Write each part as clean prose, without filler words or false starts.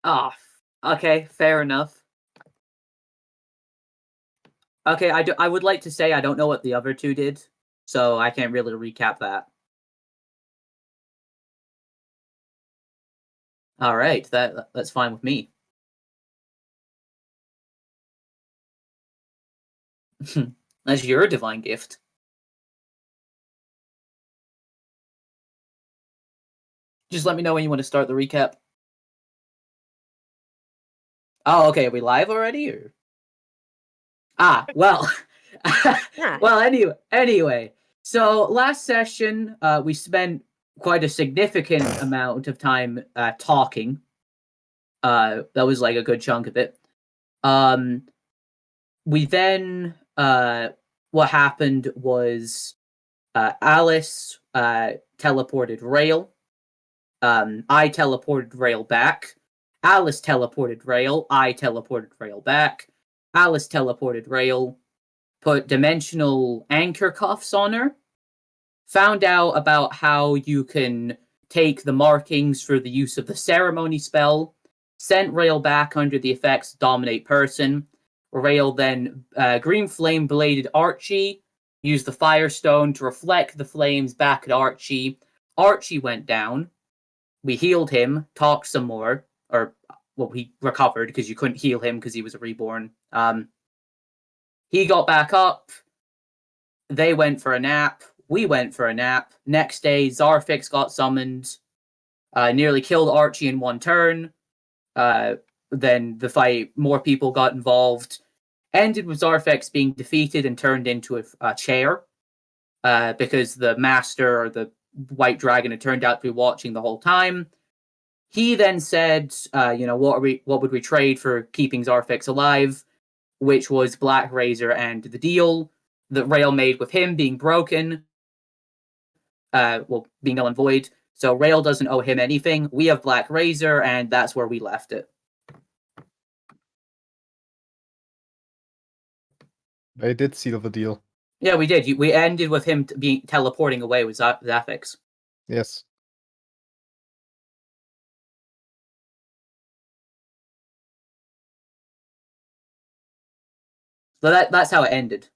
Ah, okay, fair enough. Okay, I would like to say I don't know what the other two did, so I can't really recap that. All right, that's fine with me. That's your divine gift. Just let me know when you want to start the recap. Oh, okay. Are we live already? Or... well. Well, anyway. So last session, we spent quite a significant amount of time talking. That was like a good chunk of it. We then, what happened was Alice teleported Rail. I teleported Rail back. Alice teleported Rail. I teleported Rail back. Alice teleported Rail. Put dimensional anchor cuffs on her. Found out about how you can take the markings for the use of the ceremony spell. Sent Rail back under the effects Dominate Person. Rail then green flame bladed Archie. Used the Firestone to reflect the flames back at Archie. Archie went down. We healed him, talked some more, or well, he recovered because you couldn't heal him because he was a reborn. He got back up. They went for a nap. We went for a nap. Next day, Zarfix got summoned. Nearly killed Archie in one turn. Then the fight, more people got involved. Ended with Zarfix being defeated and turned into a chair. Because the master or the white dragon had turned out to be watching the whole time. He then said, what would we trade for keeping Zarfix alive? Which was Black Razor and the deal that Rail made with him being broken. Being null and void. So Rail doesn't owe him anything. We have Black Razor, and that's where we left it. I did seal the deal. Yeah, we did. We ended with him teleporting away with Zafix. Yes. So that's how it ended.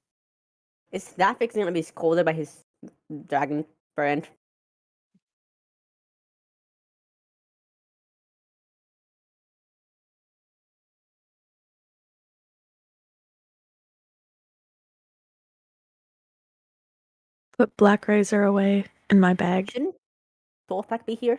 Is Zafix gonna be scolded by his dragon friend? Put Black Razor away in my bag. Shouldn't Solfac be here?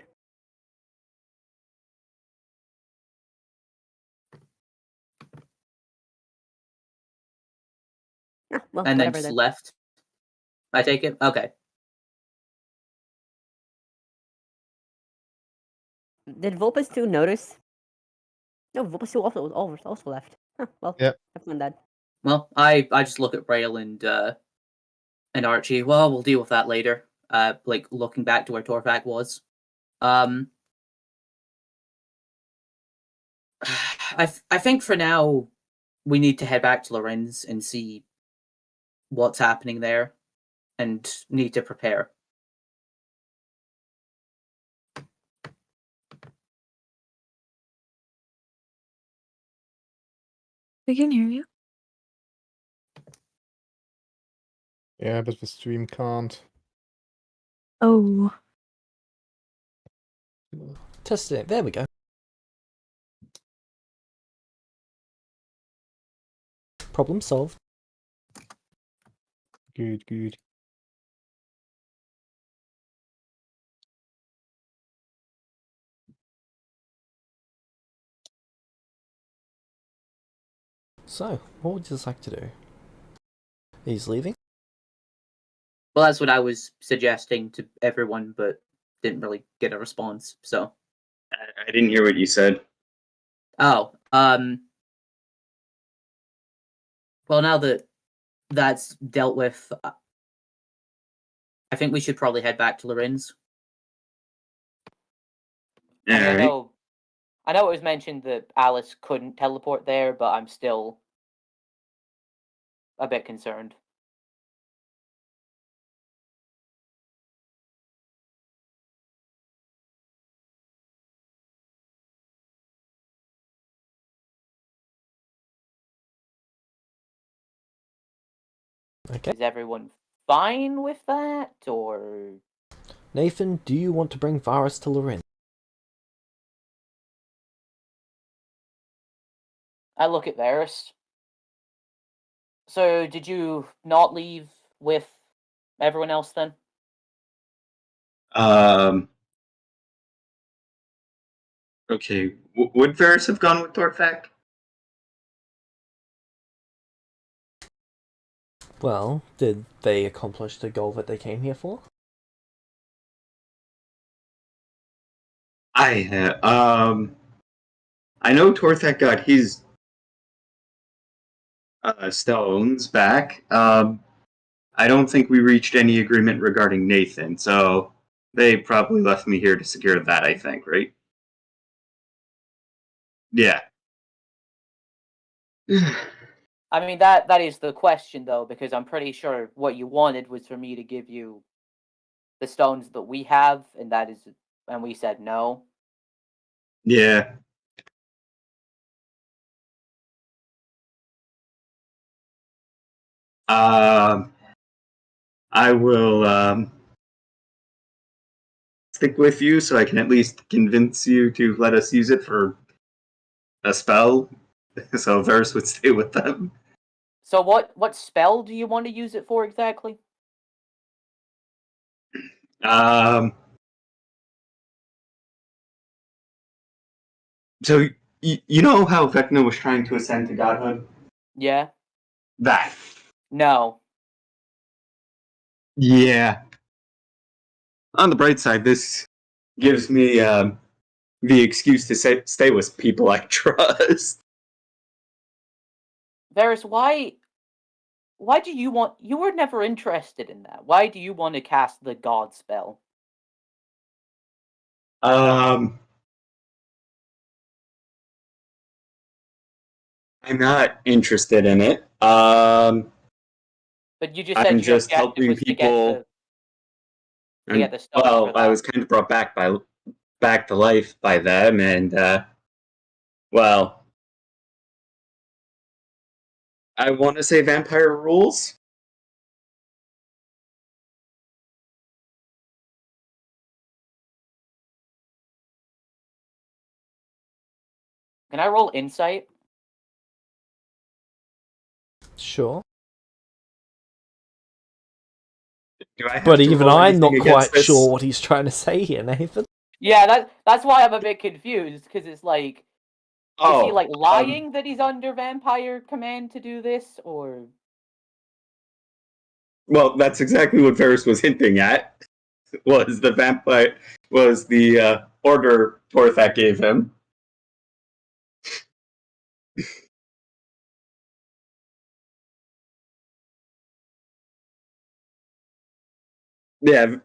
Well, and then whatever just then. left. I take it? Okay. Did Vulpes 2 notice? No, Vulpes 2 also left. Huh, well, yeah. I've done that. Well, I just look at Rail and Archie. Well, we'll deal with that later. Like looking back to where Torfak was. I think for now we need to head back to Lorenz and see what's happening there, and need to prepare. We can hear you. Yeah, but the stream can't. Oh. Testing it. There we go. Problem solved. Good, good. So, what would you like to do? He's leaving? Well, that's what I was suggesting to everyone, but didn't really get a response, so. I didn't hear what you said. Oh, well, now that that's dealt with, I think we should probably head back to Lorenz. I know it was mentioned that Alice couldn't teleport there, but I'm still a bit concerned. Okay. Is everyone fine with that, or Nathan, do you want to bring Varus to Lorin? I look at Varus. So, did you not leave with everyone else then? Okay. Would Varus have gone with Torfak? Well, did they accomplish the goal that they came here for? I know Torthak got his stones back. I don't think we reached any agreement regarding Nathan, so they probably left me here to secure that, I think, right? Yeah. I mean, that is the question, though, because I'm pretty sure what you wanted was for me to give you the stones that we have, and we said no. Yeah. I will stick with you so I can at least convince you to let us use it for a spell, so Varus would stay with them. So what spell do you want to use it for exactly? So you know how Vecna was trying to ascend to godhood? Yeah? That. No. Yeah. On the bright side, this gives me the excuse to stay with people I trust. Varus, why do you want... You were never interested in that. Why do you want to cast the god spell? I'm not interested in it. But you just said I'm your just objective helping was people. to get the stones Well, for I that. was kind of brought back to life by them, and well, I want to say vampire rules. Can I roll insight? Sure. Do I have But to even roll I'm not anything against quite this? sure what he's trying to say here, Nathan. Yeah, that's why I'm a bit confused, because it's like... Is he, like, Oh, lying that he's under vampire command to do this, or... well, that's exactly what Varus was hinting at. Was the order Torthak gave him? Yeah,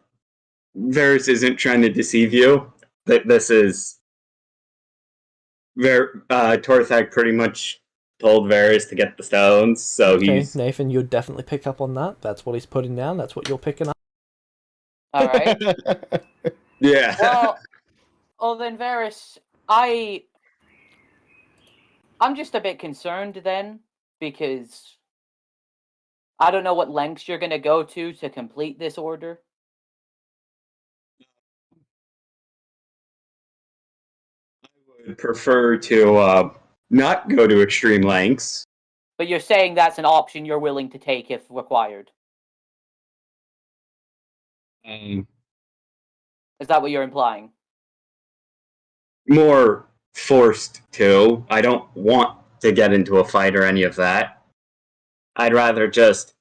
Varus isn't trying to deceive you. This is Torthak pretty much told Varus to get the stones, so Okay, he's Nathan, you'd definitely pick up on that. That's what he's putting down. That's what you're picking up. Alright. yeah. Well, then, Varus, I'm just a bit concerned then, because I don't know what lengths you're going to go to complete this order. I would prefer to not go to extreme lengths. But you're saying that's an option you're willing to take if required. Is that what you're implying? More forced to. I don't want to get into a fight or any of that. I'd rather just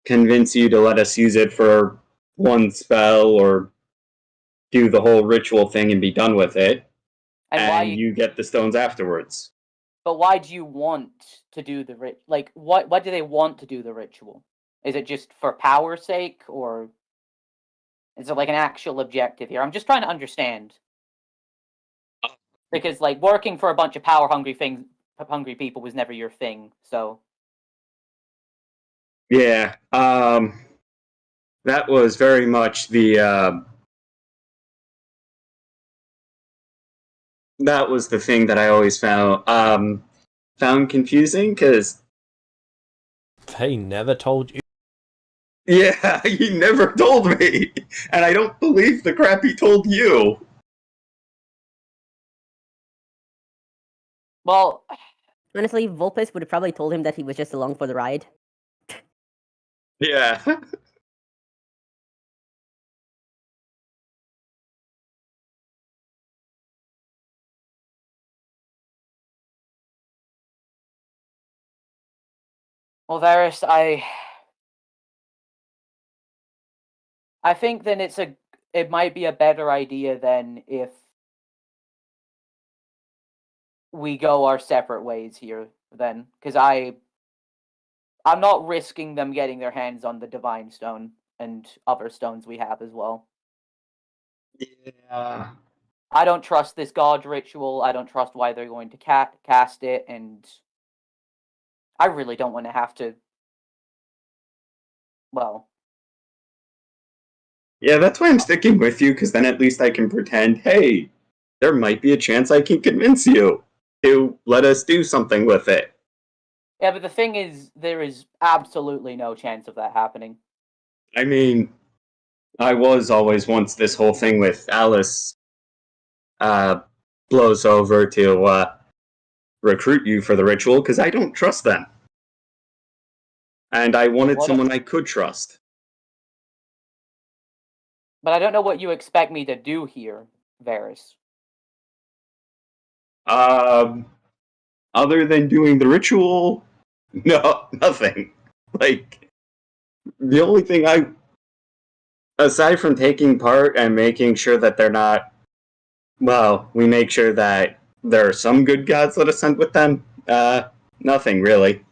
convince you to let us use it for one spell or do the whole ritual thing and be done with it. And you get the stones afterwards. But why do you want to do the like? What do they want to do the ritual? Is it just for power's sake, or is it like an actual objective here? I'm just trying to understand. Because like working for a bunch of power hungry people was never your thing, so Yeah. That was very much the that was the thing that I always found confusing, because They never told you. yeah, he never told me, and I don't believe the crap he told you. Well, Honestly, Vulpes would have probably told him that he was just along for the ride. Yeah. well, Varys, I think then it might be a better idea then if we go our separate ways here then, because I'm not risking them getting their hands on the divine stone and other stones we have as well. Yeah. I don't trust this god ritual. I don't trust why they're going to cast it, and I really don't want to have to. Well, Yeah, that's why I'm sticking with you, because then at least I can pretend, hey, there might be a chance I can convince you to let us do something with it. yeah, but the thing is, there is absolutely no chance of that happening. I mean, I was always, once this whole thing with Alice blows over, to recruit you for the ritual, because I don't trust them. And I wanted What? someone I could trust. But I don't know what you expect me to do here, Varys. Other than doing the ritual, no, nothing. Like, the only thing aside from taking part and making sure that they're not, well, we make sure that there are some good gods that are sent with them, nothing really.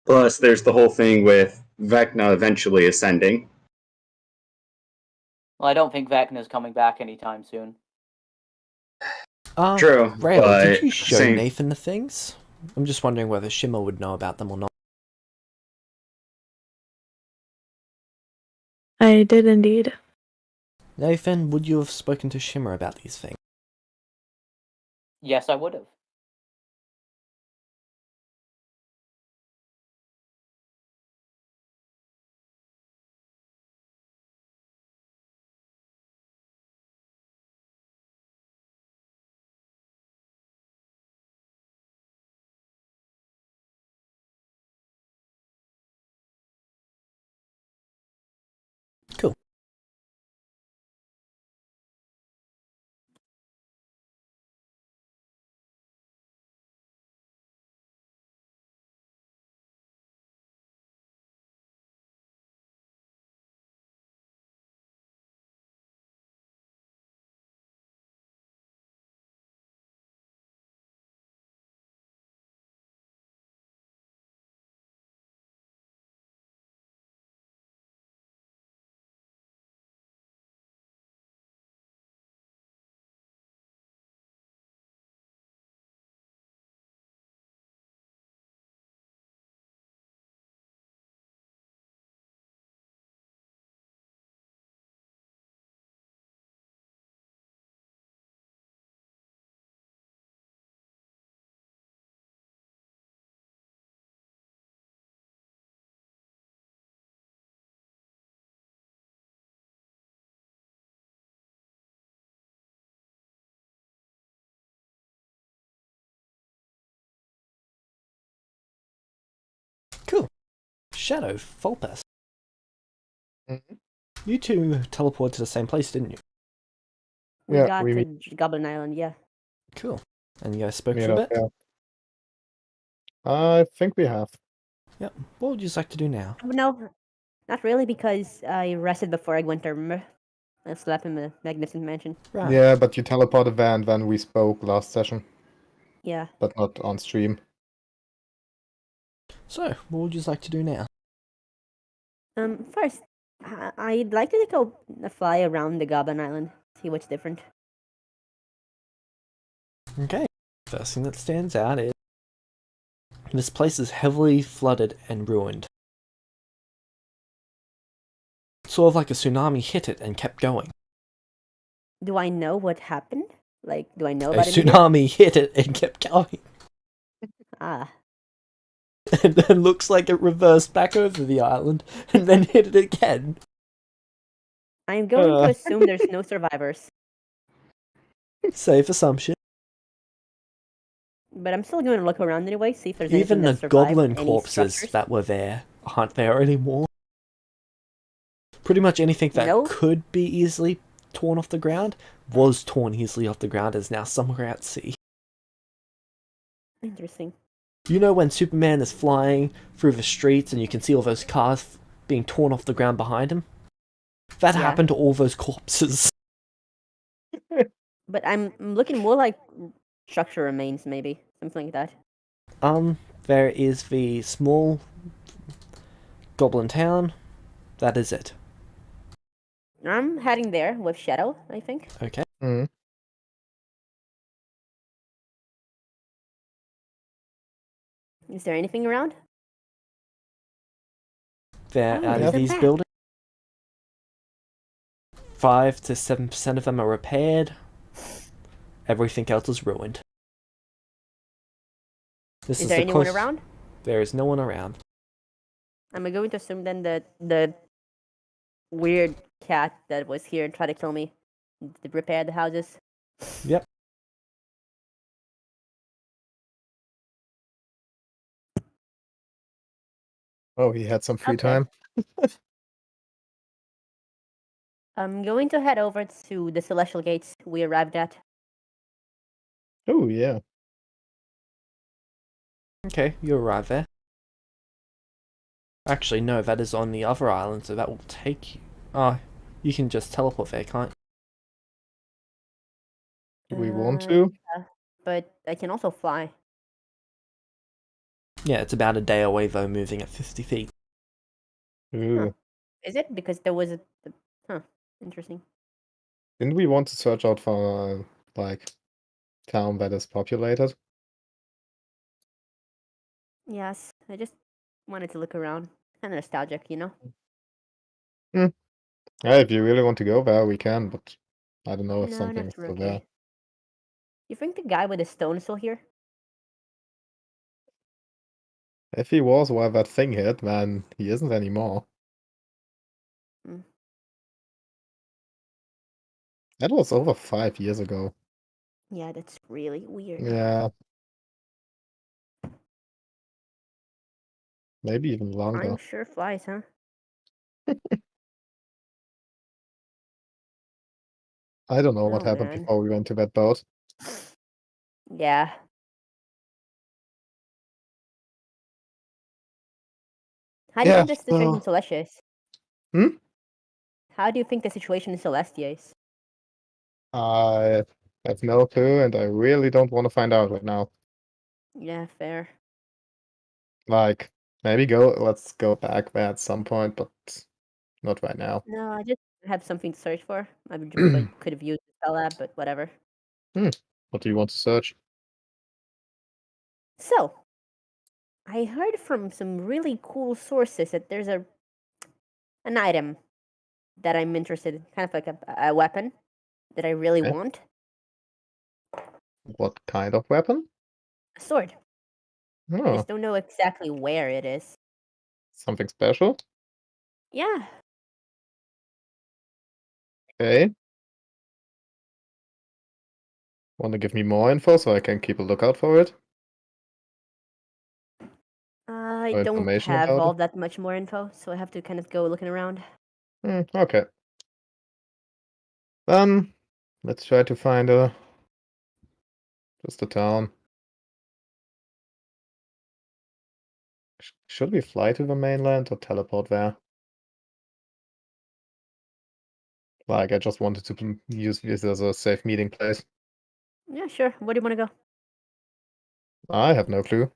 Plus, there's the whole thing with Vecna eventually ascending. Well, I don't think Vecna's coming back anytime soon. True, Rail, but did you show same- Nathan the things? I'm just wondering whether Shimmer would know about them or not. I did indeed. Nathan, would you have spoken to Shimmer about these things? Yes, I would have. Cool. Cool. Shadow, Fulpus. Mhm. You two teleported to the same place, didn't you? We Yeah, got we to Goblin Island, yeah. Cool. And you guys spoke meet for a up, bit? yeah. I think we have. Yep. What would you like to do now? But no, not really, because I rested before I went there, remember? I slept in the Magnificent Mansion. Right. Yeah, but you teleported Van when we spoke last session, Yeah. but not on stream. So, what would you like to do now? First, I'd like to go fly around the Goblin Island, see what's different. Okay. First thing that stands out is this place is heavily flooded and ruined. Sort of like a tsunami hit it and kept going. Do I know what happened? Like, do I know A about it? tsunami hit it and kept going. Ah, And then looks like it reversed back over the island and then hit it again. I'm going to assume there's no survivors, Safe assumption. but I'm still going to look around anyway, see if there's anything Even the that survived, goblin any corpses structures. that were there aren't there anymore. Pretty much anything that No? could be easily torn off the ground was torn easily off the ground, is now somewhere at sea. Interesting. You know when Superman is flying through the streets and you can see all those cars being torn off the ground behind him? That Yeah. happened to all those corpses. But I'm looking more like structure remains, maybe. Something like that. There is the small goblin town. That is it. I'm heading there with Shadow, I think. Okay. Mm. Is there anything around? They're Oh, out there's of a these map. buildings. 5 to 7% of them are repaired. Everything else is ruined. This Is there the anyone close- around? There is no one around. I'm going to assume then that the weird cat that was here and tried to kill me to repair the houses. Yep. Oh, he had some free Okay. time. I'm going to head over to the Celestial Gates we arrived at. Oh, yeah. Okay, you arrive there. Actually, no, that is on the other island, so that will take you... Oh, you can just teleport there, can't Do we want Uh, to? But I can also fly. you? Yeah, it's about a day away, though, moving at 50 feet. Ooh. Is it? Because there was a... Huh. Interesting. Didn't we want to search out for, like, town that is populated? Yes, I just wanted to look around. Kind of nostalgic, you know? Yeah, if you really want to go there, we can, but I don't know if No, something not is still there. really. You think the guy with the stone is still here? If he was where that thing hit, then he isn't anymore. Hmm. That was over 5 years ago. Yeah, that's really weird. Yeah. Maybe even longer. Time sure flies, huh? I don't know what Oh, happened man. before we went to that boat. Yeah. How do you Yeah, think the situation in so- Celestia is? Hmm? How do you think the situation in Celestia is? I have no clue, and I really don't want to find out right now. Yeah, fair. Like, let's go back there at some point, but not right now. No, I just have something to search for. I could have used the spell app, but whatever. What do you want to search? So, I heard from some really cool sources that there's an item that I'm interested in, kind of like a weapon that I really Okay. want. What kind of weapon? A sword. I Oh, just don't know exactly where it is. something special? Yeah. Okay. Want to give me more info so I can keep a lookout for it? I Or don't information have about all it? that much more info, so I have to kind of go looking around. Okay. Let's try to find just a town. Should we fly to the mainland or teleport there? Like, I just wanted to use this as a safe meeting place. Yeah, sure. Where do you want to go? I have no clue.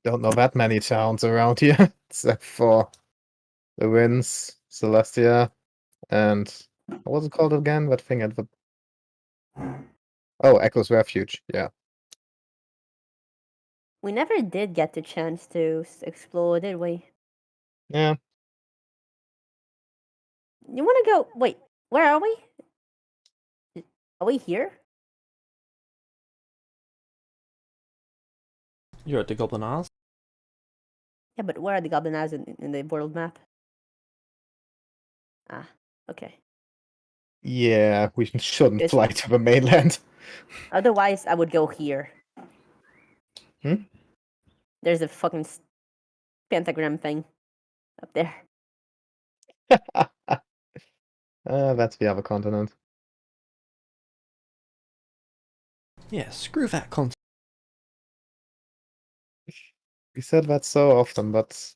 Don't know that many towns around here, except for the Winds, Celestia, and What was it called again? That thing at the... Oh, Echo's Refuge. Yeah. We never did get the chance to explore, did we? Yeah. You want to go? Wait, where are we? Are we here? You're at the Goblin Isles. Yeah, but where are the Goblin Eyes in the world map? Ah, okay. Yeah, we shouldn't This fly one. to the mainland. Otherwise, I would go here. Hmm? There's a fucking pentagram thing up there. That's the other continent. Yeah, screw that concept. We said that so often, but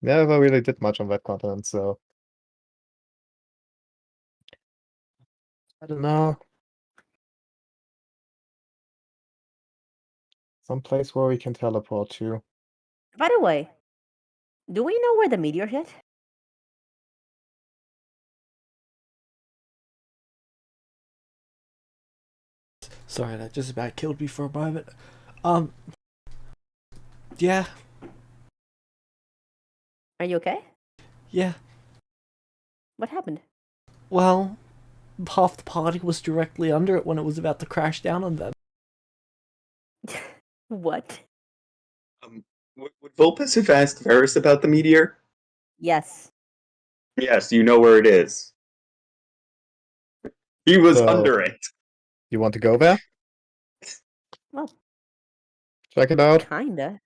never really did much on that continent, so... I don't know. Some place where we can teleport to. By the way, do we know where the meteor hit? Sorry, that just about killed me for a moment. Yeah, Are you okay? yeah. What happened? Well, half the party was directly under it when it was about to crash down on them. What? Would Vulpes have asked Varus about the meteor? Yes. Yes, you know where it is. He was So- under it. You want to go there? Well, Check it out? kinda.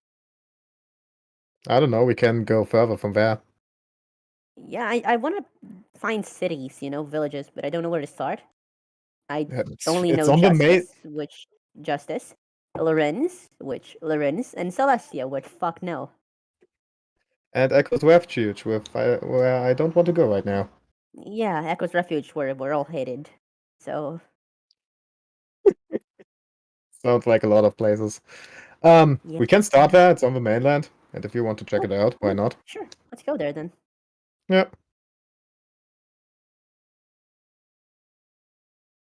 I don't know, we can go further from there. Yeah, I want to find cities, villages, but I don't know where to start. I only It's know on the main... Justice, Lorenz, and Celestia, which fuck no. And Echo's Refuge, where I don't want to go right now. Yeah, Echo's Refuge, where we're all headed. So, Sounds like a lot of places. Yeah. We can start there, it's on the mainland. And if you want to check it out, why not? sure, let's go there then. Yeah.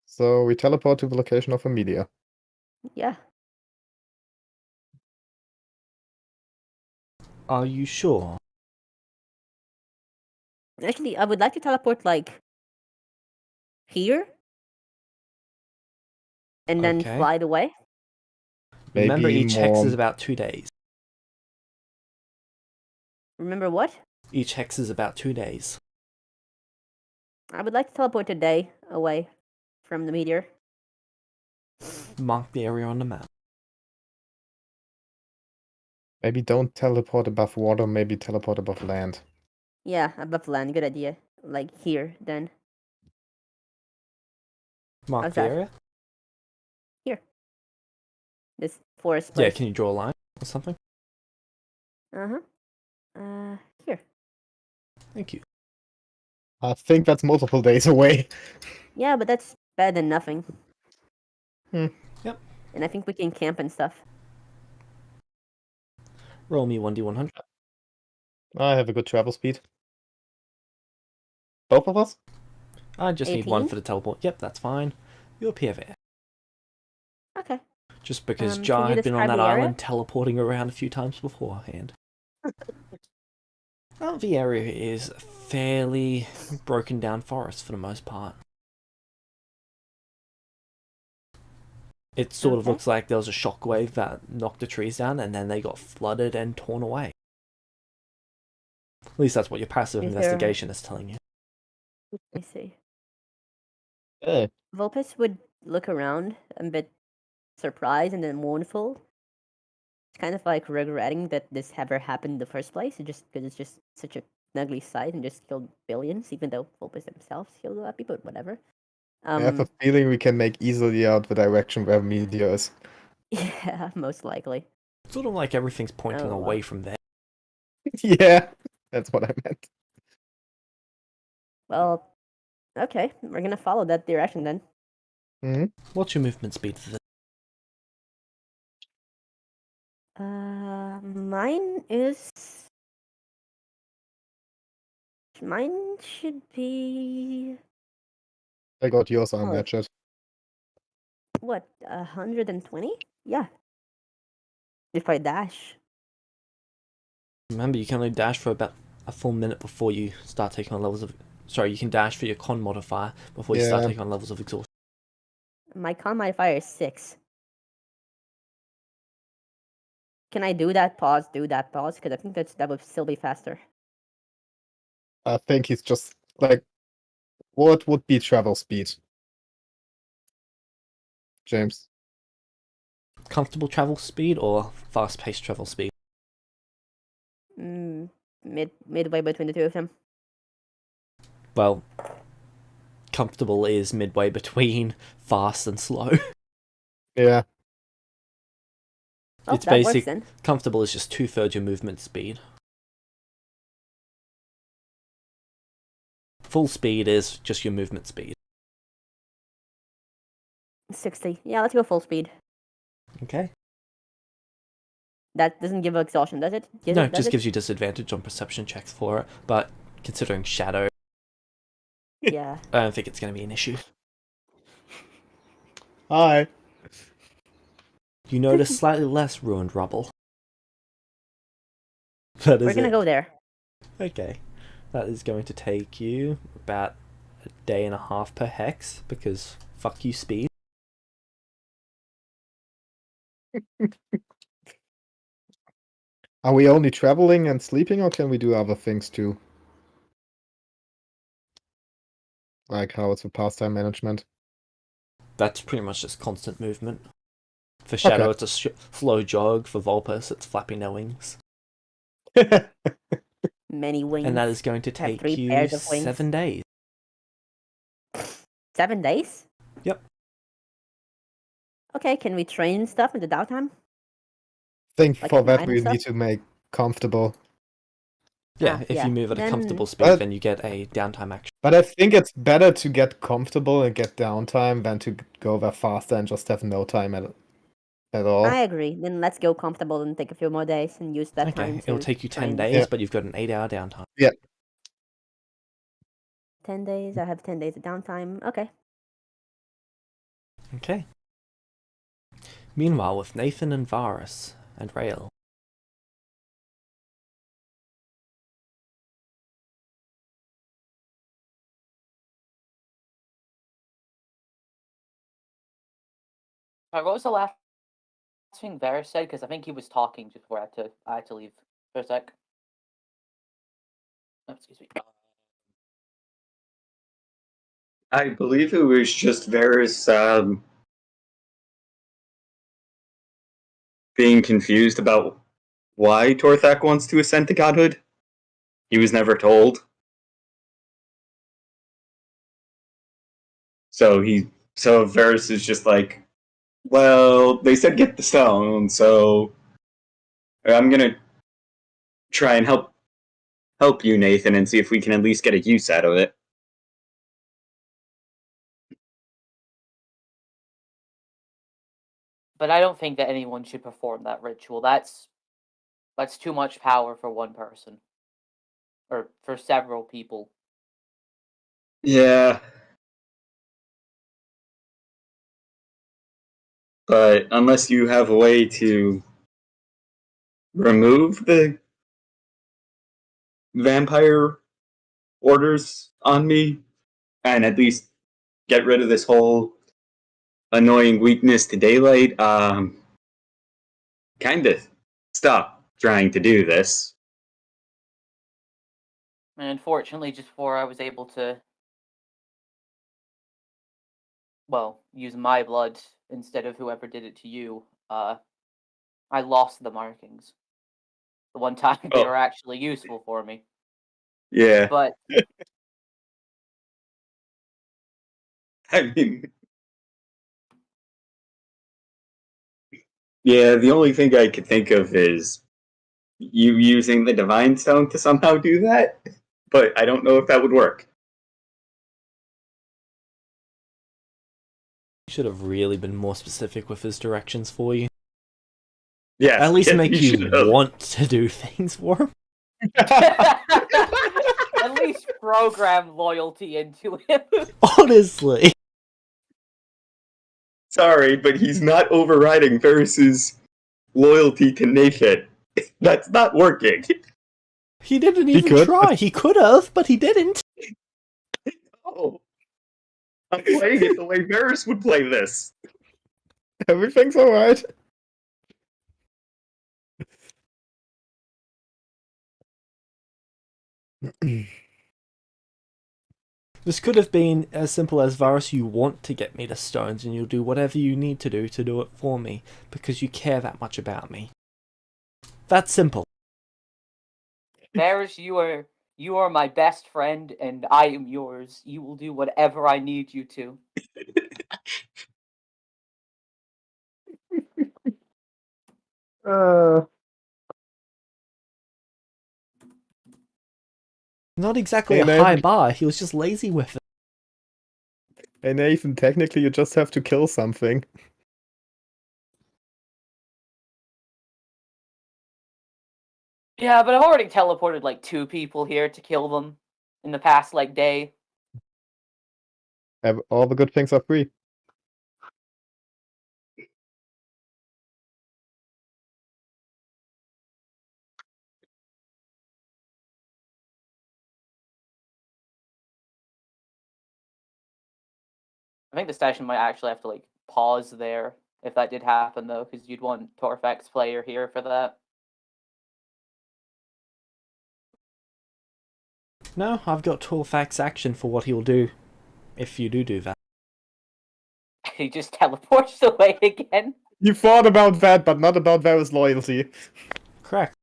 So we teleport to the location of a meteor. Yeah. Are you sure? Actually, I would like to teleport, like, here. And then Okay. fly away. Remember, Maybe each hex more- is about 2 days. Remember what? Each hex is about 2 days. I would like to teleport a day away from the meteor. Mark the area on the map. Maybe don't teleport above water, maybe teleport above land. Yeah, above land, good idea. Like here, then. Mark How's the that? area? This forest Yeah, place. can you draw a line or something? Here. Thank you. I think that's multiple days away. Yeah, but that's better than nothing. Hmm. Yep. And I think we can camp and stuff. Roll me 1d100. I have a good travel speed. Both of us? I just need 1 18? for the teleport. Yep, that's fine. You appear there. Okay. Just because Can Jar you had been on describe that the area? island teleporting around a few times beforehand. Well, the area is fairly broken down forest for the most part. It sort of Okay. looks like there was a shockwave that knocked the trees down and then they got flooded and torn away. At least that's what your passive Is there- investigation is telling you. I see. Hey. Vulpes would look around a bit surprised and then mournful. It's kind of like regretting that this ever happened in the first place, just because it's just such a ugly sight and just killed billions, even though Vulpes themselves killed a lot of people, but whatever. I have a feeling we can make easily out the direction where meteor is. Yeah, most likely. Sort of like everything's pointing Oh, wow. away from there. Yeah, that's what I meant. Well, okay, we're gonna follow that direction then. Hmm? What's your movement speed for this? Mine is Mine should be I got yours on Oh. that chat. what, 120? Yeah. If I dash. Remember, you can only dash for about a full minute before you start taking on levels of... Sorry, you can dash for your con modifier before you start Yeah. taking on levels of exhaustion. My con modifier is 6. Can I do that pause? Because I think that would still be faster. I think he's just like, what would be travel speed? James. Comfortable travel speed or fast-paced travel speed? Midway between the two of them. Well, comfortable is midway between fast and slow. Yeah. Oh, It's that works basic. then. Comfortable is just 2/3 your movement speed. Full speed is just your movement speed. 60. Yeah, let's go full speed. Okay. That doesn't give exhaustion, does it? No, it just gives you disadvantage on perception checks for it, but considering shadow, Yeah. I don't think it's going to be an issue. Hi. You notice slightly less ruined rubble. That is We're gonna it. go there. Okay. That is going to take you about a day and a half per hex, because fuck you speed. Are we only traveling and sleeping, or can we do other things too? Like how it's a pastime management. That's pretty much just constant movement. For Shadow, Okay. it's a slow jog. For Vulpus, it's flapping their wings. Many wings. And that is going to Have take 3 you pairs of wings. 7 days. 7 days? Yep. Okay, can we train stuff in the downtime? Think Like for at that night we and need stuff? to make comfortable. Yeah, Ah, if yeah. you move at a Then- comfortable speed, But- then you get a downtime action. But I think it's better to get comfortable and get downtime than to go there faster and just have no time at all. I agree. Then let's go comfortable and take a few more days and use that time Okay, to it'll take you 10 train. days, Yeah. but you've got an 8-hour downtime. 10 days, I have 10 days of downtime. Okay. Okay. Meanwhile, with Nathan and Varus and Rael. What was the last thing Varus said? Because I think he was talking just before I had to leave for a sec. Oh, excuse me. I believe it was just Varys being confused about why Torthak wants to ascend to godhood. He was never told. So Varys is just like, well, they said get the stone, so I'm gonna try and help you, Nathan, and see if we can at least get a use out of it. But I don't think that anyone should perform that ritual. That's too much power for one person. Or for several people. Yeah. But unless you have a way to remove the vampire orders on me, and at least get rid of this whole annoying weakness to daylight, kind of stop trying to do this. And unfortunately, just before I was able to, well, use my blood instead of whoever did it to you, I lost the markings. The one time they Oh. were actually useful for me. Yeah, But I mean, yeah, the only thing I could think of is you using the Divine Stone to somehow do that, but I don't know if that would work. He should have really been more specific with his directions for you. Yes, At least yes, make you should've. want to do things for him. At least program loyalty into him. Honestly. Sorry, but he's not overriding Varus's loyalty to Nathan. That's not working. He didn't He even could. try. He could have, but he didn't. Oh. I'm playing it the way Varus would play this. Everything's alright. This could have been as simple as, Varus, you want to get me to stones and you'll do whatever you need to do it for me because you care that much about me. That's simple. Varus, you are my best friend, and I am yours. You will do whatever I need you to. Not exactly Hey, a Nathan. high bar, he was just lazy with it. Hey Nathan, technically you just have to kill something. Yeah, but I've already teleported like 2 people here to kill them in the past like day. All the good things are free. I think the session might actually have to like pause there if that did happen though, because you'd want Torfax player here for that. No, I've got Torfax action for what he'll do if you do that. He just teleports away again. You thought about that, but not about Varus' loyalty. Correct.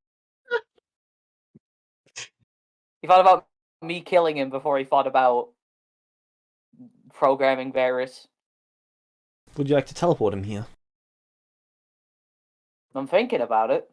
He thought about me killing him before he thought about programming Varus. Would you like to teleport him here? I'm thinking about it.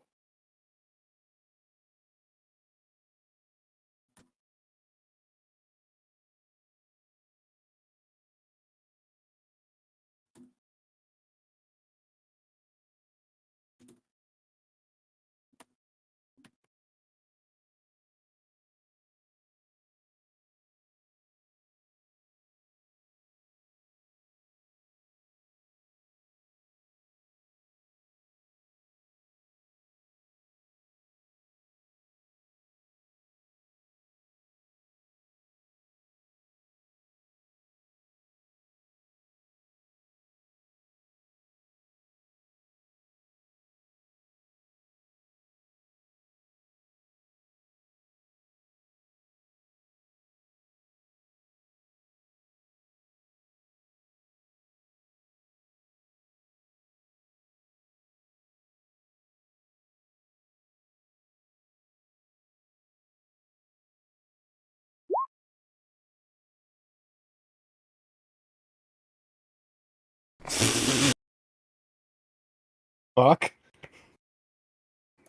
Fuck.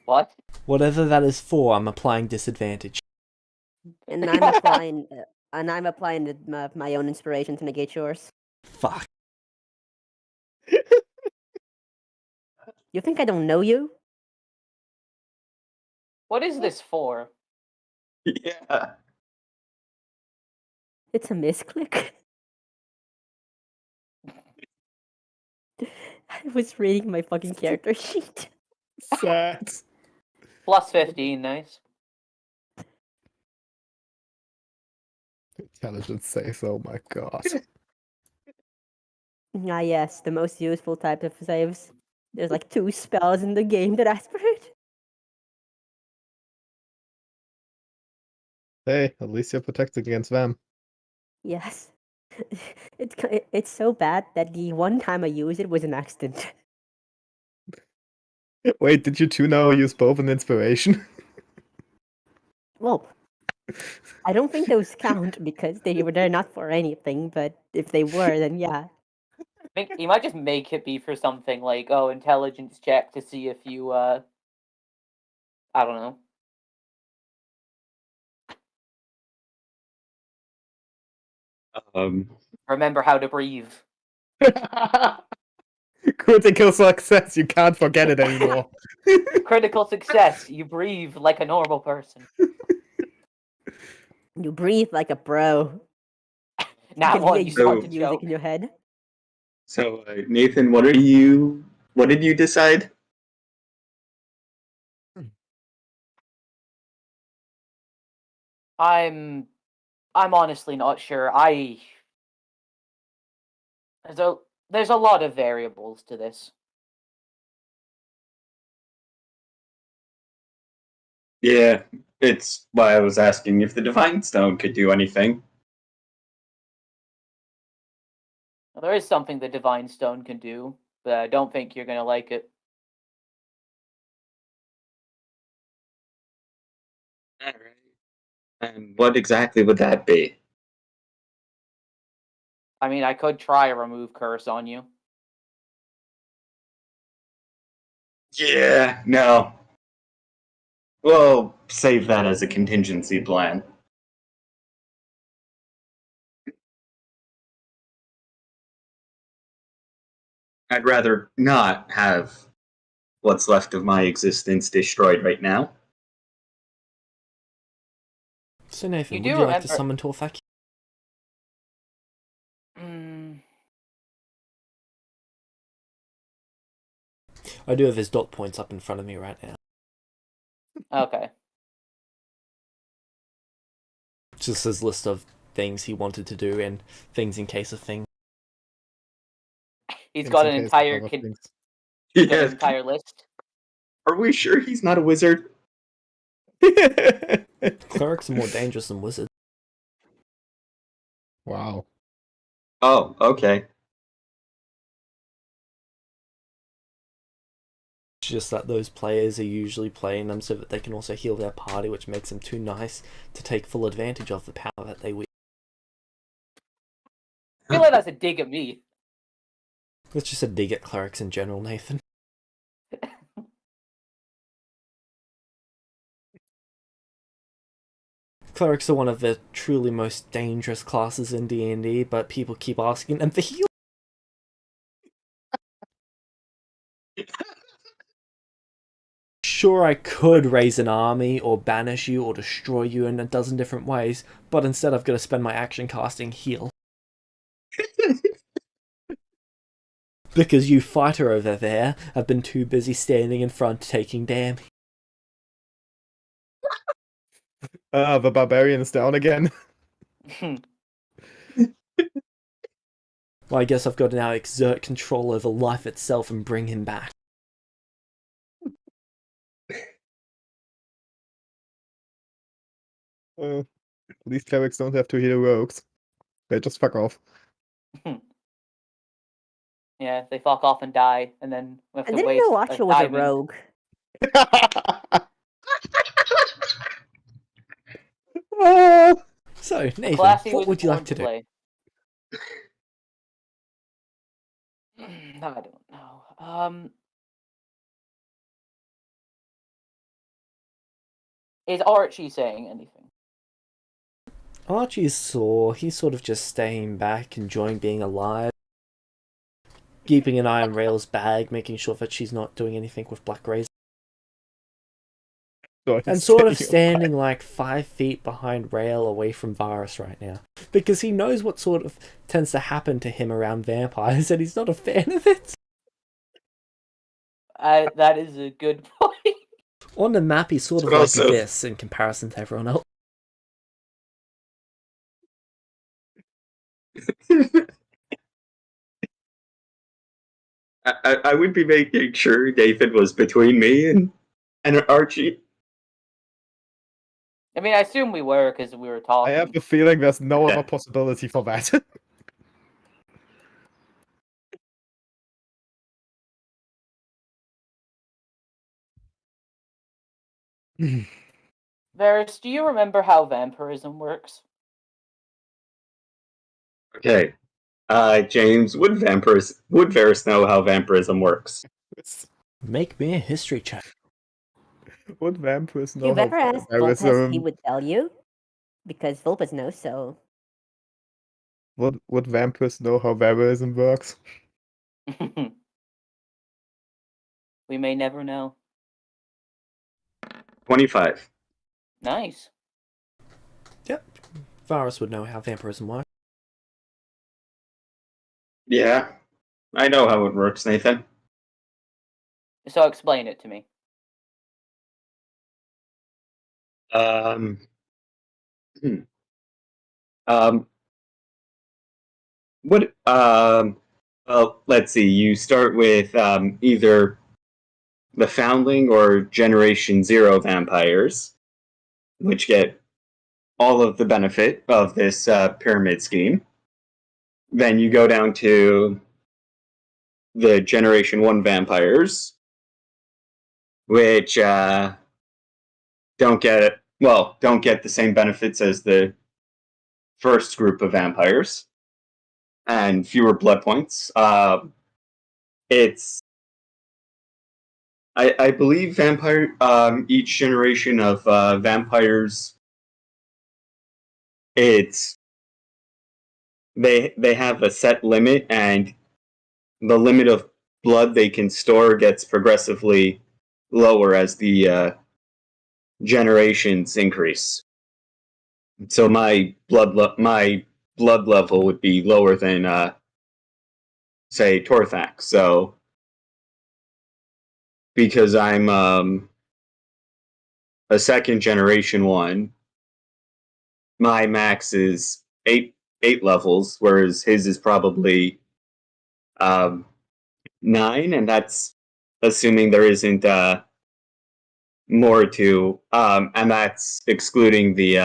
What? Whatever that is for, I'm applying disadvantage. And I'm applying, my own inspiration to negate yours. Fuck. You think I don't know you? What is this for? Yeah. It's a misclick. I was reading my fucking character sheet. Sad. Plus 15, nice. Intelligence saves, oh my god. Ah yes, the most useful type of saves. There's like 2 spells in the game that ask for it. Hey, at least you're protected against them. Yes. It's so bad that the one time I used it was an accident. Wait, did you two now use both an inspiration? Well, I don't think those count because they're not for anything, but if they were, then yeah. I think you might just make it be for something like, oh, intelligence check to see if you, I don't know. Remember how to breathe. Critical success, you can't forget it anymore. Critical success, you breathe like a normal person. You breathe like a pro. Now You can hear one you So- sound music in your head. So, Nathan, what did you decide? I'm honestly not sure. There's a lot of variables to this. Yeah, it's why I was asking if the Divine Stone could do anything. Well, there is something the Divine Stone can do, but I don't think you're gonna like it. Alright. And what exactly would that be? I mean, I could try a remove curse on you. Yeah, no. We'll save that as a contingency plan. I'd rather not have what's left of my existence destroyed right now. So Nathan, You would do you like to remember- summon Torfak? I do have his dot points up in front of me right now. Okay. Just his list of things he wanted to do and things in case of things. He's In got some an case, entire other things. he's got an Yes. entire list. Are we sure he's not a wizard? Clerics are more dangerous than wizards. Wow. Oh, okay. It's just that those players are usually playing them so that they can also heal their party, which makes them too nice to take full advantage of the power that they wield. I feel like that's a dig at me. It's just a dig at clerics in general, Nathan. Clerics are one of the truly most dangerous classes in D&D, but people keep asking them for heal. Sure, I could raise an army, or banish you, or destroy you in a dozen different ways, but instead I've got to spend my action casting heal. Because you fighter over there have been too busy standing in front taking damage. The barbarian is down again. Well, I guess I've got to now exert control over life itself and bring him back. These clerics don't have to heal rogues. They just fuck off. Yeah, they fuck off and die, and then we have I to didn't waste know a Asha was a diamond. rogue. Oh, So, A Nathan, classy what wizard would you born like to do? play. I don't know. Is Archie saying anything? Archie's sore. He's sort of just staying back, enjoying being alive. Keeping an eye on Rail's bag, making sure that she's not doing anything with Black Razor. And sort of standing like 5 feet behind Rail away from Varus right now. Because he knows what sort of tends to happen to him around vampires and he's not a fan of it. That is a good point. On the map, he's sort of But like also- this in comparison to everyone else. I would be making sure David was between me and Archie. I mean, I assume we were because we were I talking. have the feeling there's no Yeah. other possibility for that. Varus, do you remember how vampirism works? Okay. James, would Varus know how vampirism works? Make me a history check. Would vampires If know you've how ever asked vampirism... Vulpes, he would tell you. Because Vulpes knows, so... Would vampires know how vampirism works? We may never know. 25. Nice. Varus would know how vampirism works. Yeah, I know how it works, Nathan. So explain it to me. Um, hmm. um, what? Well, let's see. You start with either the Foundling or Generation Zero vampires, which get all of the benefit of this pyramid scheme. Then you go down to the Generation 1 vampires, which don't get the same benefits as the first group of vampires, and fewer blood points. I believe each generation of vampires, they have a set limit, and the limit of blood they can store gets progressively lower as the generations increase. So my blood level would be lower than say Torthak. So because I'm a second generation one, my max is eight levels, whereas his is probably 9, and that's assuming there isn't more to, and that's excluding the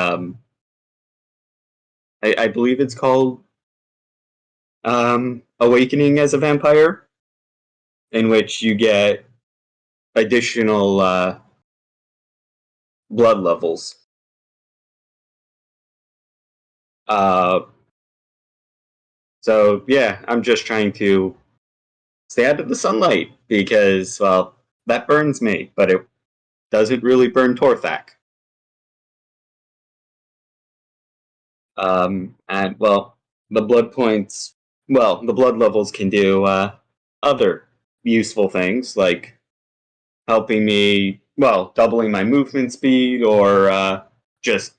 I believe it's called Awakening as a Vampire, in which you get additional blood levels. So yeah, I'm just trying to stay out of the sunlight because, well, that burns me, but it doesn't really burn Torthak. And well, the blood levels can do other useful things like helping me, doubling my movement speed or just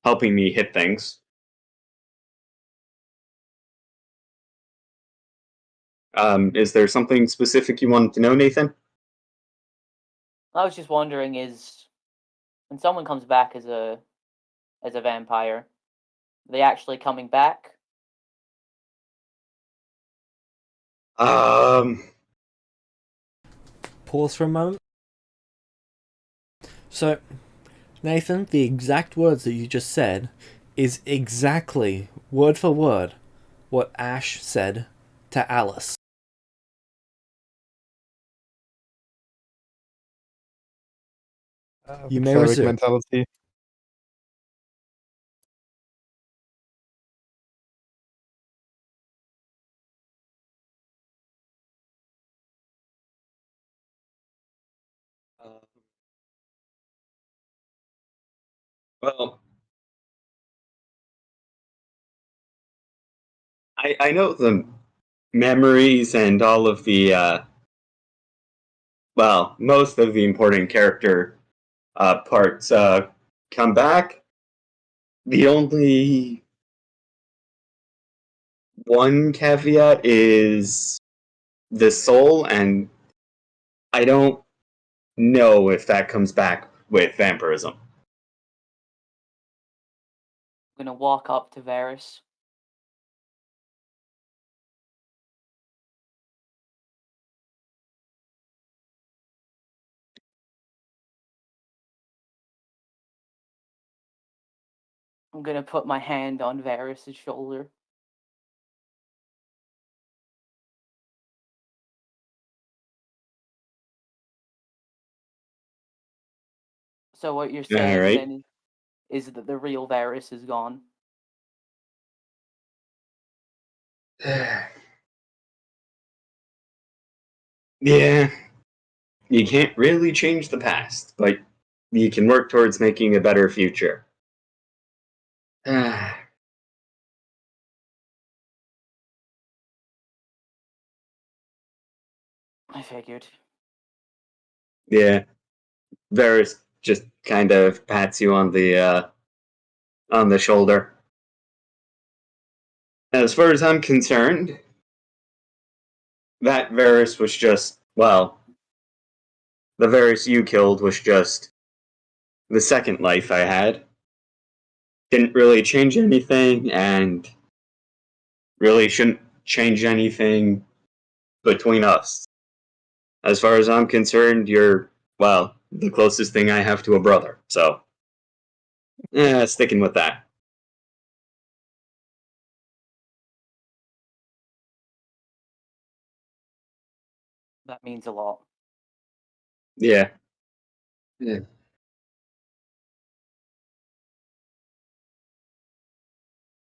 helping me hit things. Is there something specific you wanted to know, Nathan? I was just wondering, is when someone comes back as a vampire, are they actually coming back? Pause for a moment. So, Nathan, the exact words that you just said is exactly, word for word, what Ash said to Alice. You may cleric resume. mentality. Well, I know the memories and all of the most of the important character parts come back. The only one caveat is the soul, and I don't know if that comes back with vampirism. I'm gonna walk up to Varus. I'm gonna put my hand on Varus's shoulder. So what you're saying Alright. then is that the real Varus is gone. Yeah, you can't really change the past, but you can work towards making a better future. I figured. Yeah, Varys just kind of pats you on the shoulder. as far as I'm concerned, that Varus was just, well, the Varus you killed was just the second life I had. Didn't really change anything, and really shouldn't change anything between us. As far as I'm concerned, you're, well, the closest thing I have to a brother, so sticking with that. That means a lot. Yeah.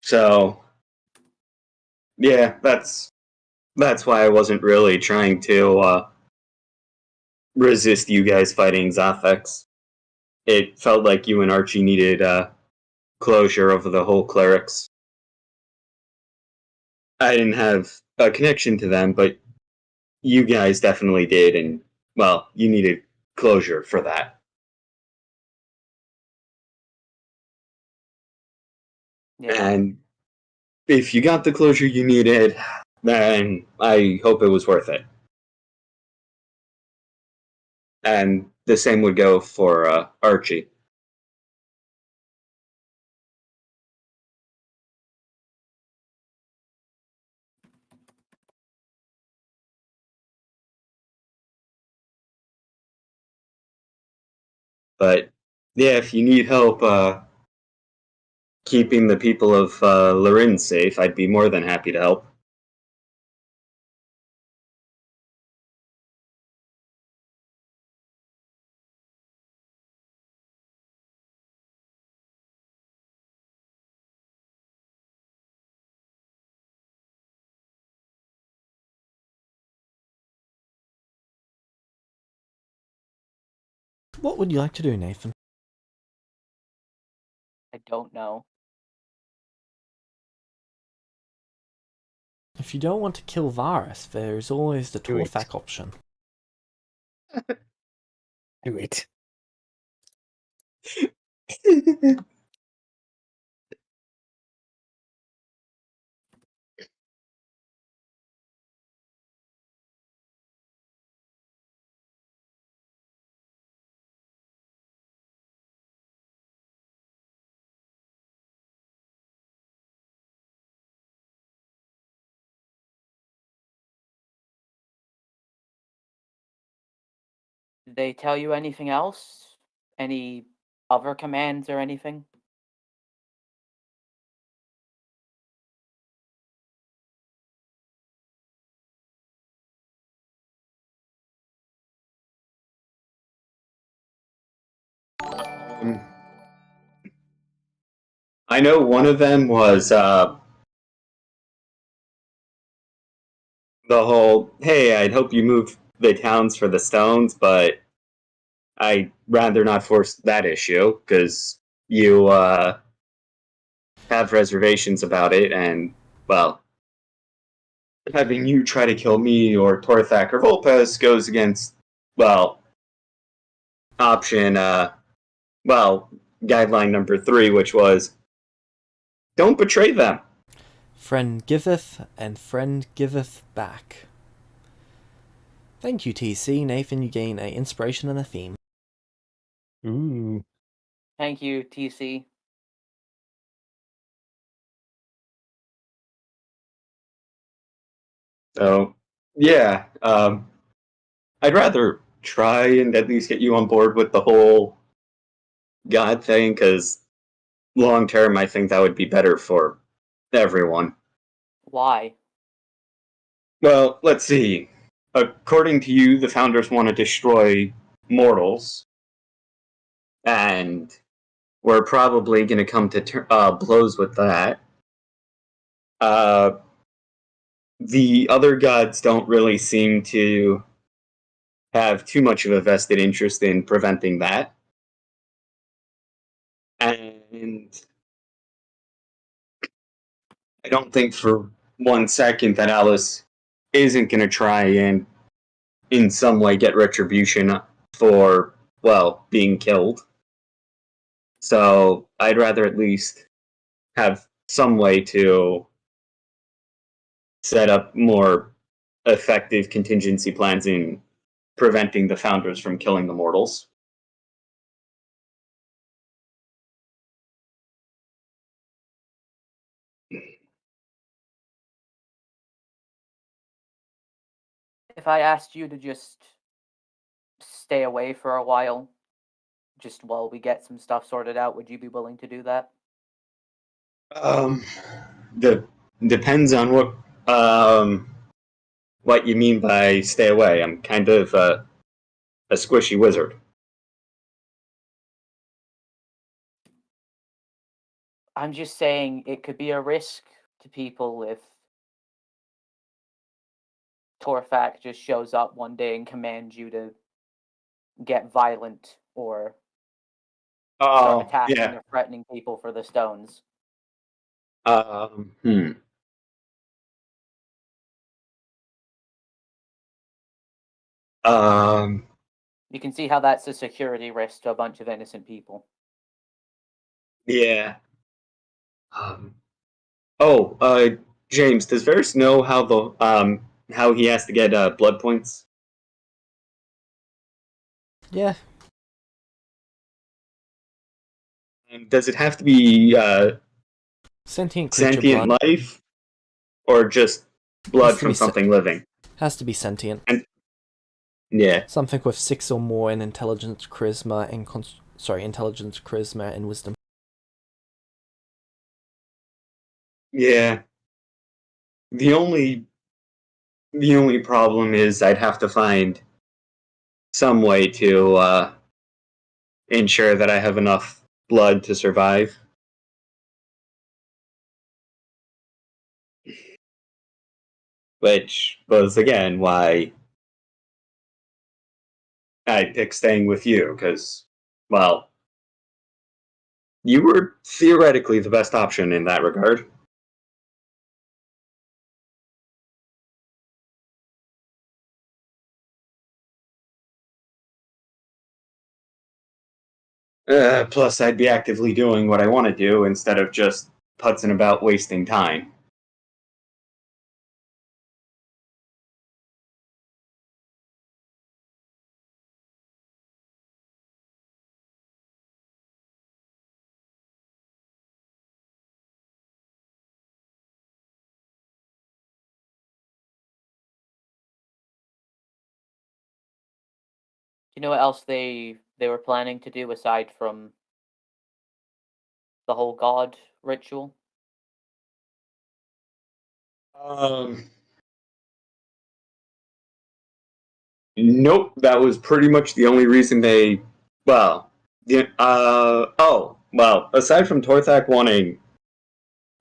So, yeah, that's why I wasn't really trying to resist you guys fighting Zafex. It felt like you and Archie needed closure over the whole clerics. I didn't have a connection to them, but you guys definitely did, and, well, you needed closure for that. Yeah. And if you got the closure you needed, then I hope it was worth it. And the same would go for Archie. But yeah, if you need help keeping the people of Lorin safe, I'd be more than happy to help. What would you like to do, Nathan? I don't know. If you don't want to kill Varus, there is always the Do it. Torthak option. Do it. Did they tell you anything else? Any other commands or anything? I know one of them was the whole, hey, I'd hope you move the towns for the stones, but I'd rather not force that issue, because you have reservations about it, and, well, having you try to kill me or Torthak or Volpes goes against, well, option, guideline number 3, which was, don't betray them. Friend giveth, and friend giveth back. Thank you, TC. Nathan, you gain a inspiration and a theme. Ooh. Thank you, TC. So, yeah, I'd rather try and at least get you on board with the whole God thing, because long term, I think that would be better for everyone. Why? Well, let's see. According to you, the founders want to destroy mortals, and we're probably going to come to blows with that. The other gods don't really seem to have too much of a vested interest in preventing that. And I don't think for 1 second that Alice isn't going to try and in some way get retribution for, well, being killed. So I'd rather at least have some way to set up more effective contingency plans in preventing the founders from killing the mortals. If I asked you to just stay away for a while, just while we get some stuff sorted out, would you be willing to do that? Depends on what you mean by stay away. I'm kind of a squishy wizard. I'm just saying it could be a risk to people if Torfak just shows up one day and commands you to get violent or start attacking or threatening people for the stones. You can see how that's a security risk to a bunch of innocent people. Yeah. James, does Varys know how he has to get blood points? Yeah. Does it have to be Sentient creature sentient blood. life, or just blood Has to from be something living? Has to be sentient. Yeah. Something with 6 or more in intelligence, charisma, and intelligence, charisma, and wisdom. Yeah. The only problem is I'd have to find some way to ensure that I have enough blood to survive. Which was, again, why I picked staying with you, because, well, you were theoretically the best option in that regard. Plus, I'd be actively doing what I want to do instead of just putzing about wasting time. Do you know what else they were planning to do aside from the whole god ritual? Nope, that was pretty much the only reason they. Well, aside from Torthak wanting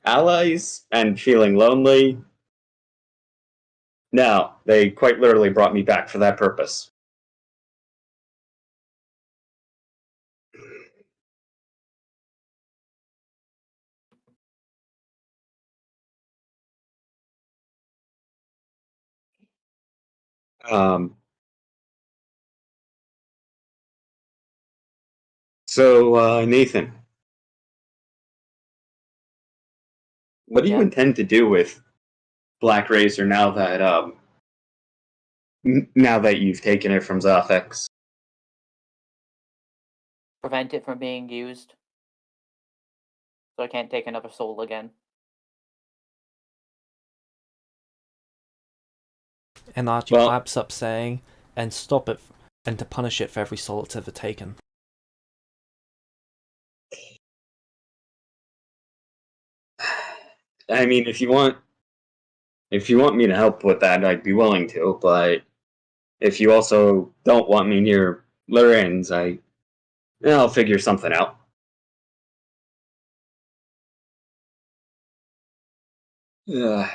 allies and feeling lonely, no, they quite literally brought me back for that purpose. So, Nathan, what do you intend to do with Black Razor now that you've taken it from Zothex? Prevent it from being used, so I can't take another soul again. And Archie pipes up saying, and stop it, and to punish it for every soul it's ever taken. I mean, if you want me to help with that, I'd be willing to, but if you also don't want me near Lorenz, I'll figure something out. I'm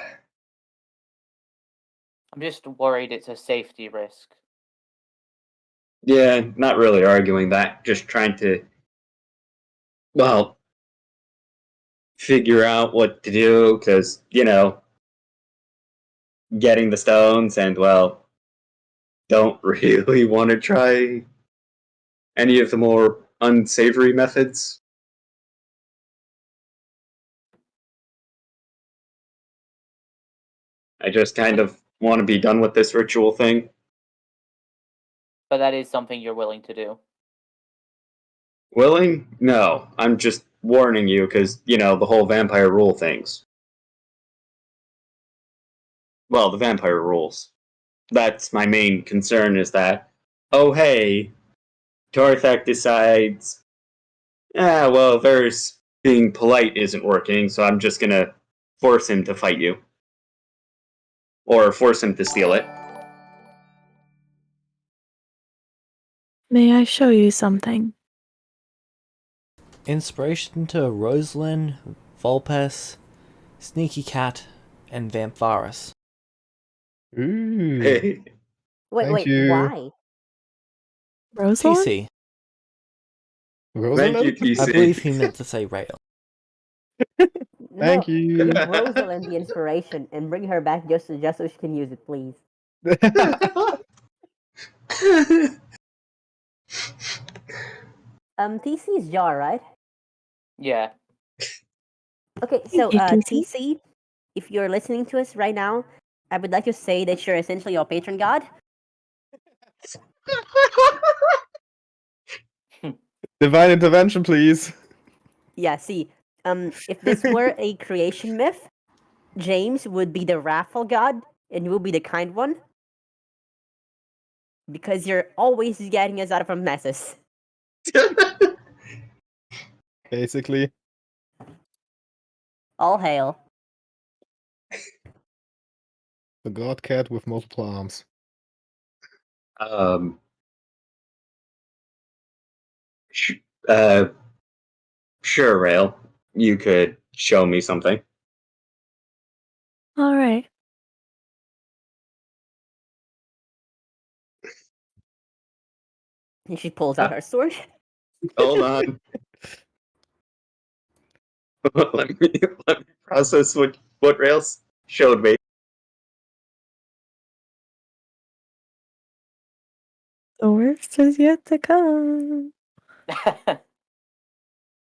just worried it's a safety risk. Yeah, not really arguing that, just trying to, figure out what to do, because, getting the stones and, don't really want to try any of the more unsavory methods. I just kind of want to be done with this ritual thing. But that is something you're willing to do. Willing? No. I'm just warning you because, the whole vampire rule things. Well, the vampire rules. That's my main concern is that, oh hey, Torthak decides, Varus being polite isn't working, so I'm just gonna force him to fight you. Or force him to steal it. May I show you something? Inspiration to Rosalind, Vulpes, Sneaky Cat, and Vampirus. Ooh. Hey. Thank you. Why? Rosalind? TC. Rosalind? Thank you, TC. I believe he meant to say Rail. Thank No, you. give Rosalind the inspiration and bring her back just so she can use it, please. TC's jar, right? Yeah. Okay, so you, TC. TC, if you're listening to us right now, I would like to say that you're essentially our patron god. Divine intervention, please. Yeah, see, if this were a creation myth, James would be the wrathful god, and you will be the kind one. Because you're always getting us out of our messes. Basically. All hail. The god cat with multiple arms. Sure, Rail. You could show me something. All right. And she pulls out her sword. Hold on. let me process what Rails showed me. The worst is yet to come.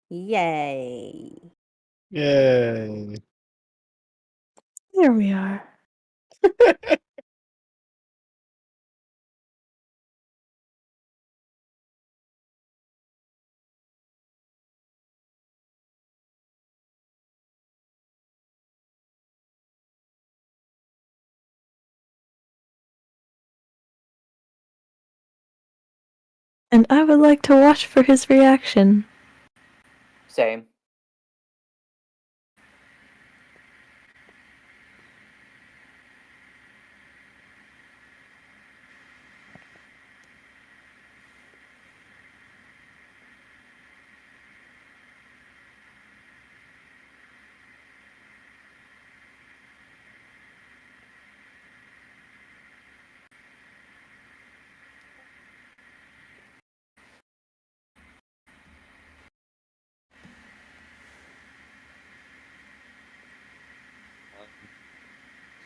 Yay. Yay. Here we are. And I would like to watch for his reaction. Same.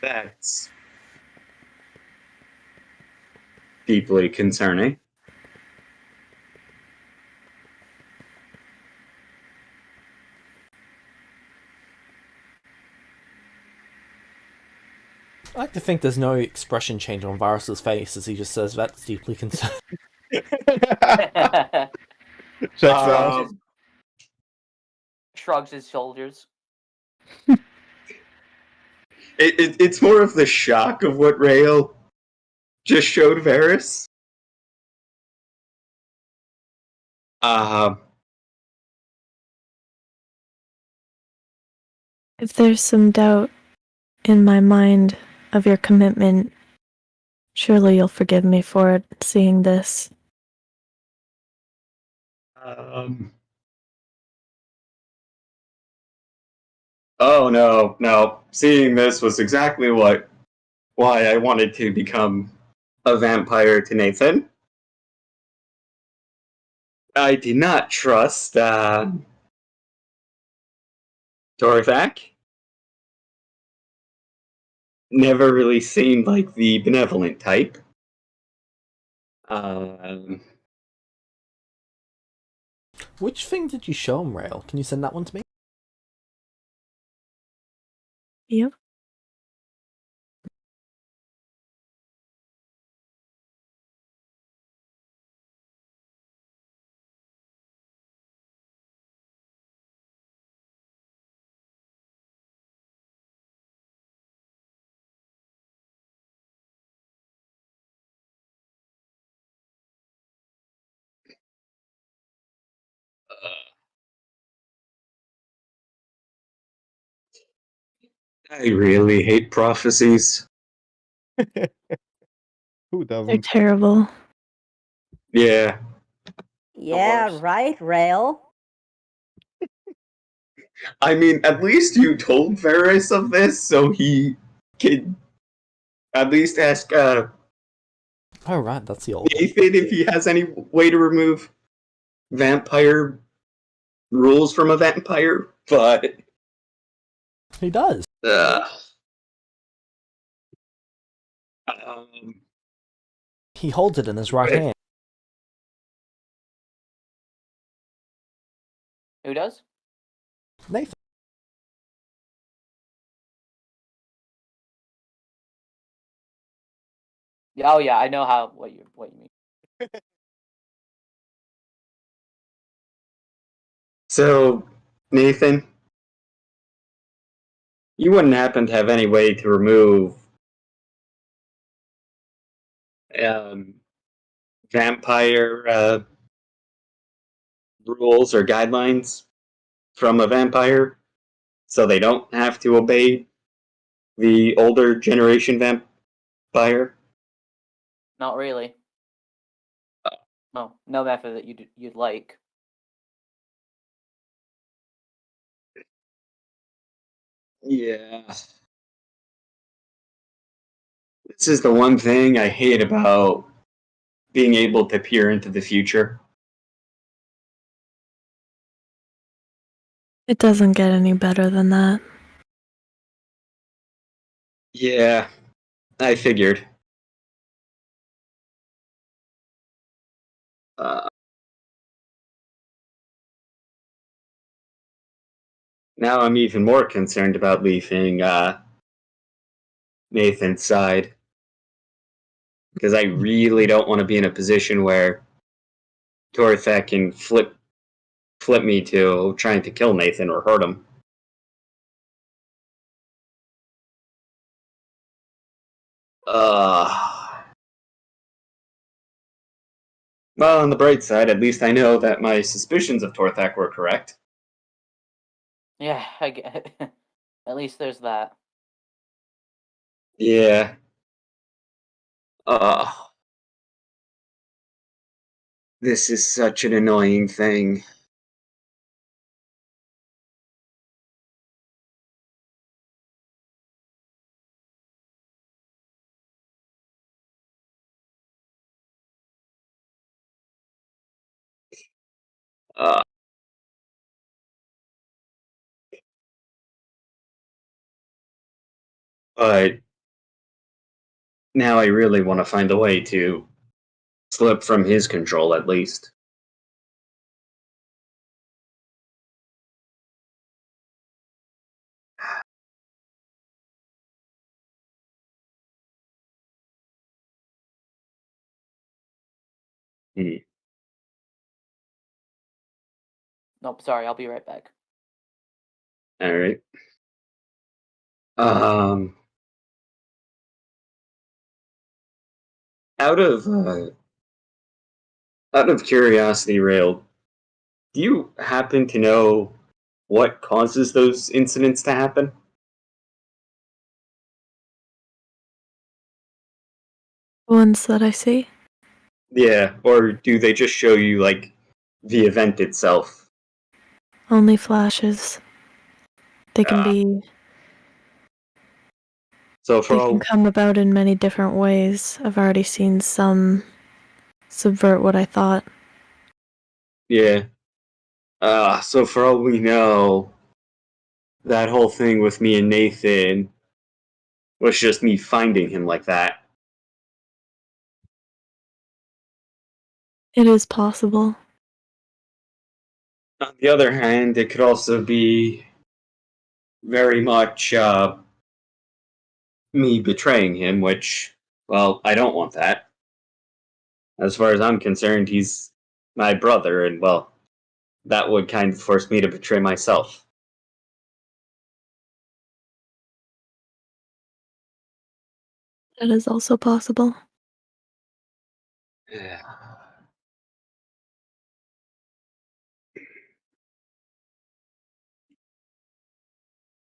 That's deeply concerning. I like to think there's no expression change on Varus's face as he just says that's deeply concerning. Checks out. Shrugs his shoulders. It's more of the shock of what Rail just showed Varus. If there's some doubt in my mind of your commitment, surely you'll forgive me for it, seeing this. Oh no. Seeing this was exactly why I wanted to become a vampire to Nathan. I did not trust Torthak. Never really seemed like the benevolent type. Which thing did you show him, Rail? Can you send that one to me? Yep. I really hate prophecies. Who They're doesn't? terrible. Yeah. Yeah, worst. right, Rail. I mean, at least you told Varys of this, so he could at least ask Oh, right, that's the old one. Nathan if he has any way to remove vampire rules from a vampire, but He does. um, He holds it in his right Right. hand. Who does? Nathan. Yeah, oh yeah, I know what you mean. so Nathan, you wouldn't happen to have any way to remove vampire rules or guidelines from a vampire so they don't have to obey the older generation vampire? Not really. No method that you'd like. Yeah. This is the one thing I hate about being able to peer into the future. It doesn't get any better than that. Yeah, I figured. Now I'm even more concerned about leaving Nathan's side. Because I really don't want to be in a position where Torthek can flip me to trying to kill Nathan or hurt him. Well, on the bright side, at least I know that my suspicions of Torthak were correct. Yeah, I get it. At least there's that. Yeah. This is such an annoying thing. But now I really want to find a way to slip from his control, at least. Nope, sorry, I'll be right back. All right. Out of curiosity, Rail, do you happen to know what causes those incidents to happen? The ones that I see, Yeah, or do they just show you like the event itself? only flashes. They can be. So for They can all come about in many different ways. I've already seen some subvert what I thought. yeah. So for all we know, that whole thing with me and Nathan was just me finding him like that. It is possible. On the other hand, it could also be very much me betraying him, which, well, I don't want that. As far as I'm concerned, he's my brother, and, well, that would kind of force me to betray myself. That is also possible.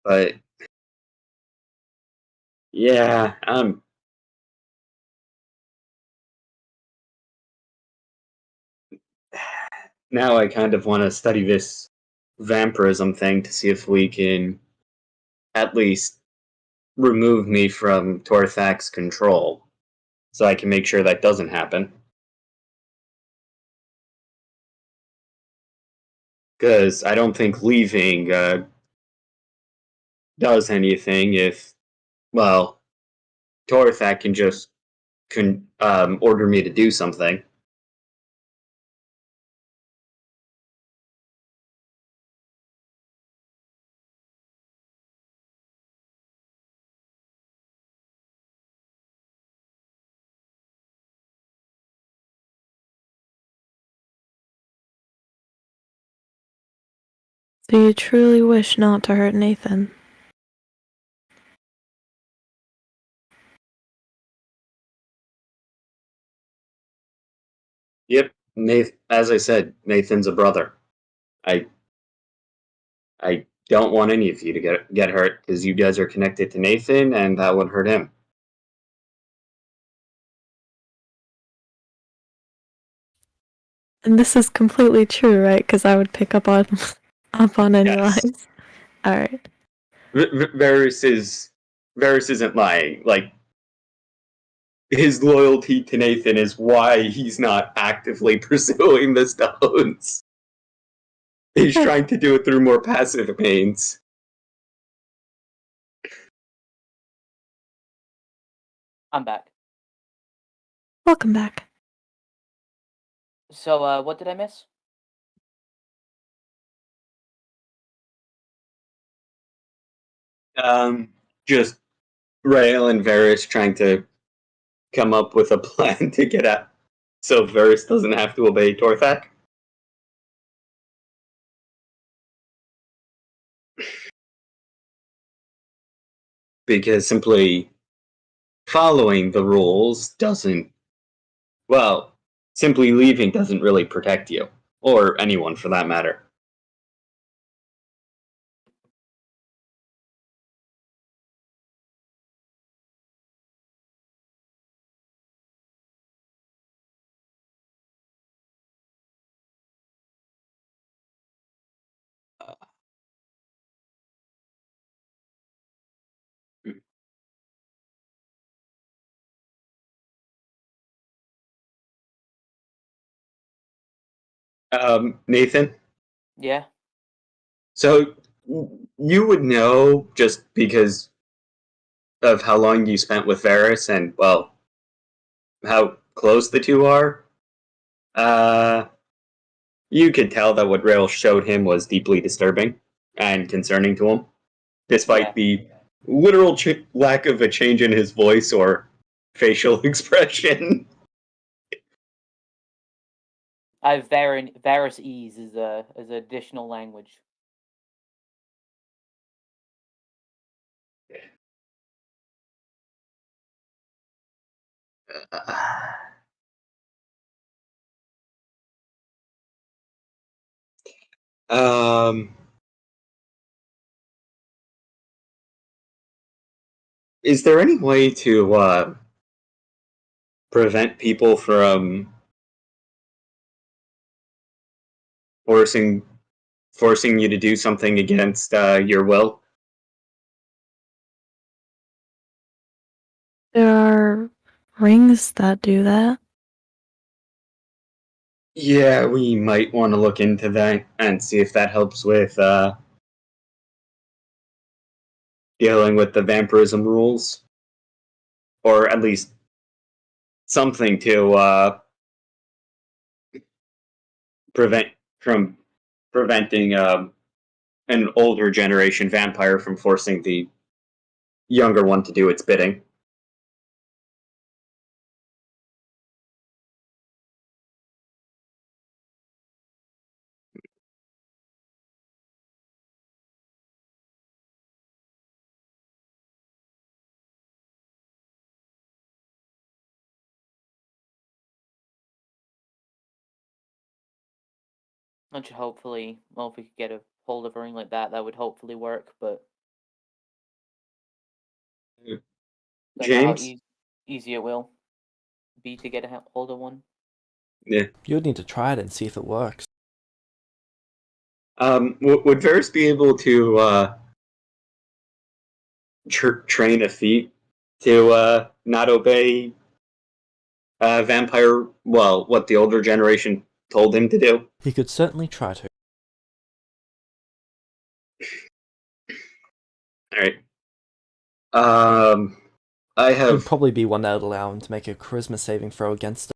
But yeah, now I kind of want to study this vampirism thing to see if we can at least remove me from Torthak's control, so I can make sure that doesn't happen. Because I don't think leaving does anything if, well, Torthak can just order me to do something. Do you truly wish not to hurt Nathan? Yep, as I said, Nathan's a brother. I don't want any of you to get hurt because you guys are connected to Nathan, and that would hurt him. And this is completely true, right? Because I would pick up on any Yes. lies. All right. Varys isn't lying. Like, his loyalty to Nathan is why he's not actively pursuing the stones. He's trying to do it through more passive means. I'm back. Welcome back. So, what did I miss? Just Rael and Varys trying to come up with a plan to get out, so Varys doesn't have to obey Torthak. Because simply following the rules doesn't, well, simply leaving doesn't really protect you, or anyone for that matter. Nathan? Yeah. So, you would know just because of how long you spent with Varys and, well, how close the two are. You could tell that what Rail showed him was deeply disturbing and concerning to him, despite Yeah. the literal lack of a change in his voice or facial expression. I have Varys ease as an additional language. Um, is there any way to prevent people from forcing you to do something against your will? There are rings that do that. Yeah, we might want to look into that and see if that helps with dealing with the vampirism rules, or at least something to preventing an older generation vampire from forcing the younger one to do its bidding. Which hopefully, well, if we could get a hold of a ring like that, that would hopefully work. But Don't know how James? easy it will be to get a hold of one. Yeah. You'd need to try it and see if it works. Would Varys be able to train a feat to not obey vampire? Well, what the older generation told him to do. He could certainly try to. All right. I It'd have. probably be one that would allow him to make a charisma saving throw against it.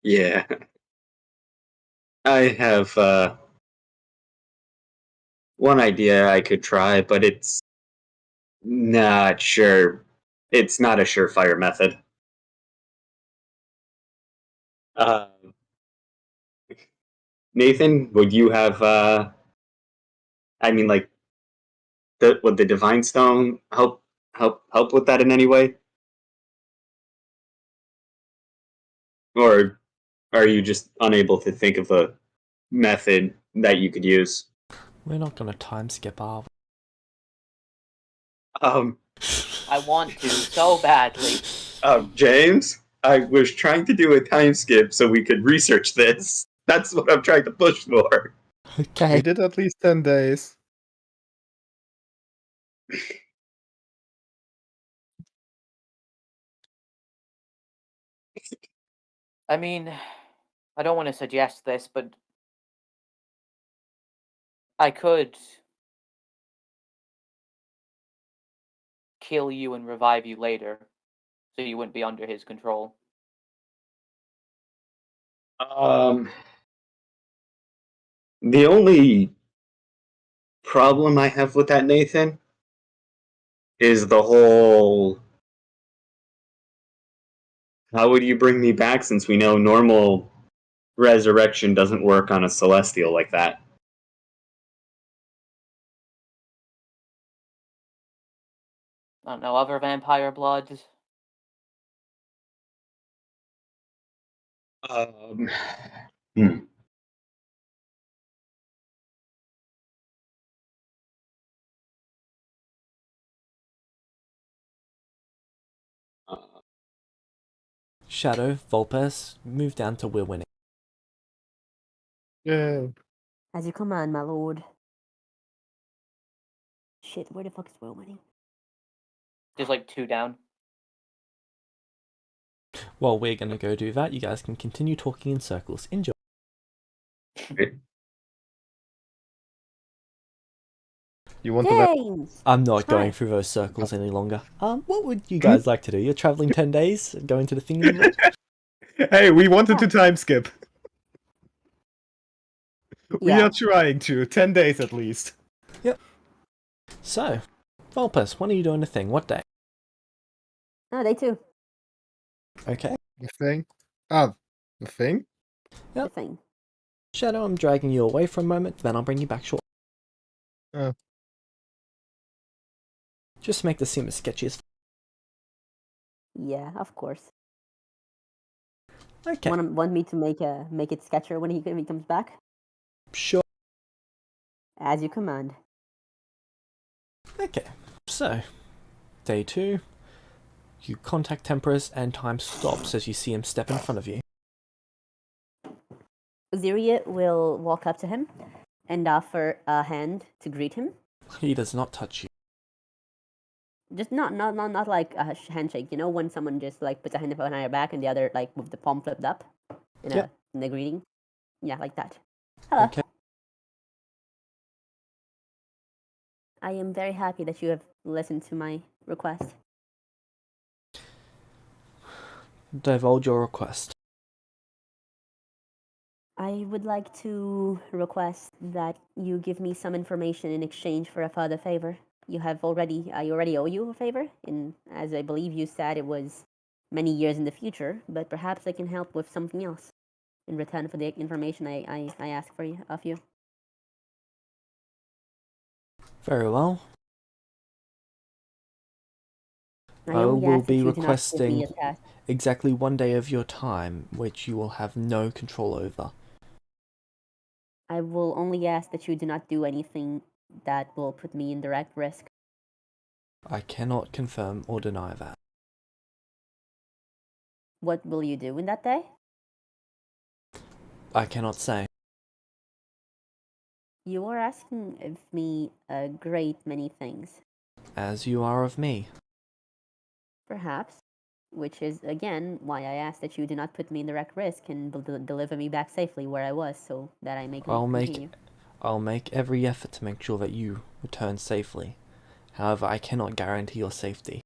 Yeah. I have one idea I could try, but it's not sure. It's not a surefire method. Nathan, would you have? I mean, like, would the Divine Stone help with that in any way, or are you just unable to think of a method that you could use? We're not going to time skip, are we? I want to so badly. James, I was trying to do a time skip so we could research this. That's what I'm trying to push for. We Okay. did at least 10 days. I mean, I don't want to suggest this, but I could kill you and revive you later, so you wouldn't be under his control. The only problem I have with that, Nathan, is the whole. How would you bring me back since we know normal resurrection doesn't work on a celestial like that? I don't know, other vampire blood. Hmm. Shadow, Volpes, move down to we're winning. Yay. As you command, my lord. Shit, where the fuck is Will winning? Just like 2 down. While we're going to go do that, you guys can continue talking in circles. Enjoy. You want to James! I'm not Try. going through those circles any longer. What would you guys like to do? You're traveling 10 days, going to the thing in the middle? Hey, we wanted to time skip. We Yeah. are trying to. 10 days at least. So, Volpes, when are you doing the thing? What day? No, day 2. Okay. The thing? Ah, the thing? Yep. The thing. Shadow, I'm dragging you away for a moment, then I'll bring you back shortly. Oh. Just to make this seem as sketchy as... Yeah, of course. Okay, Want me to make it sketchier when he comes back? sure. As you command. Okay, so, day 2, you contact Temperus and time stops as you see him step in front of you. Uziria will walk up to him and offer a hand to greet him. He does not touch you. Just not like a handshake. You know when someone just like puts a hand behind your back and the other like with the palm flipped up in Yep. in the greeting. Yeah, like that. Hello. Okay. I am very happy that you have listened to my request. Divulge your request. I would like to request that you give me some information in exchange for a further favor. I already owe you a favor, as I believe you said it was many years in the future, but perhaps I can help with something else in return for the information I ask of you. Very well. I only will ask that be you do not give me requesting a task. exactly 1 day of your time, which you will have no control over. I will only ask that you do not do anything that will put me in direct risk. I cannot confirm or deny that. What will you do in that day? I cannot say. You are asking of me a great many things. As you are of me. Perhaps. Which is, again, why I ask that you do not put me in direct risk and deliver me back safely where I was, so that I may continue. I'll make every effort to make sure that you return safely. However, I cannot guarantee your safety.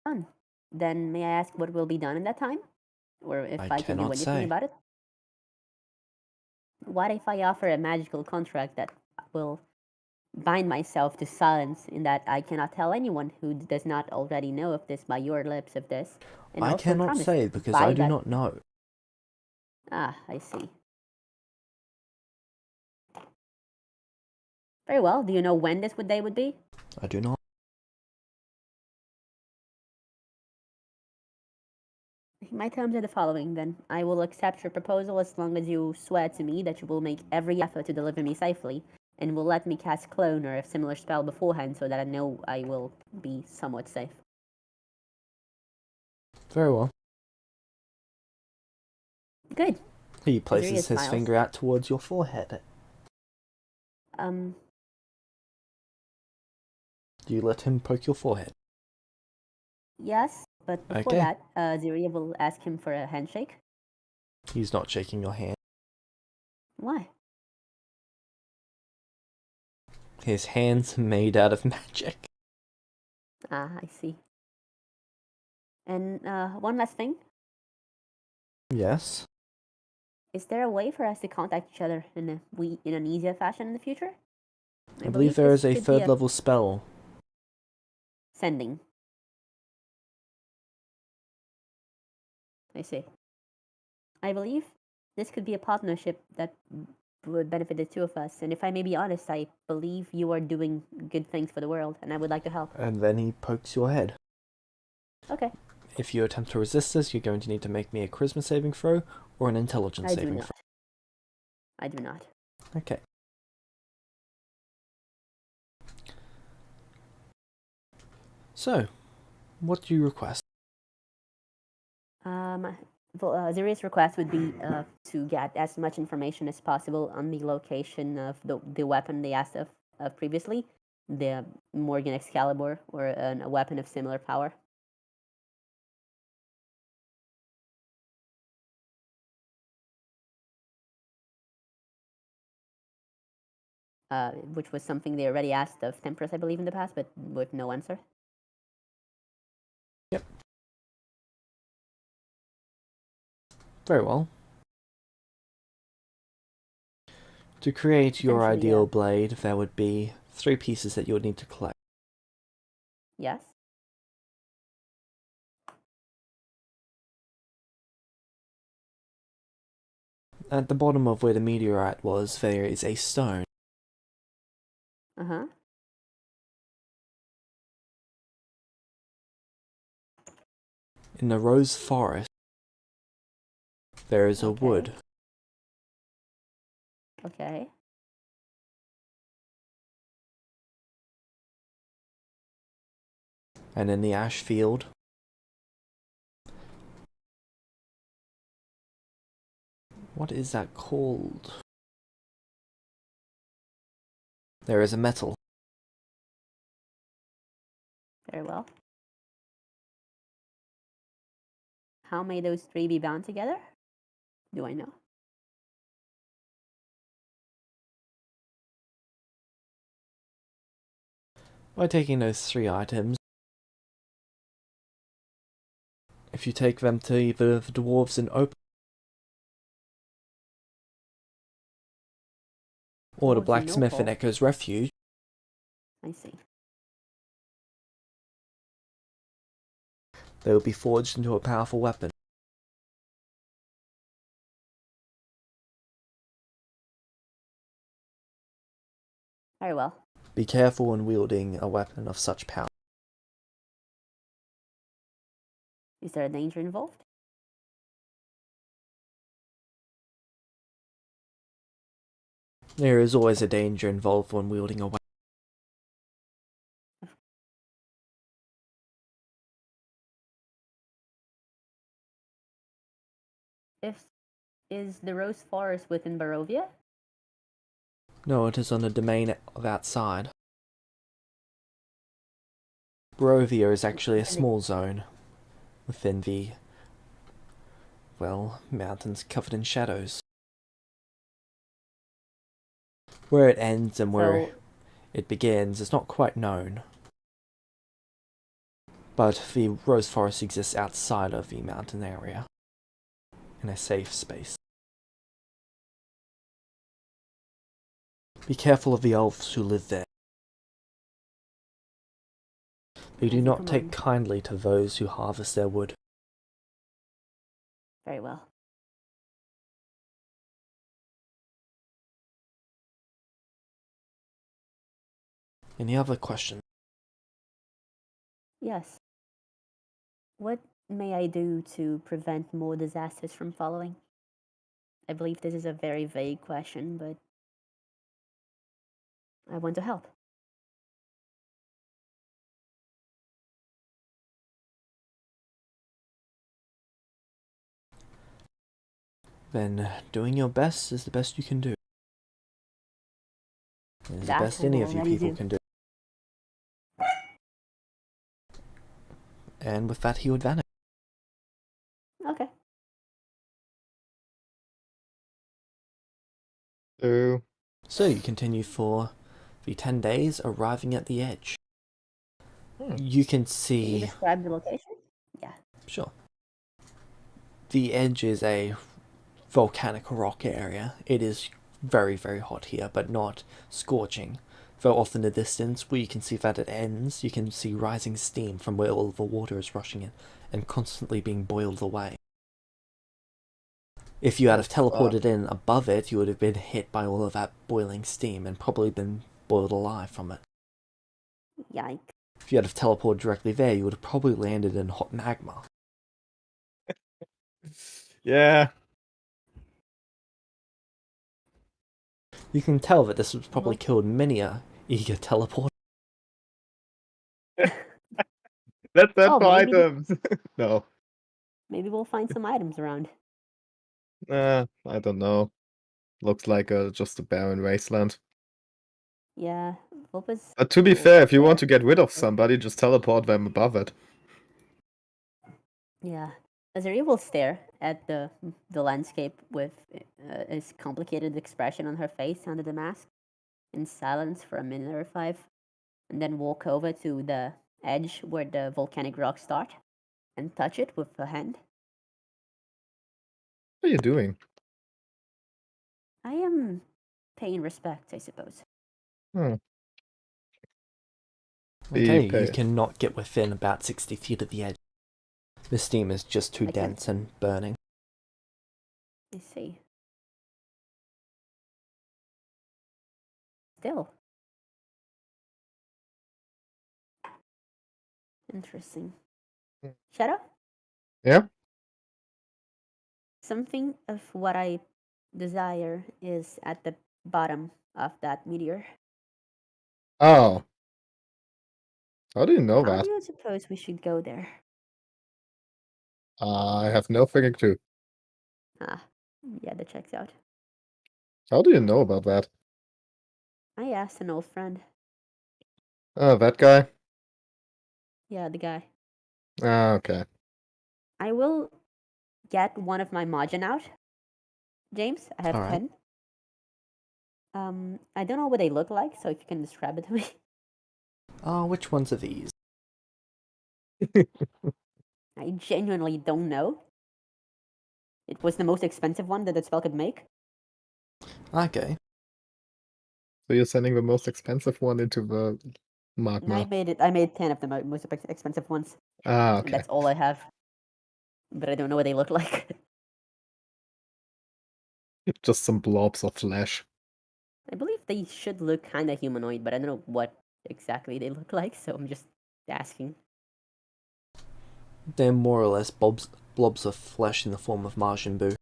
Done. Then may I ask what will be done in that time? Or if I can do cannot anything say. about it? What if I offer a magical contract that will bind myself to silence in that I cannot tell anyone who does not already know of this by your lips of this? And I also cannot promise say because by I do that... not know. Ah, I see. Very well. Do you know when this day would be? I do not. My terms are the following, then. I will accept your proposal as long as you swear to me that you will make every effort to deliver me safely, and will let me cast Clone or a similar spell beforehand so that I know I will be somewhat safe. Very well. Good. He places his smiles. finger out towards your forehead. Do you let him poke your forehead? Yes, but before Okay. that, Ziria will ask him for a handshake. He's not shaking your hand. Why? His hand's made out of magic. Ah, I see. And one last thing. Yes. Is there a way for us to contact each other in an easier fashion in the future? I believe there this is a could be third level spell. Sending. I see. I believe this could be a partnership that would benefit the two of us. And if I may be honest, I believe you are doing good things for the world, and I would like to help. And then he pokes your head. Okay. If you attempt to resist this, you're going to need to make me a charisma saving throw or an intelligence I do saving not. throw. I do not. Okay. So, what do you request? Ziria's request would be to get as much information as possible on the location of the weapon they asked of previously, the Morgan Excalibur, or a weapon of similar power. Which was something they already asked of Temperance, I believe, in the past, but with no answer. Yep. Very well. To create your Essentially, ideal blade, there would be 3 pieces that you would need to collect. Yes. At the bottom of where the meteorite was, there is a stone. Uh-huh. In the rose forest, there is a Okay. wood. Okay. And in the ash field, what is that called? There is a metal. Very well. How may those 3 be bound together? Do I know? By taking those 3 items, if you take them to either the dwarves in open or the Dwarves in blacksmith in Opal. Echo's refuge, I see. they will be forged into a powerful weapon. Very well. Be careful when wielding a weapon of such power. Is there a danger involved? There is always a danger involved when wielding a weapon. Is the Rose Forest within Barovia? No, it is on a domain of outside. Barovia is actually a small zone within the, well, mountains covered in shadows. Where it ends and where So it begins is not quite known. But the Rose Forest exists outside of the mountain area, in a safe space. Be careful of the elves who live there. They do As you not take command. kindly to those who harvest their wood. Very well. Any other questions? Yes. What may I do to prevent more disasters from following? I believe this is a very vague question, but I want to help. Then doing your best is the best you can do. It is the That best I any will of you already people do. can do. And with that, he would vanish. Okay. So you continue for the 10 days, arriving at the edge. You can Can you see... describe the location? Yeah. Sure. The edge is a volcanic rock area. It is very, very hot here, but not scorching. Though off in the distance, where you can see that it ends, you can see rising steam from where all the water is rushing in and constantly being boiled away. If you had have teleported in above it, you would have been hit by all of that boiling steam and probably been boiled alive from it. Yikes. If you had have teleported directly there, you would have probably landed in hot magma. Yeah. You can tell that this has probably killed many a eager teleporter. That's that Oh, for maybe- items. No. Maybe we'll find some items around. I don't know. Looks like just a barren wasteland. Yeah. What was... But to be fair, if you want to get rid of somebody, just teleport them above it. Yeah. Azuri will stare at the landscape with a complicated expression on her face under the mask in silence for a minute or 5, and then walk over to the edge where the volcanic rocks start and touch it with her hand. What are you doing? I am paying respect, I suppose. Okay, you Okay. cannot get within about 60 feet of the edge. The steam is just too I can- dense and burning. I see. Still. Interesting. Shadow? Yeah? Something of what I desire is at the bottom of that meteor. Oh. How do you know How that? do you suppose we should go there? I have no freaking clue. Ah, yeah, that checks out. How do you know about that? I asked an old friend. Oh, that guy? Yeah, the guy. Ah, okay. I will get one of my Majin out. James, I have All right. 10. I don't know what they look like, so if you can describe it to me. Which ones are these? I genuinely don't know. It was the most expensive one that the spell could make. Okay. So you're sending the most expensive one into the And magma. I made 10 of the most expensive ones. Ah, And okay. that's all I have. But I don't know what they look like. Just some blobs of flesh. I believe they should look kind of humanoid, but I don't know what exactly they look like, so I'm just asking. They're more or less blobs of flesh in the form of Majin Buu.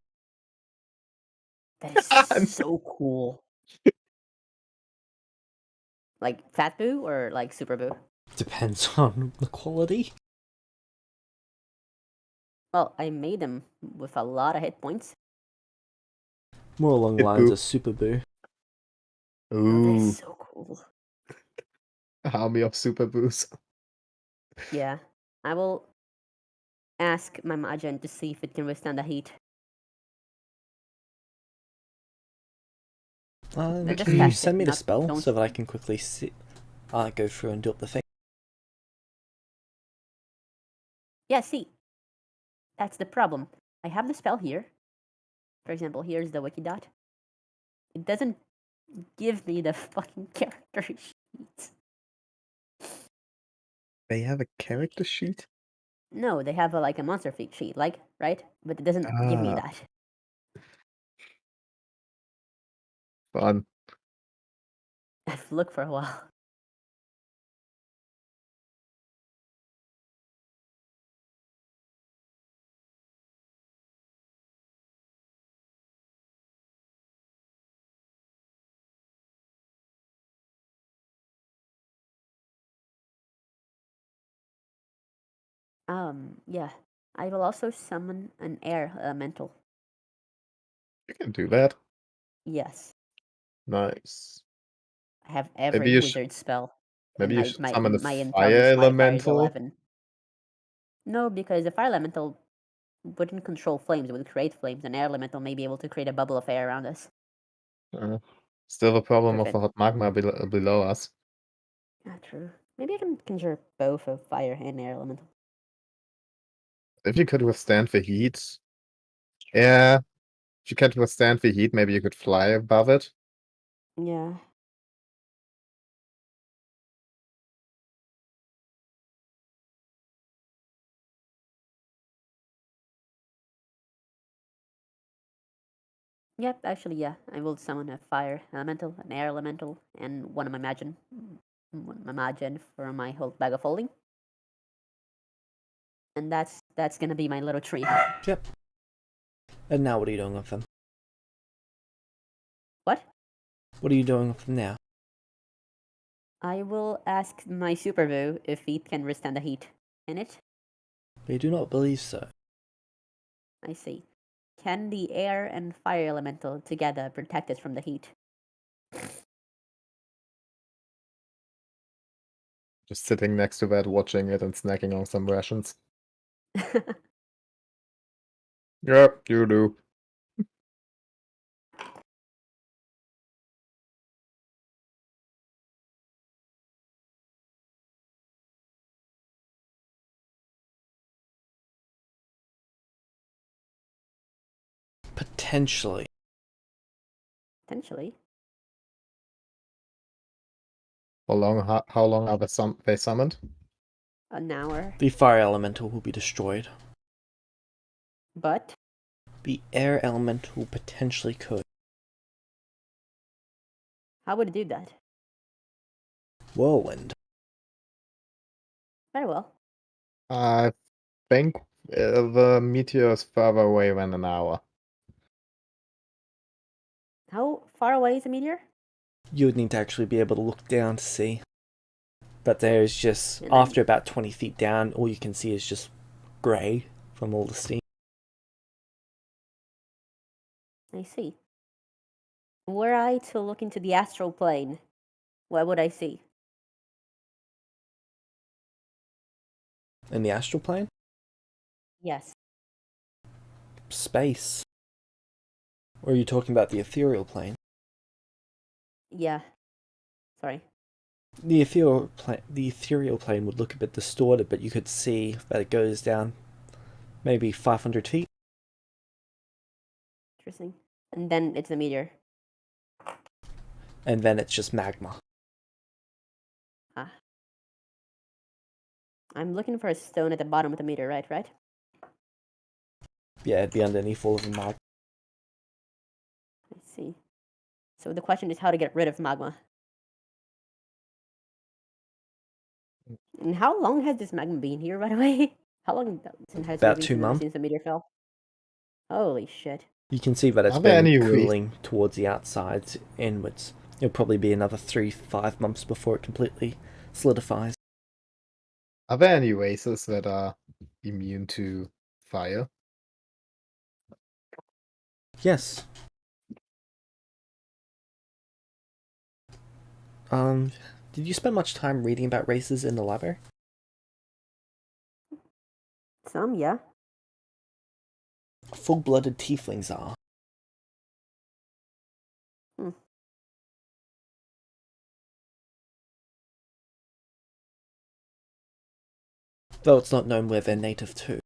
That is so cool. Like Fat Boo or like Super Boo? Depends on the quality. Well, I made them with a lot of hit points. More along the Hit lines boo. of Super Boo. Oh, Ooh, that's so cool. army of super boos. Yeah, I will ask my Majin to see if it can withstand the heat. Just Can you test send it, me the not spell don't. so that I can quickly go through and do up the thing? Yeah, see, that's the problem. I have the spell here. For example, here's the wiki dot. It doesn't give me the fucking character sheets. They have a character sheet? No, they have like a monster feat sheet, like, right? But it doesn't give me Ah, that. fun. I've looked for a while. Yeah. I will also summon an air elemental. You can do that. Yes. Nice. I have Maybe every you wizard spell. maybe And you my should my summon a my fire intelligence modifier is elemental. 11. No, because the fire elemental wouldn't control flames, it would create flames. An air elemental may be able to create a bubble of air around us. Still the problem of Perfect. a hot magma below us. Ah, true. Maybe I can conjure both a fire and air elemental. If you could withstand the heat. Yeah. If you could withstand the heat, maybe you could fly above it. Yeah. Yep, actually, yeah. I will summon a fire elemental, an air elemental, and one of my Majin for my whole bag of holding. And that's gonna be my little tree. Yep. And now what are you doing with them? What? What are you doing with them now? I will ask my Super Boo if it can withstand the heat. Can it? I do not believe so. I see. Can the air and fire elemental together protect us from the heat? Just sitting next to that, watching it and snacking on some rations. Yep, you do. Potentially. Potentially. How long are they summoned? An hour. The fire elemental will be destroyed. But The air elemental potentially could. how would it do that? Whirlwind. Very well. I think the meteor is further away than an hour. How far away is the meteor? You would need to actually be able to look down to see. But there's just, And then- after about 20 feet down, all you can see is just grey from all the steam. I see. Were I to look into the astral plane, what would I see? In the astral plane? Yes. Space. Or are you talking about the ethereal plane? Yeah. Sorry. The ethereal plane would look a bit distorted, but you could see that it goes down maybe 500 feet. Interesting. And then it's the meteor. And then it's just magma. Ah. I'm looking for a stone at the bottom of the meteor, right? Yeah, it'd be underneath all of the magma. I see. So the question is how to get rid of magma. And how long has this magma been here, by the way? How long has About it 2 been months. since the meteor fell? Holy shit. You can see that it's Are there been any ways- cooling towards the outsides inwards. It'll probably be another 3-5 months before it completely solidifies. Are there any races that are immune to fire? Yes. Did you spend much time reading about races in the library? Some, yeah. Full-blooded tieflings are. Hmm. Though it's not known where they're native to.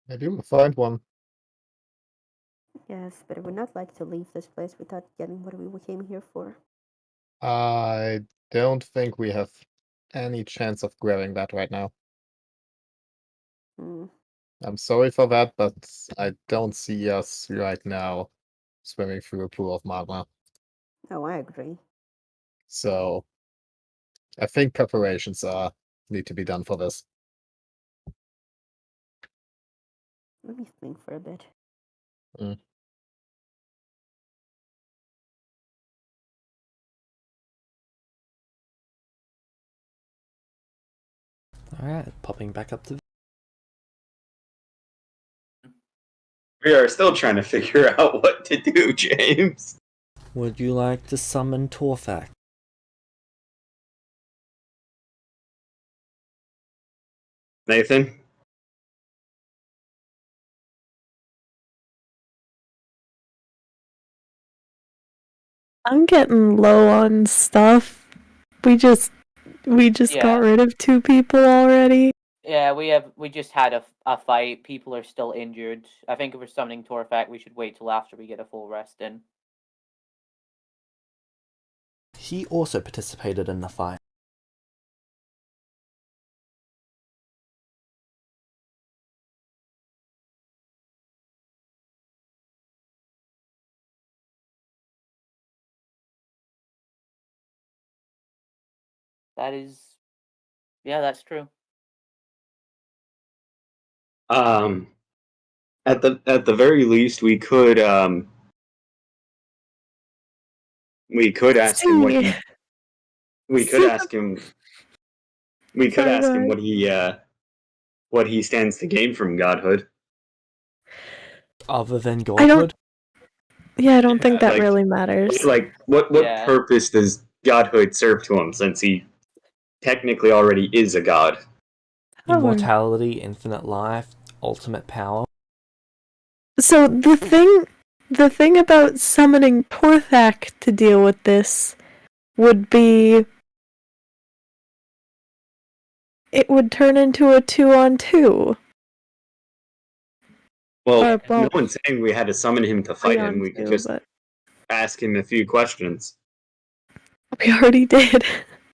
Maybe we'll find one. Yes, but I would not like to leave this place without getting what we came here for. I don't think we have any chance of grabbing that right now. Hmm. I'm sorry for that, but I don't see us right now swimming through a pool of magma. Oh, I agree. So I think preparations need to be done for this. Let me think for a bit. Alright, popping back up to... We are still trying to figure out what to do, James. Would you like to summon Torfak? Nathan? I'm getting low on stuff. We just Yeah. got rid of 2 people already. Yeah, we just had a fight. People are still injured. I think if we're summoning Torfak, we should wait till after we get a full rest in. He also participated in the fight. That is, yeah, that's true. At the very least, we could ask him what he. We could ask him. We could Sorry, ask go him ahead. what he stands to gain from godhood. Other than I godhood? don't think that like- really matters. Like, what Yeah. purpose does godhood serve to him, since he technically already is a god? Oh. Immortality, infinite life, ultimate power. So the thing about summoning Torthak to deal with this would be it would turn into a 2-on-2. Well, well, no one's saying we had to summon him to fight him. We could 3-on-2, just but ask him a few questions. we already did.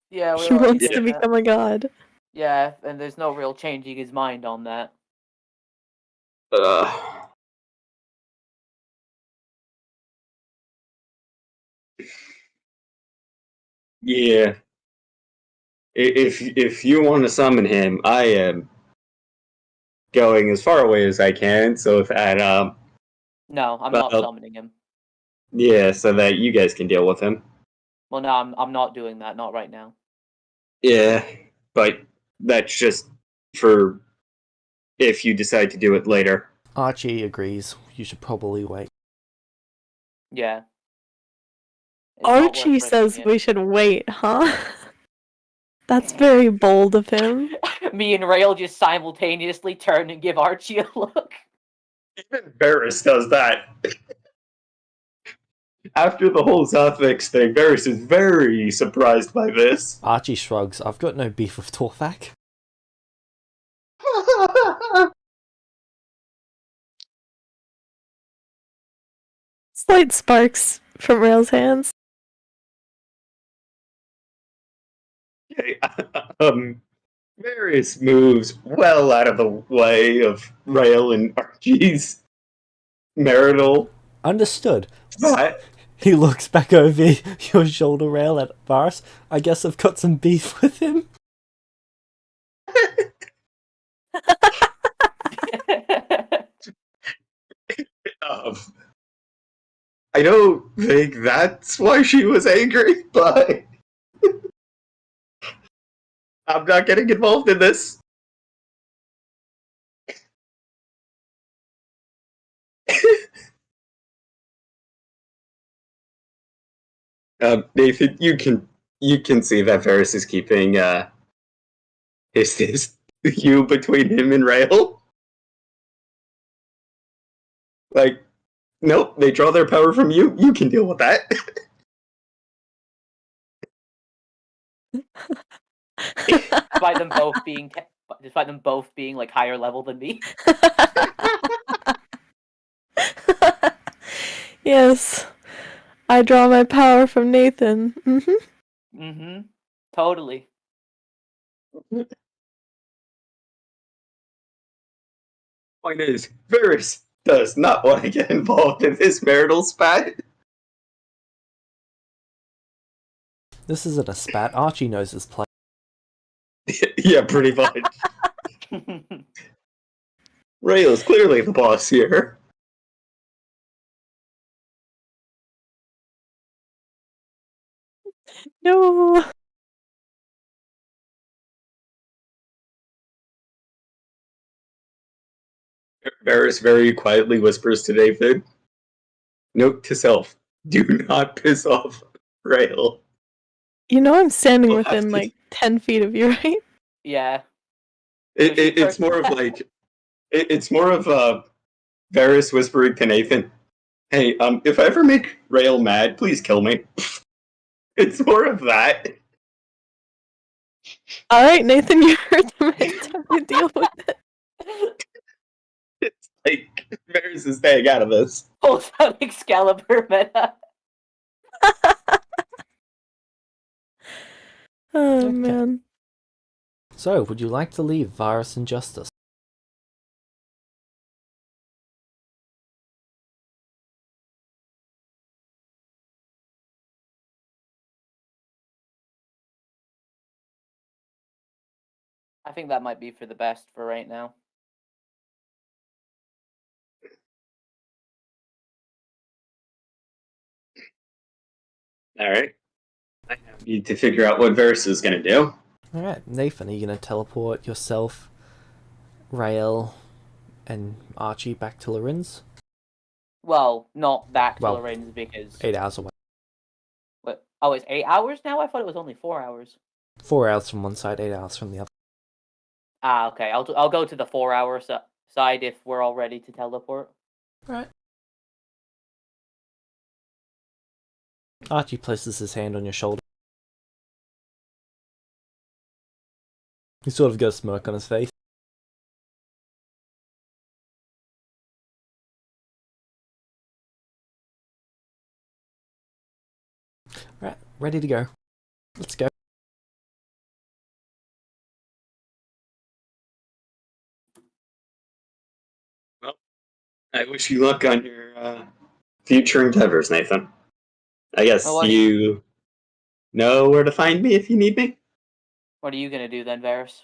Yeah, we He already wants did to that. become a god. Yeah, and there's no real changing his mind on that. Yeah. If you want to summon him, I am going as far away as I can, so that No, I'm not Well- summoning him. yeah, so that you guys can deal with him. Well, no, I'm not doing that. Not right now. Yeah, but that's just for if you decide to do it later. Archie agrees. You should probably wait. Yeah. It's not worth Archie risking says it. we should wait, huh? That's very bold of him. Me and Rail just simultaneously turn and give Archie a look. Even Varys does that. After the whole Zothix thing, Varys is very surprised by this. Archie shrugs. I've got no beef with Torfak. Slight sparks from Rail's hands. Okay, Varys moves well out of the way of Rail and Archie's marital Understood. spot. He looks back over your shoulder rail at Varys. I guess I've got some beef with him. I don't think that's why she was angry, but I'm not getting involved in this. Nathan, you can see that Varys is keeping his you between him and Rail. Like, nope, they draw their power from you. You can deal with that. Despite them both being like higher level than me. Yes. I draw my power from Nathan. Totally. Point is, Varys does not want to get involved in this marital spat. This isn't a spat. Archie knows his place. Yeah, pretty much. Rail is clearly the boss here. No. Varys very quietly whispers to David, note to self, do not piss off Rail. You know I'm standing We'll have within to- like 10 feet of you, right? Yeah. It's more of like, it's more of Varys whispering to Nathan, hey, if I ever make Rail mad, please kill me. It's more of that. Alright, Nathan, you heard the right time to deal with it. It's like, Varys is staying out of this. Pulls out Excalibur meta. Oh Okay. man. So, would you like to leave Varys in justice? I think that might be for the best for right now. Alright. I need to figure out what Varys is going to do. Alright, Nathan, are you going to teleport yourself, Rael, and Archie back to Lorenz? Well, not back to Well, Lorenz because 8 hours away. what? Oh, it's 8 hours now? I thought it was only 4 hours. 4 hours from one side, 8 hours from the other. Ah, okay. I'll go to the 4 hour side if we're all ready to teleport. Alright. Archie places his hand on your shoulder. He sort of got a smirk on his face. Right, ready to go. Let's go. I wish you luck on your future endeavors, Nathan. I guess Oh, you know where to find me if you need me. What are you gonna do then, Varys?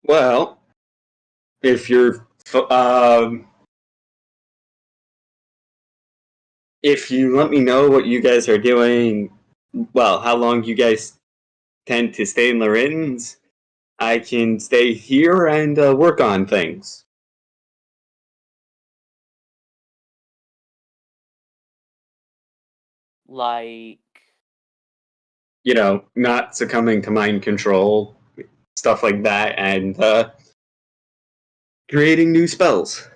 Well, if you're if you let me know what you guys are doing, well, how long you guys tend to stay in Lorenz, I can stay here and work on things. Like, You know, not succumbing to mind control, stuff like that, and creating new spells.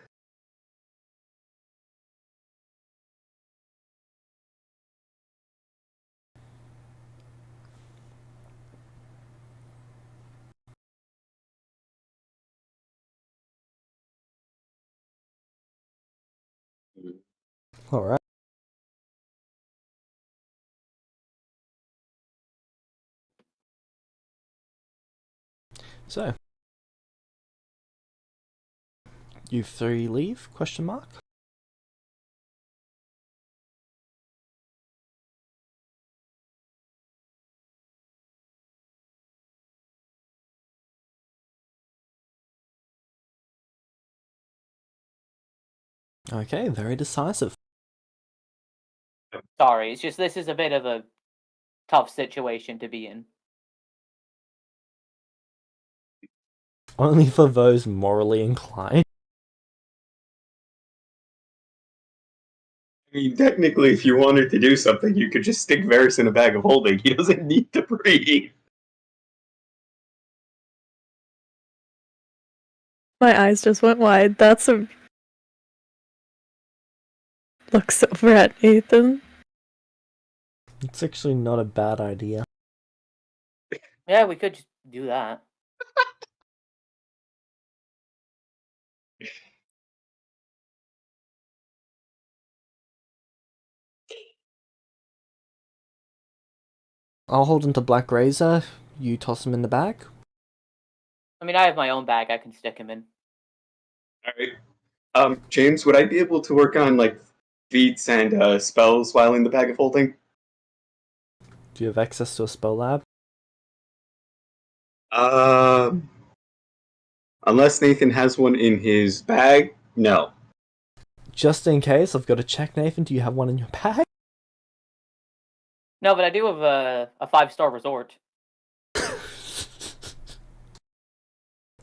Alright. So, you three leave? Question mark. Okay, very decisive. sorry, it's just this is a bit of a tough situation to be in. Only for those morally inclined. I mean, technically, if you wanted to do something, you could just stick Varys in a bag of holding. He doesn't need to breathe. My eyes just went wide. That's a. Looks over at Nathan. It's actually not a bad idea. Yeah, we could just do that. I'll hold him to Black Razor. You toss him in the bag. I mean, I have my own bag I can stick him in. Alright. James, would I be able to work on, like, feats and spells while in the bag of holding? Do you have access to a spell lab? Unless Nathan has one in his bag, no. Just in case, I've got to check, Nathan. Do you have one in your bag? No, but I do have a 5-star resort.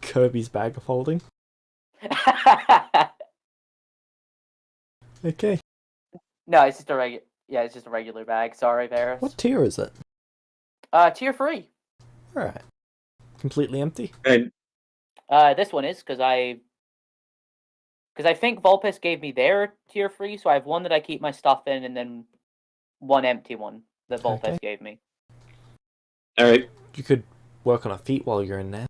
Kirby's bag of holding. Okay. No, it's just a regular. Yeah, it's just a regular bag. Sorry, Varys. What tier is it? Tier 3. Alright. Completely empty? And This one is because I think Vulpes gave me their tier 3, so I have one that I keep my stuff in, and then one empty one that Vulpes Okay. gave me. alright. You could work on a feat while you're in there.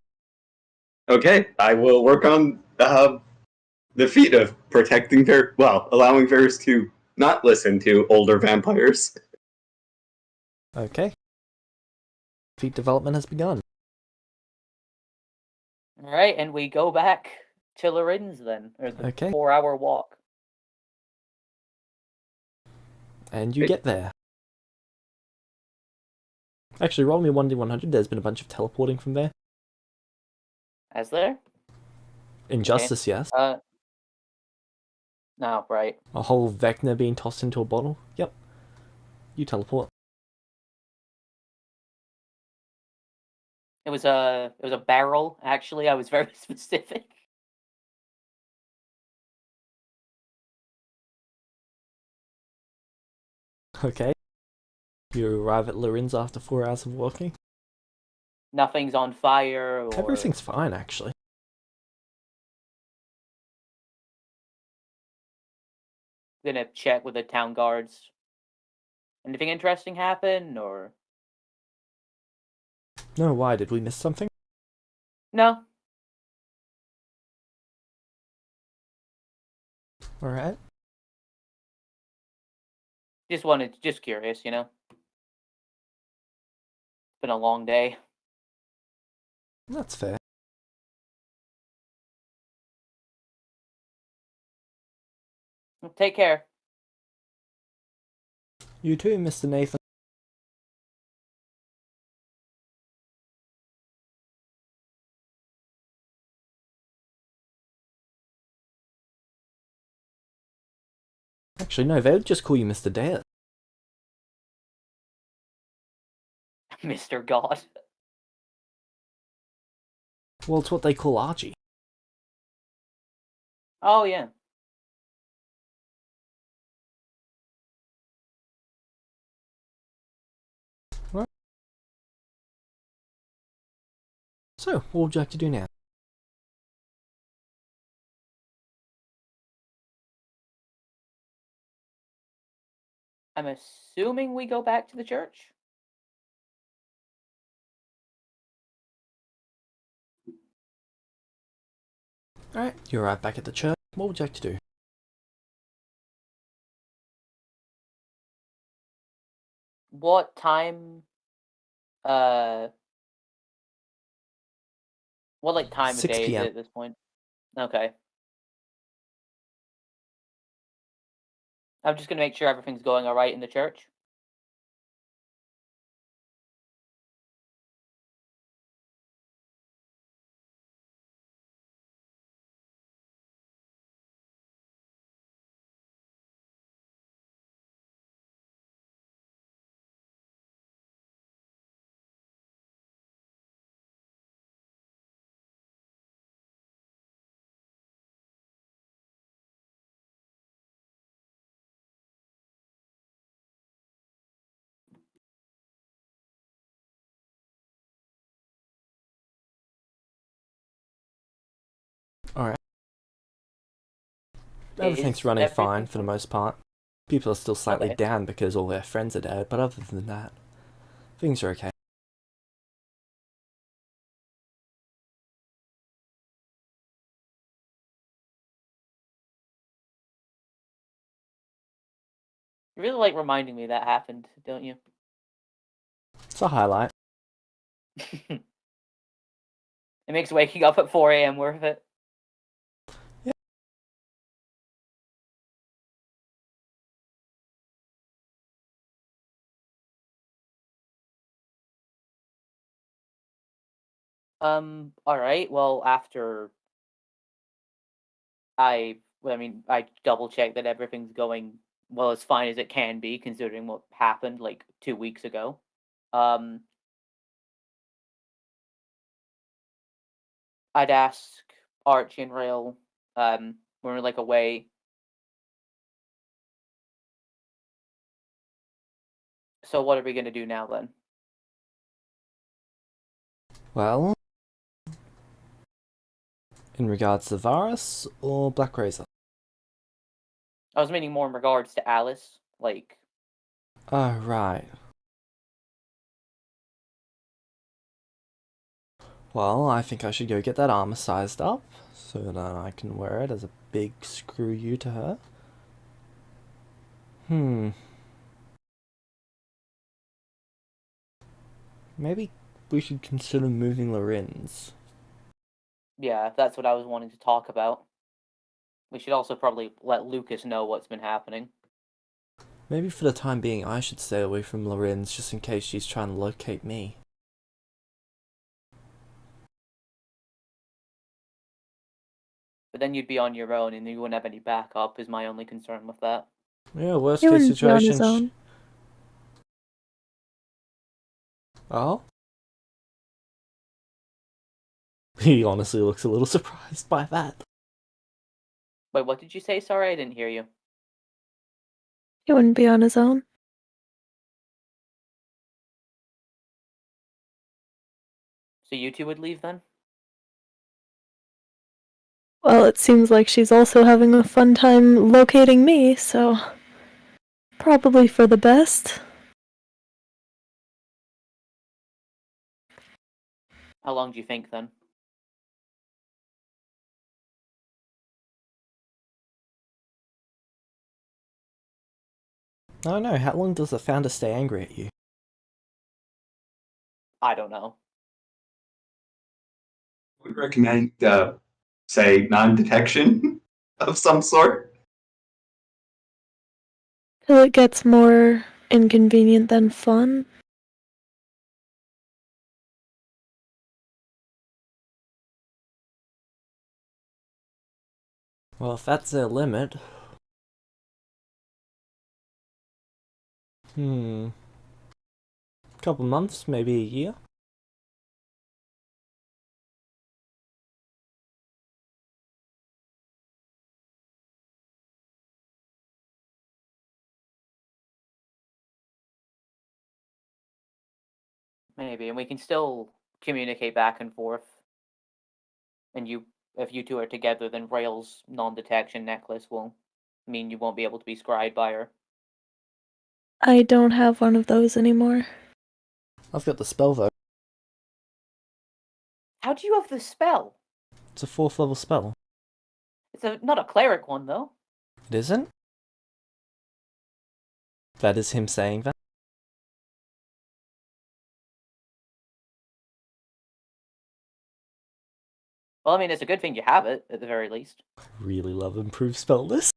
Okay, I will work on the feat of protecting allowing Varys to not listen to older vampires. Okay. Feat development has begun. Alright, and we go back to Lorenz then, or the Okay. 4-hour walk. And you Hey. get there. Actually, roll me 1d100. There's been a bunch of teleporting from there. As there? Injustice, yes. No, right. A whole vecna being tossed into a bottle. Yep. You teleport. It was a barrel, actually. I was very specific. Okay. You arrive at Lorenz after 4 hours of walking. Nothing's on fire or Everything's fine, actually. gonna check with the town guards. Anything interesting happen or No, why? Did we miss something? no? Alright. Just curious, you know. It's been a long day. That's fair. Take care. You too, Mr. Nathan. Actually, no, they would just call you Mr. Dale. Mr. God. Well, it's what they call Archie. Oh yeah. So, what would you like to do now? I'm assuming we go back to the church. Alright, you're right back at the church. What would you like to do? What time? What like time of 6 day is p.m. it at this point? Okay. I'm just gonna make sure everything's going all right in the church. Everything's Is running everything fine for the most part. People are still slightly Okay. down because all their friends are dead, but other than that, things are okay. You really like reminding me that happened, don't you? It's a highlight. It makes waking up at 4 a.m. worth it. Yeah. Alright, well, after I double checked that everything's going well as fine as it can be, considering what happened like 2 weeks ago. Um, I'd ask Archie and Rail, when we're like away. So what are we gonna do now then? Well, in regards to Varus or Black Razor? I was meaning more in regards to Alice, like. Oh, right. Well, I think I should go get that armor sized up, so that I can wear it as a big screw you to her. Maybe we should consider moving Lorenz. Yeah, that's what I was wanting to talk about. We should also probably let Lucas know what's been happening. Maybe for the time being I should stay away from Lorenz just in case she's trying to locate me. But then you'd be on your own and you wouldn't have any backup, is my only concern with that. Yeah, worst He case wouldn't be on situation. his own. Oh? He honestly looks a little surprised by that. Wait, what did you say? Sorry, I didn't hear you. He wouldn't be on his own. So you two would leave then? Well, it seems like she's also having a fun time locating me, so probably for the best. How long do you think then? I don't know, how long does the founder stay angry at you? I don't know. We recommend, say, non-detection of some sort. Till it gets more inconvenient than fun. Well, if that's their limit... Couple months, maybe a year? Maybe, and we can still communicate back and forth. And if you two are together, then Rail's non-detection necklace will mean you won't be able to be scryed by her. I don't have one of those anymore. I've got the spell though. How do you have the spell? It's a 4th level spell. It's not a cleric one, though. It isn't? That is him saying that? Well, I mean, it's a good thing you have it, at the very least. Really love improved spell list.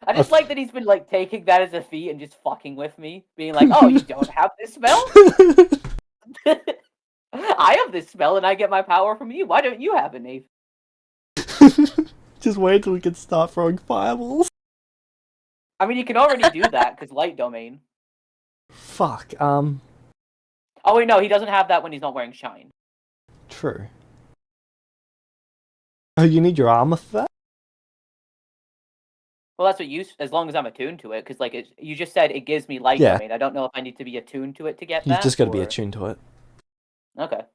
I just like that he's been, like, taking that as a feat and just fucking with me. Being like, oh, you don't have this spell? I have this spell and I get my power from you. Why don't you have it, Nate? Just wait till we can start throwing fireballs. I mean, you can already do that, because light domain. Fuck, Oh, wait, no, he doesn't have that when he's not wearing shine. True. Oh, you need your armor for that? Well, that's what as long as I'm attuned to it, because, like, you just said it gives me light Yeah. domain. I don't know if I need to be attuned to it to get that. You've just got to be or- attuned to it. Okay.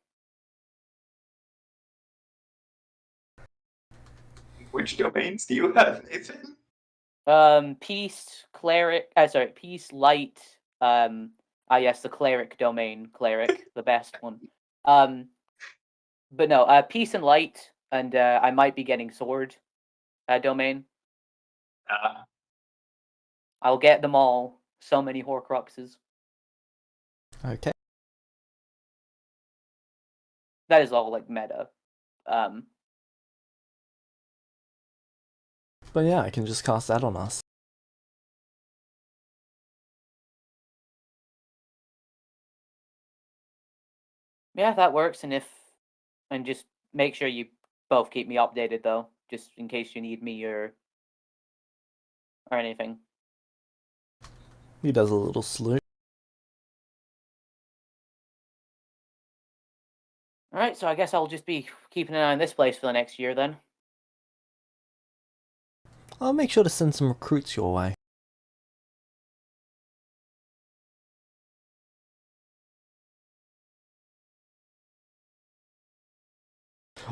Which domains do you have, Nathan? Peace, cleric. Peace, light. Yes, the cleric domain, cleric, the best one. But no, peace and light, and I might be getting sword domain. I'll get them all. So many Horcruxes. Okay. That is all like meta. But yeah, I can just cast that on us. Yeah, that works. And just make sure you both keep me updated though, just in case you need me or anything. He does a little salute. All right, so I guess I'll just be keeping an eye on this place for the next year then. I'll make sure to send some recruits your way.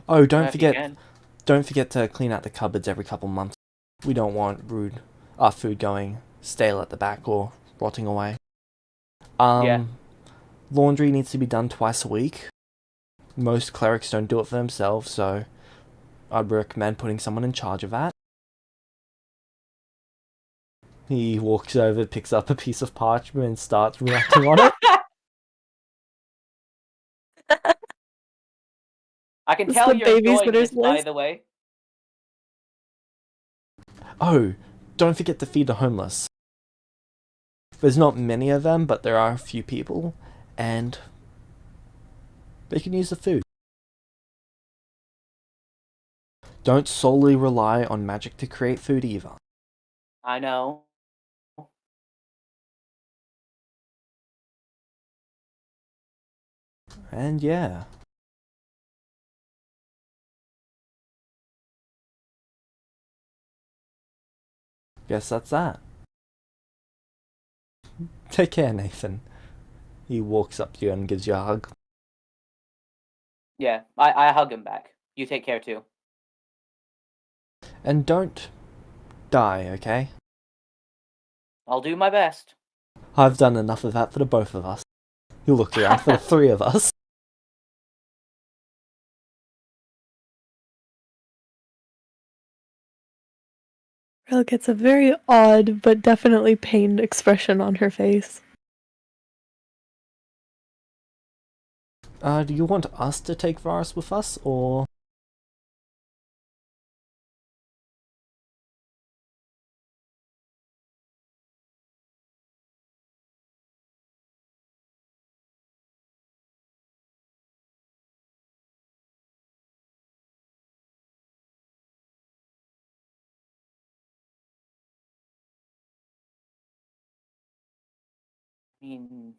Oh, don't If you forget can. don't forget to clean out the cupboards every couple months. We don't want food going stale at the back or rotting away. Yeah. Laundry needs to be done twice a week. Most clerics don't do it for themselves, so I'd recommend putting someone in charge of that. He walks over, picks up a piece of parchment and starts writing on it. I can It's tell the you're enjoying babysitter's this, by list. the way. Oh, don't forget to feed the homeless. There's not many of them, but there are a few people, and they can use the food. Don't solely rely on magic to create food either. I know. And yeah. Guess that's that. Take care, Nathan. He walks up to you and gives you a hug. Yeah, I hug him back. You take care too. And don't die, okay? I'll do my best. I've done enough of that for the both of us. He looked around for the three of us. Rel gets a very odd but definitely pained expression on her face. Do you want us to take Varus with us, or...? I mean,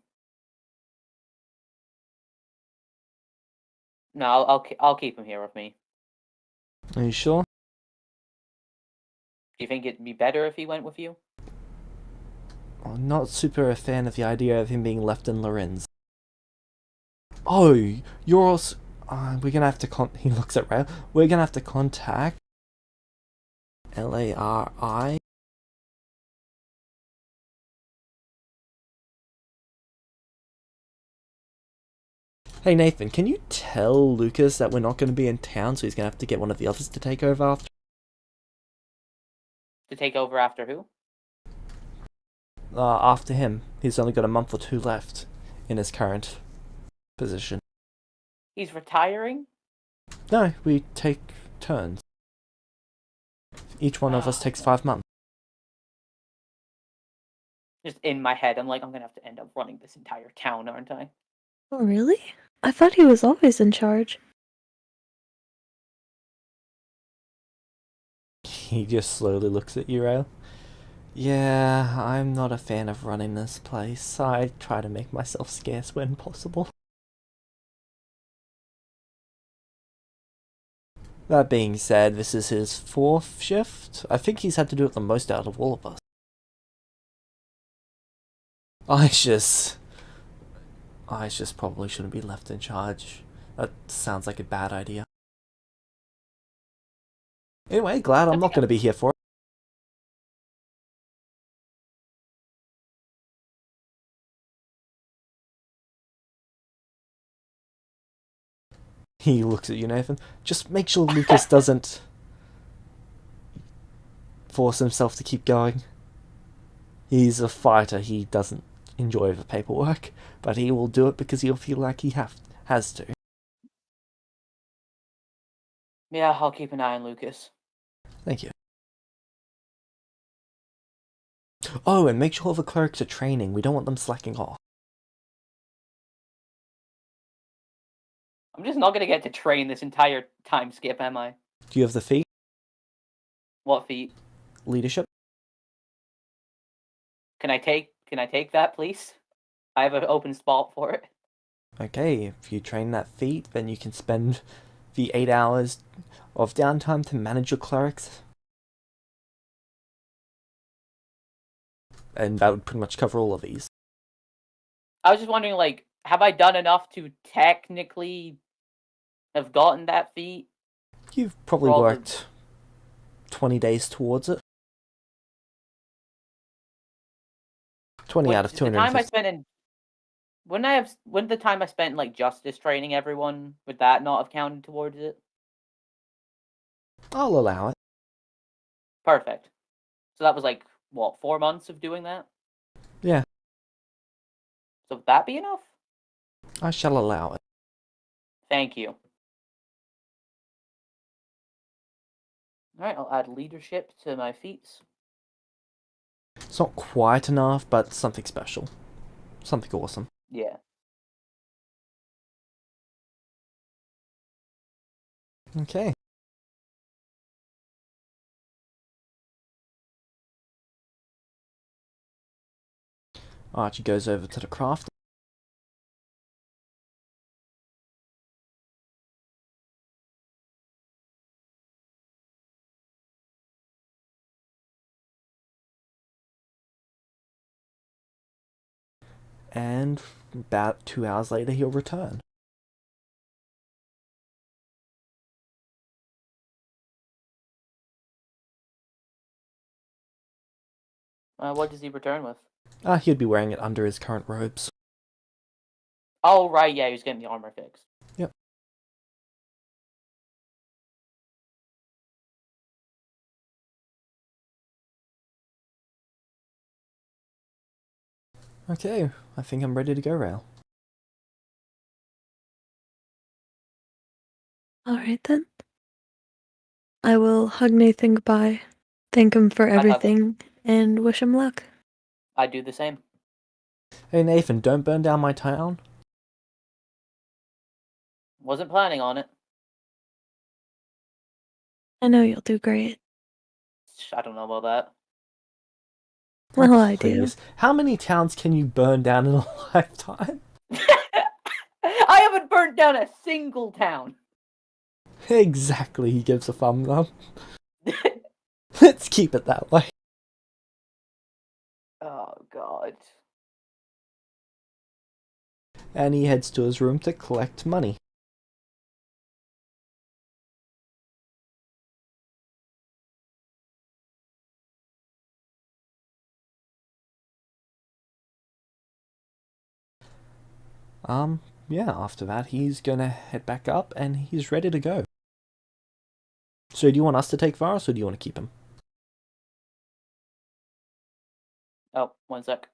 no, I'll keep him here with me. Are you sure? Do you think it'd be better if he went with you? I'm not super a fan of the idea of him being left in Lorenz. Oh, you're also... we're gonna have to he looks at Rail. We're gonna have to contact... Lari? Hey Nathan, can you tell Lucas that we're not going to be in town, so he's going to have to get one of the others to take over after? To take over after who? After him. He's only got a month or two left in his current position. He's retiring? No, we take turns. Each one of us takes 5 months. Just in my head, I'm like, I'm gonna have to end up running this entire town, aren't I? Oh, really? I thought he was always in charge. He just slowly looks at you, Rail. Yeah, I'm not a fan of running this place. I try to make myself scarce when possible. That being said, this is his 4th shift. I think he's had to do it the most out of all of us. I just probably shouldn't be left in charge. That sounds like a bad idea. Anyway, glad I'm not going to be here for it. He looks at you, Nathan. Just make sure Lucas doesn't force himself to keep going. He's a fighter. He doesn't enjoy the paperwork, but he will do it because he'll feel like he has to. Yeah, I'll keep an eye on Lucas. Thank you. Oh, and make sure the clerics are training. We don't want them slacking off. I'm just not gonna get to train this entire time skip, am I? Do you have the feat? What feat? Leadership? Can I take that, please? I have an open spot for it. Okay, if you train that feat, then you can spend the 8 hours of downtime to manage your clerics. And that would pretty much cover all of these. I was just wondering, like, have I done enough to technically have gotten that feat? You've probably worked 20 days towards it. 20 out of 250. The time I spent in... Wouldn't the time I spent in, like, justice training everyone, would that not have counted towards it? I'll allow it. Perfect. So that was, like, what, 4 months of doing that? Yeah. So would that be enough? I shall allow it. Thank you. Alright, I'll add leadership to my feats. It's not quite enough, but something special. Something awesome. Yeah. Okay. Archie goes over to the craft. And about 2 hours later, he'll return. What does he return with? He'd be wearing it under his current robes. Oh, right, yeah, he's getting the armor fixed. Yep. Okay, I think I'm ready to go, Rail. Alright then. I will hug Nathan goodbye, thank him for everything, and wish him luck. I'd do the same. Hey Nathan, don't burn down my town. Wasn't planning on it. I know you'll do great. I don't know about that. Well, Oh, I do. please. How many towns can you burn down in a lifetime? I haven't burnt down a single town. Exactly, he gives a thumbs up. Let's keep it that way. Oh, God. And he heads to his room to collect money. Yeah, after that, he's gonna head back up and he's ready to go. So, do you want us to take Varus or do you want to keep him? Oh, 1 sec.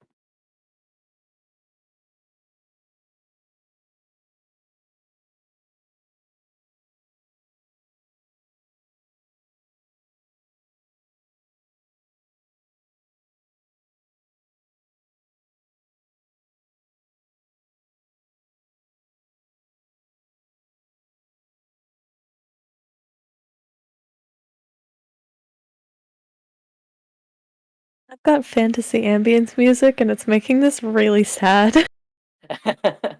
I've got fantasy ambience music and it's making this really sad. I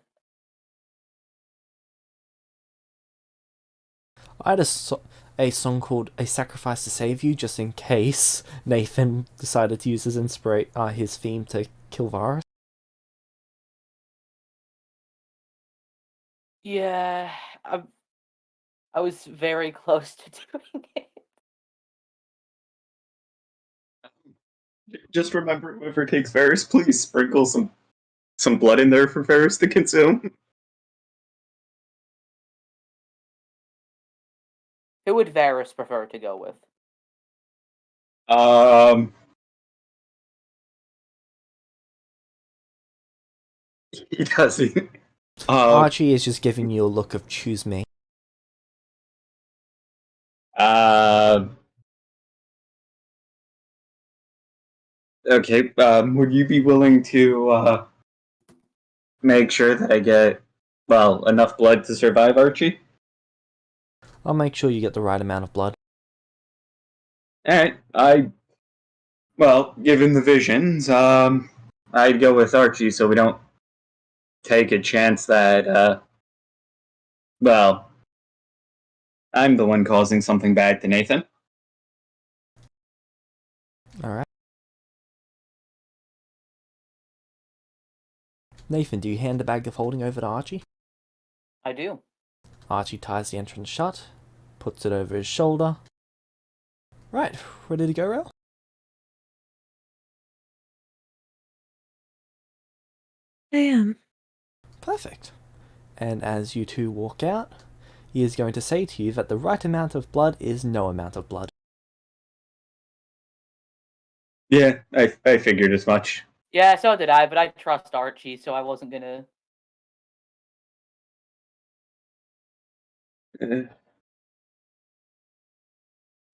had a song called A Sacrifice to Save You, just in case Nathan decided to use his theme to kill Varus. Yeah, I was very close to doing it. Just remember, whoever takes Varus, please sprinkle some blood in there for Varus to consume. Who would Varus prefer to go with? He doesn't. Archie is just giving you a look of choose me. Okay, would you be willing to make sure that I get, well, enough blood to survive, Archie? I'll make sure you get the right amount of blood. Alright, well, given the visions, I'd go with Archie so we don't take a chance that, well, I'm the one causing something bad to Nathan. Alright. Nathan, do you hand the bag of holding over to Archie? I do. Archie ties the entrance shut, puts it over his shoulder. Right, ready to go, Rail? I am. Perfect. And as you two walk out, he is going to say to you that the right amount of blood is no amount of blood. Yeah, I figured as much. Yeah, so did I, but I trust Archie, so I wasn't gonna...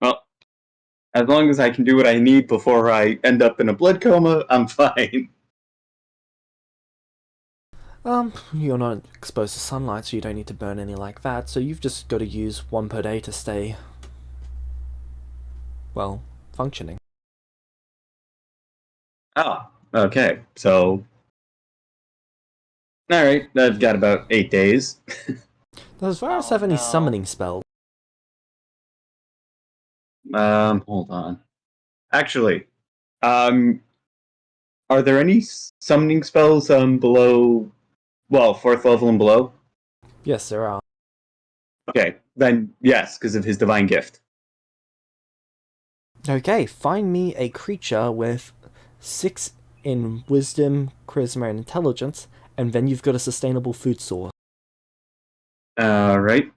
Well, as long as I can do what I need before I end up in a blood coma, I'm fine. You're not exposed to sunlight, so you don't need to burn any like that, so you've just got to use one per day to stay, well, functioning. Oh, okay, so... Alright, I've got about 8 days. Does Varus Oh, have any no. summoning spells? Hold on. Actually, are there any summoning spells, below... Well, 4th level and below? Yes, there are. Okay, then yes, because of his divine gift. Okay, find me a creature with 6 in wisdom, charisma, and intelligence, and then you've got a sustainable food source. Right.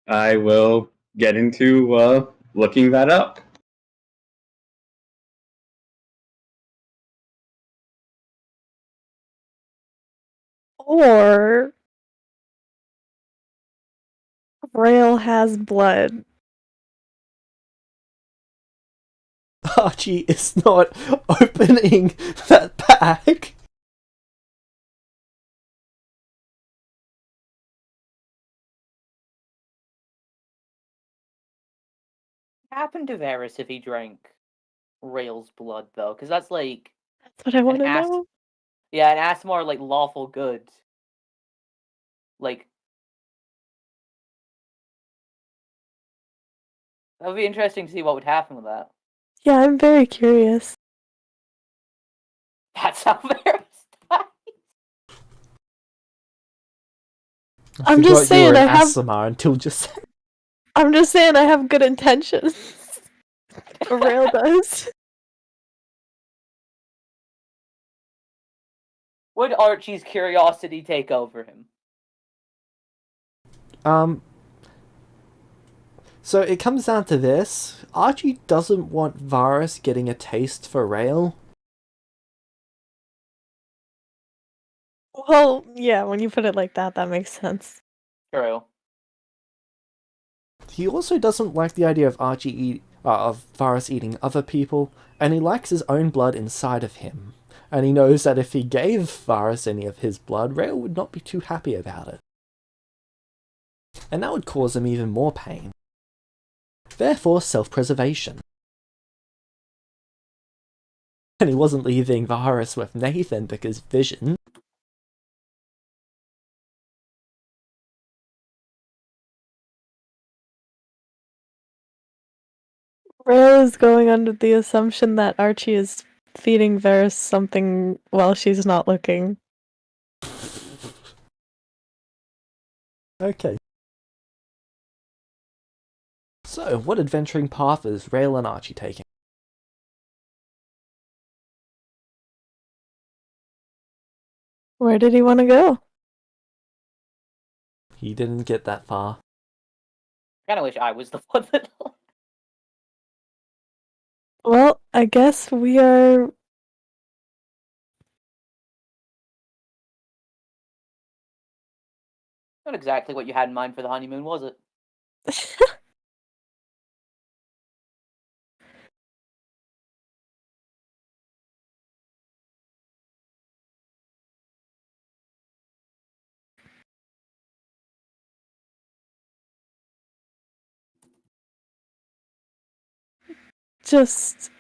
I will get into, looking that up. Or Rail has blood. Archie is not opening that bag. What happened to Varus if he drank Rail's blood, though? Because that's like... That's what I want to ass- know. Yeah, and ask more like lawful good. Like... That would be interesting to see what would happen with that. Yeah, I'm very curious. That's how Varus died. I'm forgot just you were saying an I have. ASMR until just. I'm just saying I have good intentions. Rail does. Would Archie's curiosity take over him? So it comes down to this. Archie doesn't want Varus getting a taste for Rail. Well, yeah, when you put it like that, that makes sense. True. He also doesn't like the idea of of Varus eating other people, and he likes his own blood inside of him. And he knows that if he gave Varus any of his blood, Rail would not be too happy about it. And that would cause him even more pain. Therefore, self-preservation. And he wasn't leaving Varus with Nathan because vision. Rail is going under the assumption that Archie is feeding Varus something while she's not looking. Okay. So, what adventuring path is Rail and Archie taking? Where did he want to go? He didn't get that far. I kind of wish I was the one that. Well, I guess we are. Not exactly what you had in mind for the honeymoon, was it? Just.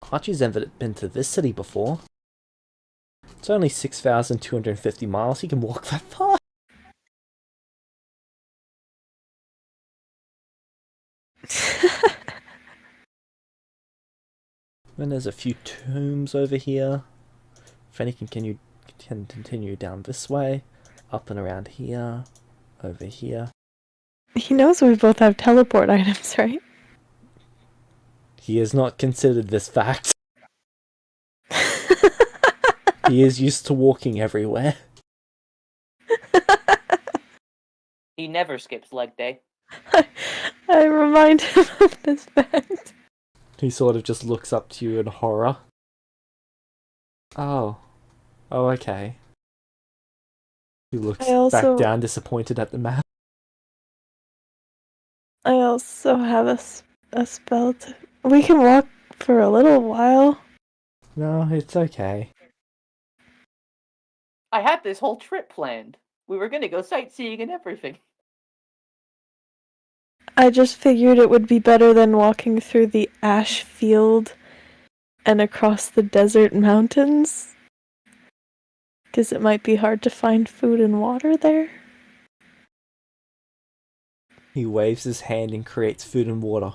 Archie's never been to this city before. It's only 6,250 miles. He can walk that far. And there's a few tombs over here. If any can continue down this way, up and around here, over here. He knows we both have teleport items, right? He has not considered this fact. He is used to walking everywhere. He never skips leg day. I remind him of this fact. He sort of just looks up to you in horror. Oh. Oh, okay. He looks back down disappointed at the map. I also have a spell to... We can walk for a little while. No, it's okay. I had this whole trip planned. We were gonna go sightseeing and everything. I just figured it would be better than walking through the ash field and across the desert mountains. Because it might be hard to find food and water there. He waves his hand and creates food and water.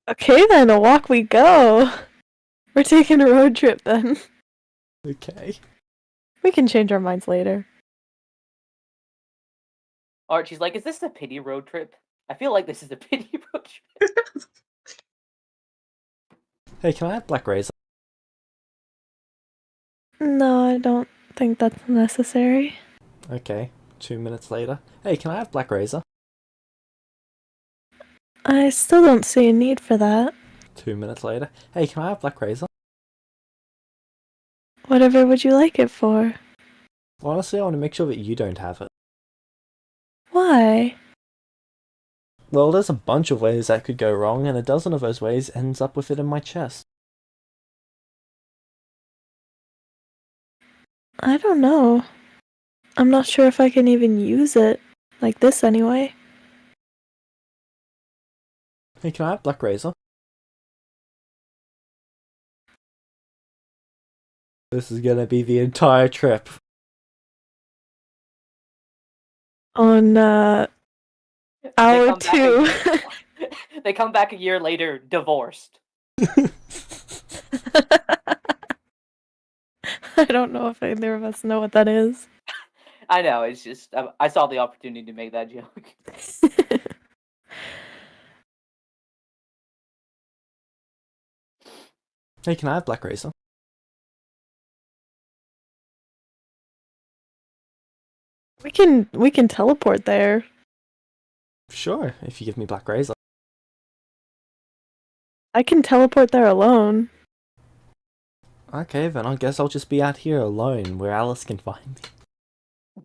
Okay then, a walk we go. We're taking a road trip then. Okay. We can change our minds later. Archie's like, is this a pity road trip? I feel like this is a pity road trip. Hey, can I have Black Razor? No, I don't think that's necessary. Okay. 2 minutes later. Hey, can I have Black Razor? I still don't see a need for that. 2 minutes later. Hey, can I have Black Razor? Whatever would you like it for? Honestly, I want to make sure that you don't have it. Why? Well, there's a bunch of ways that could go wrong, and a dozen of those ways ends up with it in my chest. I don't know. I'm not sure if I can even use it. Like this anyway. Hey, can I have Black Razor? This is gonna be the entire trip. On, hour They 2. They come back a year later, divorced. I don't know if either of us know what that is. I know, it's just, I saw the opportunity to make that joke. Hey, can I have Black Razor? We can teleport there. Sure, if you give me Black Razor. I can teleport there alone. Okay, then I guess I'll just be out here alone, where Alice can find me.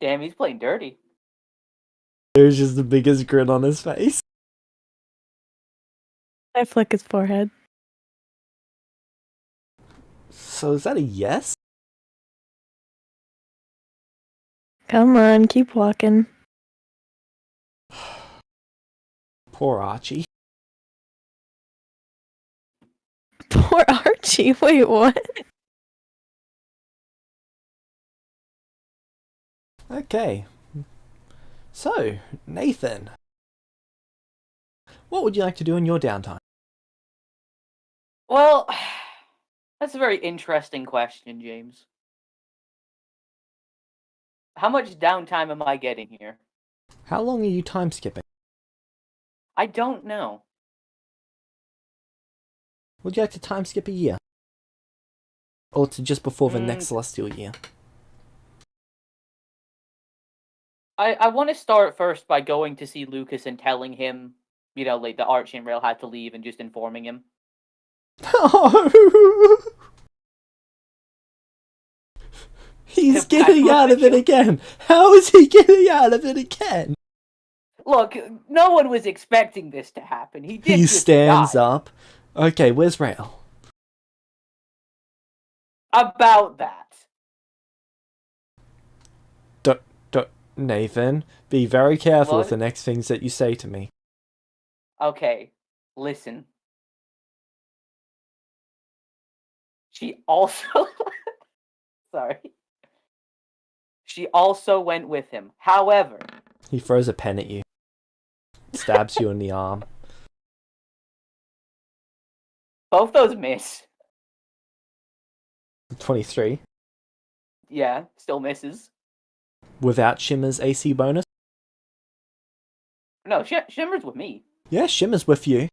Damn, he's playing dirty. There's just the biggest grin on his face. I flick his forehead. So is that a yes? Come on, keep walking. Poor Archie. Poor Archie, wait, what? Okay. So, Nathan. What would you like to do in your downtime? Well, that's a very interesting question, James. How much downtime am I getting here? How long are you time skipping? I don't know. Would you like to time skip a year? Or to just before the next Mm. celestial year? I want to start first by going to see Lucas and telling him, you know, like the Archie and Rail had to leave and just informing him. He's Back getting with out the of it joke. again! How is he getting out of it again? Look, no one was expecting this to happen. He did He just stands die. up. Okay, where's Rail? About that. Nathan, be very careful with What? the next things that you say to me. Okay, listen. She also... Sorry. She also went with him. However... He throws a pen at you. Stabs you in the arm. Both those miss. 23. Yeah, still misses. Without Shimmer's AC bonus? No, Shimmer's with me. Yeah, Shimmer's with you.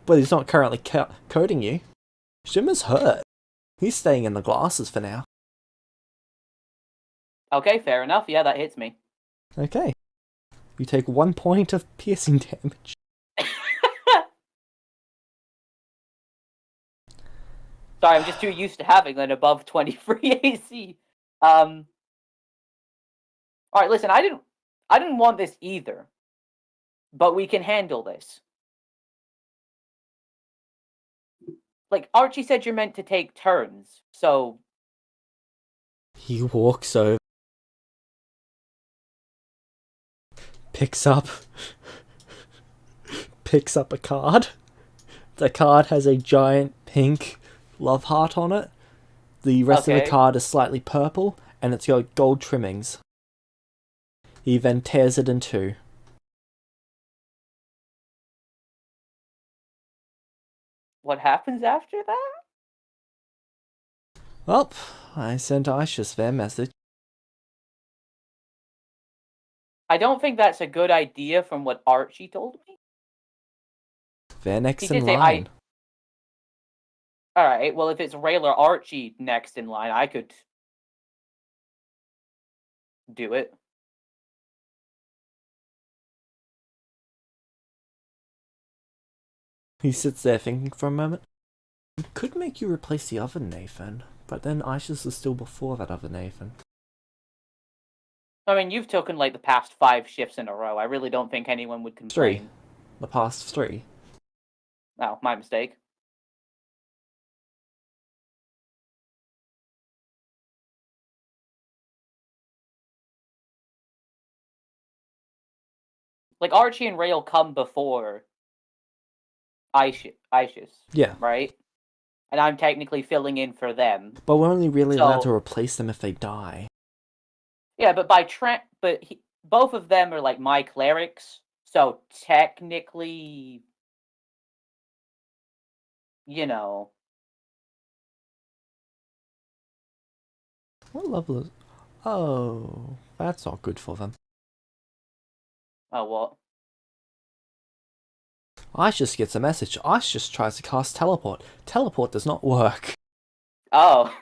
But he's not currently coding you. Shimmer's hurt. He's staying in the glasses for now. Okay, fair enough. Yeah, that hits me. Okay. You take 1 point of piercing damage. Sorry, I'm just too used to having an above 23 AC. Alright, listen, I didn't want this either. But we can handle this. Like, Archie said you're meant to take turns, so... He walks over. Picks up a card. The card has a giant pink love heart on it. The rest of the Okay. card is slightly purple, and it's got gold trimmings. He then tears it in two. What happens after that? Well, I sent Aishas their message. I don't think that's a good idea from what Archie told me. They're next He in did say line. Alright, well, if it's Rail or Archie next in line, I could do it. He sits there thinking for a moment. He could make you replace the other Nathan, but then Aishas is still before that other Nathan. I mean, you've taken, like, the past 5 shifts in a row. I really don't think anyone would complain. The past 3. Oh, my mistake. Like, Archie and Rail come before Aishas, Yeah, right? And I'm technically filling in for them. but we're only really allowed So- to replace them if they die. Yeah, but both of them are, like, my clerics, so technically, you know... What level is... Oh, that's not good for them. Oh, what? Aishas gets a message. Aishas tries to cast teleport. Teleport does not work. Oh.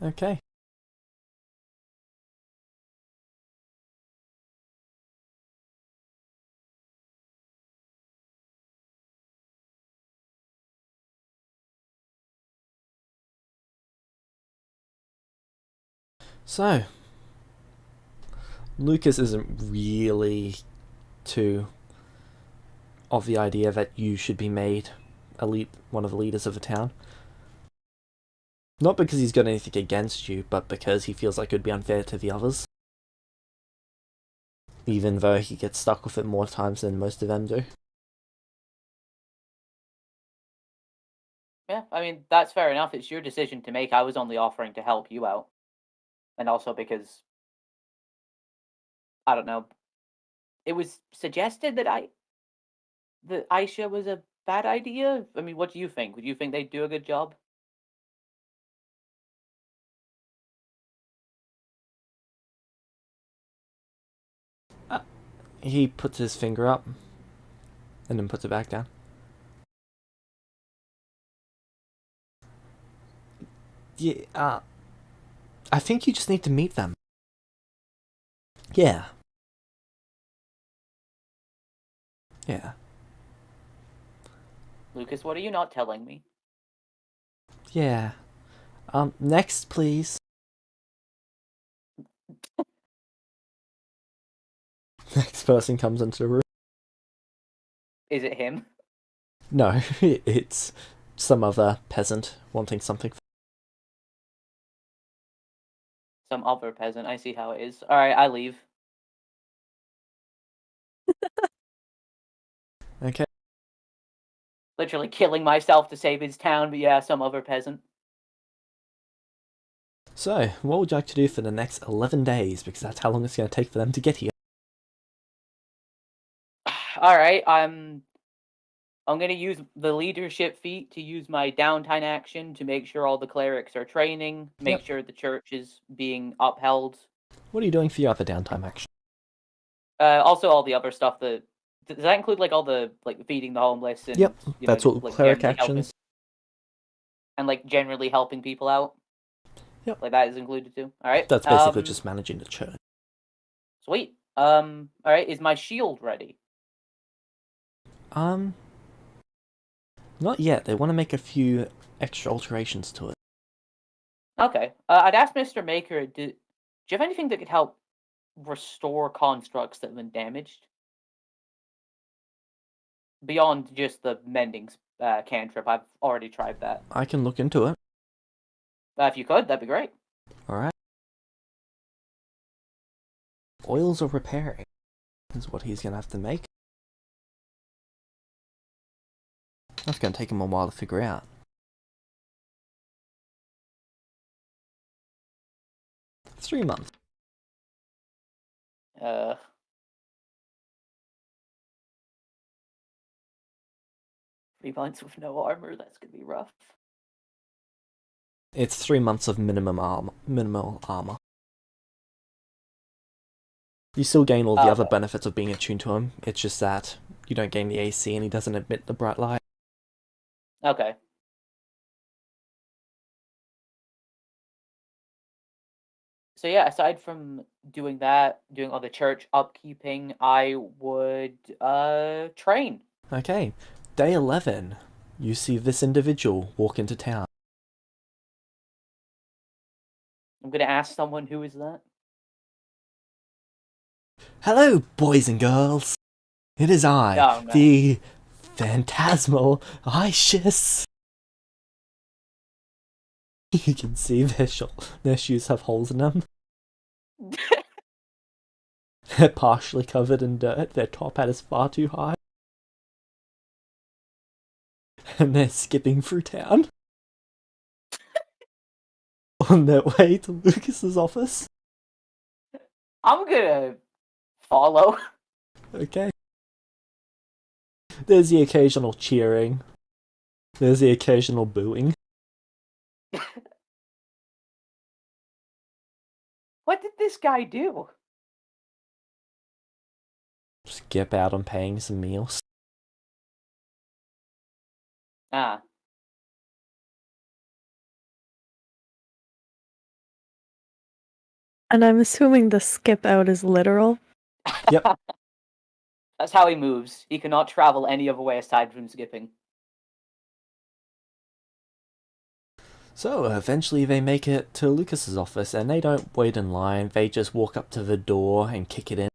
Okay. So, Lucas isn't really too of the idea that you should be made one of the leaders of the town. Not because he's got anything against you, but because he feels like it would be unfair to the others. Even though he gets stuck with it more times than most of them do. Yeah, I mean, that's fair enough. It's your decision to make. I was only offering to help you out. And also because, I don't know, it was suggested that Aisha was a bad idea? I mean, what do you think? Would you think they'd do a good job? He puts his finger up and then puts it back down. Yeah, I think you just need to meet them. Yeah. Yeah. Lucas, what are you not telling me? Yeah. Next, please. Next person comes into the room. Is it him? No, it's some other peasant wanting something. Some other peasant. I see how it is. Alright, I leave. Okay. Literally killing myself to save his town, but yeah, some other peasant. So, what would you like to do for the next 11 days? Because that's how long it's going to take for them to get here. Alright, I'm gonna use the leadership feat to use my downtime action to make sure all the clerics are training, make Yep. sure the church is being upheld. What are you doing for your other downtime action? Also all the other stuff that does that include like all the like feeding the homeless and Yep, you that's know, what like, cleric generally helping- actions. and like generally helping people out. Yep. Like that is included too. Alright. That's basically just managing the church. Sweet. Alright, is my shield ready? Not yet. They want to make a few extra alterations to it. Okay. I'd ask Mr. Maker, do you have anything that could help restore constructs that have been damaged? Beyond just the mending cantrip, I've already tried that. I can look into it. If you could, that'd be great. Alright. Oils of repairing is what he's going to have to make. That's going to take him a while to figure out. Three months. 3 months with no armor, that's gonna be rough. It's 3 months of minimal armor. You still gain all the other benefits of being attuned to him. It's just that you don't gain the AC and he doesn't emit the bright light. Okay. So yeah, aside from doing that, doing all the church upkeeping, I would train. Okay, day 11. You see this individual walk into town. I'm gonna ask someone who is that. Hello, boys and girls. It is I, Oh, no. the phantasmal Ishis. You can see their shoes have holes in them. They're partially covered in dirt. Their top hat is far too high. And they're skipping through town. On their way to Lucas's office. I'm gonna follow. Okay. There's the occasional cheering. There's the occasional booing. What did this guy do? Skip out on paying some meals. Ah. And I'm assuming the skip out is literal. Yep. That's how he moves. He cannot travel any other way aside from skipping. So, eventually they make it to Lucas's office, and they don't wait in line, they just walk up to the door and kick it in.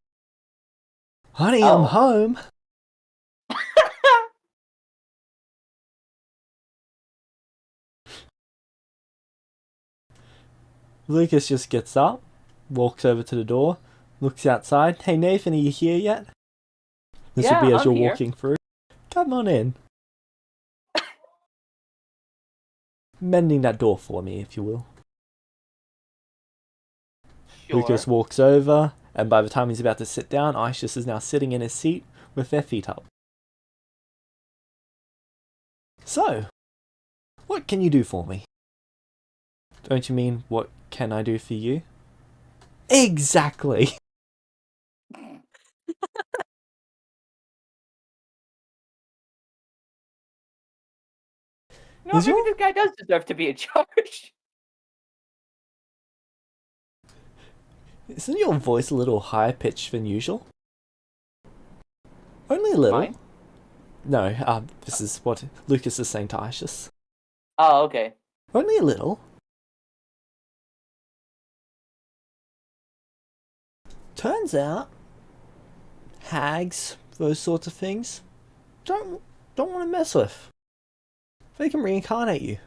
Honey, I'm home! Lucas just gets up, walks over to the door, looks outside. Hey Nathan, are you here yet? This Yeah, would be as I'm you're here. walking through. Come on in. Mending that door for me, if you will. Sure. Lucas walks over, and by the time he's about to sit down, Ishis is now sitting in his seat with their feet up. So, what can you do for me? Don't you mean, what can I do for you? Exactly! No, Is maybe your- this guy does deserve to be in charge. Isn't your voice a little higher pitched than usual? Only a little. Mine? No, this is what Lucas is saying to Isis. Oh, okay. Only a little. Turns out, hags, those sorts of things, don't want to mess with. They can reincarnate you.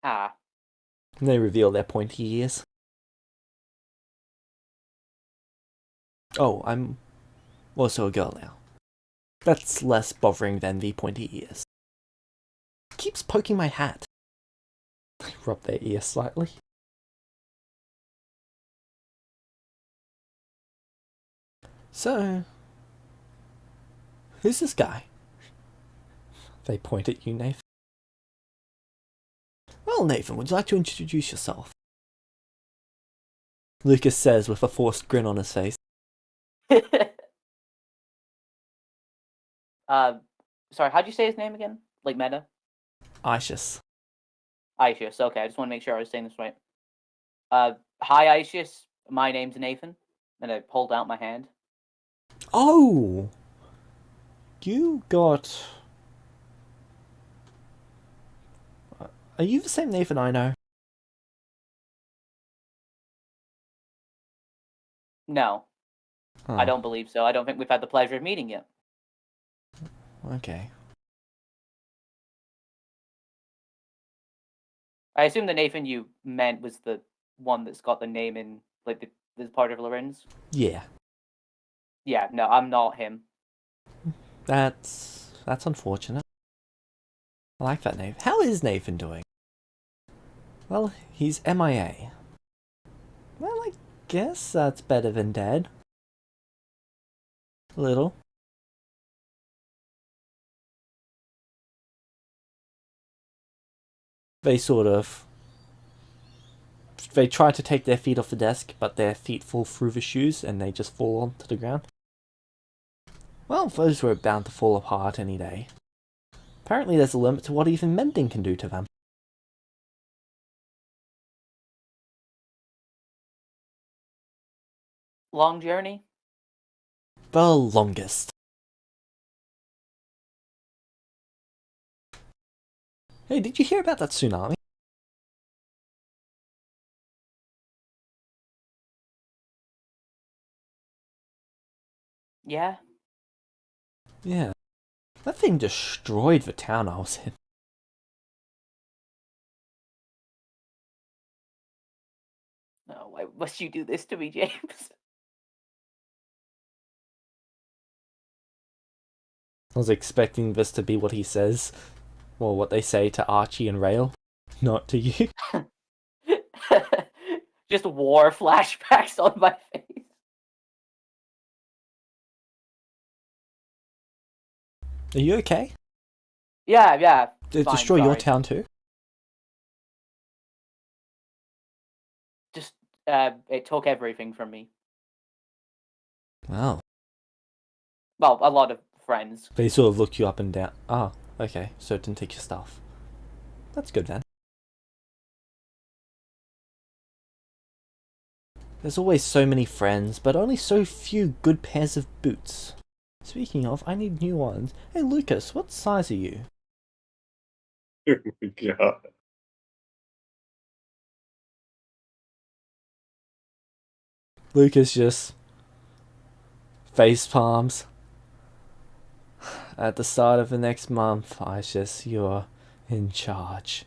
Ah. And they reveal their pointy ears. Oh, I'm also a girl now. That's less bothering than the pointy ears. Keeps poking my hat. I rub their ear slightly. So, who's this guy? They point at you, Nathan. Well, Nathan, would you like to introduce yourself? Lucas says with a forced grin on his face. Sorry, how'd you say his name again? Like meta? Isis. Aishus. Okay, I just want to make sure I was saying this right. Hi Aishus. My name's Nathan, and I pulled out my hand. Oh! You got... Are you the same Nathan I know? No, Oh, I don't believe so. I don't think we've had the pleasure of meeting yet. Okay. I assume the Nathan you meant was the one that's got the name in like the part of Lorenz. Yeah. Yeah, no, I'm not him. That's unfortunate. I like that name. How is Nathan doing? Well, he's MIA. Well, I guess that's better than dead. A little. They try to take their feet off the desk, but their feet fall through the shoes and they just fall onto the ground. Well, those were bound to fall apart any day. Apparently there's a limit to what even mending can do to them. Long journey? The longest. Hey, did you hear about that tsunami? Yeah. Yeah. That thing destroyed the town I was in. No, why must you do this to me, James? I was expecting this to be what he says, or what they say to Archie and Rail, not to you. Just war flashbacks on my face. Are you okay? Yeah. Did it fine, destroy your sorry. town too? Just, it took everything from me. Wow. Well, a lot of friends. They sort of look you up and down. Ah, okay, so it didn't take your stuff. That's good then. There's always so many friends, but only so few good pairs of boots. Speaking of, I need new ones. Hey Lucas, what size are you? Oh my god. Lucas just face palms. At the start of the next month, Isis, you're in charge.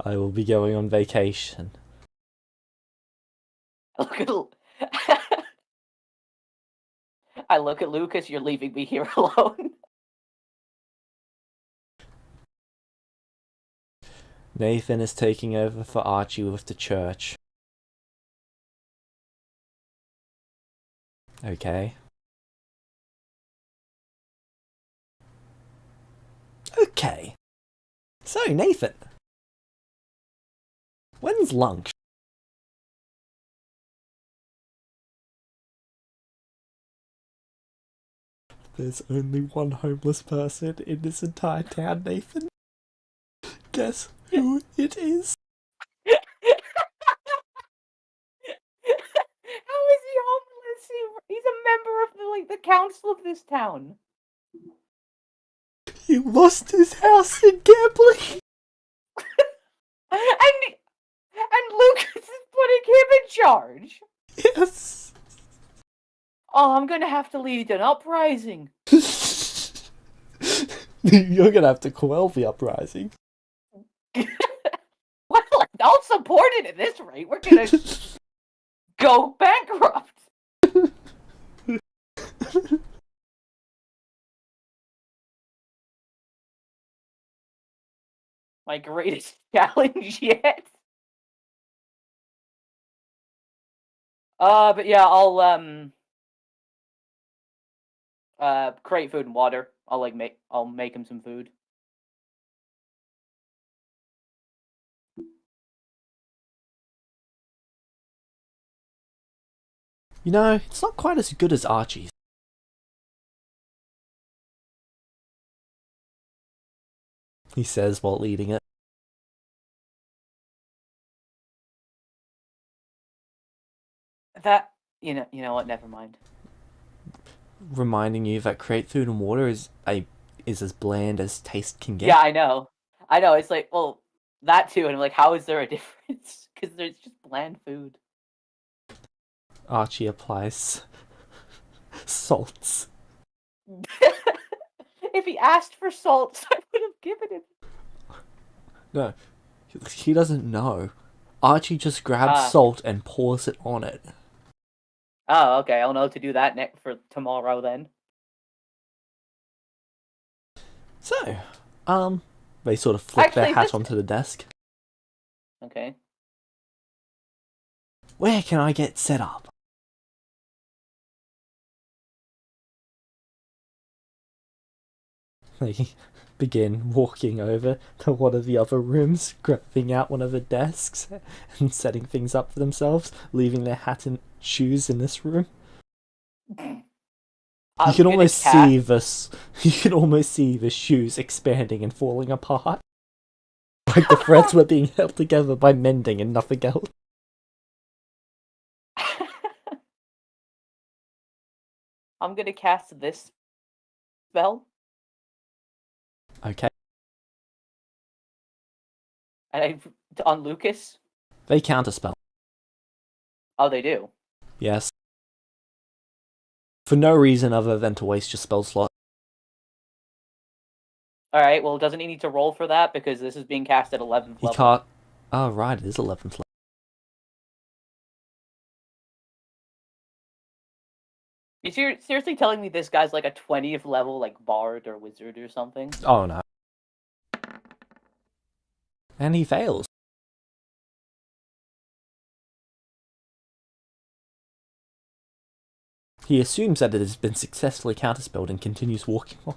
I will be going on vacation. Look at I look at Lucas, you're leaving me here alone. Nathan is taking over for Archie with the church. Okay. Okay. So, Nathan. When's lunch? There's only one homeless person in this entire town, Nathan. Guess who it is? How is he homeless? He's a member of the council of this town. He lost his house in gambling. And Lucas is putting him in charge. Yes. Oh, I'm gonna have to lead an uprising. You're gonna have to quell the uprising. Well, I'll support it at this rate. We're gonna go bankrupt. My greatest challenge yet. But yeah, I'll create food and water. I'll make him some food. You know, it's not quite as good as Archie's. He says while eating it. That you know what? Never mind. Reminding you that create food and water is as bland as taste can get. Yeah, I know. It's like, well, that too, and I'm like, how is there a difference? Because there's just bland food. Archie applies salts. If he asked for salts, I would have given him. No, he doesn't know. Archie just grabs salt and pours it on it. Oh, okay. I'll know to do that for tomorrow then. So, they sort of flip their hat onto the desk. Okay. Where can I get set up? They begin walking over to one of the other rooms, grabbing out one of the desks and setting things up for themselves, leaving their hat and shoes in this room. You can almost see the shoes expanding and falling apart. Like the threads were being held together by mending and nothing else. I'm gonna cast this spell. Okay. And on Lucas. They counterspell. Oh, they do? Yes. For no reason other than to waste your spell slot. Alright, well, doesn't he need to roll for that? Because this is being cast at 11th level. He can't... Oh, right, it is 11th level. You're seriously telling me this guy's like a 20th level, like, bard or wizard or something? Oh, no. And he fails. He assumes that it has been successfully counterspelled and continues walking on.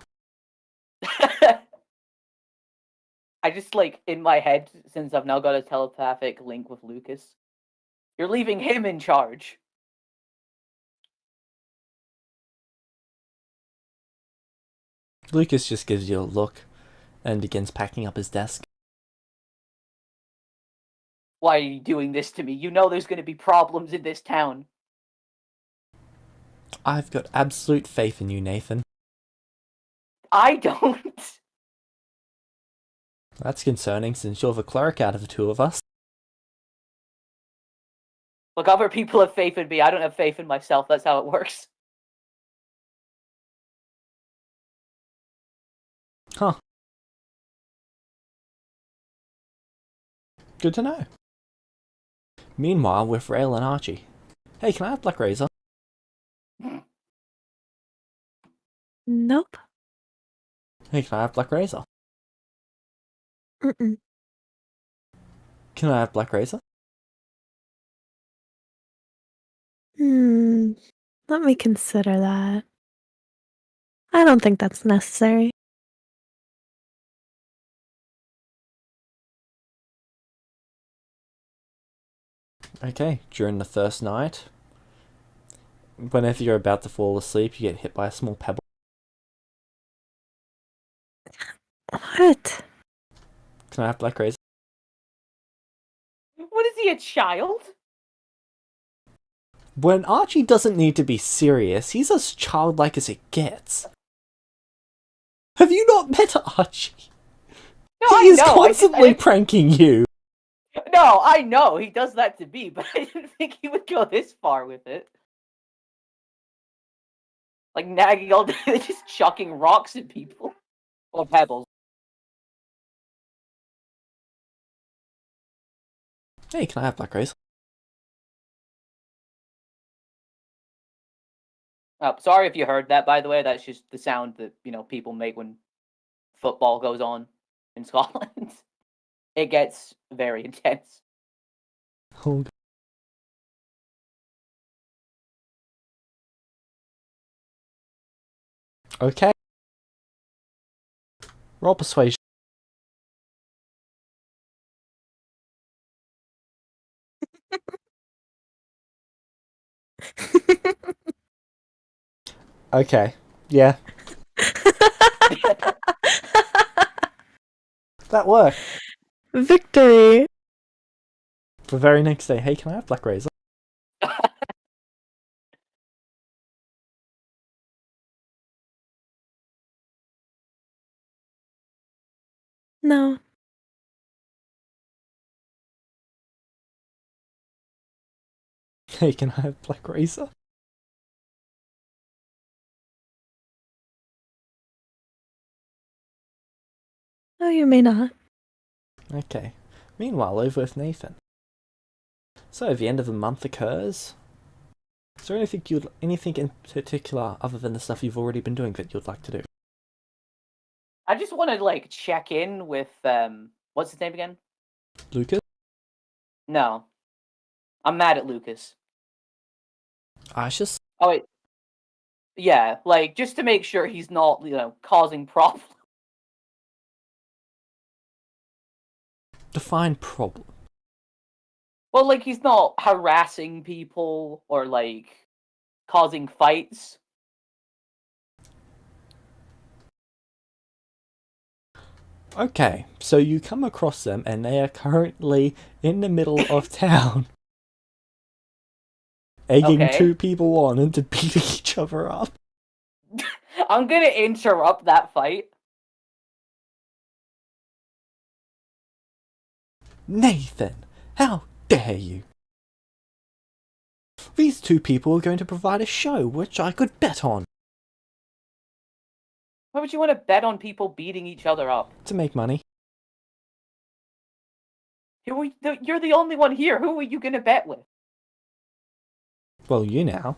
I just, like, in my head, since I've now got a telepathic link with Lucas, you're leaving him in charge. Lucas just gives you a look and begins packing up his desk. Why are you doing this to me? You know there's going to be problems in this town. I've got absolute faith in you, Nathan. I don't. That's concerning, since you're the cleric out of the two of us. Look, other people have faith in me. I don't have faith in myself. That's how it works. Huh. Good to know. Meanwhile, with Rail and Archie. Hey, can I have Black Razor? Nope. Hey, can I have Black Razor? Mm-mm. Can I have Black Razor? Let me consider that. I don't think that's necessary. Okay, during the first night, whenever you're about to fall asleep, you get hit by a small pebble. What? Can I have Black Razor? What is he, a child? When Archie doesn't need to be serious, he's as childlike as it gets. Have you not met Archie? No, He is I know. constantly pranking you. No, I know he does that to me, but I didn't think he would go this far with it. Like nagging all day, just chucking rocks at people. Or pebbles. Hey, can I have Black Razor? Oh, sorry if you heard that, by the way. That's just the sound that, people make when football goes on in Scotland. It gets very intense. Oh, okay. Roll persuasion. Okay. Yeah, that worked. Victory! The very next day, hey, can I have Black Razor? No. Hey, can I have Black Razor? No, you may not. Okay. Meanwhile, over with Nathan. So, the end of the month occurs. Is there anything in particular other than the stuff you've already been doing that you'd like to do? I just want to check in with what's his name again? Lucas? No, I'm mad at Lucas. Ashes? Oh wait, yeah, just to make sure he's not causing problems. Define problem. Well, he's not harassing people or causing fights. Okay, so you come across them and they are currently in the middle of town. Egging Okay. two people on into beating each other up. I'm gonna interrupt that fight. Nathan, how dare you? These two people are going to provide a show which I could bet on. Why would you want to bet on people beating each other up? To make money. You're the only one here. Who are you gonna bet with? Well, you now.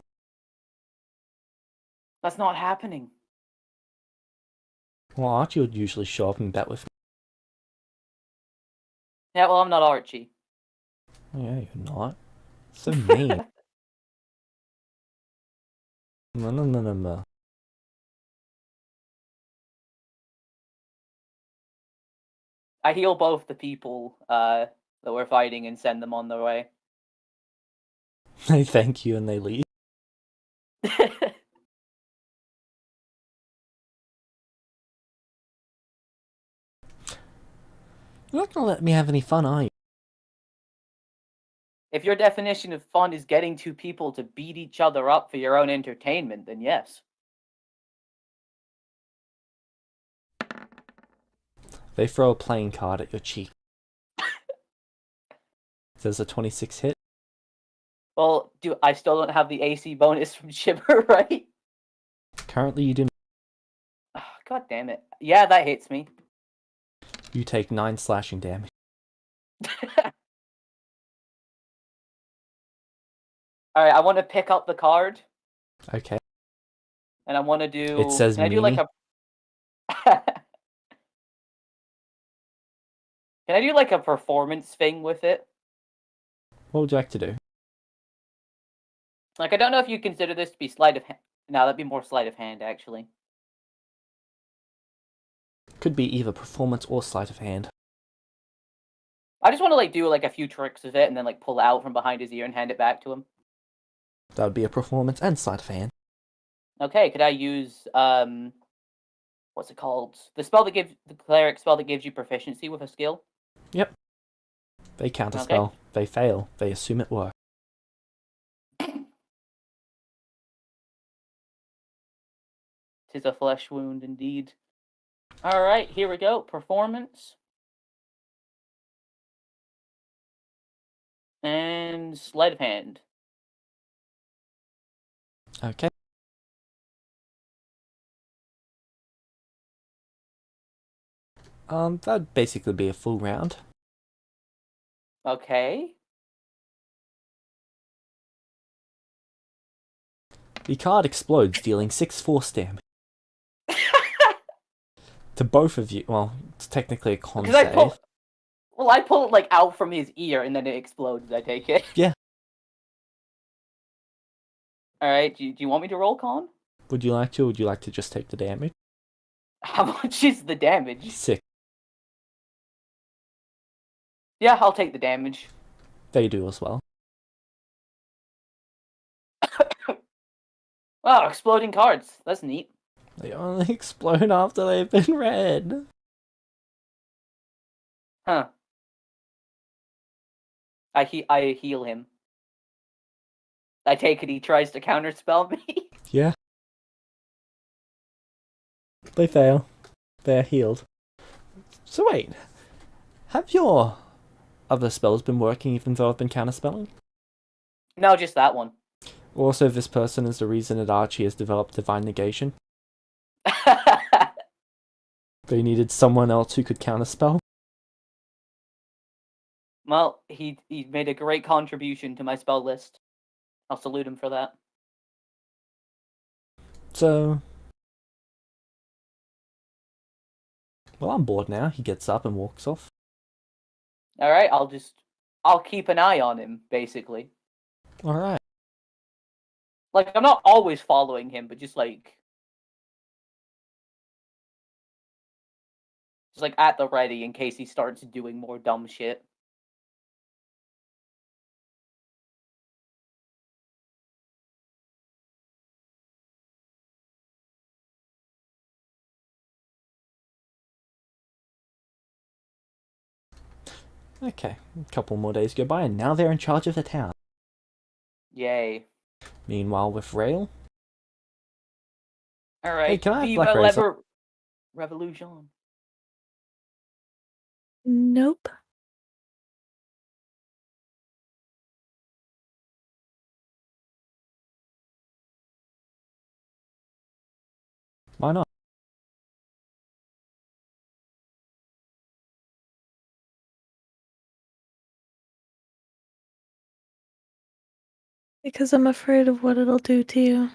That's not happening. Well, Archie would usually show up and bet with me. Yeah, well, I'm not Archie. Oh, yeah, you're not. So mean. No. I heal both the people that we're fighting and send them on their way. They thank you and they leave. You're not gonna let me have any fun, are you? If your definition of fun is getting two people to beat each other up for your own entertainment, then yes. They throw a playing card at your cheek. There's a 26 hit. Well, I still don't have the AC bonus from Shiver, right? Currently, you do not. Oh, God damn it. Yeah, that hits me. You take 9 slashing damage. Alright, I want to pick up the card. Okay. And I want to do... It says Can I do Mimi. Can I do a performance thing with it? What would you like to do? I don't know if you consider this to be sleight of hand. No, that'd be more sleight of hand, actually. Could be either performance or sleight of hand. I just want to do a few tricks with it and then pull it out from behind his ear and hand it back to him. That would be a performance and sleight of hand. Okay, could I use what's it called? The cleric spell that gives you proficiency with a skill. Yep. They counterspell. Okay. They fail. They assume it works. Tis a flesh wound indeed. Alright, here we go. Performance. And sleight of hand. Okay. That'd basically be a full round. Okay. The card explodes, dealing 6 force damage. To both of you. Well, it's technically a con Because save. I pull it like out from his ear and then it explodes. I take it. Yeah. All right. Do you want me to roll con? Would you like to, or would you like to just take the damage? How much is the damage? 6. Yeah, I'll take the damage. They do as well. Wow, exploding cards. That's neat. They only explode after they've been read. Huh. I heal him. I take it he tries to counterspell me. Yeah. They fail. They're healed. So wait. Have your other spells been working even though I've been counterspelling? No, just that one. Also, this person is the reason that Archie has developed Divine Negation. They needed someone else who could counterspell. Well, he made a great contribution to my spell list. I'll salute him for that. So... Well, I'm bored now. He gets up and walks off. Alright, I'll keep an eye on him, basically. Alright. Like, I'm not always following him, but just like at the ready in case he starts doing more dumb shit. Okay, a couple more days go by and now they're in charge of the town. Yay. Meanwhile, with Rail... Alright. Hey, can I have Viva Black la Razor? Revolution. Nope. Why not? Because I'm afraid of what it'll do to you.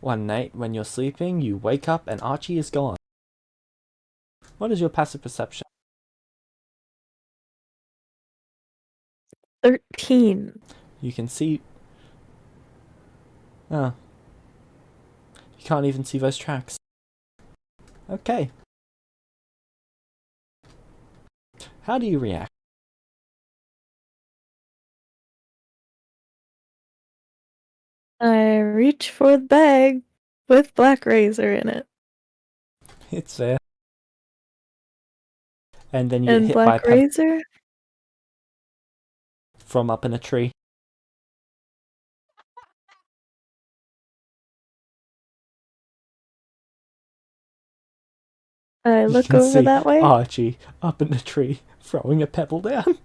One night, when you're sleeping, you wake up and Archie is gone. What is your passive perception? 13. You can see... Oh. You can't even see those tracks. Okay. How do you react? I reach for the bag with Black Razor in it. It's there. And then you get And hit by a Black pebble Razor? from up in a tree. I You look can over see that way. Archie up in the tree throwing a pebble down.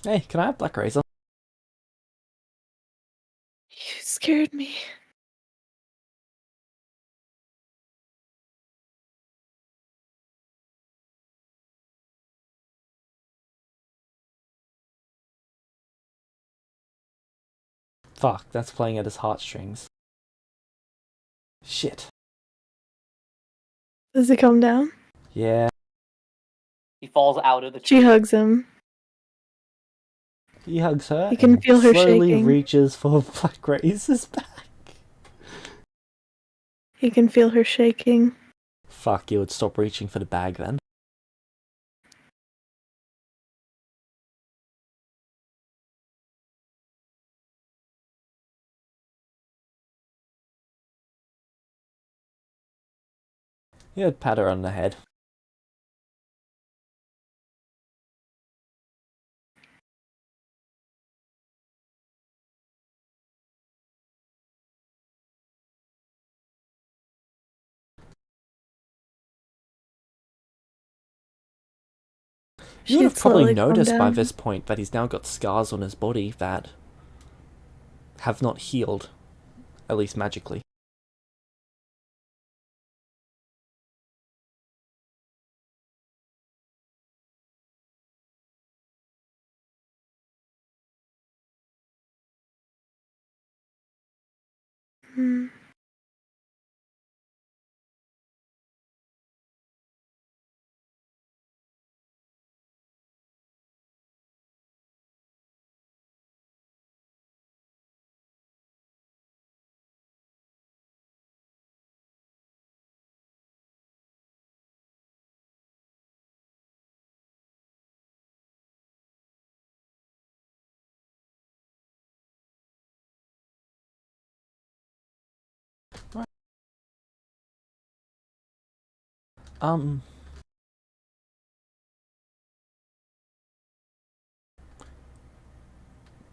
Hey, can I have Black Razor? You scared me. Fuck, that's playing at his heartstrings. Shit. Does he come down? Yeah. He falls out of the tree. She hugs him. He hugs her You can and feel her slowly shaking. reaches for Black Razor's back. He can feel her shaking. Fuck, you would stop reaching for the bag then. You pat her on the head. You would have She'd probably slowly calm noticed by down. this point that he's now got scars on his body that have not healed, at least magically. Hmm.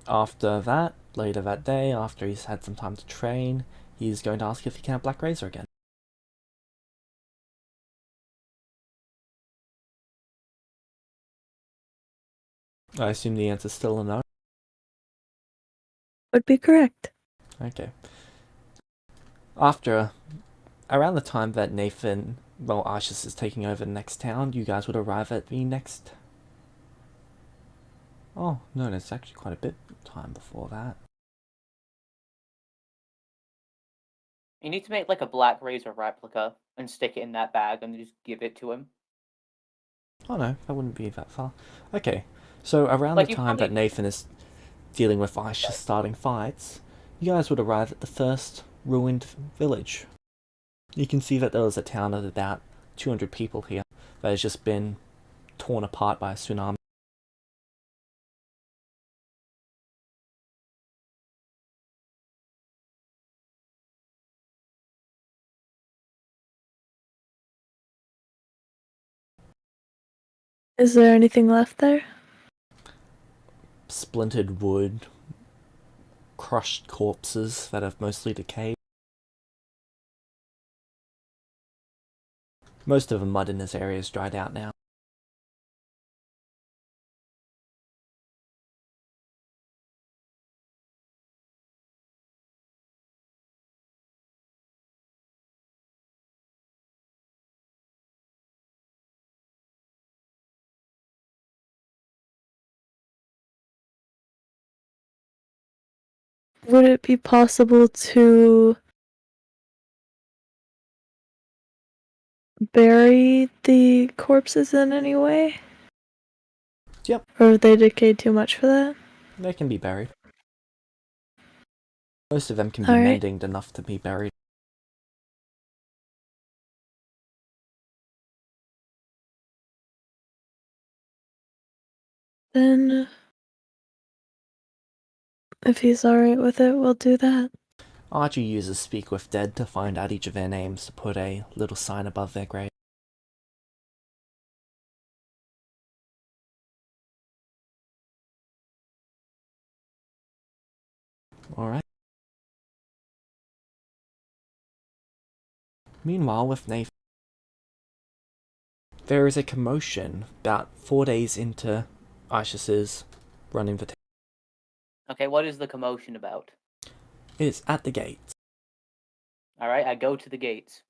After that, later that day, after he's had some time to train, he's going to ask if he can have Black Razor again. I assume the answer's still a no. Would be correct. Okay. After, around the time that Nathan, well, Arshis is taking over the next town, you guys would arrive at the next... Oh, no, there's actually quite a bit of time before that. You need to make like a Black Razor replica and stick it in that bag and just give it to him. Oh no, that wouldn't be that far. Okay, so around Like, the you time that probably- Nathan is dealing with Aisha starting fights, you guys would arrive at the first ruined village. You can see that there was a town of about 200 people here that has just been torn apart by a tsunami. Is there anything left there? Splintered wood, crushed corpses that have mostly decayed. Most of the mud in this area is dried out now. Would it be possible to bury the corpses in any way? Yep. Or have they decayed too much for that? They can be buried. Most of them can be Alright. mendinged enough to be buried. Then, if he's alright with it, we'll do that. Archie uses Speak with Dead to find out each of their names to put a little sign above their grave. Alright. Meanwhile, with Nathan, there is a commotion about 4 days into Aisha's running the town. Okay, what is the commotion about? It is at the gates. Alright, I go to the gates.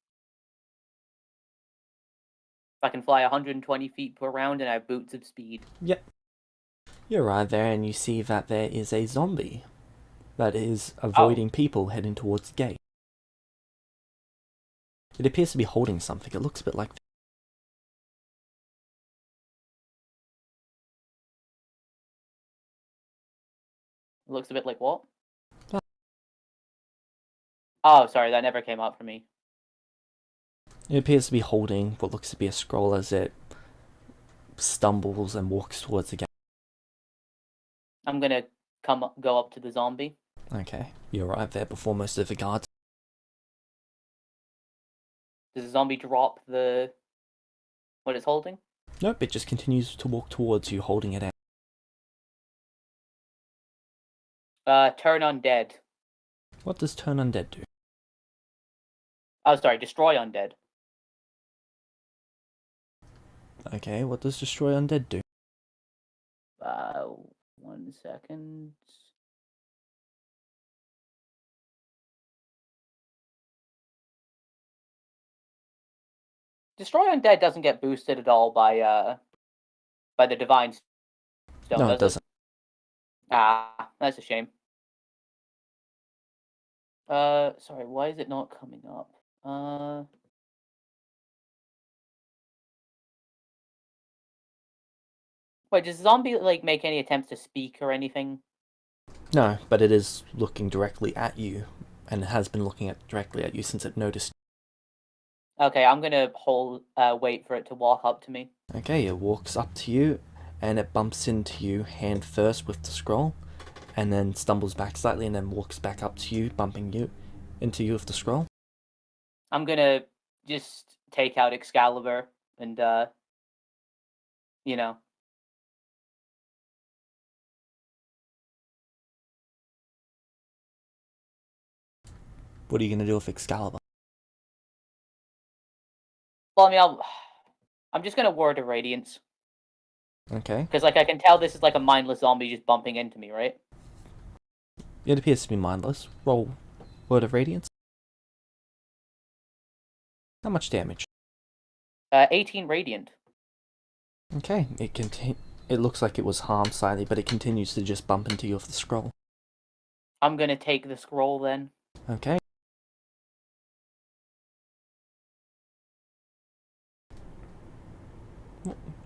If I can fly 120 feet per round and I have boots of speed. Yep. You arrive there and you see that there is a zombie that is avoiding people heading towards the gate. It appears to be holding something. It looks a bit like... It looks a bit like what? Ah. Oh, sorry, that never came up for me. It appears to be holding what looks to be a scroll as it stumbles and walks towards the gate. I'm gonna go up to the zombie. Okay, you arrive there before most of the guards. Does the zombie drop the what it's holding? Nope, it just continues to walk towards you, holding it out. Turn undead. What does turn undead do? Oh, sorry, destroy undead. Okay, what does destroy undead do? 1 second. Destroy undead doesn't get boosted at all by the divine stone. No, it does doesn't. Ah, that's a shame. Sorry, why is it not coming up? Wait, does zombie like make any attempts to speak or anything? No, but it is looking directly at you, and it has been looking directly at you since it noticed. Okay, I'm gonna wait for it to walk up to me. Okay, it walks up to you, and it bumps into you hand first with the scroll, and then stumbles back slightly, and then walks back up to you, bumping you into you with the scroll. I'm gonna just take out Excalibur and you know. What are you gonna do with Excalibur? Well, I mean, I'm just gonna word of radiance Okay. because like I can tell this is like a mindless zombie just bumping into me, right? It appears to be mindless. Roll Word of Radiance. How much damage? 18 radiant. Okay, it looks like it was harmed slightly, but it continues to just bump into you with the scroll. I'm gonna take the scroll then. Okay.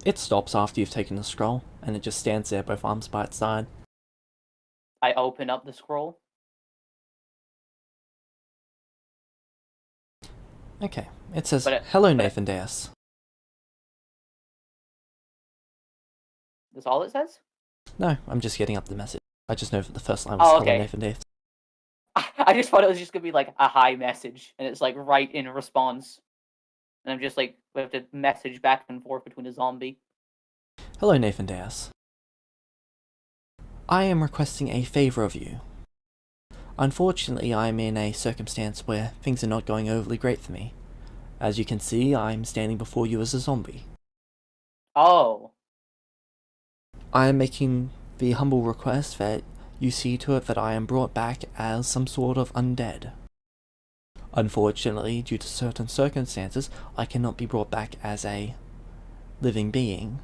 It stops after you've taken the scroll, and it just stands there, both arms by its side. I open up the scroll. Okay, it says, But "Hello, Nathan Deus." That's all it says? No, I'm just getting up the message. I just know that the first line was, Oh, "Hello, okay. Nathan Deus." I just thought it was just gonna be like a hi message, and it's like right in response. And I'm just like, we have to message back and forth between a zombie. Hello, Nathan Deus. I am requesting a favor of you. Unfortunately, I am in a circumstance where things are not going overly great for me. As you can see, I'm standing before you as a zombie. Oh. I am making the humble request that you see to it that I am brought back as some sort of undead. Unfortunately, due to certain circumstances, I cannot be brought back as a living being,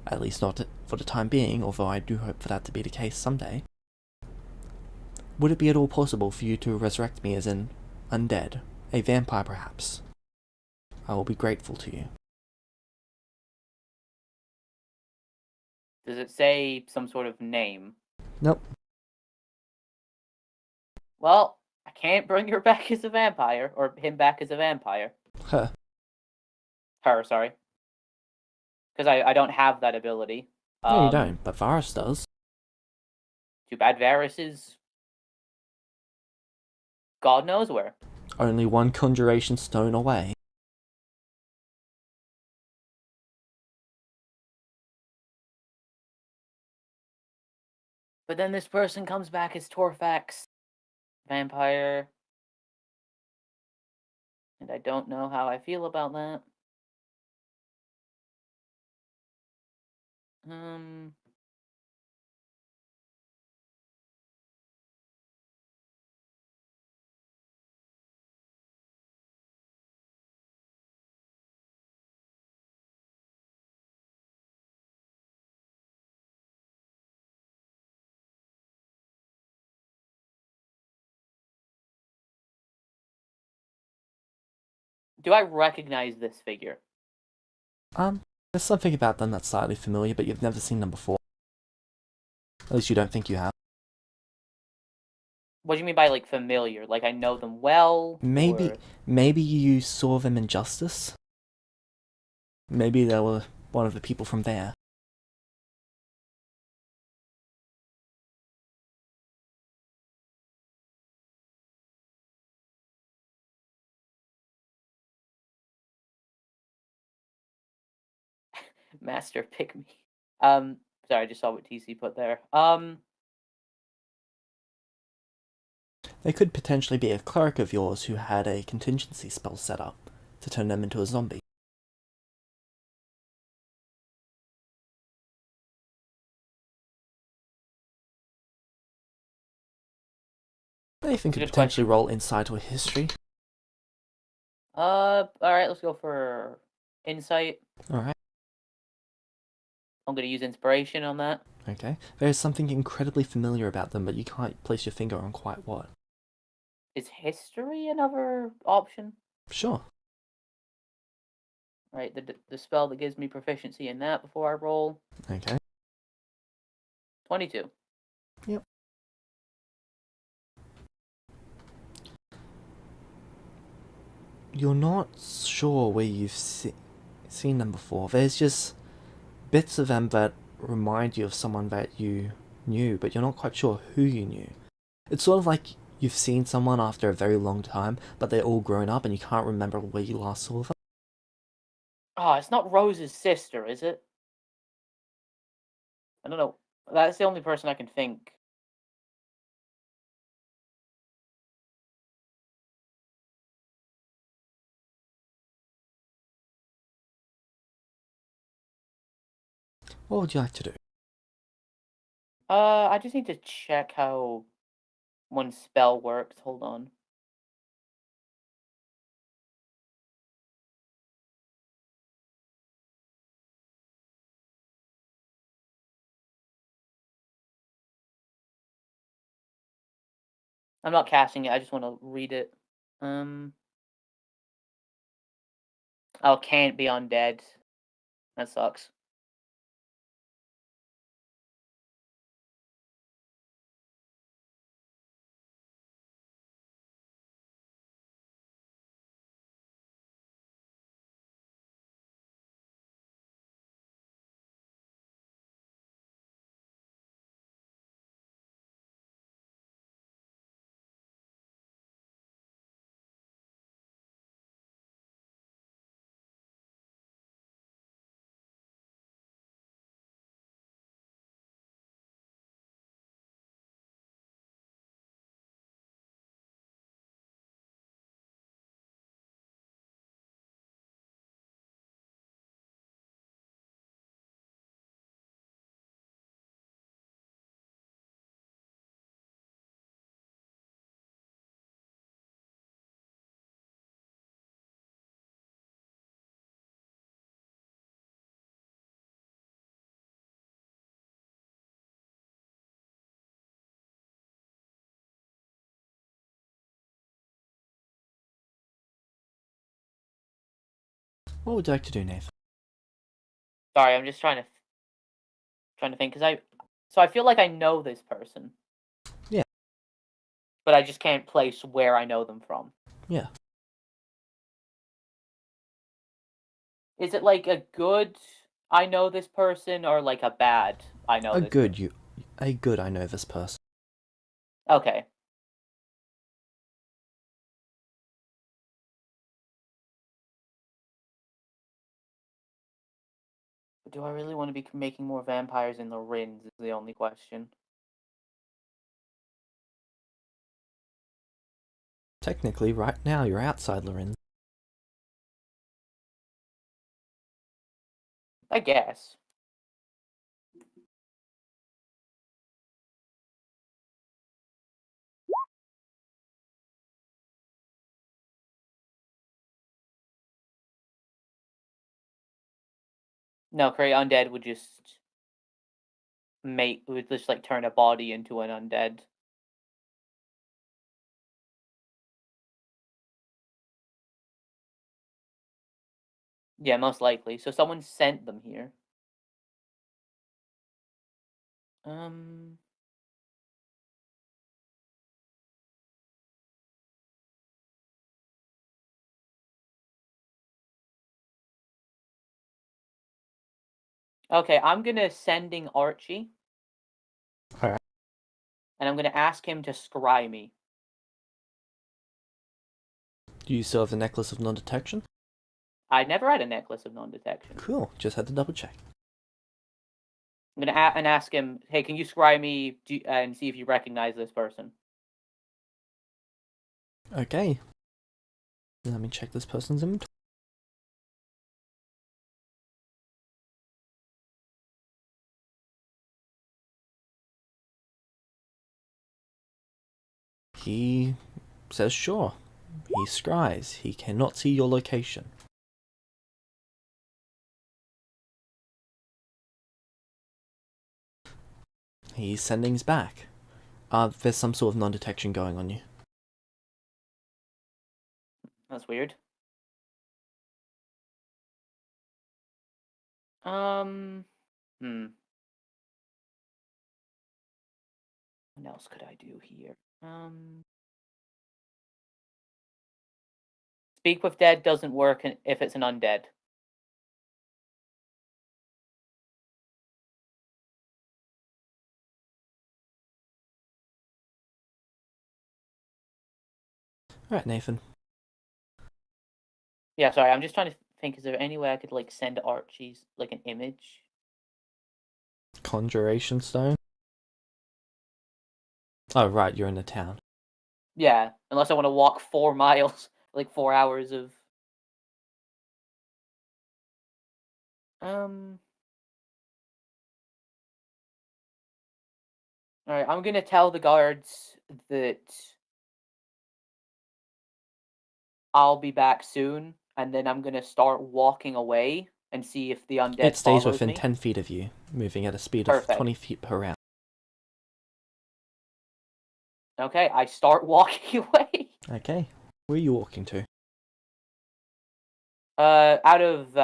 at least not for the time being, although I do hope for that to be the case someday. Would it be at all possible for you to resurrect me as an undead, a vampire perhaps? I will be grateful to you. Does it say some sort of name? Nope. Well, I can't bring her back as a vampire, or him back as a vampire. Her. Her, sorry. Because I don't have that ability. No, you don't, but Varus does. Too bad Varus is God knows where. Only one conjuration stone away. But then this person comes back as Torfax, vampire. And I don't know how I feel about that. Do I recognize this figure? There's something about them that's slightly familiar, but you've never seen them before. At least you don't think you have. What do you mean by like familiar? Like I know them well? Maybe, or... maybe you saw them in Justice. Maybe they were one of the people from there. Master pick me. Sorry, I just saw what TC put there. They could potentially be a cleric of yours who had a contingency spell set up to turn them into a zombie. Nathan could Good potentially question. roll insight or history. Alright, let's go for insight. Alright, I'm gonna use inspiration on that. okay. There's something incredibly familiar about them, but you can't place your finger on quite what. Is history another option? Sure. Right, the spell that gives me proficiency in that before I roll. Okay. 22. Yep. You're not sure where you've seen them before. There's just bits of them that remind you of someone that you knew, but you're not quite sure who you knew. It's sort of like you've seen someone after a very long time, but they're all grown up and you can't remember where you last saw them. Oh, it's not Rose's sister, is it? I don't know. That's the only person I can think. What would you like to do? I just need to check how one spell works. Hold on. I'm not casting it, I just want to read it. Oh, can't be undead. That sucks. What would you like to do, Nathan? Sorry, I'm just trying to think because I feel like I know this person. Yeah. But I just can't place where I know them from. Yeah. Is it like a good I know this person or like a bad I know A this good I know this person. Okay. But do I really want to be making more vampires in the Rins is the only question. Technically, right now you're outside Lorin. I guess. No, create undead would just like turn a body into an undead. Yeah, most likely. So someone sent them here. Okay, I'm gonna sending Archie. Alright. And I'm gonna ask him to scry me. Do you still have the necklace of non-detection? I never had a necklace of non-detection. Cool, just had to double check. I'm gonna ask him, hey, can you scry me and see if you recognize this person? Okay. Let me check this person's inventory. He says sure. He scries. He cannot see your location. He's sending his back. There's some sort of non-detection going on you. That's weird. What else could I do here? Speak with dead doesn't work if it's an undead. Alright, Nathan. Yeah, sorry, I'm just trying to think, is there any way I could, like, send Archie's, like, an image? Conjuration stone? Oh, right, you're in the town. Yeah, unless I want to walk 4 miles, like 4 hours of... Alright, I'm gonna tell the guards that I'll be back soon, and then I'm gonna start walking away and see if the undead It stays follows within me. 10 feet of you, moving at a speed Perfect. of 20 feet per round. Okay, I start walking away. Okay, where are you walking to? Out of,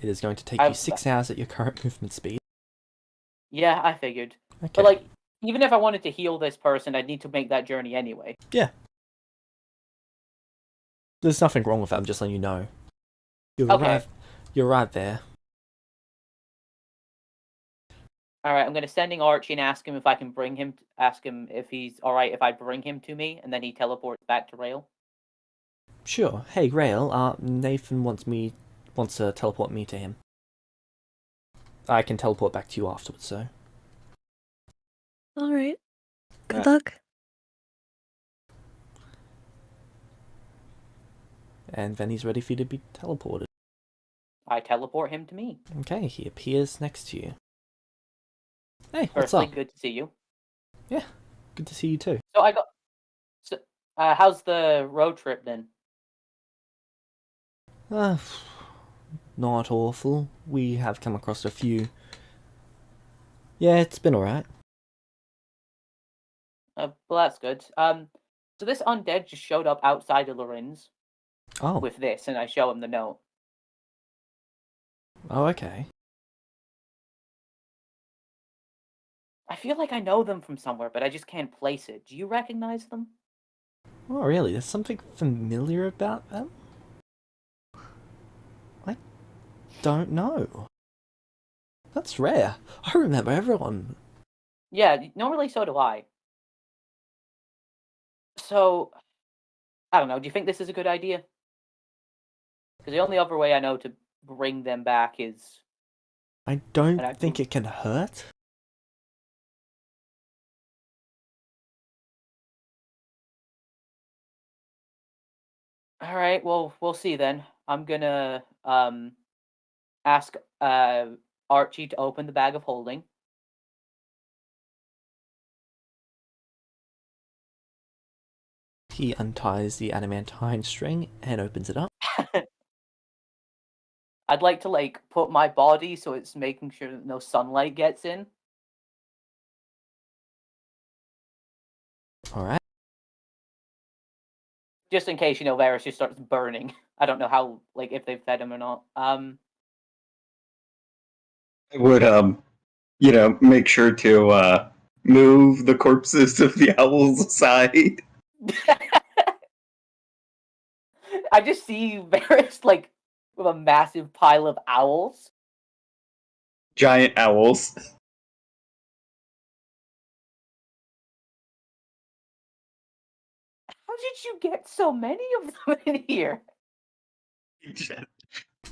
It is going to take you 6 hours at your current movement speed. yeah, I figured. Okay. But, like, even if I wanted to heal this person, I'd need to make that journey anyway. Yeah. There's nothing wrong with that, I'm just letting you know. You Okay. arrive there. Alright, I'm gonna sending Archie and ask him if I can bring him, ask him if he's alright if I bring him to me, and then he teleports back to Rail. Sure. Hey, Rail, Nathan wants to teleport me to him. I can teleport back to you afterwards, so. Alright. Good Yeah. luck. And then he's ready for you to be teleported. I teleport him to me. Okay, he appears next to you. Hey, what's Firstly, up? good to see you. Yeah, good to see you too. So how's the road trip then? Not awful. We have come across a few. Yeah, it's been alright. Well, that's good. So this undead just showed up outside of Lorenz Oh. with this, and I show him the note. Oh, okay. I feel like I know them from somewhere, but I just can't place it. Do you recognize them? Oh, really? There's something familiar about them? I don't know. That's rare. I remember everyone. Yeah, normally so do I. So, I don't know. Do you think this is a good idea? Because the only other way I know to bring them back is... I don't think it can hurt. Alright, well, we'll see then. I'm gonna ask Archie to open the bag of holding. He unties the adamantine string and opens it up. I'd like to, like, put my body so it's making sure that no sunlight gets in. Alright. Just in case, Varus just starts burning. I don't know how, like, if they've fed him or not. I would, make sure to move the corpses of the owls aside. I just see Varus, like, with a massive pile of owls. Giant owls. How did you get so many of them in here?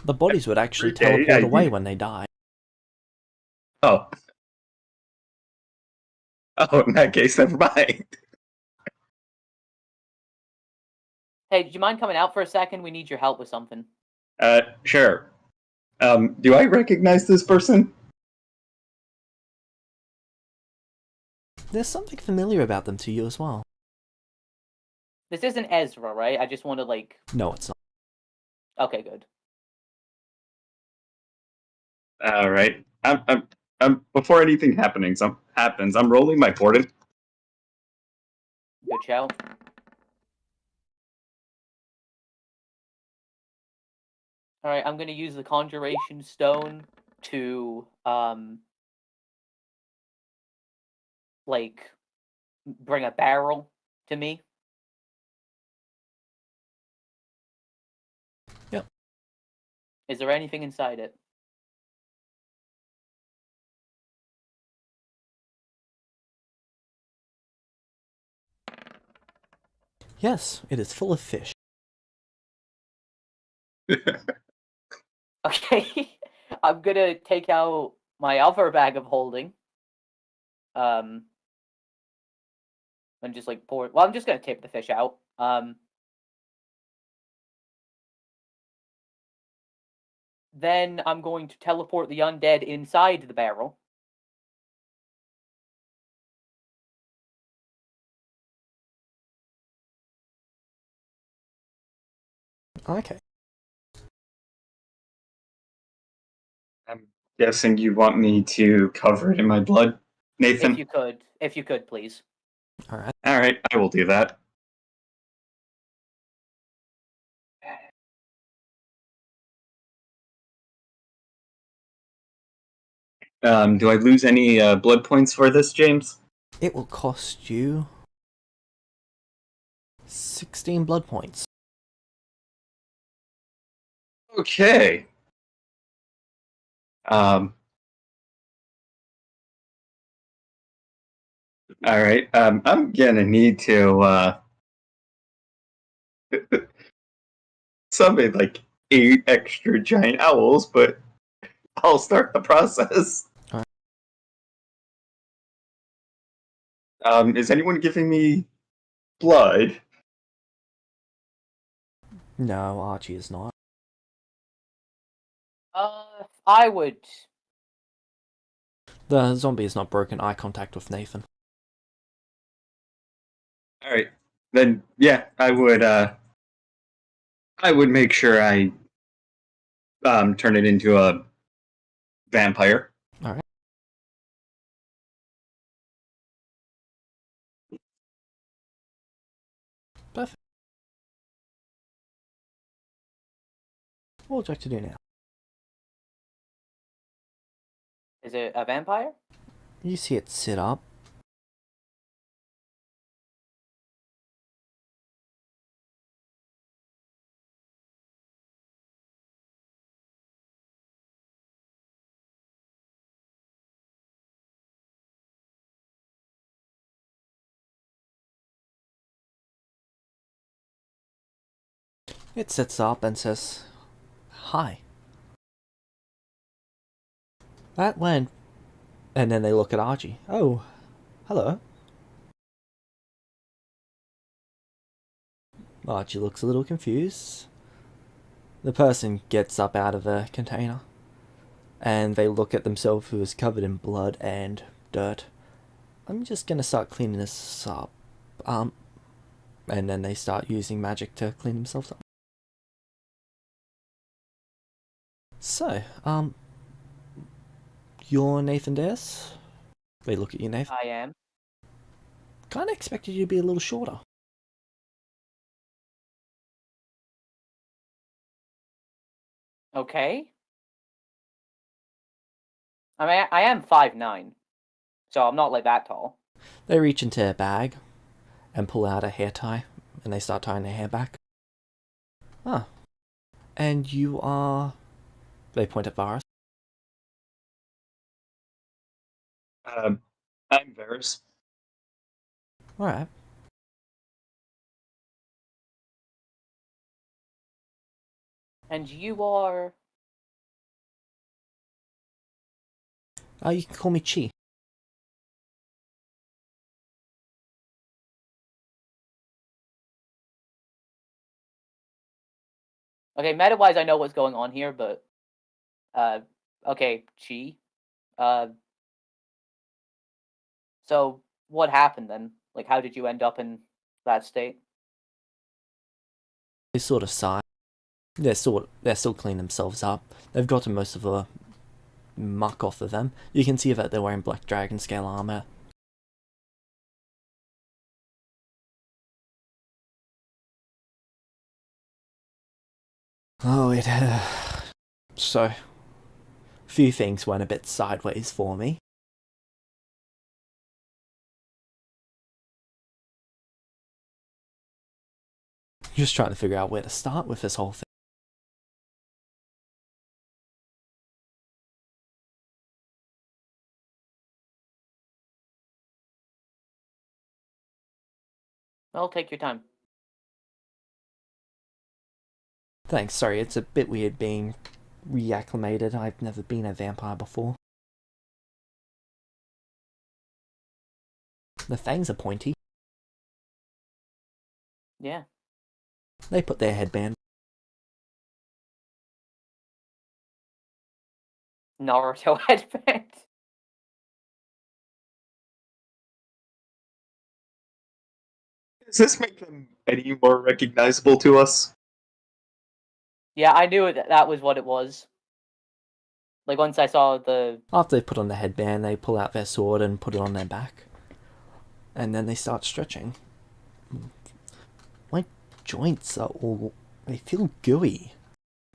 The bodies would actually Every day teleport I away do. when they die. Oh. Oh, in that case, never mind. Hey, do you mind coming out for a second? We need your help with something. Sure. Do I recognize this person? There's something familiar about them to you as well. This isn't Ezra, right? I just want to, like... No, it's not. Okay, good. Alright. Before anything happens, I'm rolling my portent. Good shout. Alright, I'm gonna use the Conjuration Stone to, like, bring a barrel to me. Yep. Is there anything inside it? Yes, it is full of fish. Okay. I'm gonna take out my other bag of holding. And just, like, pour... Well, I'm just gonna tip the fish out. Then I'm going to teleport the undead inside the barrel. Okay. I'm guessing you want me to cover it in my blood, Nathan? If you could, please. Alright. Alright, I will do that. Do I lose any blood points for this, James? It will cost you 16 blood points. Okay. Alright, I'm gonna need to, summon, like, 8 extra giant owls, but I'll start the process. Is anyone giving me blood? No, Archie is not. I would... The zombie has not broken eye contact with Nathan. Alright, then, yeah, I would make sure I, turn it into a vampire. Alright. Perfect. What would you like to do now? Is it a vampire? You see it sit up. It sits up and says, "Hi." That went... And then they look at Archie. "Oh, hello." Archie looks a little confused. The person gets up out of the container. And they look at themselves, who is covered in blood and dirt. "I'm just gonna start cleaning this up." And then they start using magic to clean themselves up. So, you're Nathan Dares? They look at you, Nathan. I am. Kinda expected you to be a little shorter. Okay. I mean, I am 5'9", so I'm not, like, that tall. They reach into their bag and pull out a hair tie, and they start tying their hair back. Ah. And you are... They point at Varus. I'm Varus. Alright. And you are... You can call me Chi. Okay, meta-wise, I know what's going on here, but okay, Chi. So what happened then? Like, how did you end up in that state? They sort of sigh. They're still cleaning themselves up. They've gotten most of the muck off of them. You can see that they're wearing black dragon scale armor. Oh, so, a few things went a bit sideways for me. Just trying to figure out where to start with this whole thing. Well, take your time. Thanks, sorry, it's a bit weird being reacclimated. I've never been a vampire before. The fangs are pointy. Yeah. They put their headband. Naruto headband. Does this make them any more recognizable to us? Yeah, I knew that was what it was. Like, once I saw the... After they put on the headband, they pull out their sword and put it on their back. And then they start stretching. My joints are all... they feel gooey.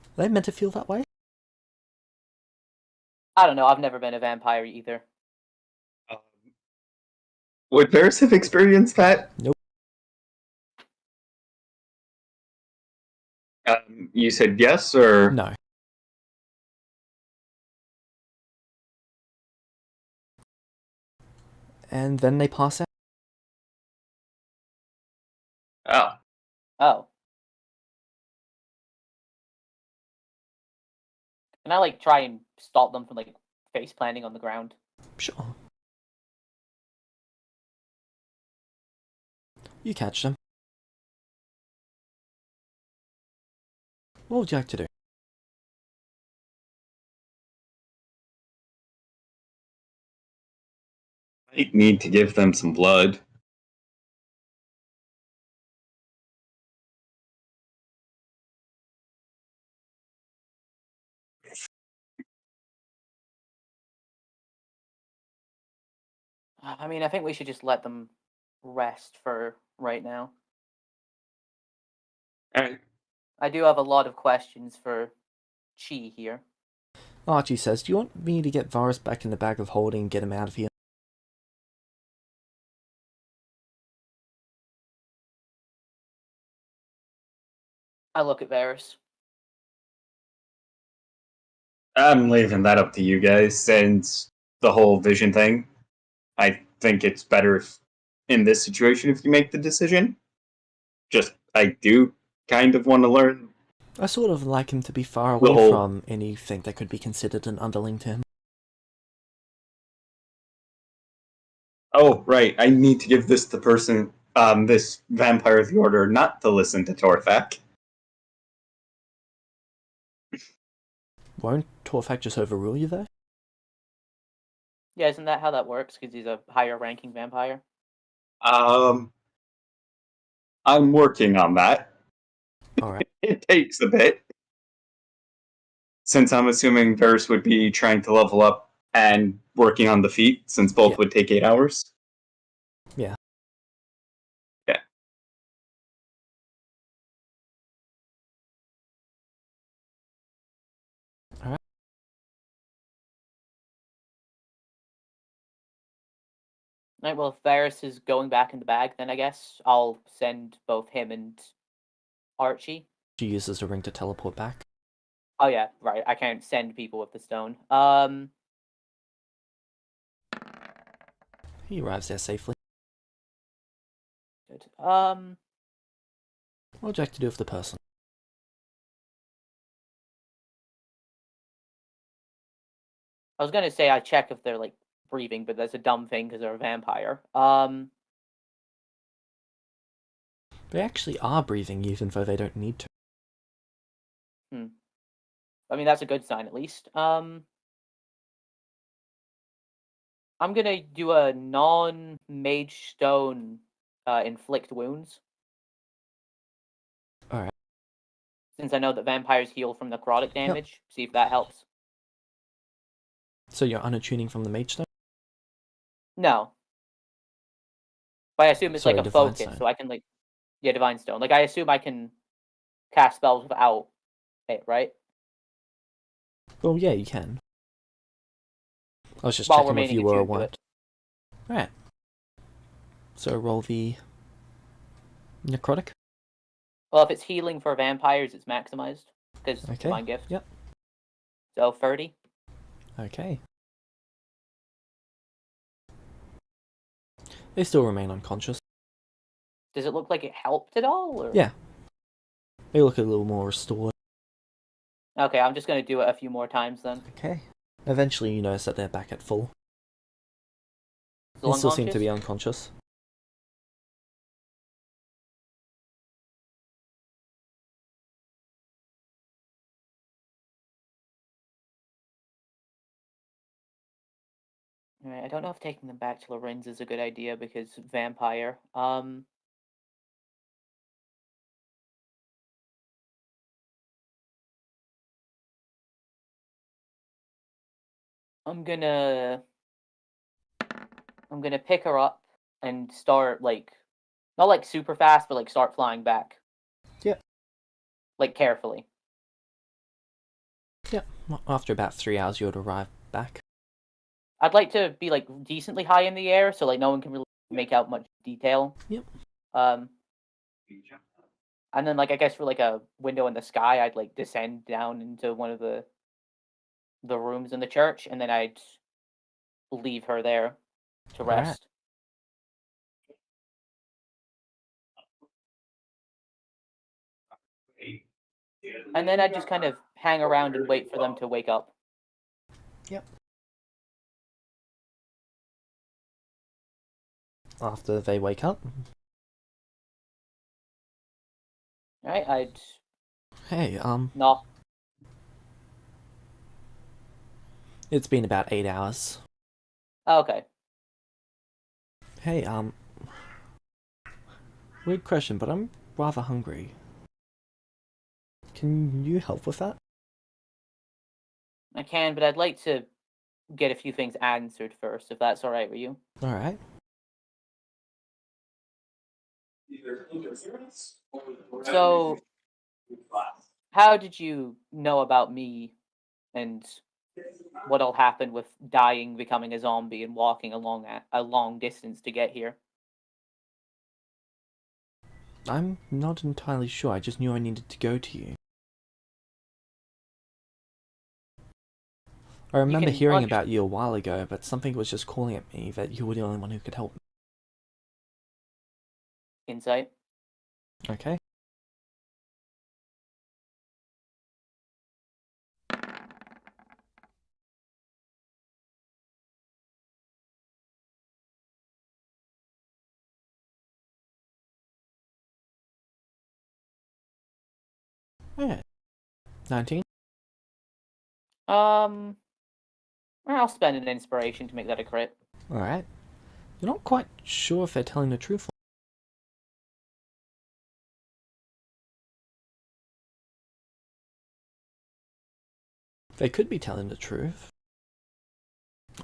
Are they meant to feel that way? I don't know, I've never been a vampire either. Would Varys have experienced that? Nope. You said yes, or...? No. And then they pass out. Oh. Oh. Can I, like, try and stop them from, like, face planting on the ground? Sure. You catch them. What would you like to do? I need to give them some blood. I mean, I think we should just let them rest for right now. Alright. I do have a lot of questions for Chi here. Archie says, do you want me to get Varys back in the bag of holding and get him out of here? I look at Varys. I'm leaving that up to you guys, and the whole vision thing. I think it's better if, in this situation, if you make the decision. Just, I do kind of want to learn. I sort of like him to be far away from anything that could be considered an underling to him. Oh, right, I need to give this to person, this vampire of the order not to listen to Torfak. Won't Torfak just overrule you, though? Yeah, isn't that how that works? Because he's a higher ranking vampire? I'm working on that. Alright. It takes a bit. Since I'm assuming Varys would be trying to level up and working on the feat, since both would take 8 hours. Yeah. Yeah. Alright. Right, well, if Varys is going back in the bag, then I guess I'll send both him and Archie. She uses the ring to teleport back. Oh yeah, right. I can't send people with the stone. He arrives there safely. Good. What would you like to do with the person? I was gonna say I check if they're like breathing, but that's a dumb thing because they're a vampire. They actually are breathing even though they don't need to. I mean that's a good sign at least. I'm gonna do a non-mage stone inflict wounds. Alright. Since I know that vampires heal from necrotic damage, see if that helps. So you're unattuning from the mage stone? No. But I assume it's Sorry, like a divine focus, stone. so I can like divine stone. Like I assume I can cast spells without it, right? Well, yeah, you can. I was just While checking if remaining you were attuned to aware. it. Alright. So roll the necrotic. Well, if it's healing for vampires, it's maximized because Okay. divine gift. Yep. So 30. Okay. They still remain unconscious. Does it look like it helped at all? Or? Yeah. They look a little more restored. Okay, I'm just gonna do it a few more times then. Okay. Eventually you notice that they're back at full. Still They still seem to unconscious? be unconscious. Alright, I don't know if taking them back to Lorenz is a good idea because vampire. I'm gonna pick her up and start like not like super fast, but like start flying back. Yeah. Like carefully. Yeah. After about 3 hours you would arrive back. I'd like to be like decently high in the air so like no one can really make out much detail. Yep. And then like I guess for like a window in the sky, I'd like descend down into one of the rooms in the church, and then I'd leave her there to Alright. rest. And then I'd just kind of hang around and wait for them to wake up. Yep. After they wake up. Alright, I'd Hey, knock. it's been about 8 hours. Oh, okay. Hey, weird question, but I'm rather hungry. Can you help with that? I can, but I'd like to get a few things answered first, if that's alright with you. Alright. So, how did you know about me and what'll happen with dying, becoming a zombie, and walking along a long distance to get here? I'm not entirely sure, I just knew I needed to go to you. I remember can hearing punch- about you a while ago, but something was just calling at me that you were the only one who could help me. Insight. Okay. Yeah. 19? I'll spend an inspiration to make that a crit. Alright. You're not quite sure if they're telling the truth. They could be telling the truth.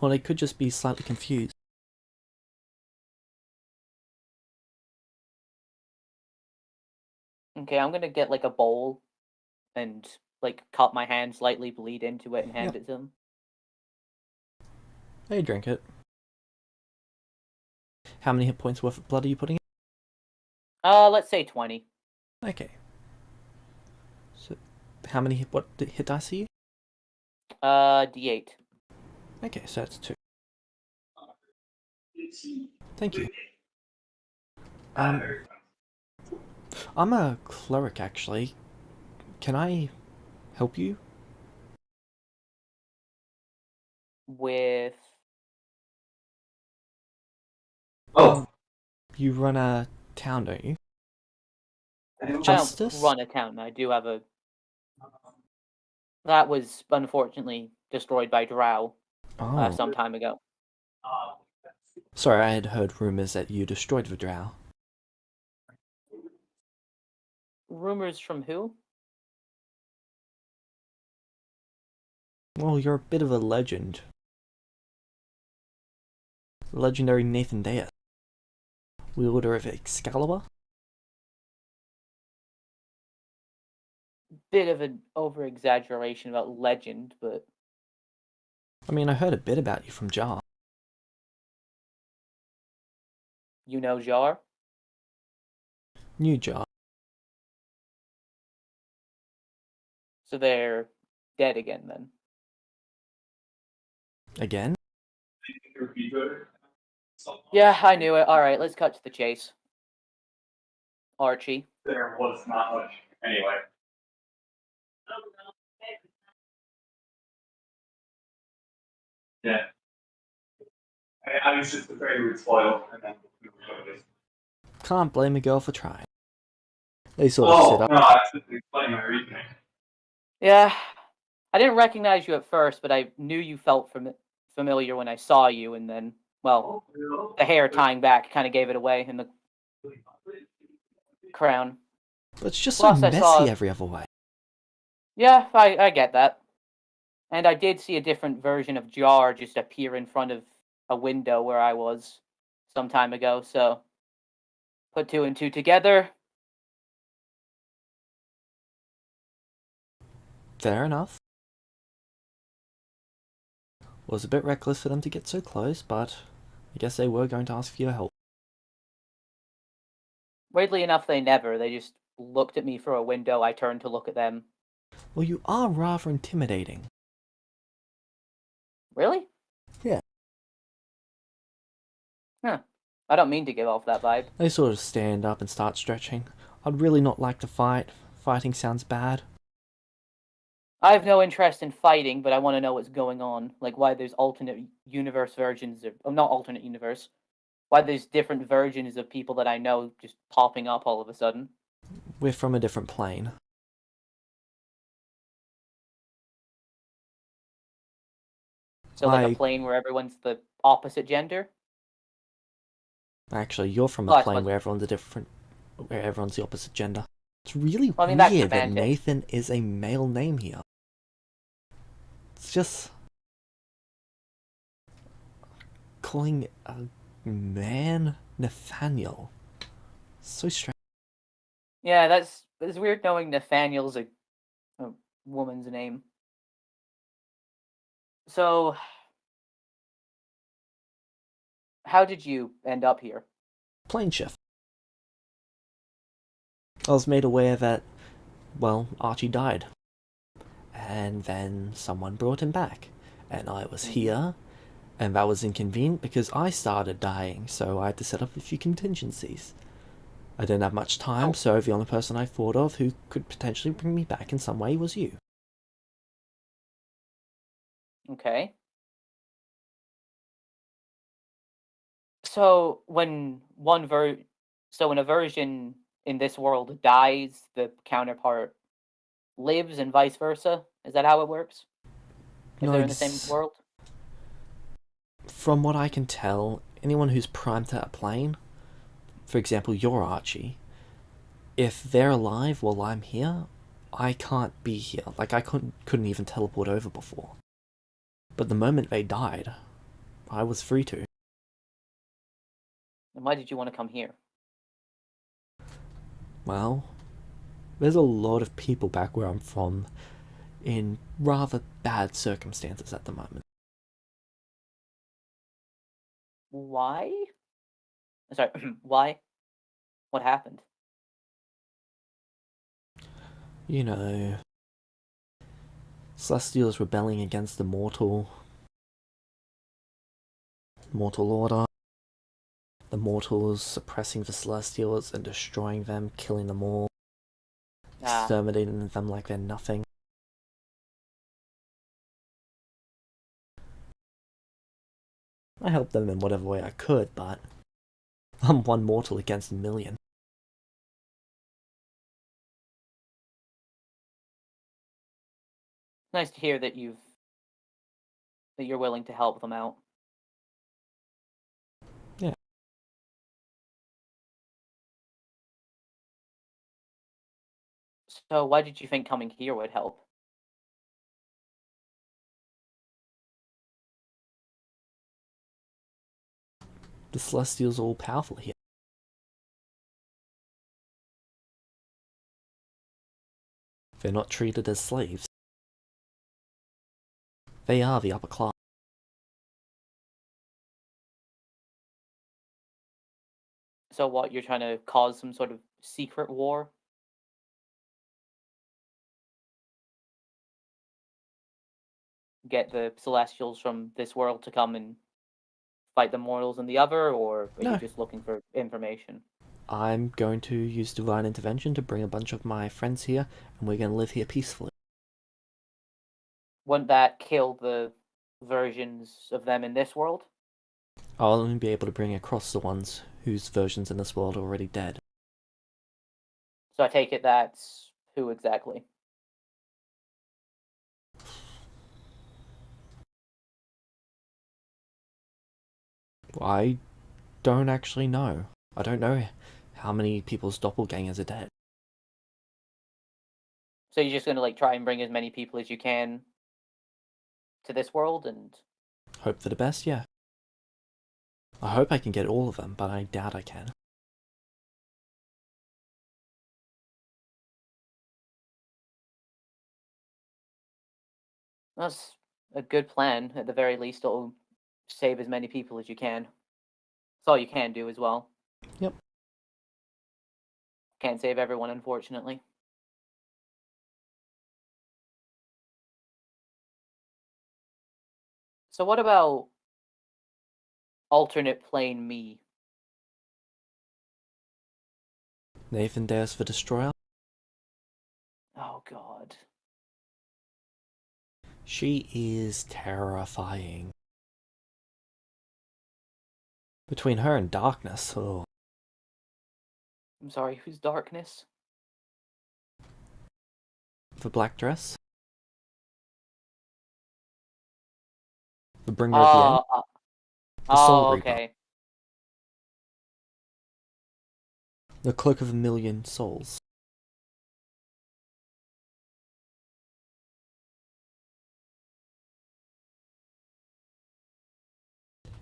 Or they could just be slightly confused. Okay, I'm gonna get like a bowl and like cut my hand slightly, bleed into it, and hand it to them. They drink it. How many hit points worth of blood are you putting in? Let's say 20. Okay. So, how many what hit dice are you? D8. Okay, so that's 2. Thank you. I'm a cleric, actually. Can I help you? with Oh, You run a town, don't you? I Justice? don't run a town. I do have a. That was unfortunately destroyed by Drow Oh. some time ago. Sorry, I had heard rumors that you destroyed the drow. Rumors from who? Well, you're a bit of a legend. Legendary Nathan Deus. Wielder of Excalibur? Bit of an over-exaggeration about legend, but I mean, I heard a bit about you from Jar. you know Jar? New Jar. So they're dead again then. Again? Yeah, I knew it. Alright, let's cut to the chase. Archie. there was not much. Anyway. Yeah. I was just afraid we would spoil, and then we would Can't blame a girl for trying. They sort of sit up. No, I was just explaining my reasoning. Yeah, I didn't recognize you at first, but I knew you felt familiar when I saw you, and then, well, the hair tying back kind of gave it away in the crown. But it's just Plus, so I messy saw- every other way. Yeah, I get that. And I did see a different version of Jar just appear in front of a window where I was some time ago, so put two and two together. Fair enough. Was a bit reckless for them to get so close, but I guess they were going to ask for your help. Weirdly enough, they never. They just looked at me through a window. I turned to look at them. Well, you are rather intimidating. Really? Yeah. Huh. I don't mean to give off that vibe. They sort of stand up and start stretching. I'd really not like to fight. Fighting sounds bad. I have no interest in fighting, but I want to know what's going on. Like why there's alternate universe versions of... Oh, not alternate universe. Why there's different versions of people that I know just popping up all of a sudden. We're from a different plane. So like a Like- plane where everyone's the opposite gender? Actually, you're from Well, a I plane suppose- where everyone's the opposite gender. It's really Well, I mean, that's weird that semantics. Nathan is a male name here. It's just calling a man Nathaniel. So strange. Yeah, it's weird knowing Nathaniel's a woman's name. So, how did you end up here? Plane shift. I was made aware that, well, Archie died. And then someone brought him back. And I was here, and that was inconvenient because I started dying, so I had to set up a few contingencies. I didn't have much time, so the only person I thought of who could potentially bring me back in some way was you. Okay. So when when a version in this world dies, the counterpart lives and vice versa? Is that how it works? If they're in the same world? From what I can tell, anyone who's primed to a plane, for example, you're Archie, if they're alive while I'm here, I can't be here. Like, I couldn't even teleport over before. But the moment they died, I was free to. And why did you want to come here? Well, there's a lot of people back where I'm from in rather bad circumstances at the moment. Why? Sorry, why? What happened? You know, Celestials rebelling against the mortal order. The mortals suppressing the Celestials and destroying them, killing them all, exterminating them like they're nothing. I helped them in whatever way I could, but I'm one mortal against a million. Nice to hear that you're willing to help them out. Yeah. So why did you think coming here would help? The Celestials are all powerful here. They're not treated as slaves. They are the upper class. So what, you're trying to cause some sort of secret war? Get the Celestials from this world to come and fight the mortals in the other, or are No. you just looking for information? I'm going to use divine intervention to bring a bunch of my friends here, and we're going to live here peacefully. Wouldn't that kill the versions of them in this world? I'll only be able to bring across the ones whose versions in this world are already dead. So I take it that's who exactly? I don't actually know. I don't know how many people's doppelgangers are dead. So you're just gonna try and bring as many people as you can to this world, and Hope for the best, yeah. I hope I can get all of them, but I doubt I can. that's a good plan. At the very least, it'll save as many people as you can. That's all you can do as well. Yep. Can't save everyone, unfortunately. So what about alternate plane me? Nathan dares for Destroyer. Oh god. She is terrifying. Between her and Darkness, oh. I'm sorry, who's Darkness? The black dress. The bringer of the end. The Soul Reaper. Okay. The cloak of a million souls.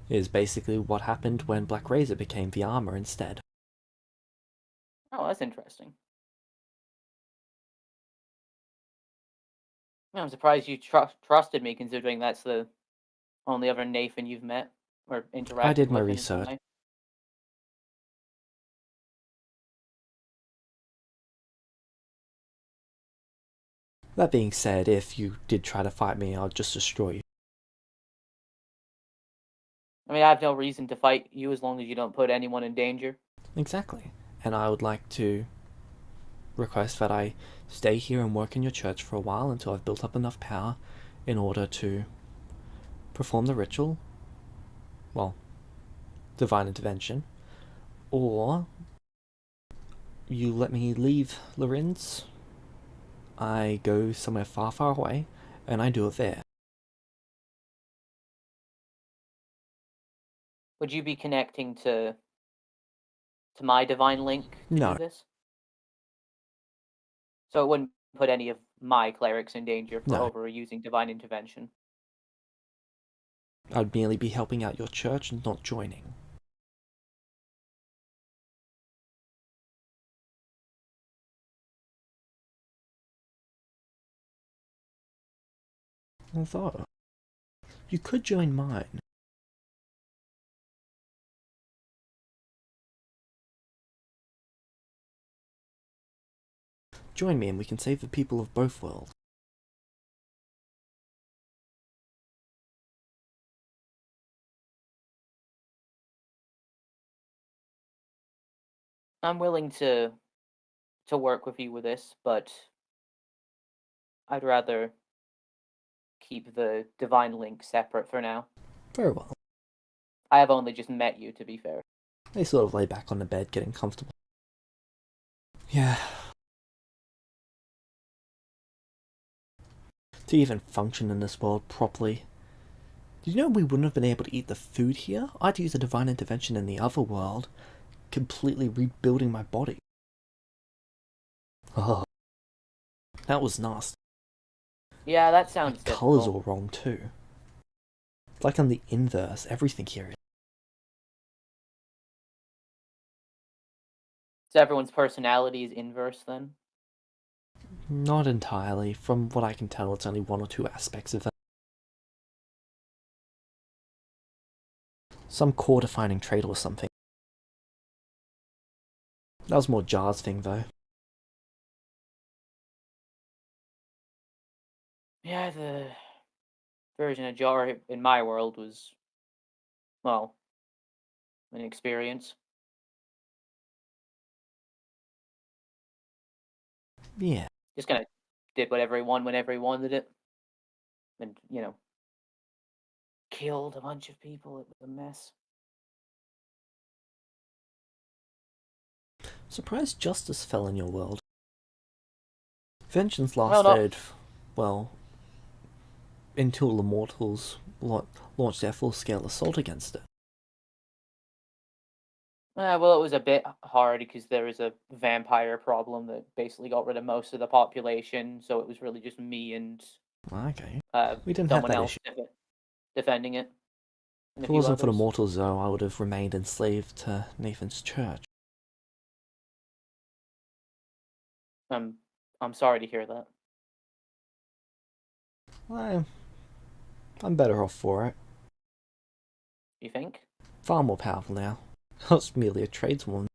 Is basically what happened when Black Razor became the armor instead. Oh, that's interesting. I'm surprised you trusted me, considering that's the only other Nathan you've met or interacted I did my with in some research. way. That being said, if you did try to fight me, I'll just destroy you. I mean, I have no reason to fight you as long as you don't put anyone in danger. Exactly. And I would like to request that I stay here and work in your church for a while until I've built up enough power in order to perform the ritual. Well, divine intervention. Or you let me leave Lorenz. I go somewhere far, far away, and I do it there. Would you be connecting to my divine link to No. do this? So it wouldn't put any of my clerics in danger for No. overusing divine intervention. I'd merely be helping out your church and not joining. Although, you could join mine. Join me and we can save the people of both worlds. I'm willing to work with you with this, but I'd rather keep the divine link separate for now. Very well. I have only just met you, to be fair. They sort of lay back on the bed, getting comfortable. Yeah. To even function in this world properly. Did you know we wouldn't have been able to eat the food here? I had to use a divine intervention in the other world, completely rebuilding my body. Oh, that was nasty. Yeah, that My sounds colours difficult. all wrong too. It's like I'm the inverse, everything here is. So everyone's personality is inverse then? Not entirely. From what I can tell, it's only one or two aspects of it. Some core defining trait or something. That was more Jar's thing though. Yeah, the version of Jar in my world was, well, an experience. Yeah. Just kind of did whatever he wanted whenever he wanted it. And, killed a bunch of people. It was a mess. Surprised justice fell in your world. Vengeance Well, not- lasted, well, until the mortals launched their full-scale assault against it. Well, it was a bit hard because there was a vampire problem that basically got rid of most of the population, so it was really just me and Okay. uh, We didn't have someone that else issue. defending it. And If a it few wasn't for the others. mortals though, I would have remained enslaved to Nathan's church. I'm sorry to hear that. I'm better off for it. You think? Far more powerful now. I was merely a tradeswoman.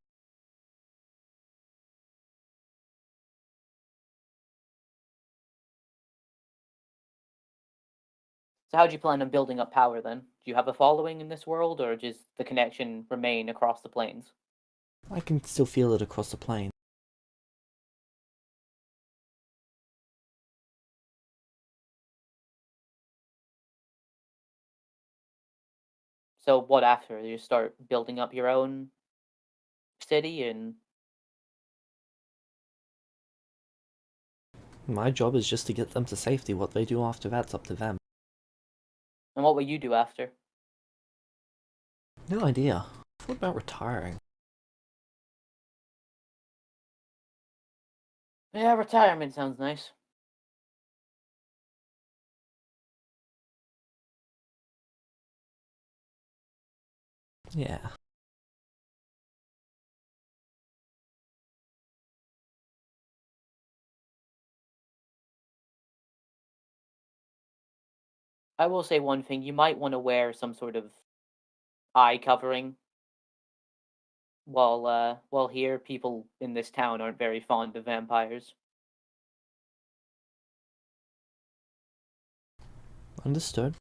So how do you plan on building up power then? Do you have a following in this world, or does the connection remain across the plains? I can still feel it across the plain. So what after? You start building up your own city, and My job is just to get them to safety. What they do after that's up to them. what will you do after? No idea. What about retiring? Yeah, retirement sounds nice. Yeah. I will say one thing: you might want to wear some sort of eye covering. While here, people in this town aren't very fond of vampires. Understood.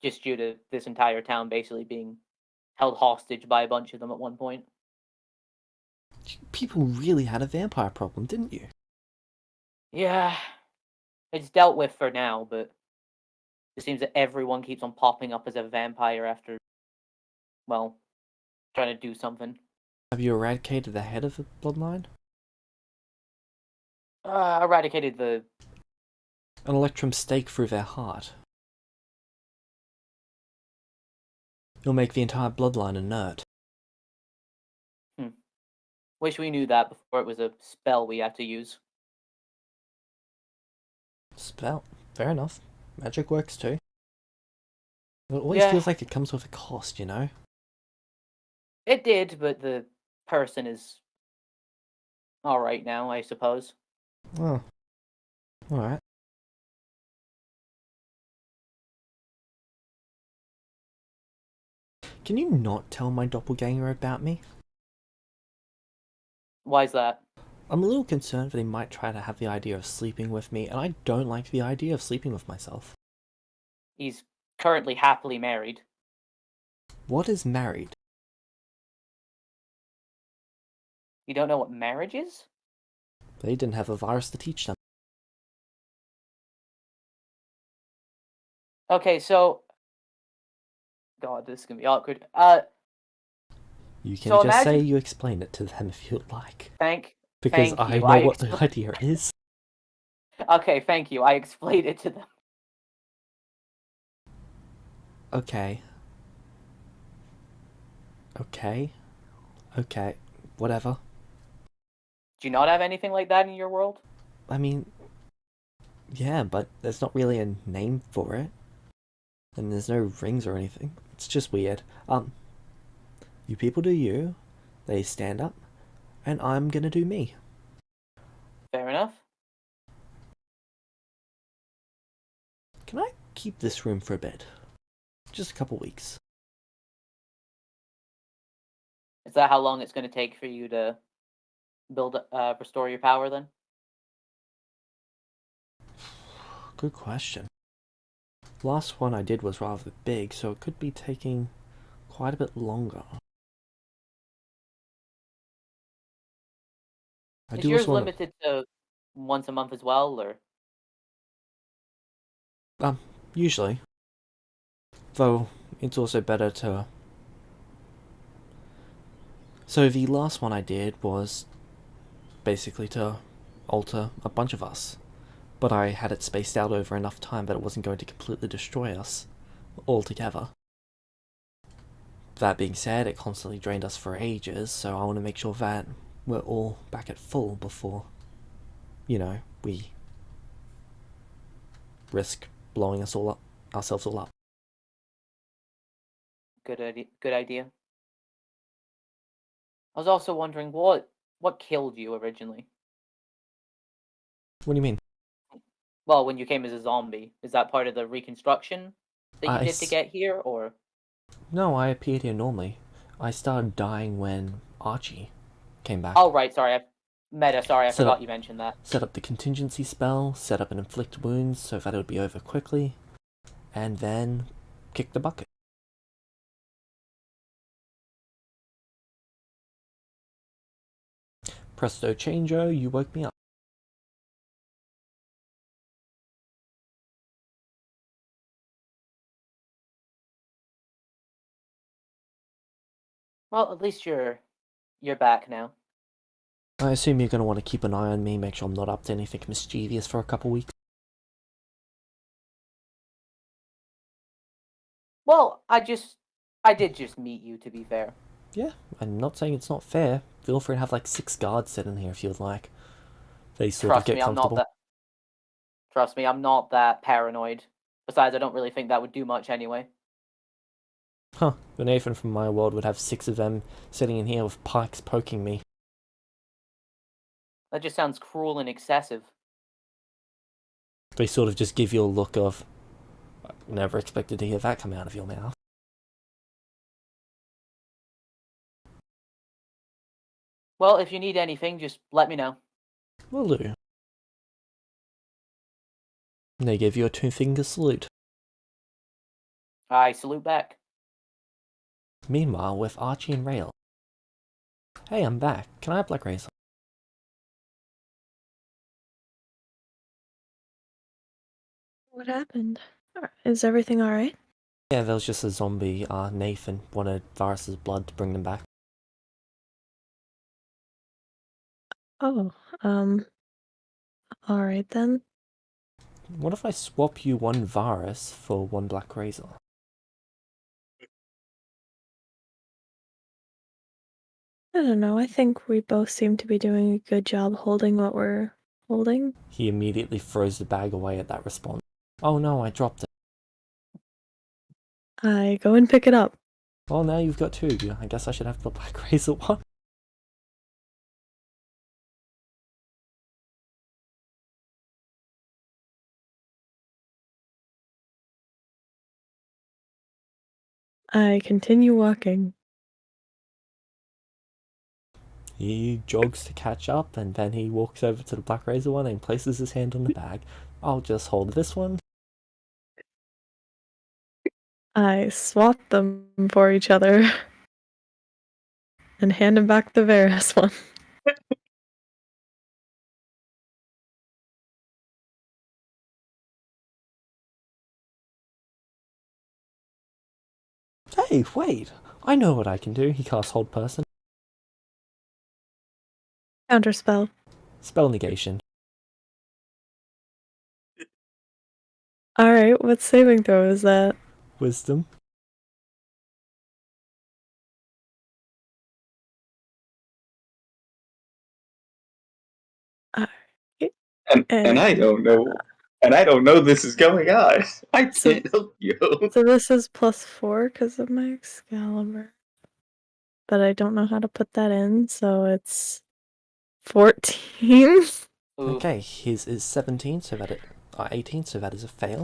Just due to this entire town basically being held hostage by a bunch of them at one point. People really had a vampire problem, didn't you? Yeah, it's dealt with for now, but it seems that everyone keeps on popping up as a vampire after, well, trying to do something. Have you eradicated the head of the bloodline? Eradicated the... An electrum stake through their heart. You'll make the entire bloodline inert. Wish we knew that before it was a spell we had to use. Spell. Fair enough. Magic works too. It always Yeah. feels like it comes with a cost, you know? It did, but the person is alright now, I suppose. Oh. Alright. Can you not tell my doppelganger about me? Why's that? I'm a little concerned that he might try to have the idea of sleeping with me, and I don't like the idea of sleeping with myself. He's currently happily married. What is married? You don't know what marriage is? They didn't have a virus to teach them. Okay, so God, this is gonna be awkward. You can So just say imagine- you explain it to them if you'd like. Thank Because thank I you. know what the idea is. Okay, thank you. I explained it to them. Okay. Okay. Whatever. Do you not have anything like that in your world? I mean, yeah, but there's not really a name for it. And there's no rings or anything. It's just weird. You people do you. They stand up. And I'm gonna do me. Fair enough. Can I keep this room for a bit? Just a couple weeks. Is that how long it's going to take for you to restore your power then? Good question. Last one I did was rather big, so it could be taking quite a bit longer. Is yours limited to once a month as well, or? Usually. Though, it's also better to... So the last one I did was basically to alter a bunch of us. But I had it spaced out over enough time that it wasn't going to completely destroy us altogether. That being said, it constantly drained us for ages, so I want to make sure that we're all back at full before, we risk blowing ourselves all up. Good idea. I was also wondering what killed you originally. What do you mean? Well, when you came as a zombie, is that part of the reconstruction that you did to get here, or? No, I appeared here normally. I started dying when Archie came back. Oh, right, sorry, I forgot you mentioned that. Set up the contingency spell, set up an inflict wounds so that it would be over quickly, and then kick the bucket. Presto changeo, you woke me up. Well, at least you're back now. I assume you're going to want to keep an eye on me, make sure I'm not up to anything mischievous for a couple weeks. Well, I did just meet you, to be fair. Yeah, I'm not saying it's not fair. Feel free to have like 6 guards sitting here if you'd like. They sort of get comfortable. Trust me, I'm not that paranoid. Besides, I don't really think that would do much anyway. Huh, but Nathan from my world would have 6 of them sitting in here with pikes poking me. That just sounds cruel and excessive. They sort of just give you a look of, I never expected to hear that come out of your mouth. Well, if you need anything, just let me know. Will do. They give you a 2-finger salute. I salute back. Meanwhile, with Archie and Rail. Hey, I'm back. Can I have Black Razor? What happened? Is everything alright? Yeah, there was just a zombie. Nathan wanted Varus's blood to bring them back. Oh, alright then. What if I swap you 1 Varus for 1 Black Razor? I don't know, I think we both seem to be doing a good job holding what we're holding. He immediately throws the bag away at that response. Oh no, I dropped it. I go and pick it up. Well, now you've got 2. I guess I should have the Black Razor one. I continue walking. He jogs to catch up, and then he walks over to the Black Razor one and places his hand on the bag. I'll just hold this one. I swap them for each other and hand him back the Varus one. wait! I know what I can do. He casts Hold Person. Counterspell. Spell negation. Alright, what saving throw is that? Wisdom. And I don't know. And I don't know this is going on. I can't help you. So this is +4 because of my Excalibur. But I don't know how to put that in, so it's 14. Oof. Okay, his is 17, so that 18, so that is a fail.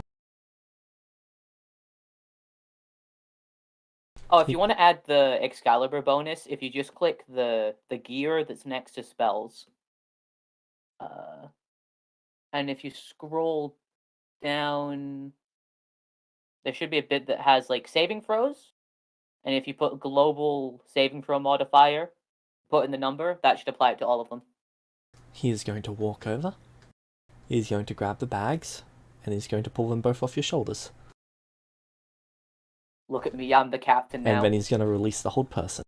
Oh, if you want to add the Excalibur bonus, if you just click the gear that's next to spells, and if you scroll down, there should be a bit that has like saving throws, and if you put global saving throw modifier, put in the number, that should apply it to all of them. He is going to walk over. He's going to grab the bags, and he's going to pull them both off your shoulders. Look at me, I'm the captain now. And then he's going to release the Hold Person.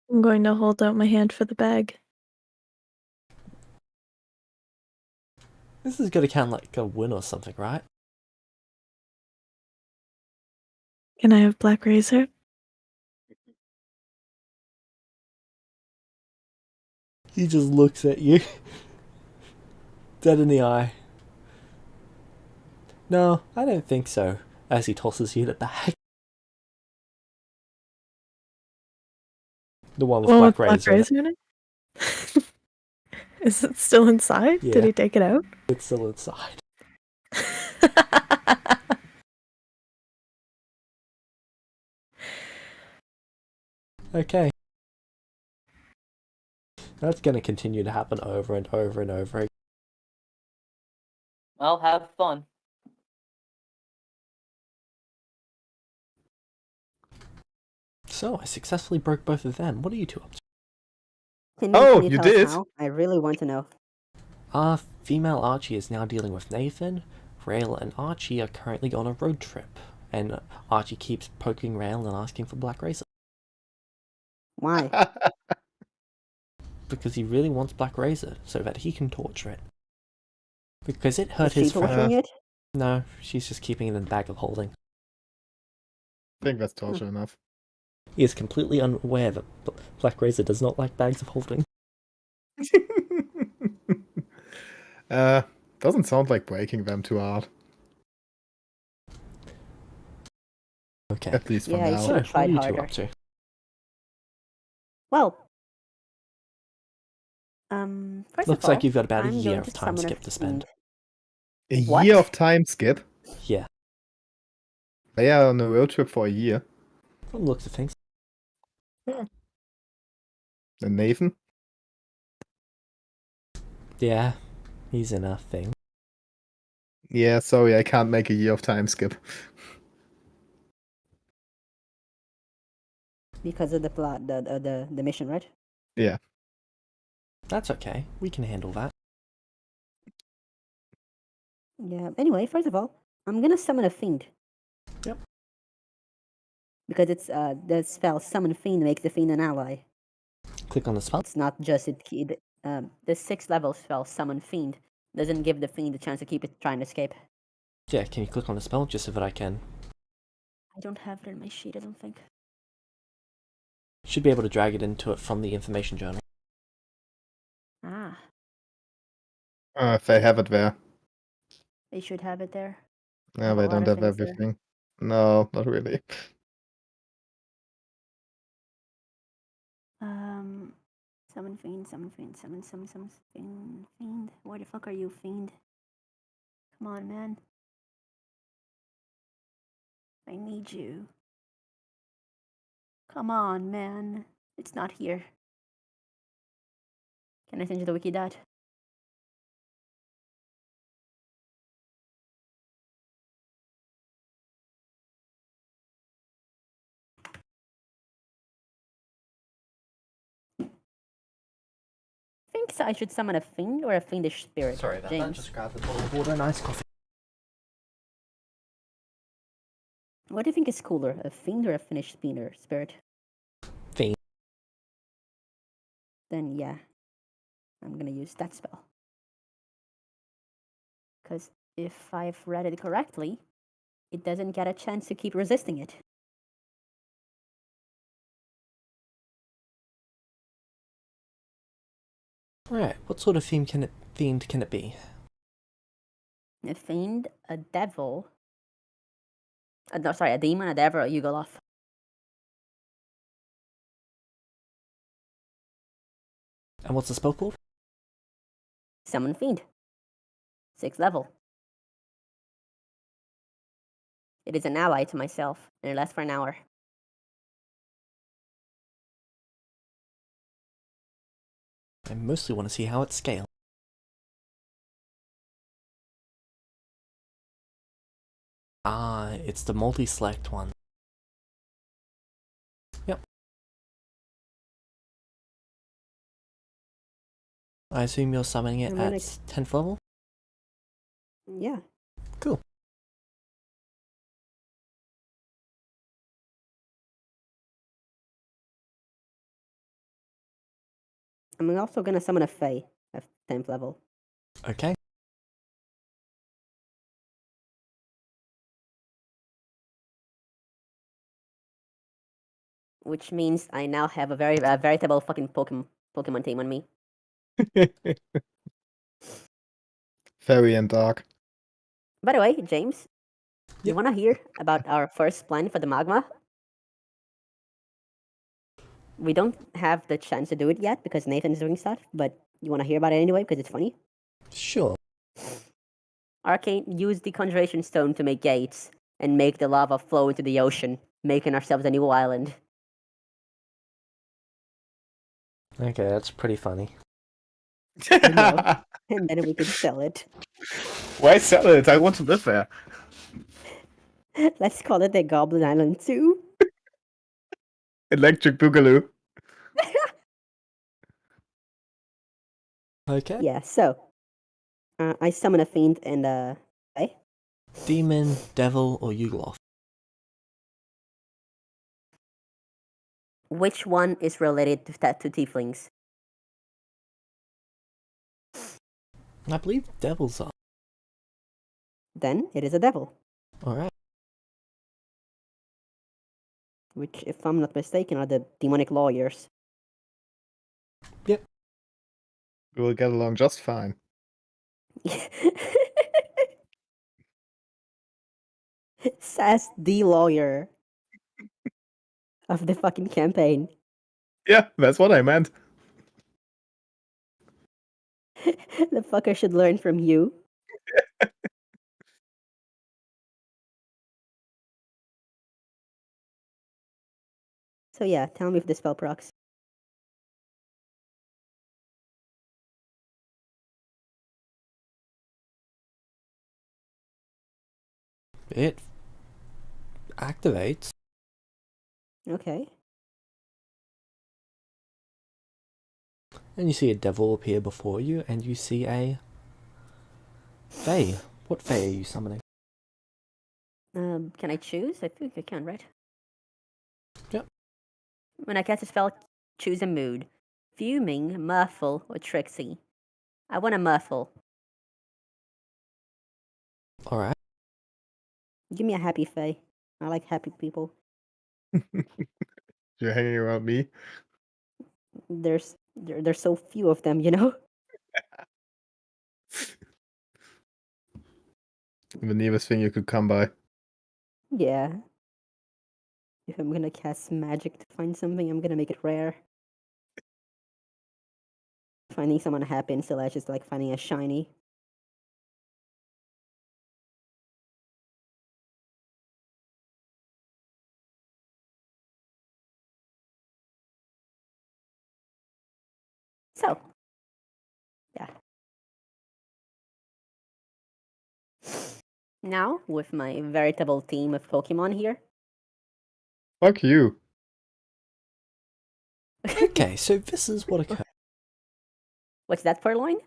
I'm going to hold out my hand for the bag. This is going to count like a win or something, right? Can I have Black Razor? He just looks at you. Dead in the eye. No, I don't think so. As he tosses you the bag. The one with One Black with Black Razor. Razor in it? Is it still inside? Yeah. Did he take it out? It's still inside. Okay. That's going to continue to happen over and over and over again. Well, have fun. So, I successfully broke both of them. What are you two up to? Oh, Can you tell us did? how? I really want to know. Our female Archie is now dealing with Nathan. Rail and Archie are currently on a road trip. And Archie keeps poking Rail and asking for Black Razor. Why? Because he really wants Black Razor, so that he can torture it. Because it hurt Is she his friend. torturing it? No, she's just keeping it in the bag of holding. I think that's torture enough. He is completely unaware that Black Razor does not like bags of holding. Doesn't sound like breaking them too hard. Okay. At least for Yeah, now. you So, should what try are you two harder. up to? Well, first Looks of all, like you've got about a I'm year going of to time summon a skip to spend. A What? year of time skip? Yeah, They are on a road trip for a year. from the looks of things. And Nathan? Yeah, he's in a thing. Yeah, sorry, I can't make a year of time skip. because of the plot, the mission, right? Yeah. That's okay. We can handle that. Yeah. Anyway, first of all, I'm gonna summon a fiend. Yep. Because it's the spell summon fiend makes the fiend an ally. Click on the spell. It's not just the 6th level spell summon fiend doesn't give the fiend the chance to keep it trying to escape. Yeah, can you click on the spell just so that I can? I don't have it in my sheet, I don't think. Should be able to drag it into it from the information journal. Ah, If they have it there. they should have it there. No, have a they lot don't of have things there. everything. No, not really. Summon fiend, summon fiend. Where the fuck are you, fiend? Come on, man. I need you. Come on, man. It's not here. Can I send you the wiki dot? Thanks. I should summon a fiend or a fiendish spirit? Sorry about James. that. Just grab a bottle of water and iced coffee. What do you think is cooler, a fiend or a fiendish spirit? Fiend. Then yeah, I'm gonna use that spell. Because if I've read it correctly, it doesn't get a chance to keep resisting it. Right. What sort of fiend can it be? A fiend, a devil. No, sorry, a demon, a devil, a Yugoloth. And what's the spell called? Summon fiend. 6th level. It is an ally to myself, and it lasts for an hour. I mostly want to see how it scales. Ah, it's the multi-select one. Yep. I assume you're summoning it at 10th level? Yeah. Cool. I'm also gonna summon a Fae at 10th level. Okay. Which means I now have a veritable fucking Pokemon team on me. Fairy and dark. By the way, James, you Yep. wanna hear about our first plan for the magma? We don't have the chance to do it yet because Nathan's doing stuff, but you wanna hear about it anyway because it's funny? Sure. Arcane used the Conjuration Stone to make gates and make the lava flow into the ocean, making ourselves a new island. Okay, that's pretty funny. know. And then we could sell it. Why sell it? I want to live there. Let's call it the Goblin Island 2. Electric Boogaloo. Okay. Yeah, so I summon a fiend and Demon, devil, or Yugoloth? which one is related to tieflings? I believe devils are. Then it is a devil, Alright. which, if I'm not mistaken, are the demonic lawyers. We will get along just fine. Says the lawyer of the fucking campaign. Yeah, that's what I meant. The fucker should learn from you. So yeah, tell me if the spell procs. It activates. Okay. And you see a devil appear before you, and you see a Fae. What Fae are you summoning? Can I choose? I think I can, right? Yep. When I cast a spell, choose a mood. Fuming, mirthful, or tricksy. I want a mirthful. Alright. Give me a happy fae. I like happy people. You're hanging around me. There's so few of them, you know? The nearest thing you could come by. Yeah. If I'm gonna cast magic to find something, I'm gonna make it rare. Finding someone happy in Celestia is like finding a shiny. So, yeah. Now, with my veritable team of Pokemon here. Fuck you. Okay, so this is what occurs. What's that purloin?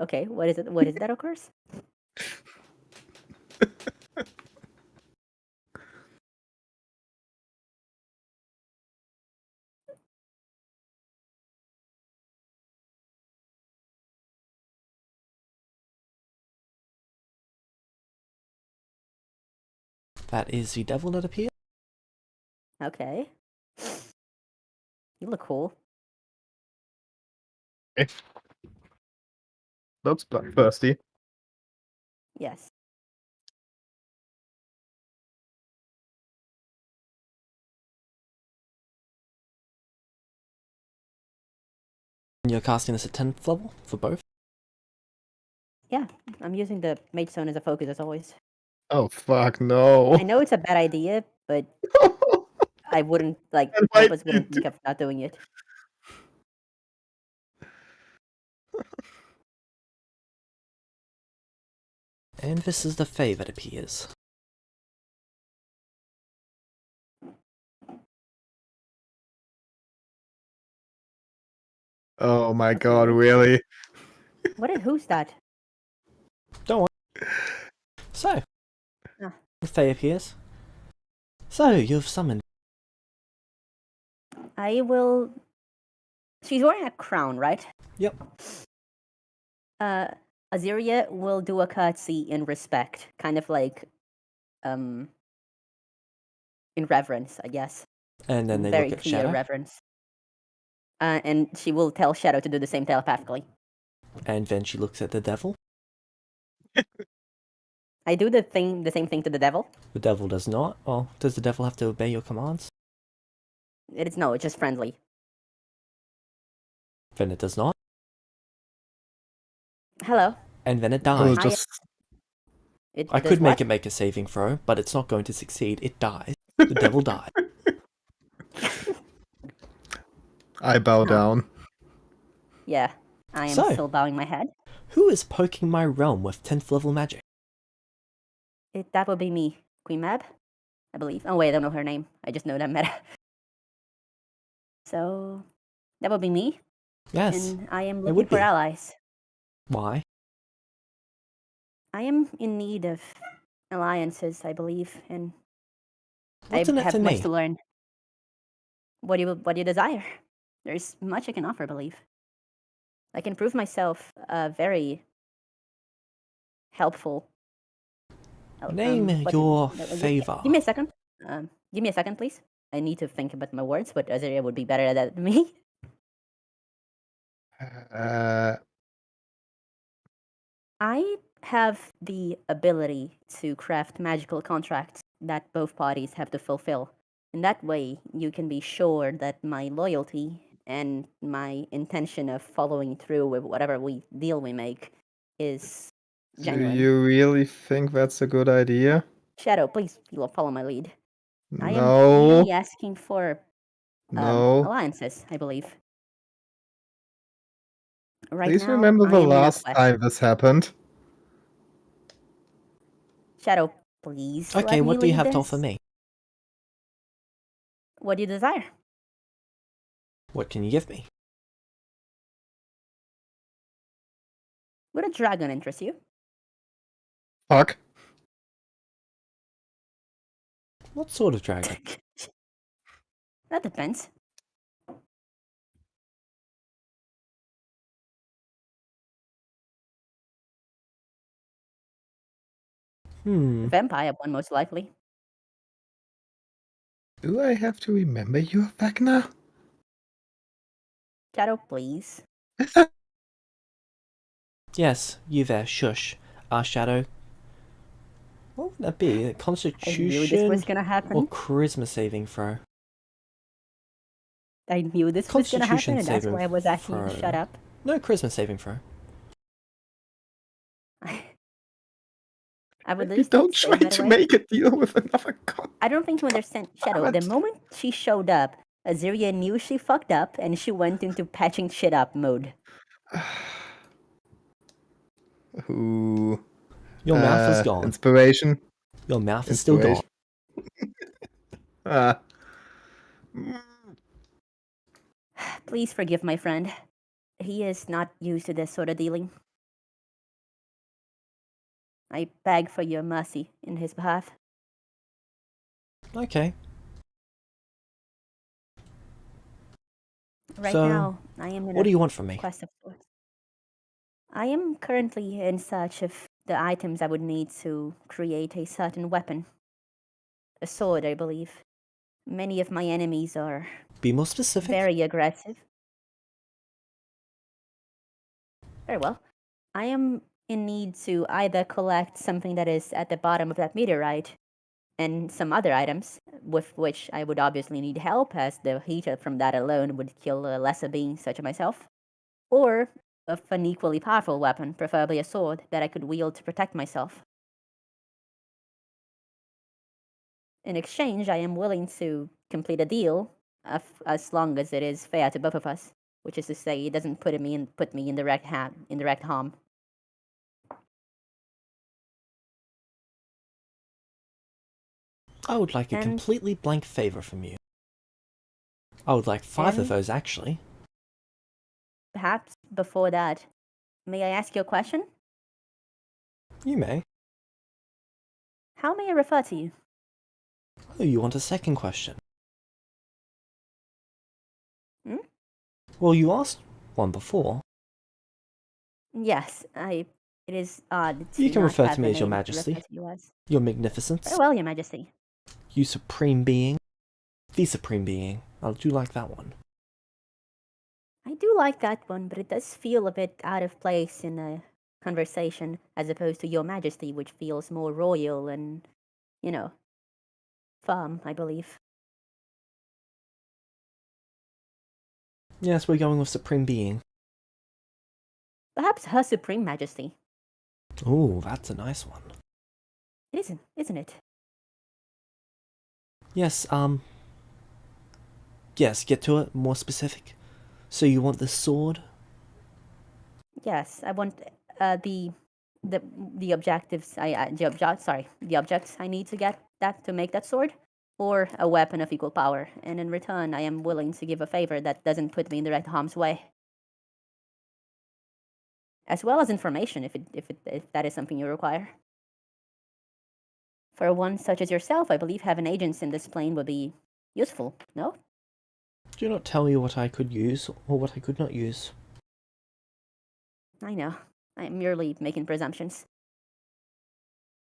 Okay, what is it? What is that, of course? That is the devil that appeared. Okay. You look cool. Looks bloodthirsty. Yes. And you're casting this at 10th level for both. Yeah, I'm using the Mage Stone as a focus as always. Oh fuck no! I know it's a bad idea, but I wouldn't like. And why Opus do you wouldn't think of not doing it. And this is the Fae that appears. Oh my god, really? Who's that? Don't worry. So, Ah. the Fae appears. So, you've summoned. I will. She's wearing a crown, right? Yep. Aziria will do a curtsy in respect, kind of like, in reverence, I guess. And then they Very look at clear Shadow. reverence. And she will tell Shadow to do the same telepathically. And then she looks at the devil. I do the same thing to the devil. The devil does not. Well, does the devil have to obey your commands? It's just friendly. Then it does not. Hello. And then it I was dies. just I does could make what? it make a saving throw, but it's not going to succeed. It dies. The devil dies. I bow Huh. down. Yeah, I am So. still bowing my head. Who is poking my realm with 10th level magic? That would be me, Queen Mab, I believe. Oh wait, I don't know her name. I just know that meta. So that would be me, Yes. and I am it looking would for be. allies. Why? I am in need of alliances, I believe, and What's I in it have for much me? to learn. What do you desire? There's much I can offer, I believe. I can prove myself very helpful. Name your favor. Give me a second. Give me a second, please. I need to think about my words, but Azaria would be better at that than me. I have the ability to craft magical contracts that both parties have to fulfill. In that way, you can be sure that my loyalty and my intention of following through with whatever deal we make is Do genuine. you really think that's a good idea? Shadow, please follow my lead. I am No. merely asking for No. alliances, I believe. Right Please now, remember I the am in a last quest. time this happened. Shadow, please Okay, let me what do you lead have to this. offer me? What do you desire? What can you give me? Would a dragon interest you? Fuck. What sort of dragon? That depends. Vampire one most likely. Do I have to remember your vecna? Shadow, please. Yes, you there, shush. Shadow. What would that be? I knew this Constitution was gonna happen. or charisma saving throw? I knew this was gonna Constitution happen, and that's saving why I was asking you to throw. shut up. No, charisma saving throw. I would You just don't say, try by the to way, make a deal with another god. I don't think you understand, Shadow. The moment she showed up, Aziria knew she fucked up, and she went into patching shit up mode. Ooh. Your mouth is gone. Inspiration. Your mouth is still gone. Ah. Please forgive my friend. He is not used to this sort of dealing. I beg for your mercy in his behalf. Okay. Right So, now, I am in what a do you want from me? quest of sorts. I am currently in search of the items I would need to create a certain weapon. A sword, I believe. Many of my enemies are Be more specific. very aggressive. Very well. I am in need to either collect something that is at the bottom of that meteorite and some other items, with which I would obviously need help, as the heat from that alone would kill a lesser being such as myself, or of an equally powerful weapon, preferably a sword, that I could wield to protect myself. In exchange, I am willing to complete a deal, as long as it is fair to both of us, which is to say, it doesn't put me in direct harm. I would like a And- completely blank favor from you. I would like 5 of And- those, actually. Perhaps before that, may I ask you a question? You may. How may I refer to you? Oh, you want a second question? Hmm? Well, you asked one before. Yes, it is odd to You can not refer have to me been as Your able to Majesty. refer to you as. Your Magnificence. Very well, Your Majesty. You Supreme Being. The Supreme Being. I do like that one. I do like that one, but it does feel a bit out of place in a conversation, as opposed to Your Majesty, which feels more royal and, firm, I believe. Yes, we're going with Supreme Being. Perhaps Her Supreme Majesty. Ooh, that's a nice one. It isn't it? Yes, yes, get to it, more specific. So you want the sword? Yes, I want the objectives. The objects I need to get that to make that sword, or a weapon of equal power. And in return, I am willing to give a favor that doesn't put me in direct harm's way, as well as information if that is something you require. For one such as yourself, I believe having agents in this plane would be useful. No? Do not tell me what I could use or what I could not use. I know. I am merely making presumptions.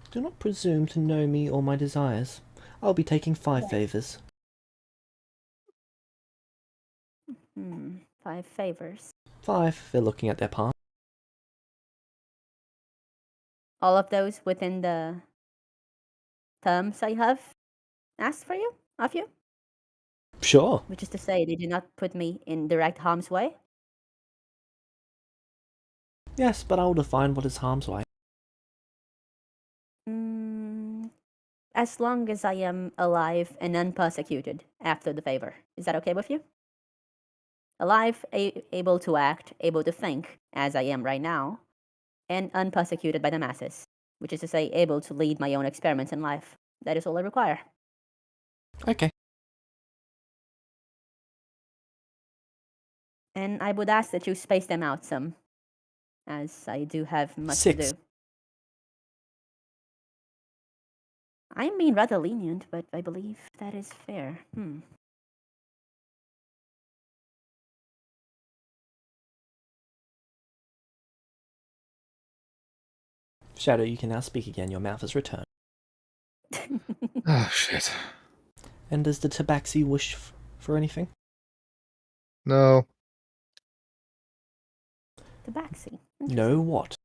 Do not presume to know me or my desires. I'll be taking 5 favors. 5 favors. 5, they're looking at their palm. All of those within the terms I have asked of you? Sure. Which is to say, they do not put me in direct harm's way? Yes, but I will define what is harm's way. As long as I am alive and unpersecuted after the favor. Is that okay with you? Alive, able to act, able to think, as I am right now, and unpersecuted by the masses, which is to say, able to lead my own experiments in life. That is all I require. Okay. And I would ask that you space them out some, as I do have much 6. to do. I am being rather lenient, but I believe that is fair. Shadow, you can now speak again. Your mouth has returned. Oh, shit. And does the tabaxi wish for anything? No. Tabaxi. No what?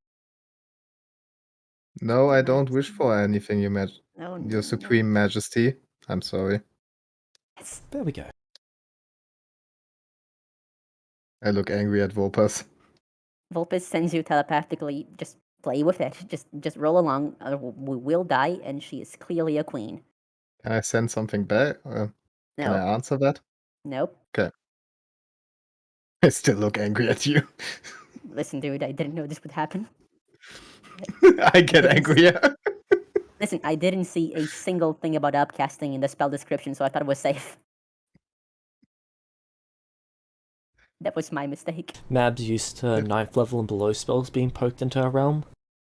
No, I don't wish for anything, Oh, no, Your Supreme Majesty. I'm sorry. Yes. There we go. I look angry at Volpas. Vulpes sends you telepathically. Just play with it. Just roll along. We will die, and she is clearly a queen. Can I send something back? Can No. I answer that? Nope. I still look angry at you. Listen, dude, I didn't know this would happen. I get angrier. Listen, I didn't see a single thing about upcasting in the spell description, so I thought it was safe. That was my mistake. Mab's used to 9th level and below spells being poked into her realm,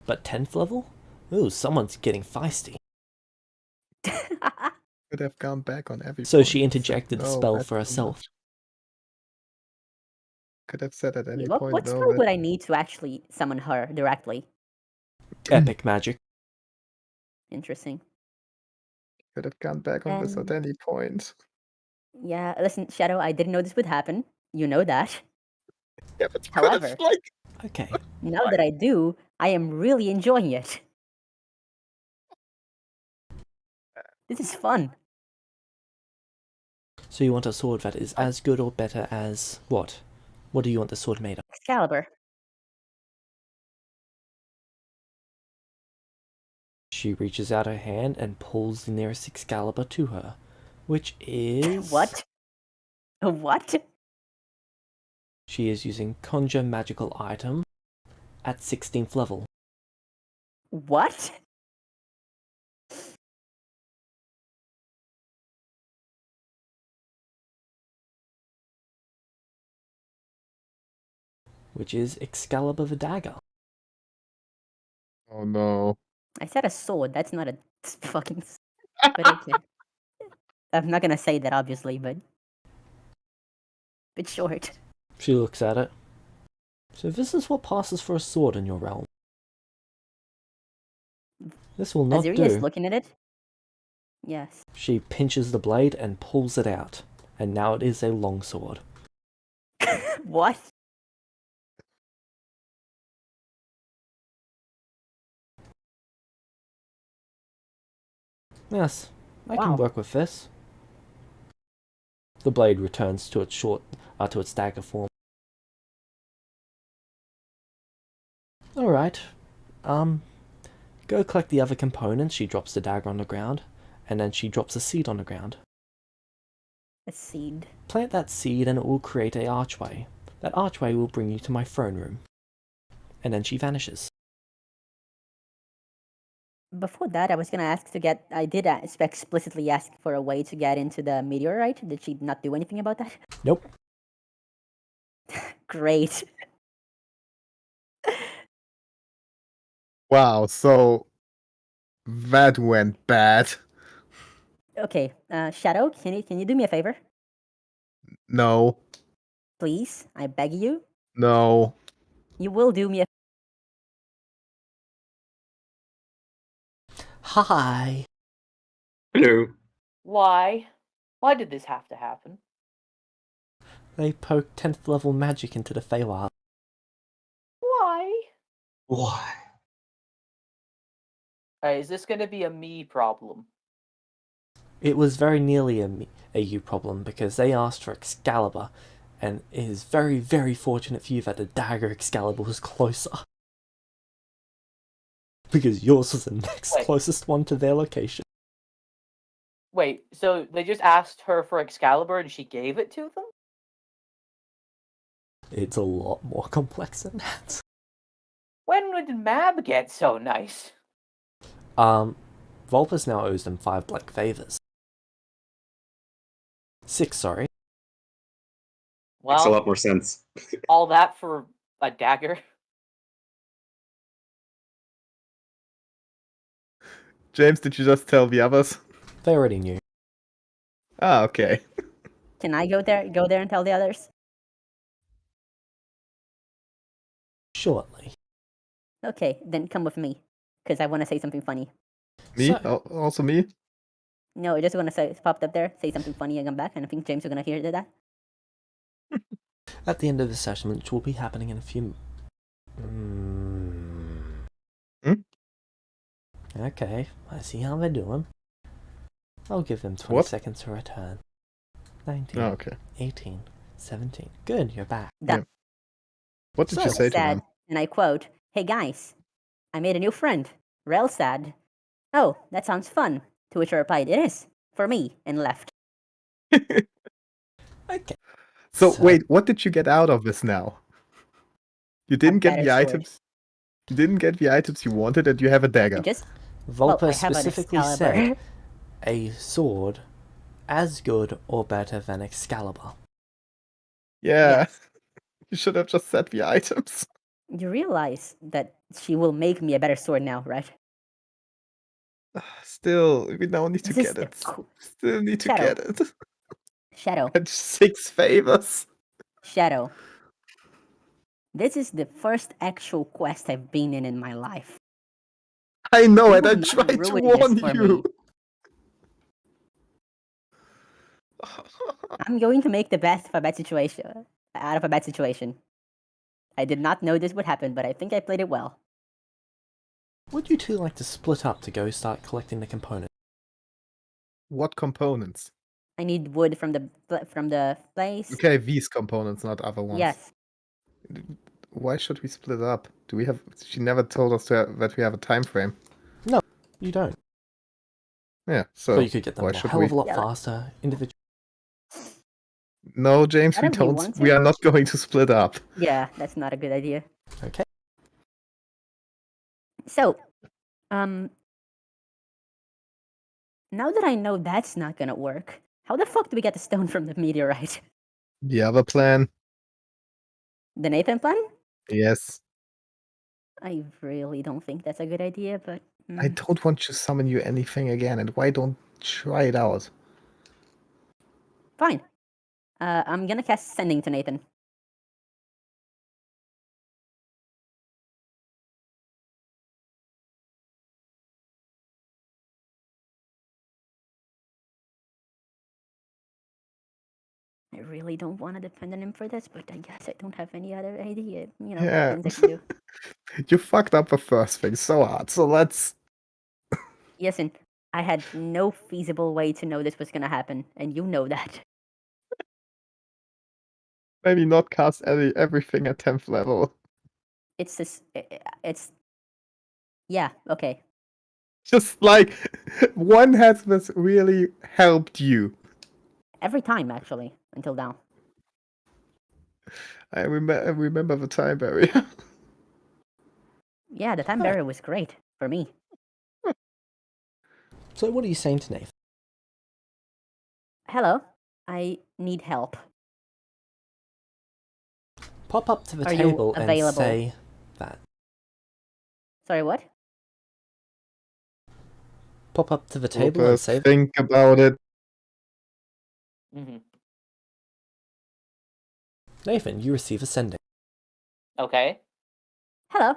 but 10th level? Ooh, someone's getting feisty. Could have gone back on every So point she and said, interjected a "No, spell that's for too herself. much." Could have said at any What point, no, spell that would I need to actually summon her directly? Epic magic. Interesting. could have gone back on this at any point. Yeah, listen, Shadow, I didn't know this would happen. You know that. Yeah, but you could have, However, like, Okay. now that I do, I am really enjoying it. This is fun. So you want a sword that is as good or better as what? What do you want the sword made of? Excalibur. She reaches out her hand and pulls the nearest Excalibur to her, which is... What? What? She is using Conjure Magical Item at 16th level. What? Which is Excalibur the Dagger. oh no. I said a sword. That's not a fucking. But okay. I'm not gonna say that, obviously, but. Bit short. She looks at it. So this is what passes for a sword in your realm. This will not Aziri do. is looking at it. Yes. She pinches the blade and pulls it out, and now it is a longsword. What? Yes, I Wow. can work with this. The blade returns to its to its dagger form. Alright, go collect the other components. She drops the dagger on the ground, and then she drops a seed on the ground. A seed. Plant that seed and it will create an archway. That archway will bring you to my throne room. And then she vanishes. Before that, I was gonna ask to get. I did explicitly ask for a way to get into the meteorite. Did she not do anything about that? Nope. Great. Wow, so that went bad. Okay, Shadow, can you do me a favor, No, please? I beg you. no. You will do me a. Hi. Hello. Why? Why did this have to happen? They poked 10th level magic into the Feywild. Why? Why? Is this gonna be a me problem? It was very nearly a you problem because they asked for Excalibur, and it is very, very fortunate for you that the dagger Excalibur was closer. Because yours was the next Wait. closest one to their location. Wait, so they just asked her for Excalibur and she gave it to them? It's a lot more complex than that. When did Mab get so nice? Vulpus now owes them 5 black favors. 6, sorry. Makes a Well, lot more sense. all that for a dagger? James, did you just tell the others? They already knew. Ah, okay. Can I go there and tell the others? Shortly. Okay, then come with me, because I want to say something funny. Me? So- Also me? No, I just want to say, it's popped up there, say something funny and come back, and I think James is gonna hear that. At the end of the session, which will be happening in a few... Okay, I see how they're doing. I'll give them 20 What? seconds to return. 19, Oh, okay. 18, 17. Good, you're back. Done. What did So you say to Said, them? and I quote, "Hey guys, I made a new friend." Rel said, "Oh, that sounds fun." To which I replied, "It is, for me," and left. Okay. So, So- wait, what did you get out of this now? You didn't get better the sword. items. You didn't get the items you wanted, and you have a dagger. Just Vulpus I have an specifically Excalibur. said a sword as good or better than Excalibur. Yeah. Yes. You should have just said the items. You realize that she will make me a better sword now, right? Still, we now need to This is get the it. Still need to Shadow. get it. Shadow. And 6 favors. Shadow. This is the first actual quest I've been in my life. I know, You and I would not tried to ruin this warn for you. I'm going to make the best of a bad situation. Out of a bad situation. I did not know this would happen, but I think I played it well. Would you two like to split up to go start collecting the components? What components? I need wood from the place. Okay, these components, not other ones. Yes. Why should we split up? Do we have? She never told us that we have a time frame. You don't. Yeah, So so you could get them why a should hell of a we? lot Yeah. faster. Individual. No, James, we Whatever you don't. want to. We are not going to split up. Yeah, that's not a good idea. Okay. So, now that I know that's not gonna work, how the fuck do we get the stone from the meteorite? The other plan? The Nathan plan? Yes. I really don't think that's a good idea, but I don't want to summon you anything again, and why don't try it out? fine. I'm gonna cast Sending to Nathan. I really don't want to depend on him for this, but I guess I don't have any other idea. You know, Yeah. things I can do. You fucked up the first thing so hard, so let's... Listen, I had no feasible way to know this was gonna happen, and you know that. Maybe not cast everything at 10th level. It's this. It's. Yeah. Okay. Just like, one has this really helped you. Every time, actually, until now. I remember the time barrier. Yeah, the time barrier was great for me. So what are you saying to Nathan? Hello, I need help. Pop up to the Are you table and available? say that. Sorry, what? Pop up to the table and Lucas, say think about it. Mm-hmm. Nathan, you receive a sending. Okay. Hello.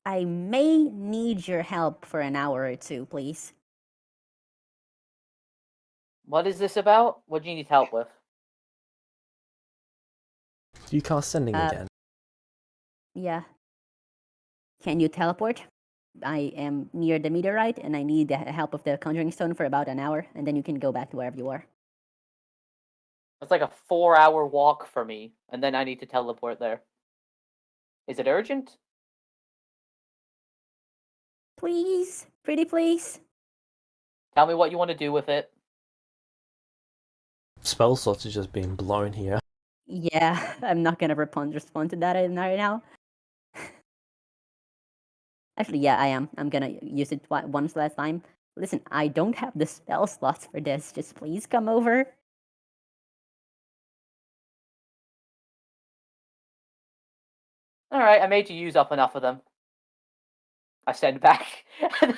I may need your help for an hour or two, please. What is this about? What do you need help with? Do you cast sending again? Yeah. Can you teleport? I am near the meteorite, and I need the help of the Conjuring Stone for about an hour, and then you can go back to wherever you are. It's like a 4-hour walk for me, and then I need to teleport there. Is it urgent? Please? Pretty please? Tell me what you want to do with it. Spell slots are just being blown here. Yeah, I'm not gonna respond to that right now. Actually, yeah, I am. I'm gonna use it once last time. Listen, I don't have the spell slots for this. Just please come over. Alright, I made you use up enough of them. I send back.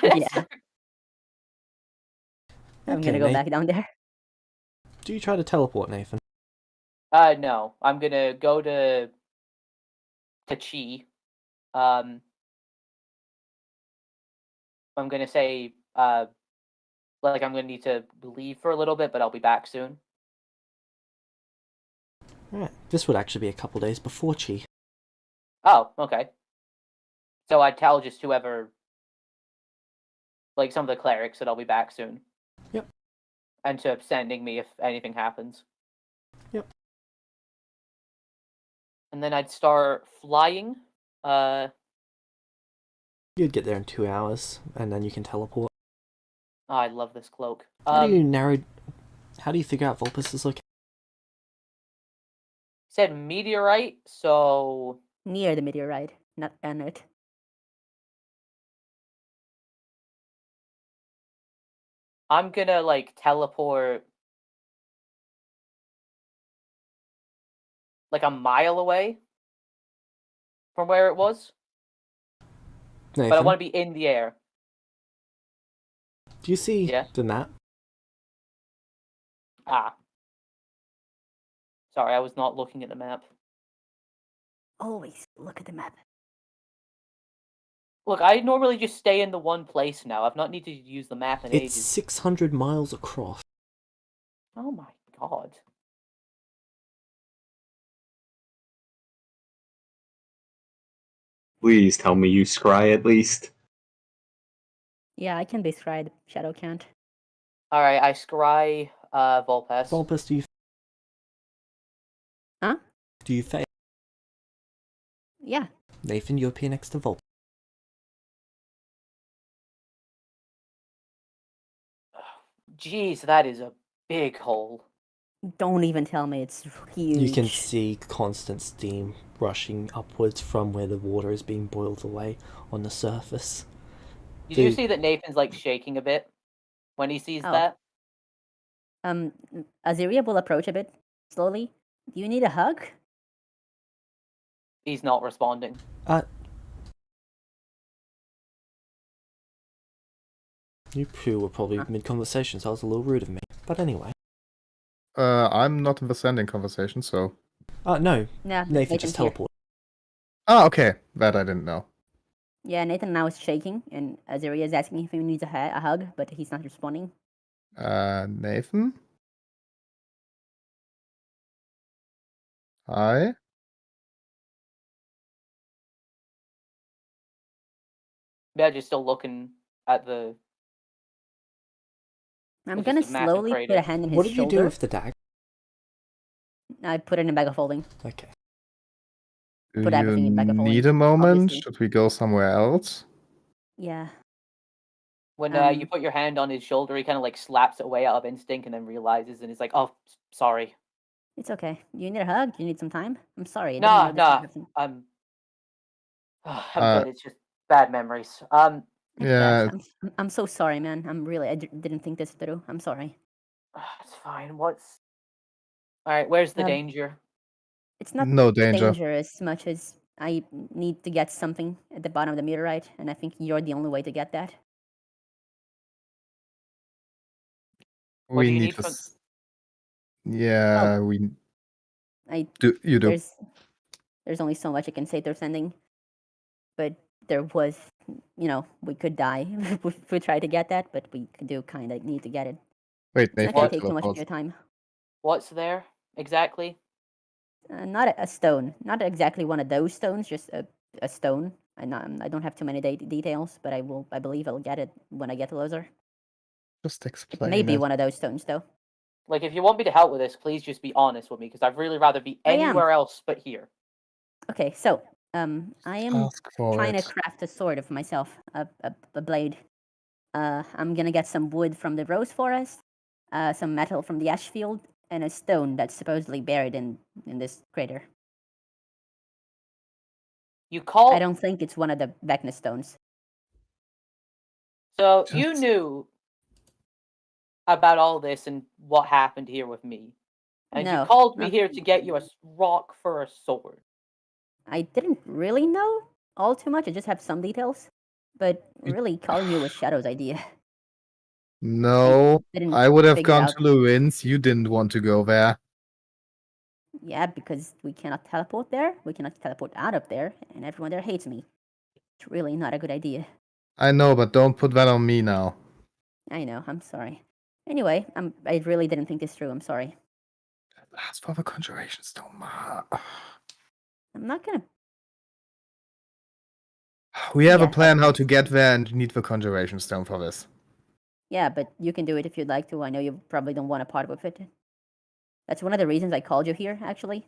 Yeah. I'm Okay, gonna go Nathan. back down there. Do you try to teleport, Nathan? No. I'm gonna go to Chi. I'm gonna say, I'm gonna need to leave for a little bit, but I'll be back soon. Alright, this would actually be a couple days before Chi. Oh, okay. So I'd tell just whoever, some of the clerics that I'll be back soon. Yep. And to sending me if anything happens. Yep. And then I'd start flying. You'd get there in 2 hours, and then you can teleport. Oh, I love this cloak. How do you figure out Vulpus's location? Said meteorite, so Near the meteorite, not on it. I'm gonna teleport like a mile away from where it was, but I Nathan, want to be in the air. do you see Yeah. the map? Ah. Sorry, I was not looking at the map. Always look at the map. Look, I normally just stay in the one place now. I've not needed to use the map in It's ages. 600 miles across. Oh my god. Please tell me you scry at least. Yeah, I can be scryed. Shadow can't. Alright, I scry Volpes. Volpus, do you... Huh? Do you fail? Yeah. Nathan, you appear next to Volpus. Jeez, that is a big hole. Don't even tell me it's huge. You can see constant steam rushing upwards from where the water is being boiled away on the surface. Did you see that Nathan's like shaking a bit when he sees Oh. that? Aziria will approach a bit slowly. Do you need a hug? He's not responding. You two were probably mid-conversation, so that was a little rude of me. But anyway. I'm not in the sending conversation, so... No. Yeah, Nathan just Nathan's here. teleported. Ah, okay. That I didn't know. Yeah, Nathan now is shaking, and Aziria is asking if he needs a hug, but he's not responding. Nathan? Hi? Yeah, just still looking at the... I'm It's gonna just a massive slowly put crater. a hand in his What did you shoulder. do with the dagger? I put it in a bag of holding. Okay. Do Put you everything in back of holding, need a moment? obviously. Should we go somewhere else? Yeah. When Um, you put your hand on his shoulder, he kind of like slaps it away out of instinct and then realizes and he's like, oh, sorry. It's okay. Do you need a hug? Do you need some time? I'm sorry. I didn't Nah, know this would happen. I'm Uh, good. It's just bad memories. Yeah, I'm so sorry, man. I didn't think this through. I'm sorry. It's fine. What's... Alright, where's the Um, danger? It's not no danger. danger as much as I need to get something at the bottom of the meteorite, and I think you're the only way to get that. What do We you need need to... from... Yeah, Oh. we... I You do. There's only so much I can say through sending, but there was, we could die if we try to get that, but we do kind of need to get it. Wait, It's not Nathan, gonna What? take too much of teleports. your time. What's there exactly? Not a stone, not exactly one of those stones, just a stone. I don't have too many details, but I believe I'll get it when I get closer. Just It explain may be it. one of those stones, though. Like, if you want me to help with this, please just be honest with me, because I'd really rather be I am. anywhere else but here. Okay, so I am Ask for trying to it. craft a sword of myself, a blade. I'm gonna get some wood from the rose forest, some metal from the ash field, and a stone that's supposedly buried in this crater. You call... I don't think it's one of the vecna stones. So, you Just- knew about all this and what happened here with me. And No, you called me not- here to get you a rock for a sword. I didn't really know all too much. I just have some details, but really calling you was Shadow's idea. No, Didn't I would have figure gone out- to Luin's. You didn't want to go there. Yeah, because we cannot teleport there. We cannot teleport out of there, and everyone there hates me. It's really not a good idea. I know, but don't put that on me now. I know. I'm sorry. Anyway, I really didn't think this through. I'm sorry. Ask for the conjuration stone, Ma. I'm not gonna. We have Yeah, a plan how to get there and need the conjuration stone for this. Yeah, but you can do it if you'd like to. I know you probably don't want to part with it. That's one of the reasons I called you here, actually.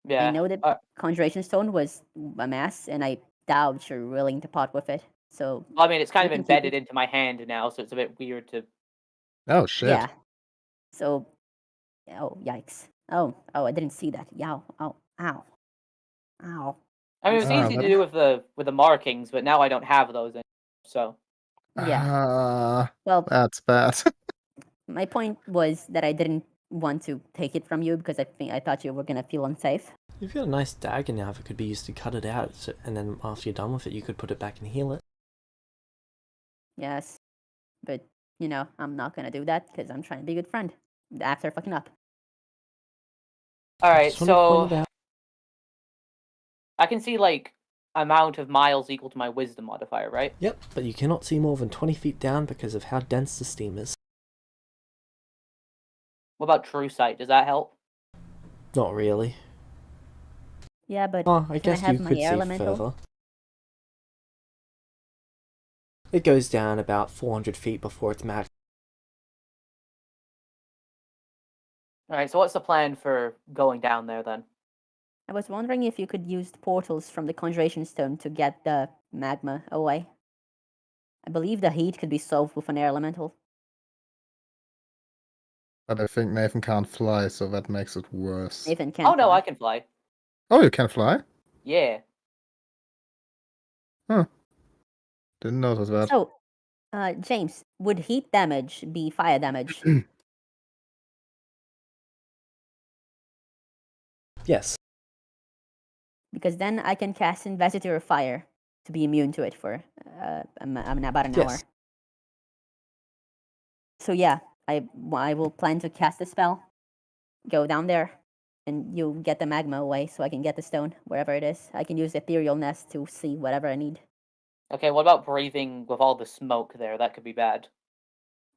Yeah. I know that Conjuration Stone was a mess, and I doubt you're willing to part with it. So, I mean, it's kind you of can keep embedded it. into my hand now, so it's a bit weird to... Oh, shit. Yeah. So, oh, yikes. Oh, I didn't see that. Yow. Oh, ow. Ow. I mean, it was Ah, easy what- to do with the markings, but now I don't have those anymore, so... Yeah. Ah, Well, that's bad. my point was that I didn't want to take it from you because I thought you were gonna feel unsafe. You've got a nice dagger now that could be used to cut it out, and then after you're done with it, you could put it back and heal it. Yes, but you know I'm not gonna do that because I'm trying to be a good friend. After fucking up. All right, Just wanted to point so it out. I can see like amount of miles equal to my wisdom modifier, right? Yep, but you cannot see more than 20 feet down because of how dense the steam is. What about true sight? Does that help? Not really. Yeah, but Oh, I can I guess have you my could see elemental? further. It goes down about 400 feet before it's max. All right, so what's the plan for going down there then? I was wondering if you could use the portals from the Conjuration Stone to get the magma away. I believe the heat could be solved with an air elemental. But I think Nathan can't fly, so that makes it worse. Nathan can't. Oh no, fly. I can fly. Oh, you can fly? Yeah. Didn't notice that. So, James, would heat damage be fire damage? Yes. Because then I can cast Investiture of Fire to be immune to it for about an hour. Yes. So yeah, I will plan to cast the spell, go down there, and you'll get the magma away so I can get the stone, wherever it is. I can use Ethereal Nest to see whatever I need. Okay, what about breathing with all the smoke there? That could be bad.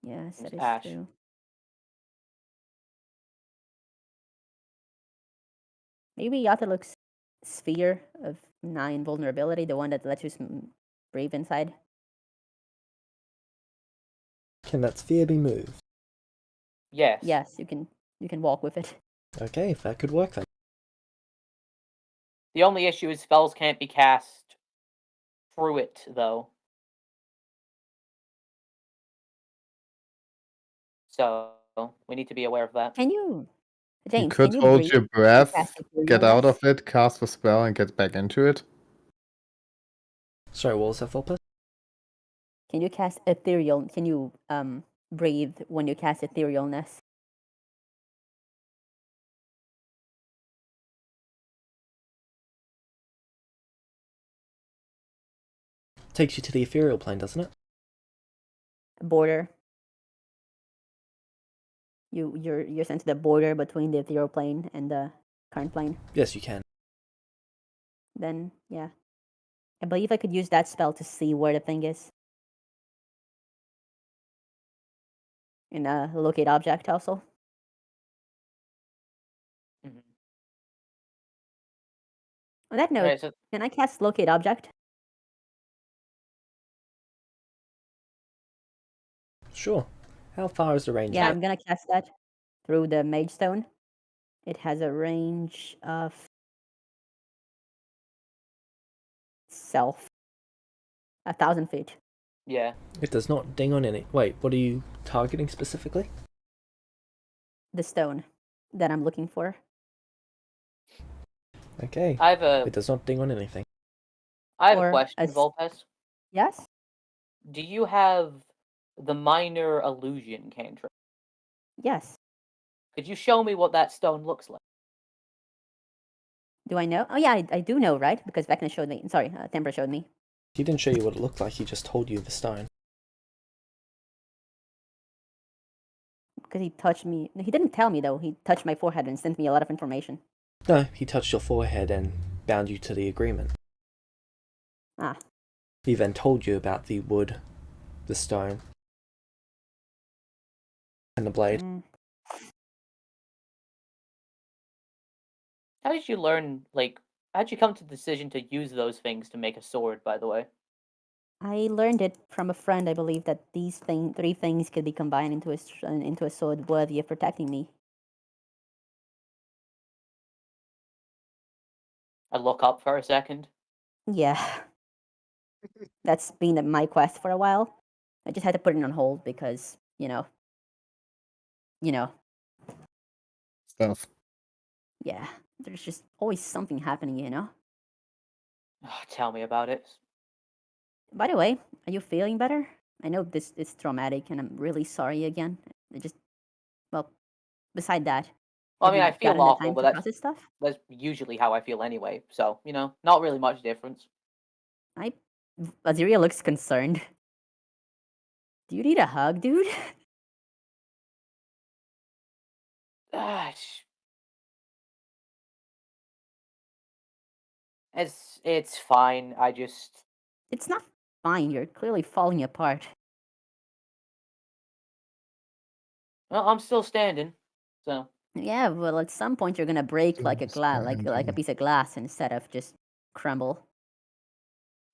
Yes, that It's is ash. true. Maybe Yataluk's sphere of 9 vulnerability, the one that lets you breathe inside. Can that sphere be moved? Yes. Yes, you can walk with it. Okay, that could work then. The only issue is spells can't be cast through it, though. So we need to be aware of that. Can you, You James? could can you hold breathe your and breath, cast Ethereal get out Nest? of it, cast the spell, and get back into it. Sorry, what was that for, Pus? Can you cast Ethereal? Can you breathe when you cast Ethereal Nest? Takes you to the ethereal plane, doesn't it? Border. You're sent to the border between the ethereal plane and the current plane. Yes, you can. Then yeah, I believe I could use that spell to see where the thing is. In locate object also. Mhm. On that note, Alright, so can I cast locate object? Sure. How far is the range? Yeah, Yeah. I'm gonna cast that through the mage stone. It has a range of 1,000 feet. yeah. It does not ding on any. Wait, what are you targeting specifically? The stone that I'm looking for. Okay. I have a It does not ding on anything. Or question, a Volpes. Yes? Do you have the minor illusion cantrip? Yes. Could you show me what that stone looks like? Do I know? Oh yeah, I do know, right? Because Vecna showed me. Sorry, Temper showed me. He didn't show you what it looked like, he just told you the stone. Because he touched me. He didn't tell me though. He touched my forehead and sent me a lot of information. No, he touched your forehead and bound you to the agreement. Ah. He then told you about the wood, the stone, and the blade. Mm. How did you learn, like, how'd you come to the decision to use those things to make a sword, by the way? I learned it from a friend. I believe that these three things could be combined into a sword worthy of protecting me. I look up for a second. Yeah. That's been my quest for a while. I just had to put it on hold because, you know, Stuff. yeah, there's just always something happening, you know? Tell me about it. By the way, are you feeling better? I know this is traumatic and I'm really sorry again. I just, well, beside that, Well, I have mean, you I feel gotten the awful, time but to process stuff? that's usually how I feel anyway. So, not really much difference. Aziria looks concerned. Do you need a hug, dude? Ah, it's fine. It's not fine. You're clearly falling apart. Well, I'm still standing. So, Yeah, well, at some point you're gonna break like a Understanding. piece of glass instead of just crumble.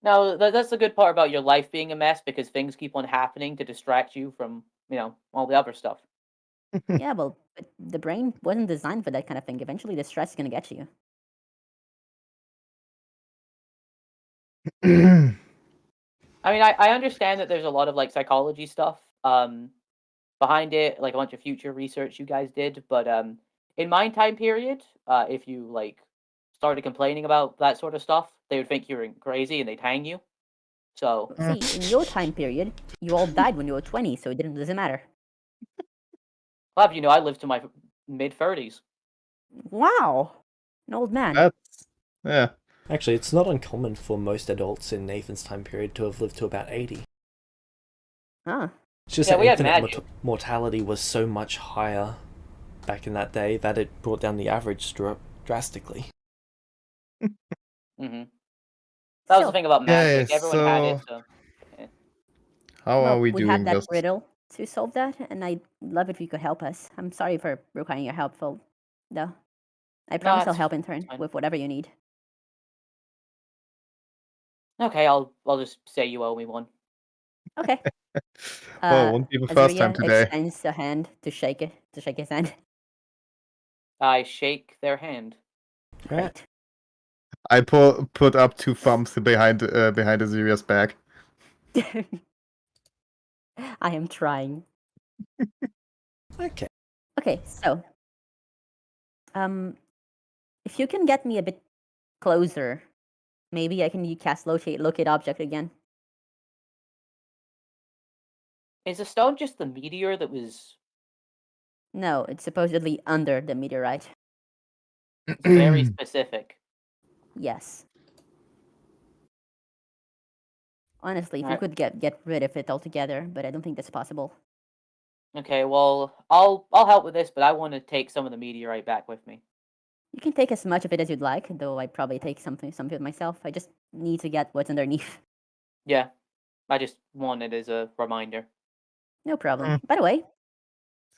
no, that's the good part about your life being a mess because things keep on happening to distract you from, all the other stuff. Yeah, well, but the brain wasn't designed for that kind of thing. Eventually, the stress is gonna get you. I mean, I understand that there's a lot of like psychology stuff behind it, like a bunch of future research you guys did, but in my time period, if you like started complaining about that sort of stuff, they would think you're crazy and they'd hang you. So, See, in your time period, you all died when you were 20, so doesn't matter. well, have you know, I lived to my mid-30s. Wow, an old man. That's yeah. Actually, it's not uncommon for most adults in Nathan's time period to have lived to about 80. Huh. It's just Yeah, that we had infinite magic. mortality was so much higher back in that day that it brought down the average drastically. Mm-hmm. That was the So, thing about magic. Okay, Everyone had it, so. how are well, we we have doing that this? riddle to solve that, and I'd love it if you could help us. I'm sorry for requiring your help, though. I promise I'll it's help in turn fine. with whatever you need. Okay, I'll just say you owe me one. Okay. Well, it won't be the first time Azuria today. extends a hand to shake his hand. I shake their hand. Right. Great. I put up 2 thumbs behind Aziria's back. I am trying. Okay. Okay, so if you can get me a bit closer, maybe I can cast locate object again. Is the stone just the meteor that was No, it's supposedly under the meteorite. very specific? Yes. Honestly, if you Alright. could get rid of it altogether, but I don't think that's possible. Okay, well, I'll help with this, but I want to take some of the meteorite back with me. You can take as much of it as you'd like, though I'd probably take some of it myself. I just need to get what's underneath. Yeah, I just want it as a reminder. No problem. By the way,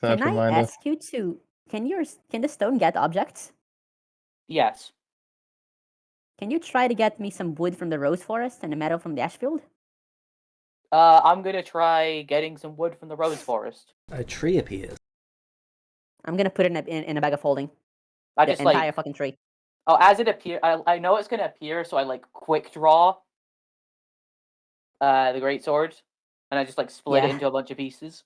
Sad can I reminder. ask you to can the stone get objects? Yes. Can you try to get me some wood from the rose forest and the metal from the ash field? I'm gonna try getting some wood from the rose forest. A tree appears. I'm gonna put it in a bag of holding. I The just entire like fucking tree. oh, as it appears, I know it's gonna appear, so I like quick draw the great sword, and I just like split it Yeah. into a bunch of pieces.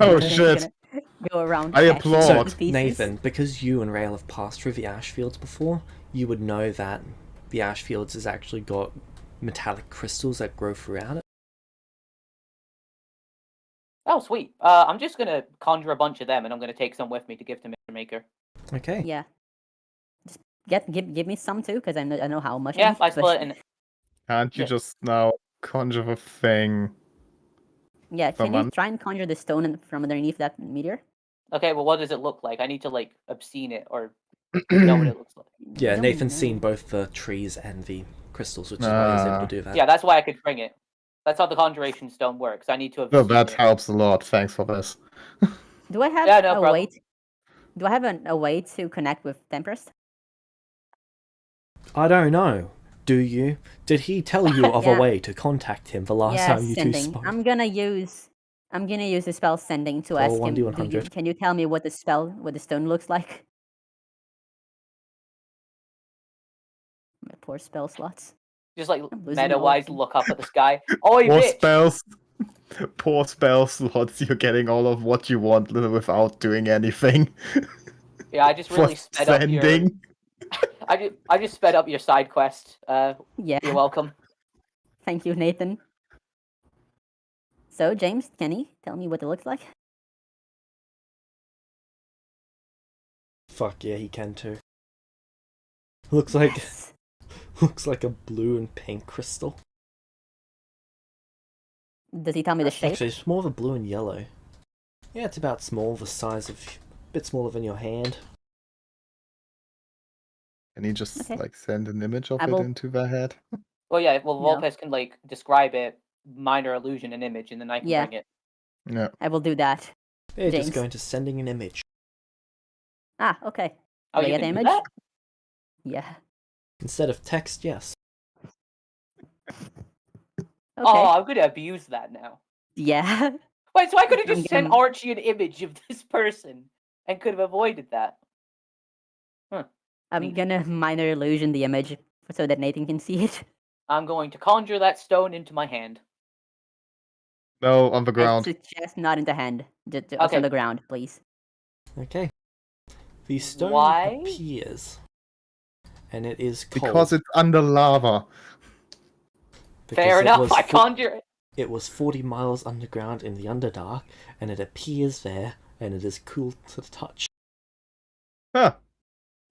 Oh And then shit! you're gonna go around. I catching applaud. these pieces. Nathan, because you and Rael have passed through the ash fields before, you would know that the ash fields has actually got metallic crystals that grow throughout it. Oh, sweet. I'm just gonna conjure a bunch of them, and I'm gonna take some with me to give to Mr. Maker. Okay. Yeah. Just give me some too, because I know how much. Yeah, need, I but- split it in. Can't you Yeah. just now conjure a thing? Yeah, can you Someone- try and conjure the stone from underneath that meteor? Okay, well, what does it look like? I need to like obscene it or know what it looks like. Yeah, I don't Nathan's seen know. both the trees and the crystals, which is why he's able to do that. Yeah, that's why I could bring it. That's how the conjuration stone works. I need to Well, obscene that it. helps a lot. Thanks for this. Do I have Yeah, no a problem. way? Do I have a way to connect with Tempest? I don't know. Do you? Did he tell you of Yeah. a way to contact him the last Yeah, time you two sending. spoke? I'm gonna use the spell sending to Roll ask him. 1d100. Can you tell me what the stone looks like? My poor spell slots. Just like I'm losing meta-wise, all- look up at the sky. Oi, Poor bitch! spells. Poor spell slots. You're getting all of what you want without doing anything. Yeah, I just For really sped up your. sending. I just sped up your side quest. Yeah. You're welcome. Thank you, Nathan. So, James, Kenny, tell me what it looks like. Fuck yeah, he can too. Looks like Yes. looks like a blue and pink crystal. Does he tell me the shape? Actually, it's more of a blue and yellow. Yeah, it's about small, the size of a bit smaller than your hand. Can you just Okay. like send an image of I it will- into their head? Well, yeah. Well, No. Volpes can like describe it, minor illusion, and image, and then I can Yeah. bring it. Yeah. I will do that. They're James. just going to sending an image. Ah, okay. Oh, Will I you get can the do image? that? Yeah. Instead of text, yes. Okay. Oh, I'm gonna abuse that now. Yeah. Wait, so I could have I'm just sent gonna- Archie an image of this person and could have avoided that. I'm Neat. gonna minor illusion the image so that Nathan can see it. I'm going to conjure that stone into my hand. No, on the I ground. suggest not in the hand. Just Okay. on the ground, please. Okay. The stone Why? appears, and it is cold. Because it's under lava. because Fair it enough. was I fo- conjure it. It was 40 miles underground in the Underdark, and it appears there, and it is cool to the touch. Huh.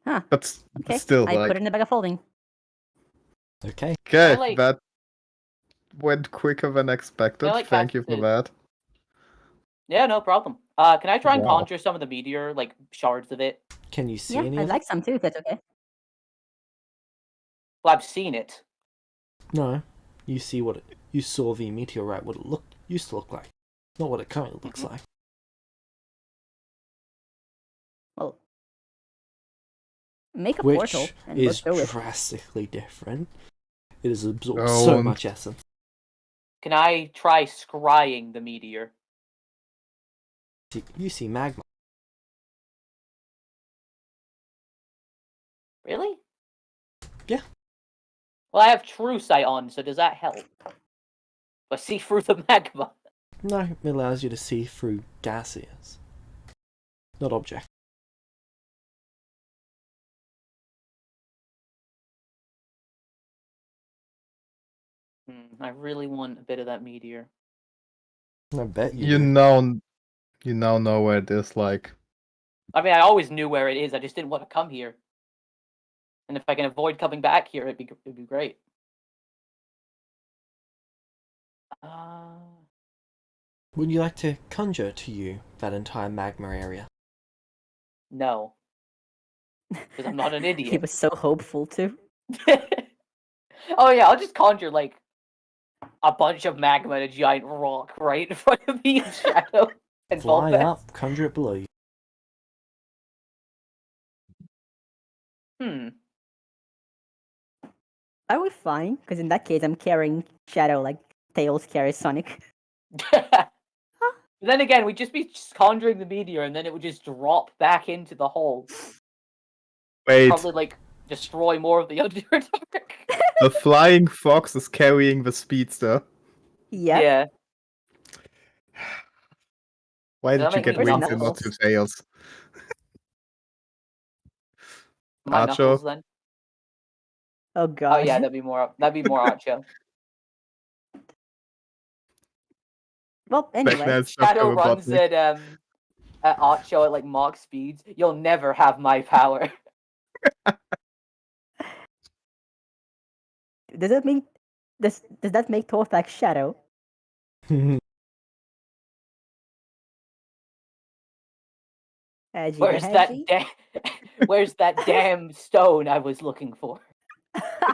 Huh. But Okay. still, I like, put it in the bag of holding. Okay. okay, like- that went quicker than expected. like Thank you for cactus. that. Yeah, no problem. Can I try and Wow. conjure some of the meteor, like shards of it? Can you see Yeah, any I'd of like some too, if that's okay. Well, I've seen it. it? No. You see what it... You saw the meteorite, what it used to look like. Not what it currently looks Mhm. like. Well, make a Which portal and is go through it. drastically different. It has absorbed Oh, so and- much essence. Can I try scrying the meteor? You see magma. Really? Yeah. Well, I have true sight on, so does that help? I see through the magma. No, it allows you to see through gaseous. Not object. I really want a bit of that meteor. I bet you. You do. now know where it is. Like, I mean, I always knew where it is. I just didn't want to come here. And if I can avoid coming back here, it'd be great. Would you like to conjure to you that entire magma area? No, because I'm not an He idiot. was so hopeful too. Oh yeah, I'll just conjure like a bunch of magma and a giant rock right in front of me in shadow and Fly Volpes. up, conjure it below you. I would fine, because in that case I'm carrying Shadow like Tails carries Sonic. Then again, we'd just be conjuring the meteor, and then it would just drop back into the hole. wait, Probably like destroy more of the Underdark. the flying fox is carrying the speedster. Yeah. Yeah. Why Does did that you make get me wings and not knuckles? two tails? My Archo? knuckles then. Oh god. Oh yeah, that'd be more Archo. Well, anyway. Vecna is stuck Shadow over runs Botnik. at Archo at like Mach speeds. You'll never have my power. Does that make Torfax Shadow? Where's that damn stone I was looking for?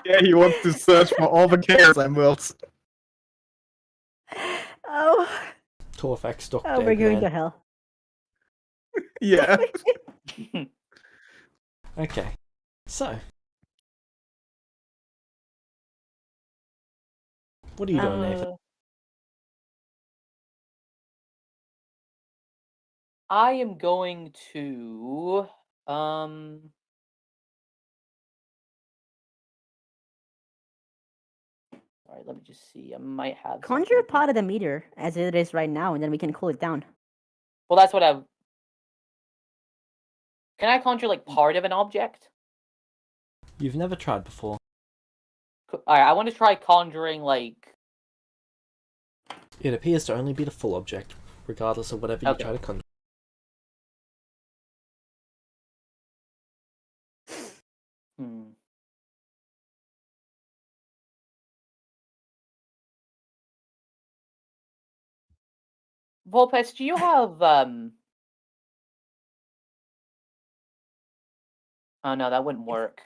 Yeah, he wants to search for all the chaos emeralds. Oh, Torfax stock oh, we're going to there. hell. Yeah. Okay. So. What are you doing, Nathan? I am going to Alright, let me just see. I might have Conjure something. part of the meter as it is right now, and then we can cool it down. Well, that's what I. Can I conjure like part of an object? You've never tried before. Alright, I want to try conjuring like. It appears to only be the full object, regardless of whatever you Okay. try to conjure. Vulpes, do you have Oh no, that wouldn't work.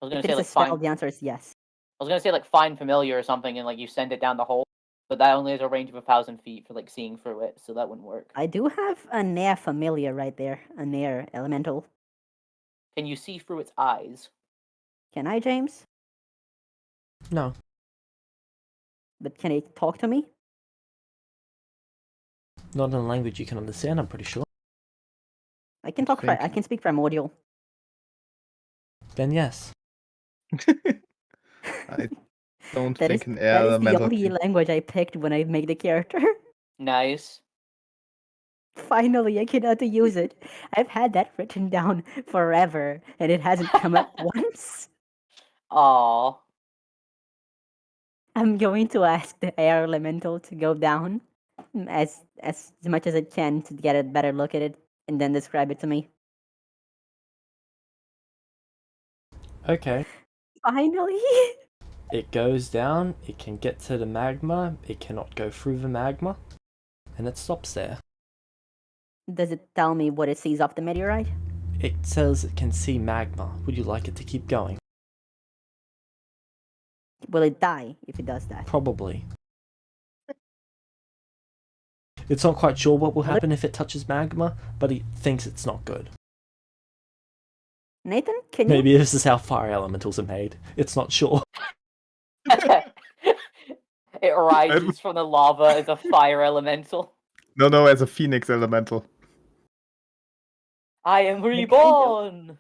I was gonna If say it's a like spell, find. the answer is yes. I was gonna say like find familiar or something, and like you send it down the hole, but that only has a range of 1,000 feet for like seeing through it, so that wouldn't work. I do have a Nair familiar right there, a Nair elemental. Can you see through its eyes? Can I, James? No. But can it talk to me? Not in a language you can understand, I'm pretty sure. I can talk. I can speak primordial. Then yes. I don't That is think an air that is the elemental. only language I picked when I made the character. Nice. Finally, I get how to use it. I've had that written down forever, and it hasn't come up once. Aww. I'm going to ask the air elemental to go down as much as it can to get a better look at it, and then describe it to me. Okay. Finally. It goes down, it can get to the magma, it cannot go through the magma, and it stops there. Does it tell me what it sees off the meteorite? It says it can see magma. Would you like it to keep going? Will it die if it does that? Probably. It's not quite sure what will happen if it touches magma, but it thinks it's not good. Nathan, can you? Maybe this is how fire elementals are made. It's not sure. It rises from the lava as a fire elemental. No, as a phoenix elemental. I am reborn.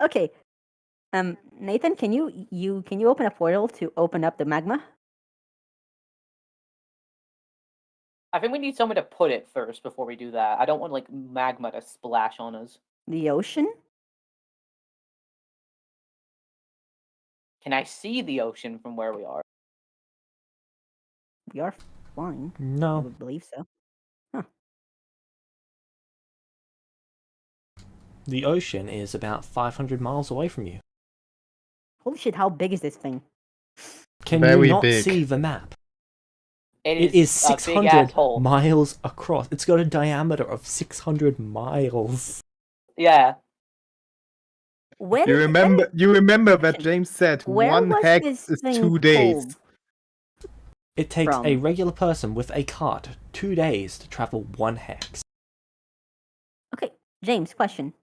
Okay. Nathan, can you open a portal to open up the magma? I think we need somewhere to put it first before we do that. I don't want like magma to splash on us. The ocean? Can I see the ocean from where we are? We are flying. I No. would believe so. The ocean is about 500 miles away from you. Holy shit, how big is this thing? Can Very you not big. see the map? It is a big 600 asshole. miles across. It's got a diameter of 600 miles. Yeah. When You remember that James said Where one was hex this is thing 2 days. pulled? It takes From? a regular person with a cart 2 days to travel 1 hex. Okay, James, question.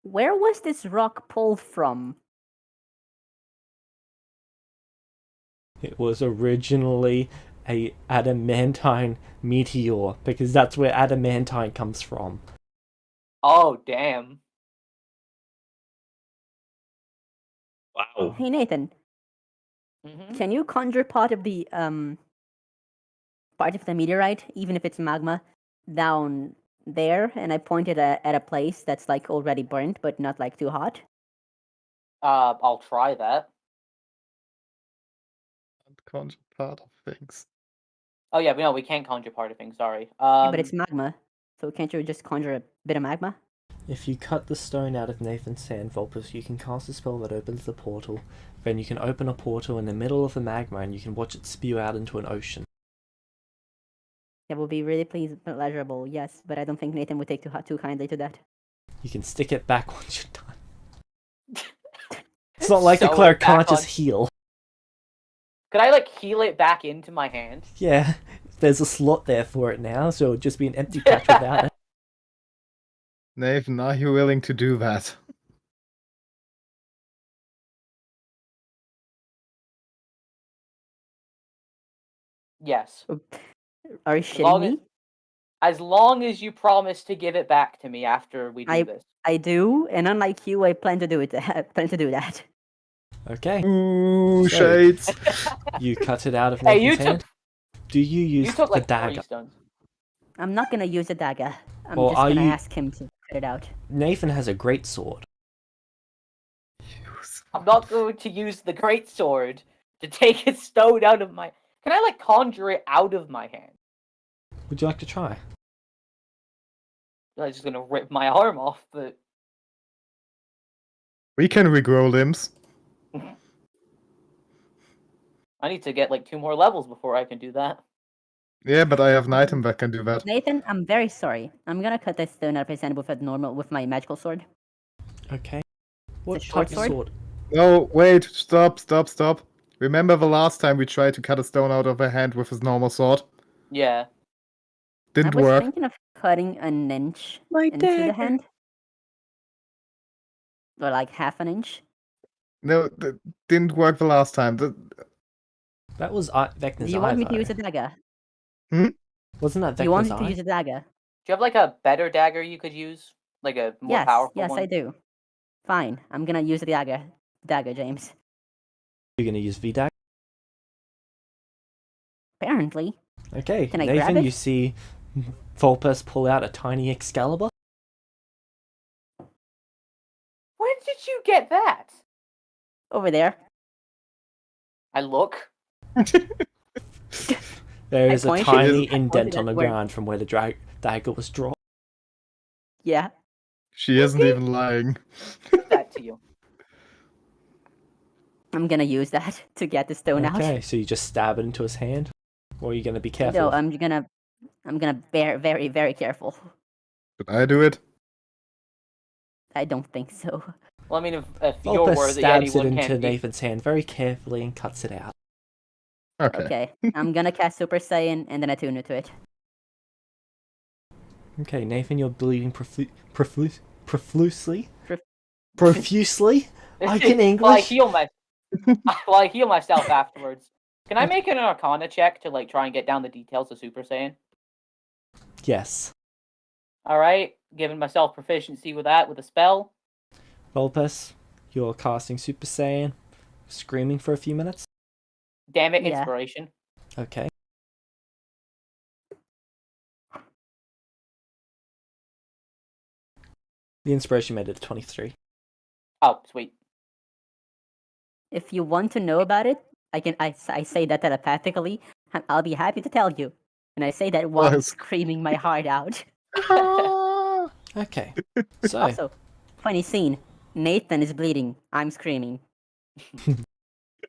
Where was this rock pulled from? It was originally a adamantine meteor, because that's where adamantine comes from. Oh damn. Wow. Hey Nathan, can you conjure part of the meteorite, even if it's magma, down there? And I pointed at a place that's like already burnt, but not like too hot. I'll try that. Conjure part of things. Oh yeah, no, we can't conjure part of things. Sorry. Yeah, but it's magma, so can't you just conjure a bit of magma? If you cut the stone out of Nathan's hand, Vulpus, you can cast a spell that opens the portal. Then you can open a portal in the middle of the magma and you can watch it spew out into an ocean. That would be really pleasurable, yes, but I don't think Nathan would take too kindly to that. You can stick it back once you're done. It's not like the Sew it cleric back can't just on. heal. Could I like heal it back into my hand? Yeah, there's a slot there for it now, so it would just be an empty patch without it. Nathan, are you willing to do that? Yes. Are you shitting me? As long as you promise to give it back to me after we do this. I do, and unlike you, I plan to do it. I plan to do that. Okay. Ooh, So- shades. You cut it out of Hey, Nathan's you hand. Do you use You took the like 3 dagger? stones. I'm not gonna use a dagger. I'm Or just are gonna you- ask him to cut it out. Nathan has a great sword. I'm not going to use the great sword to take a stone out of my. Can I like conjure it out of my hand? Would you like to try? I'm just gonna rip my arm off, but We can regrow limbs. I need to get like 2 more levels before I can do that. Yeah, but I have an item that can do that. Nathan, I'm very sorry. I'm gonna cut this stone out of his hand with my magical sword. Okay. What short type of sword? No, wait, stop. Remember the last time we tried to cut a stone out of her hand with his normal sword? Yeah. Didn't I was work. thinking of cutting an inch My into the dagger. hand. Or like half an inch. No, didn't work the last time. That was Vecna's Do you want me to Ivo. use a dagger? Wasn't that Do you want Vecna's me to use eye? a dagger? Do you have like a better dagger you could use? Like a more Yes, powerful yes, one? I do. Fine, I'm gonna use the dagger. Dagger, James. You're gonna use VDAG? Apparently. Okay, Can I grab Nathan, it? you see Vulpes pull out a tiny Excalibur. Where did you get that? Over there. I look. There is a pointed- tiny I indent pointed on at the where- ground from where the dagger was drawn. Yeah. She isn't Okay. even lying. Give that to you. I'm gonna use that to get the stone Okay, out. so you just stab it into his hand? Or are you gonna be careful? No, I'm gonna be very, very careful. Should I do it? I don't think so. Well, I mean, if you're Vulpes worthy, stabs it anyone into can be. Nathan's hand very carefully and cuts it out. Okay. Okay. I'm gonna cast Super Saiyan and then attune it to it. Okay, Nathan, you're bleeding profusely? Prof- Profusely? I can Well, I English. heal myself afterwards. Can I make an Arcana check to like try and get down the details of Super Saiyan? Yes. All right, giving myself proficiency with that with a spell. Vulpes, you're casting Super Saiyan, screaming for a few minutes. Damn it, Yeah. inspiration. Okay. The inspiration made it a 23. Oh, sweet. If you want to know about it, I say that telepathically, and I'll be happy to tell you. And I say that while Nice. screaming my heart out. Okay. So, Also, funny scene. Nathan is bleeding. I'm screaming.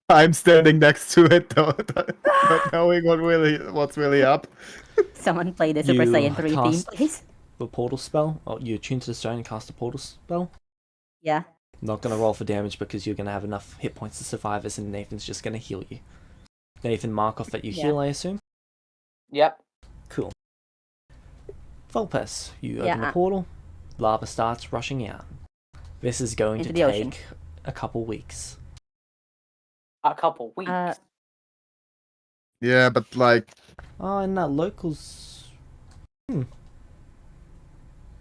I'm standing next to it, though, not knowing what's really up. Someone play the Super You Saiyan 3 theme, cast- please. the portal spell. Oh, you attune to the stone and cast a portal spell. Yeah. Not gonna roll for damage because you're gonna have enough hit points to survive this, and Nathan's just gonna heal you. Nathan, mark off that you Yeah. heal, I assume? Yep. Cool. Vulpes, you Yeah, open the portal, lava starts rushing out. This is going Into to the ocean. take a couple weeks. A couple weeks. Yeah, but like, Oh, and that locals...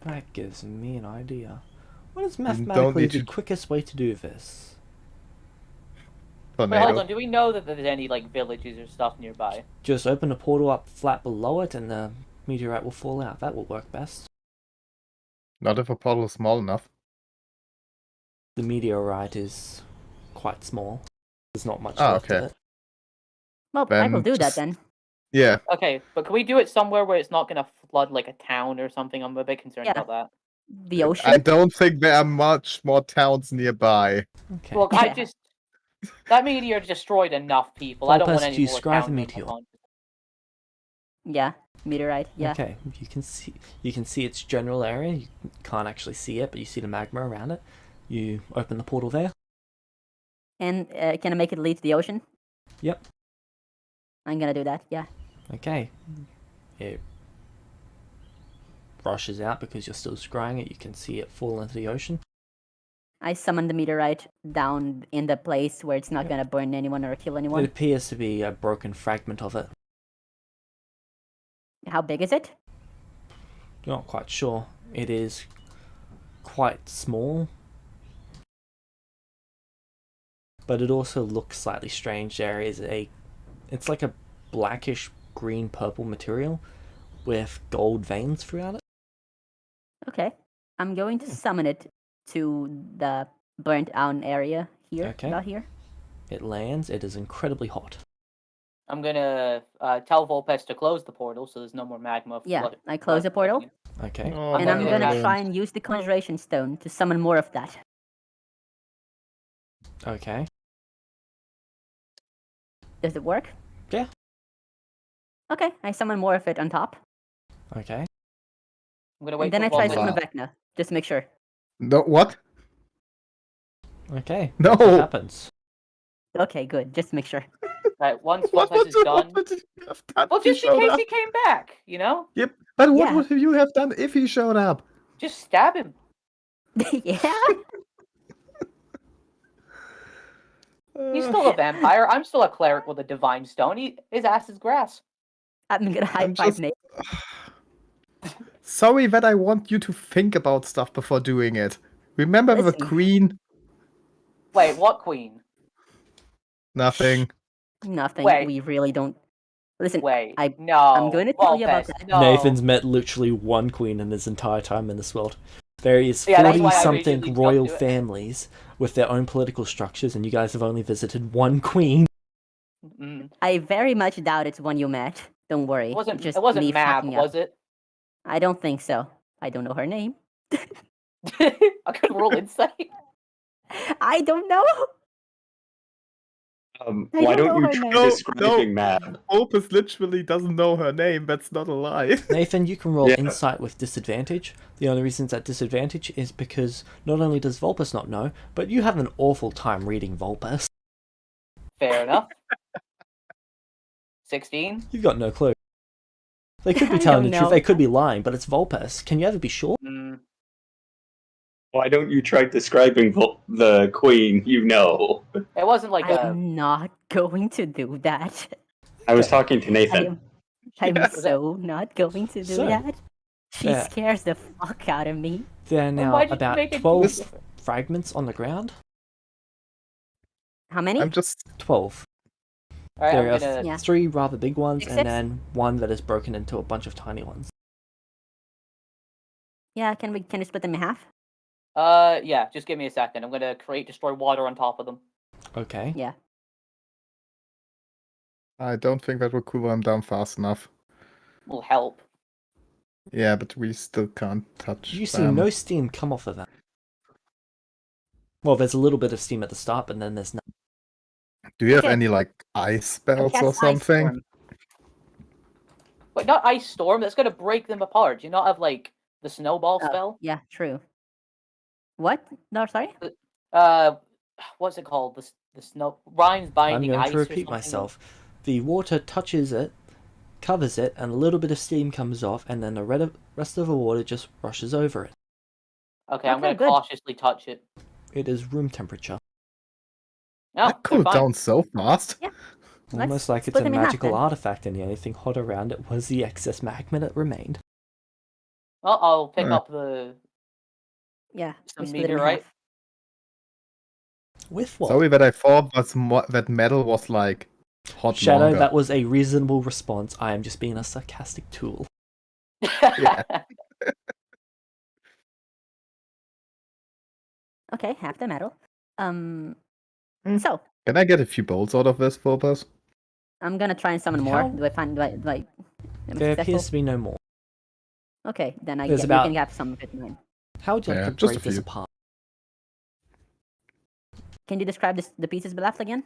That gives me an idea. What is mathematically need the to- quickest way to do this? Wait, hold tornado. on. Do we know that there's any like villages or stuff nearby? Just open a portal up flat below it and the meteorite will fall out. That will work best. Not if a portal is small enough. The meteorite is quite small. There's not much Ah, left okay. of it. Well, I will Then do that just- then. Yeah, Okay, but can we do it somewhere where it's not gonna flood like a town or something? I'm a bit concerned Yeah. about that. The ocean. I don't think there are much more towns nearby. Okay. Look, Yeah. that meteor destroyed enough people. I don't want Vulpes, any do you more describe the towns. meteor? Yeah. Meteorite. Yeah. Okay, you can see its general area. You can't actually see it, but you see the magma around it. You open the portal there. And can I make it lead to the ocean? Yep. I'm gonna do that. Yeah. Okay. It rushes out because you're still scrying it. You can see it fall into the ocean. I summon the meteorite down in the place where it's not gonna burn anyone or kill It anyone. appears to be a broken fragment of it. How big is it? Not quite sure. It is quite small. But it also looks slightly strange. It's like a blackish green purple material with gold veins throughout it. Okay. I'm going to summon it to the burnt out area here. Okay. About here. It lands. It is incredibly hot. I'm gonna tell Vulpes to close the portal so there's no more magma. Yeah, I close the portal. Okay. Oh, And my I'm gonna goodness. try and use the conjuration stone to summon more of that. Okay. Does it work? Yeah. Okay, I summon more of it on top. Okay. I'm gonna wait And then for I try one summon minute. a Vecna, just to make sure. No, what? Okay. No! What happens? Okay, good, just to make sure. Right, once What Vulpes is done. would you have done Well, if he just in showed case up? he came back, you know? Yep, but what Yeah. would you have done if he showed up? Just stab him. Yeah? He's still a vampire. I'm still a cleric with a divine stone. His ass is grass. I'm gonna high I'm five just- Nate. Sorry that I want you to think about stuff before doing it. Remember the Listen. queen? Wait, what queen? Nothing. Nothing. Wait. We really don't. Listen, Wait, I- no. I'm going to tell you about Vulpes, that. No. Nathan's met literally one queen in his entire time in this world. There is Yeah, that's why I 40-something immediately jumped royal to it. families with their own political structures, and you guys have only visited one queen. Mm. I very much doubt it's one you met. Don't worry. It wasn't. Just It wasn't me Mab, fucking up. was it? I don't think so. I don't know her name. I could roll insight. I don't know. I Why don't don't know you her try name. describing Mab? Opus literally doesn't know her name. That's not a lie. Nathan, you can roll Yeah. insight with disadvantage. The only reason it's at disadvantage is because not only does Vulpes not know, but you have an awful time reading Vulpes. Fair enough. 16. You've got no clue. They could be I telling don't the truth, know. they could be lying, but it's Vulpes. Can you ever be sure? Mm. Why don't you try describing the queen you know? It wasn't like a. I'm not going to do that. I was talking to Nathan. I'm Yeah. so not going to do So, that. She yeah. scares the fuck out of me. There are Then now why'd you about make it 12 different? fragments on the ground. How many? I'm just 12. Alright, There I'm are gonna. Yeah. 3 rather big ones, Six, and six? then one that is broken into a bunch of tiny ones. Yeah, can we split them in half? Yeah. Just give me a second. I'm gonna destroy water on top of them. Okay. Yeah. I don't think that will cool them down fast enough. Will help. Yeah, but we still can't touch You see them. no steam come off of that. Well, there's a little bit of steam at the start, but then there's no. Do you have Okay. any like ice spells Cast or Ice something? Storm. Wait, not ice storm. That's gonna break them apart. Do you not have like the snowball Oh, spell? yeah, true. What? No, sorry. What's it called? The snow Ryan's I'm binding going ice. to or repeat something? myself. The water touches it, covers it, and a little bit of steam comes off, and then the rest of the water just rushes over it. Okay, I'm Okay, gonna good. cautiously touch it. It is room temperature. No, That they're cooled fine. down so fast. Yeah. Almost Let's like it's split a them in half, magical then. artifact, and the only thing hot around it was the excess magma that remained. Well, I'll pick Huh. up the Yeah, we some split them in meteorite. half. With what? Sorry that I thought that metal was like hot Shadow, longer. that was a reasonable response. I am just being a sarcastic tool. Yeah. Okay, half the metal. Hmm. So Can I get a few bolts out of this, Phobos? I'm gonna try and summon more. How- Do I find? Do I am I There successful? appears to be no more. Okay, then There's you about- can have some of it. Mine. How would you like Yeah, to just a break this few. apart? Can you describe the pieces left again?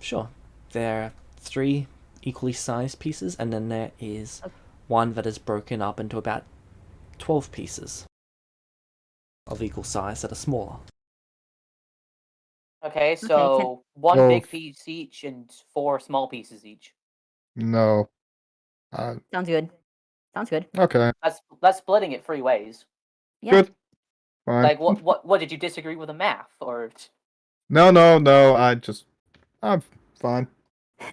Sure. There are 3 equally sized pieces, and then there is Okay. one that is broken up into about 12 pieces of equal size that are smaller. Okay, so one Well, big piece each and 4 small pieces each. No. Sounds good. Sounds good. Okay. That's splitting it 3 ways. Yeah. Good. Fine. Like what did you disagree with the math or No. I'm fine.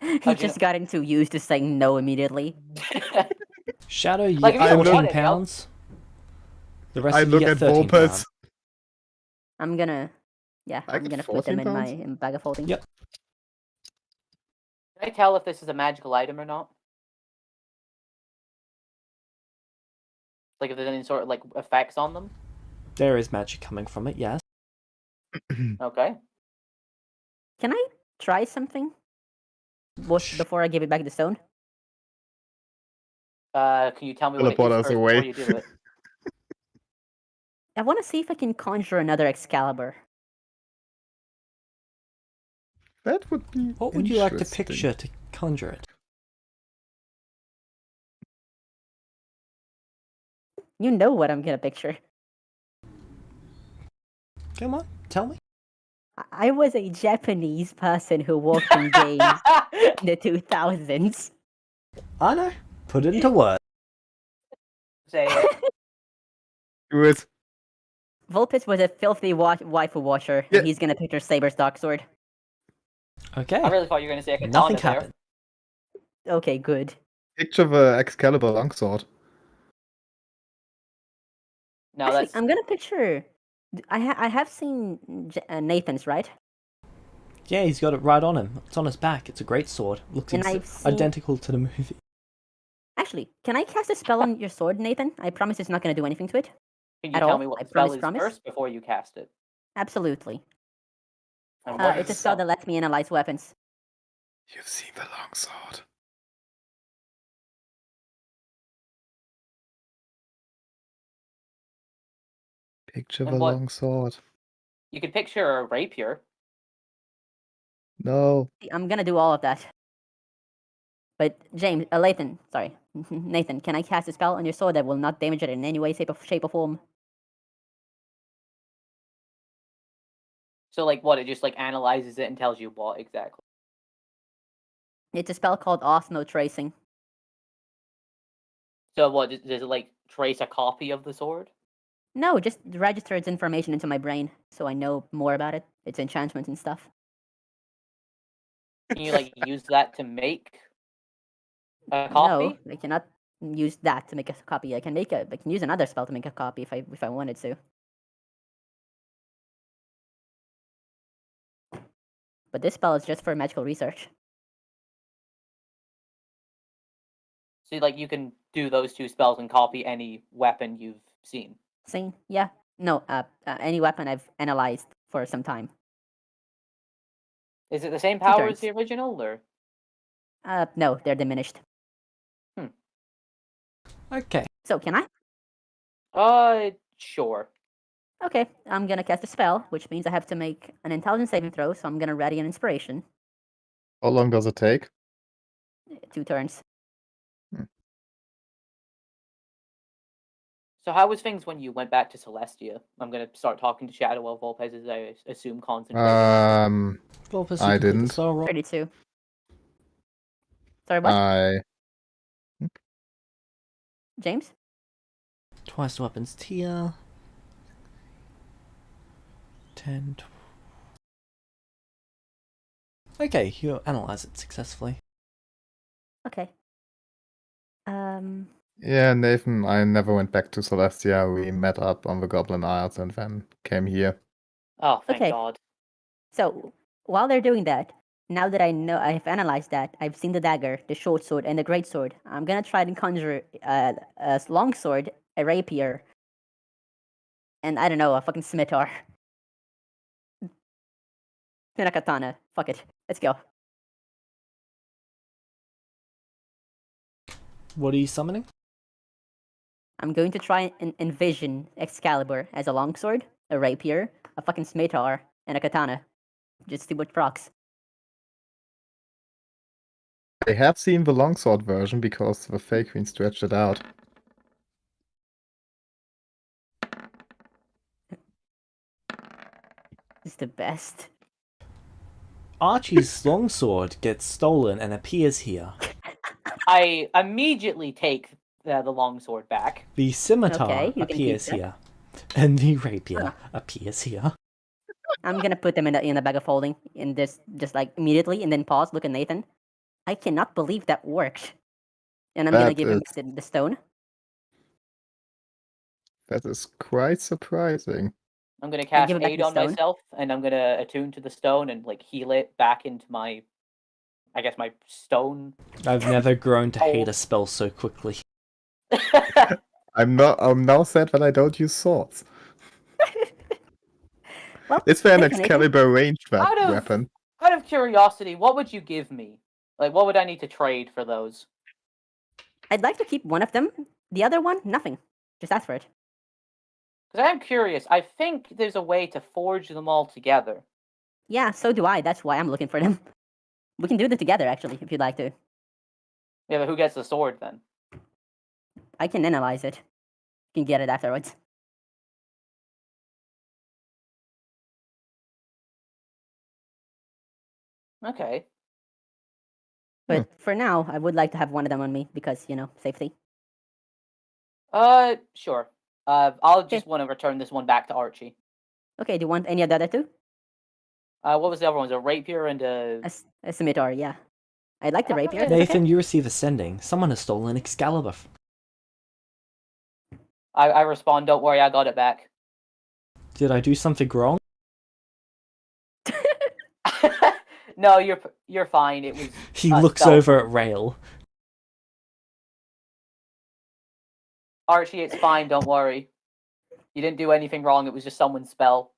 He How'd you just got into used to saying no immediately. Shadow, you Like, if get you don't 14 want it, I'll- pounds. The rest I of you look get at 13 Vulpes. pounds. I'm gonna I I'm get gonna put them 14 in my pounds? bag of holding. Yep. Can I tell if this is a magical item or not? Like if there's any sort of like effects on them? There is magic coming from it, yes. Okay. Can I try something? Before I give it back the stone? Can you tell me what it Teleport is us first away. before you do it? I want to see if I can conjure another Excalibur. That would be What would you like to interesting. picture to conjure it? You know what I'm gonna picture. Come on, tell me. I was a Japanese person who worked in games in the 2000s. I know. Put it into words. Say it. Do it. Vulpes was a filthy waifu watcher, Yeah. and he's gonna picture Saber's dark sword. Okay. I really thought you were going to say a katana Nothing there. happened. Okay, good. Picture the Excalibur longsword. No, Actually, that's I'm gonna picture. I have seen Nathan's, right? Yeah, he's got it right on him. It's on his back. It's a great sword. Looks And I've seen- identical to the movie. Actually, can I cast a spell on your sword, Nathan? I promise it's not gonna do anything to it. Can you At tell all? me what I the spell is promise. first before you cast it? Absolutely. And what It's a is spell that lets me analyze weapons. You've seen the longsword. Picture And the what- longsword. You could picture a rapier. No. I'm gonna do all of that. But James, Lathan, sorry, Nathan, can I cast a spell on your sword that will not damage it in any way, shape, or form? So, like, what? It just, like, analyzes it and tells you what exactly. It's a spell called Osno Tracing. So, what? Does it, like, trace a copy of the sword? No, just register its information into my brain, so I know more about it, its enchantments and stuff. Can you, like, use that to make a copy? No, I cannot use that to make a copy. I can use another spell to make a copy if I wanted to. But this spell is just for magical research. So, like, you can do those two spells and copy any weapon you've seen. Same, yeah. No, any weapon I've analyzed for some time. Is it the same power as turns. the original, or? No, they're diminished. Okay. So can I? Sure. Okay, I'm gonna cast a spell, which means I have to make an intelligence saving throw, so I'm gonna ready an inspiration. How long does it take? 2 turns. So, how was things when you went back to Celestia? I'm gonna start talking to Shadow while Volpez is, I assume, concentrating. Vulpes, I you complete the didn't. spell roll. 32. Sorry, what? I James? Twice the weapon's tier. 10. Okay, you analyze it successfully. Okay. Yeah, Nathan, I never went back to Celestia. We met up on the Goblin Isles and then came here. Oh, thank Okay. God. So, while they're doing that, now that I know I've analyzed that, I've seen the dagger, the short sword, and the great sword, I'm gonna try and conjure a long sword, a rapier, and I don't know, a fucking scimitar. And a katana. Fuck it. Let's go. What are you summoning? I'm going to try and envision Excalibur as a longsword, a rapier, a fucking scimitar, and a katana. Just see what procs. I have seen the longsword version because the Fey Queen stretched it out. It's the best. Archie's longsword gets stolen and appears here. I immediately take the longsword back. The scimitar Okay, you can keep appears that. here. And the rapier appears here. I'm gonna put them in the bag of holding, and just like immediately, and then pause. Look at Nathan. I cannot believe that worked. And I'm gonna That give him the stone. That is quite surprising. I'm gonna I cast give it back aid the on stone. myself, and I'm gonna attune to the stone and like heal it back into my, I guess, my stone. I've never grown to hate a spell so quickly. I'm now sad that I don't use swords. Well, Is there an thank you, Nathan. Excalibur ranged Out of- weapon? Out of curiosity, what would you give me? Like, what would I need to trade for those? I'd like to keep one of them. The other one, nothing. Just ask for it. Because I am curious. I think there's a way to forge them all together. Yeah, so do I. That's why I'm looking for them. We can do them together, actually, if you'd like to. Yeah, but who gets the sword then? I can analyze it. You can get it afterwards. Okay. But for now, I would like to have one of them on me because, safety. Sure. I'll just want to return this one back to Archie. Okay, do you want any of the other two? What was the other one? A rapier and a... A scimitar, yeah. I'd like the rapier. Okay. That's Nathan, okay. you receive a sending. Someone has stolen Excalibur. I respond, don't worry, I got it back. Did I do something wrong? No, you're fine. It was... He looks spell. over at Rail. Archie, it's fine, don't worry. You didn't do anything wrong, it was just someone's spell.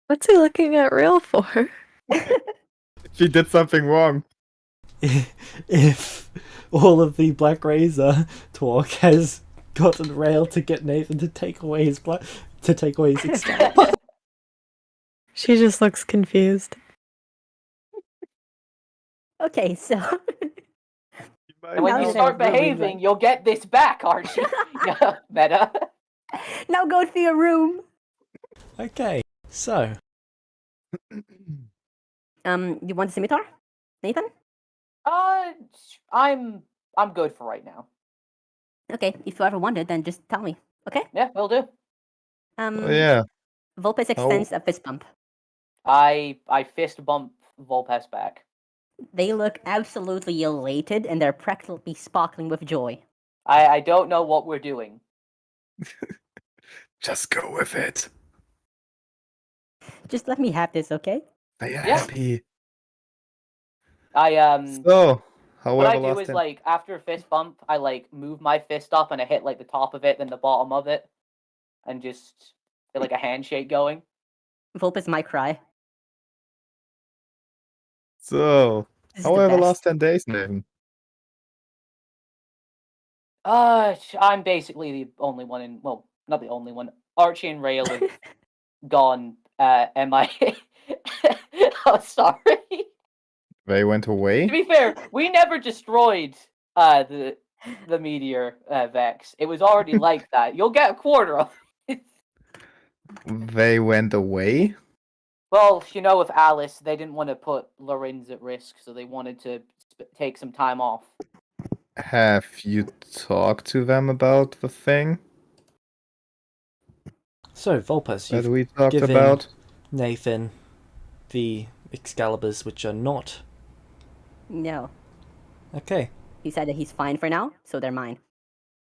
What's he looking at Rail for? She did something wrong. If all of the Black Razor talk has gotten Rail to get Nathan to take away his Excalibur. She just looks confused. Okay, so And when Now you that start I really behaving, you'll get this back, Archie. Yeah, meta. now go to your room. Okay, so You want the scimitar, Nathan? I'm good for right now. Okay, if you ever want it, then just tell me. Okay. Yeah, will do. Oh, yeah. Vulpes extends a fist bump. I fist bump Volpes back. They look absolutely elated, and they're practically sparkling with joy. I don't know what we're doing. Just go with it. Just let me have this, okay? They are Yeah. happy. So, what I however, do last is time. like after fist bump, I like move my fist up and I hit like the top of it, then the bottom of it, and just get like a handshake going. Vulpes might cry. So, This is the however, best. last 10 days, Nathan. I'm basically the only one in. Well, not the only one. Archie and Rail have gone. MIA. Oh, sorry. They went To away. be fair, we never destroyed the meteor Vex. It was already like that. You'll get a quarter of it. They went away. Well, with Alice, they didn't want to put Lorenz at risk, so they wanted to take some time off. Have you talked to them about the thing So, Volpes, that you've we talked given about? Nathan the Excaliburs, which are not. No. Okay. He said that he's fine for now, so they're mine.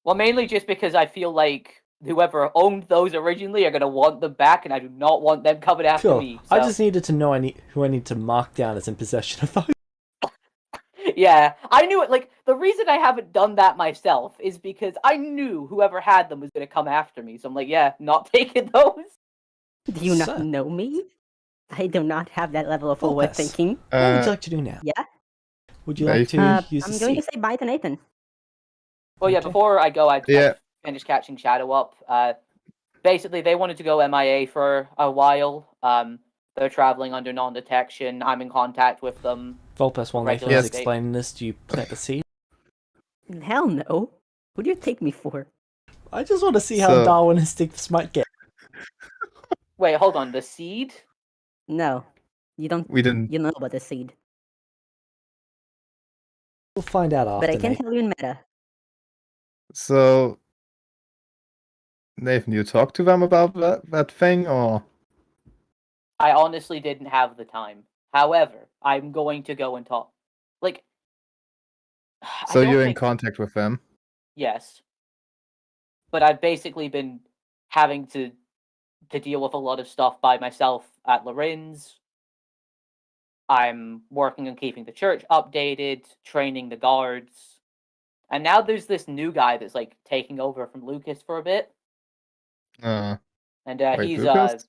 Well, mainly just because I feel like whoever owned those originally are going to want them back, and I do not want them coming after Cool. me. So. I just needed to know who I need to mark down as in possession of those. Yeah, I knew it. Like, the reason I haven't done that myself is because I knew whoever had them was going to come after me. So I'm like, yeah, not taking those. Do you So- not know me? I do not have that level of forward Vulpes. thinking. What would you like to do now? Yeah? Would you like to Nathan? use the I'm going to sea? say bye to Nathan. Well, yeah, Okay. before I go, I'd Yeah. finish catching Shadow up. Basically, they wanted to go MIA for a while. They're traveling under non-detection. I'm in contact with them. Volpes, while Nathan Regular is state. explaining this, do you plant the seed? Hell no. Who do you take me for? I just want to see how So- Darwinistic this might get. Wait, hold on. The seed? No. You don't We didn't. you know about the seed. We'll find out after. But I can Nathan. tell you in meta. So, Nathan, you talked to them about that thing, or? I honestly didn't have the time. However, I'm going to go and talk. Like, I So don't you're in think- contact with them. Yes. But I've basically been having to deal with a lot of stuff by myself at Lorenz. I'm working on keeping the church updated, training the guards. And now there's this new guy that's like taking over from Lucas for a bit. And Wait, he's Lucas?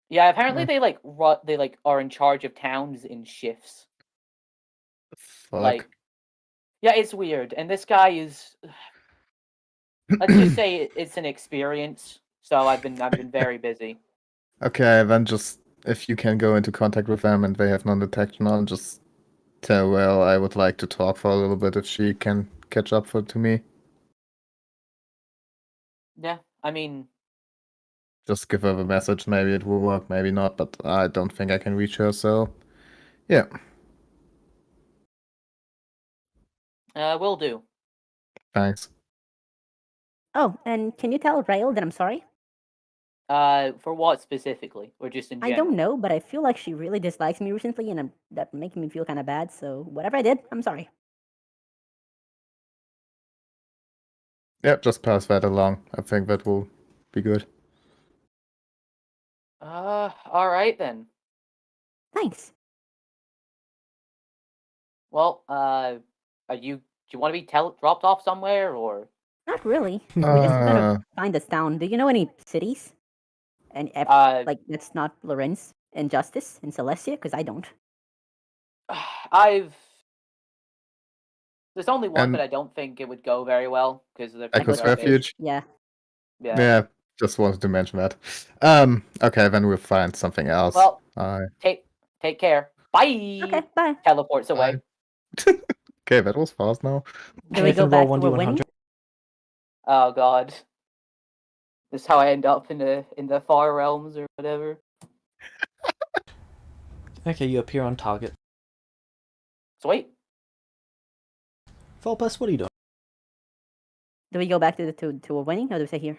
yeah, apparently Hmm. they are in charge of towns in shifts. Fuck. Like, yeah, it's weird. And this guy is, let's just say it's an experience. So I've been very busy. Okay, then just if you can go into contact with them and they have non-detection on, just Well, I would like to talk for a little bit if she can catch up to me. Yeah, I mean, Just give her the message. Maybe it will work, maybe not, but I don't think I can reach her, so yeah. will do. Thanks. Oh, and can you tell Rail that I'm sorry? For what specifically, or just in I general? don't know, but I feel like she really dislikes me recently, and that's making me feel kind of bad. So whatever I did, I'm sorry. Yeah, just pass that along. I think that will be good. All right then. Thanks. Well, do you want to be dropped off somewhere, or? Not really. We just gotta find this town. Do you know any cities? And like that's not Lorenz and Justice and Celestia, because I don't. There's only one, And but I don't think it would go very well because of the Echo's rubbish. Refuge? Yeah. Yeah, just wanted to mention that. Okay, then we'll find something else. Well, Bye. take care. Bye. Okay, bye. Teleports away. Okay, that was fast now. Do we go Nathan, back roll to we're winning? 1d100. Oh god. This is how I end up in the far realms or whatever. Okay, you appear on target. Sweet. Volpus, what are you doing? Do we go back to we're winning, or do we stay here?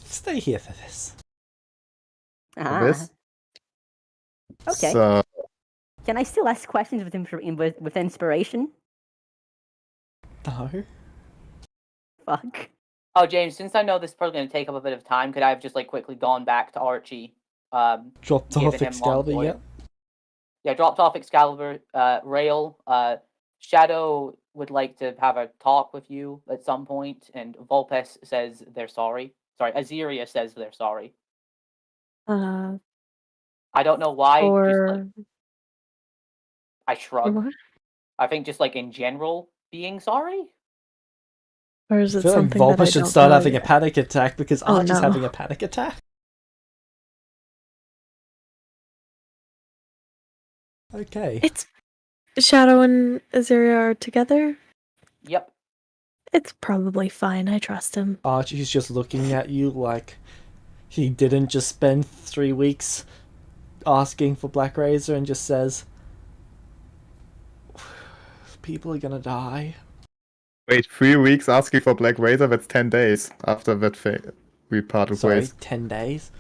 Stay here for this. This? Okay. So, Can I still ask questions with inspiration? No. Fuck. Oh, James, since I know this is probably going to take up a bit of time, could I have just quickly gone back to Archie? Dropped given off him Excalibur, Montoya? yeah. Yeah, dropped off Excalibur, Rail. Shadow would like to have a talk with you at some point, and Volpes says they're sorry. Sorry, Azeria says they're sorry. Uh, I don't know why. or I shrug. what? I think just in general, being sorry. Or is I it feel like something that I Volpus should don't start know having a yet? panic attack because Oh, Archie's no. having a panic attack. Okay. It's Shadow and Azaria are together. Yep. It's probably fine. I trust him. Archie's just looking at you like he didn't just spend 3 weeks asking for Black Razor and just says, people are gonna die. wait, 3 weeks asking for Black Razor? That's 10 days after that we parted Sorry, ways. 10 days?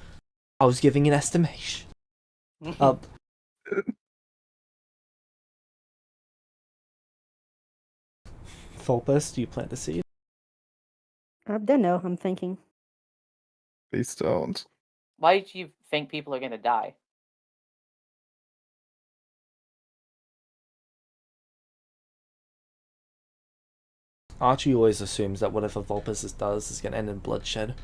I was giving an estimation. Volpus, do you plant the seed? I don't know. I'm thinking. Please don't. Why do you think people are going to die? Archie always assumes that whatever Volpus does is going to end in bloodshed.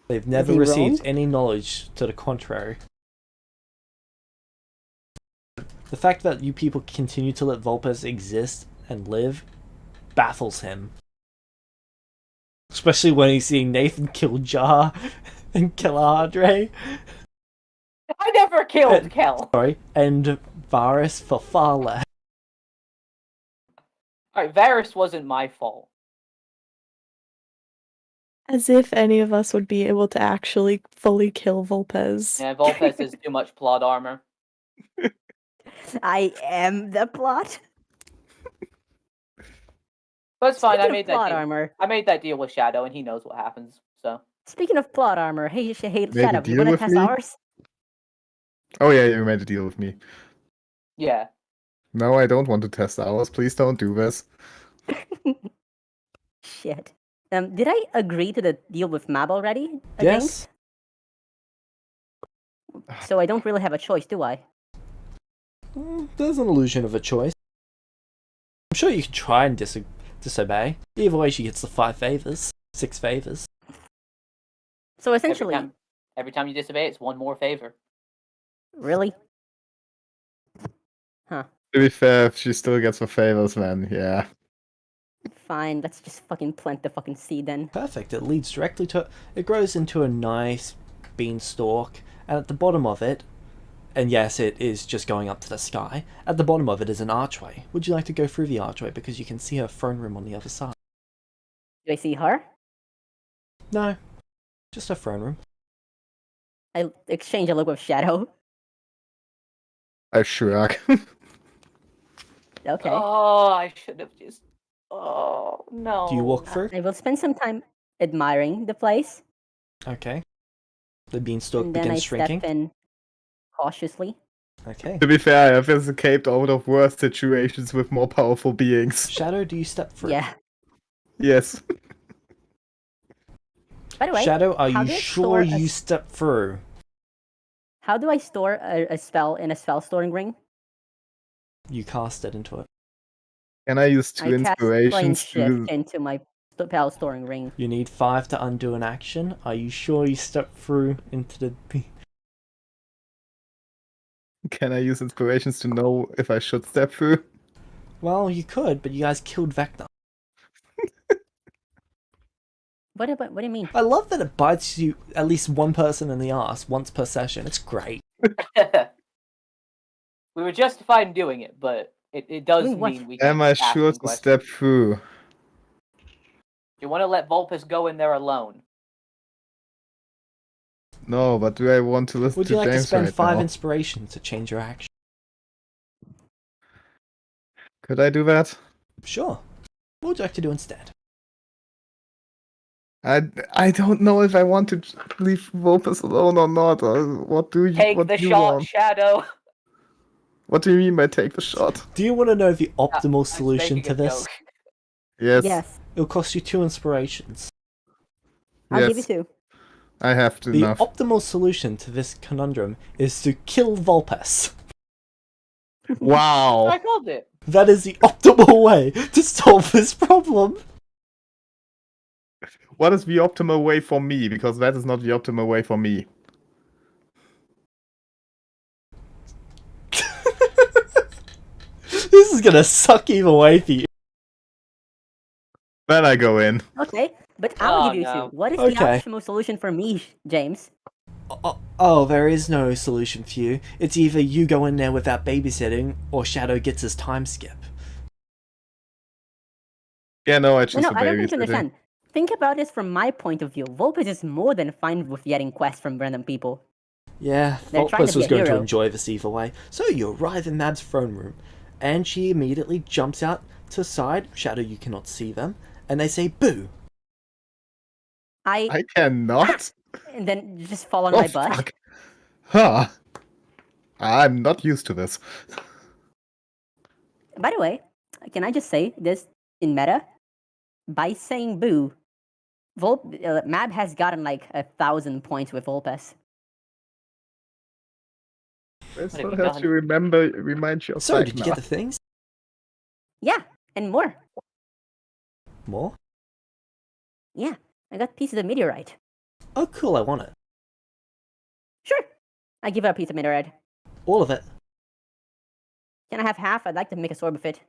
They've never he received wrong? any knowledge to the contrary. The fact that you people continue to let Volpus exist and live baffles him. Especially when he's seeing Nathan kill Jar and kill Andre. I never killed Kel. Sorry, and Varus for far less. Alright, Varus wasn't my fault. As if any of us would be able to actually fully kill Volpez. Yeah, Volpes has too much plot armor. I am the plot. But it's fine. Speaking I of made that plot deal. armor. I made that deal with Shadow, and he knows what happens. So Speaking of plot armor, hey, Made a Shadow, you deal wanna with test me? ours? Oh yeah, you made a deal with me. yeah. No, I don't want to test ours. Please don't do this. Shit. Did I agree to the deal with Mab already? Yes. So I don't really have a choice, do I? There's an illusion of a choice. I'm sure you can try and disobey. Either way, she gets the 5 favors. 6 favors. So essentially, Every time you disobey, it's one more favor. really? To be fair, if she still gets the favors, then yeah. Fine, let's just fucking plant the fucking seed then. Perfect. It leads directly to... It grows into a nice beanstalk And at the bottom of it, and yes, it is just going up to the sky, at the bottom of it is an archway. Would you like to go through the archway? Because you can see her throne room on the other side. Do I see her? No, just her throne room. I exchange a look with Shadow. I shrug. Okay. Oh, I should have just. Oh no. Do you walk through? I will spend some time admiring the place, Okay. The beanstalk and then I begins shrinking. step in cautiously. Okay. To be fair, I have escaped out of worse situations with more powerful beings. Shadow, do you step through? Yeah. Yes. By the way, Shadow, are how you do I sure store a you s- step through? how do I store a spell in a spell storing ring? You cast it into it. Can I use two I cast plane inspirations shift to... into my spell storing ring. You need 5 to undo an action. Are you sure you step through into the... Can I use inspirations to know if I should step through? Well, you could, but you guys killed Vecna. What do you mean? I love that it bites you at least one person in the ass once per session. It's great. We were justified in doing it, but it does Doing what? mean we can Am I ask sure him to questions. step through? You want to let Vulpus go in there alone? No, but do I want to listen Would to you like James to spend right 5 now? inspiration to change your action? Could I do that? Sure. What would you like to do instead? I don't know if I want to leave Vulpus alone or not. Or what do you Take what the do you shot, want? Shadow. What do you mean by take the shot? Do you want to know the I'm optimal just solution making to a this? joke. Yes. Yes, It'll cost you 2 inspirations. I'll give you Yes. 2. I have to The enough. optimal solution to this conundrum is to kill Vulpes. Wow. I called it. That is the optimal way to solve this problem. What is the optimal way for me? Because that is not the optimal way for me. This is gonna suck either way for you. Then I go in. Okay, but I'll Oh, give you no. 2. What is Okay. the optimal solution for me, James? Oh, there is no solution for you. It's either you go in there without babysitting, or Shadow gets his time skip. Yeah, no, I choose No, the I don't think you babysitting. understand. Think about this from my point of view. Vulpes is more than fine with getting quests from random people. Yeah, They're trying to Vulpes be was a going to hero. enjoy this either way. So you arrive in Mab's throne room, and she immediately jumps out to the side. Shadow, you cannot see them, and they say boo. I cannot. And then just fall on Oh, my butt. fuck. Huh. I'm not used to this. By the way, can I just say this in meta? By saying boo, Mab has gotten like 1,000 points with Vulpes. I have still you have done? to remind you of So, did you Vecna. get the things? Yeah, and more. More? Yeah, I got pieces of meteorite. Oh, cool, I want it. Sure, I give her a piece of meteorite. All of it. Can I have half? I'd like to make a sword with it.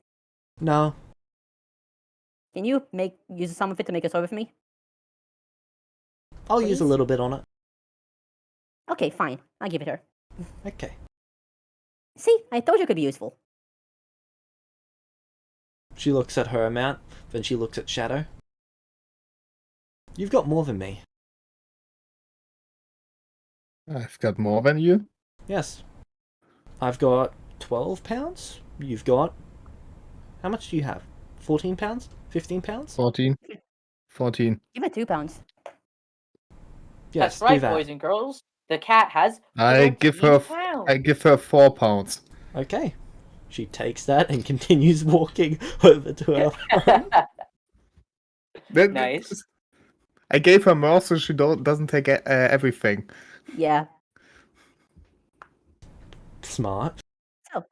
No. Can you use some of it to make a sword with me? I'll use a Please? little bit on it. Okay, fine. I'll give it her. Okay. See, I told you it could be useful. She looks at her amount, then she looks at Shadow. You've got more than me. I've got more than you. Yes. I've got 12 pounds. You've got... How much do you have? 14 pounds? 15 pounds? 14. 14. Give her 2 pounds. Yes, That's right, do that. boys and girls. The cat has I 14 give her pounds. 4 pounds. Okay. She takes that and continues walking over to her throne. Nice. I gave her more so she doesn't take everything. Yeah. Smart. So.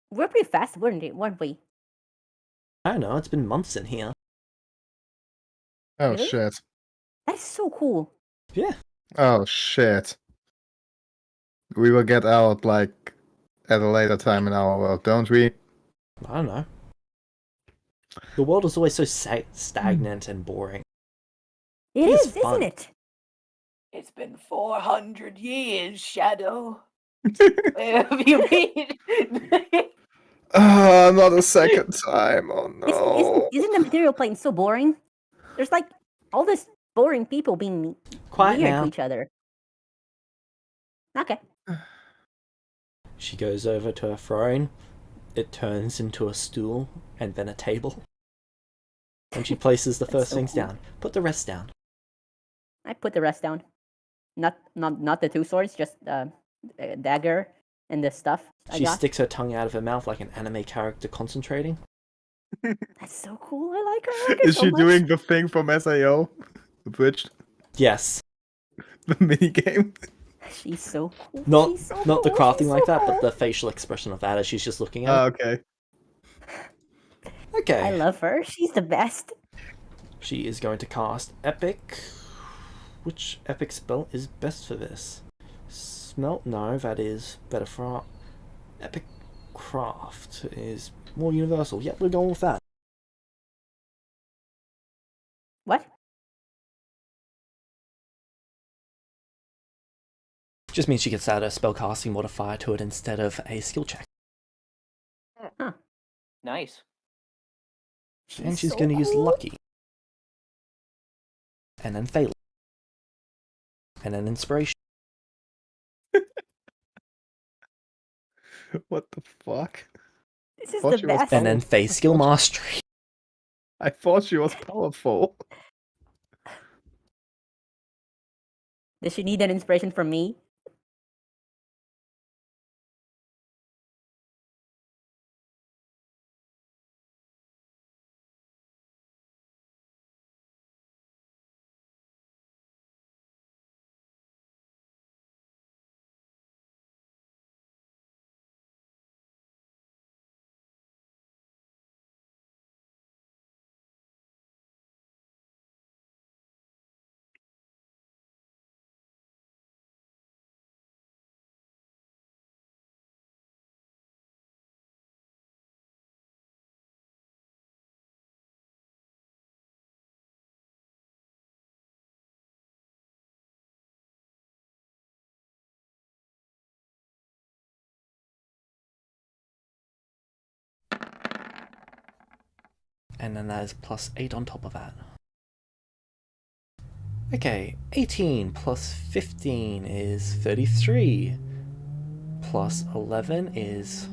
We're pretty fast, weren't we? I don't know, it's been months in here. Oh Really? shit. That's so cool. Yeah. Oh shit. We will get out like at a later time in our world, don't we? I don't know. The world is always so stagnant and boring. It It's is, fun. isn't it? It's been 400 years, Shadow. Where have you been? Not a second time. Oh Isn't the material plane so boring? There's like all this boring people being Quiet weird now. to each other. Okay. She goes over to her throne. It turns into a stool and then a table. And she places the first so things cool. down. Put the rest down. I put the rest down. Not the two swords, just a dagger and the stuff I She got. sticks her tongue out of her mouth like an anime character concentrating. That's so cool. I like her. I like her Is so she much. doing the thing from SAO? Abridged? Yes. The minigame? She's so cool. Not She's so not the cool. crafting She's like so that, but cool. the facial expression of that as she's just looking at it. Okay. Okay. I love her. She's the best. She is going to cast Epic. Which Epic spell is best for this? Smelt? No, that is better for Epic Craft is more universal. Yep, we're going with that. What? Just means she gets add a spellcasting modifier to it instead of a skill check. Huh. Nice. And she's so going to use cool. Lucky. And then Fail. And then Inspiration. What the fuck? This is Thought the she was best. And then powerful. Face Skill Mastery. I thought she was powerful. Does she need an inspiration from me? And then that is plus 8 on top of that. Okay, 18 plus 15 is 33. Plus 11 is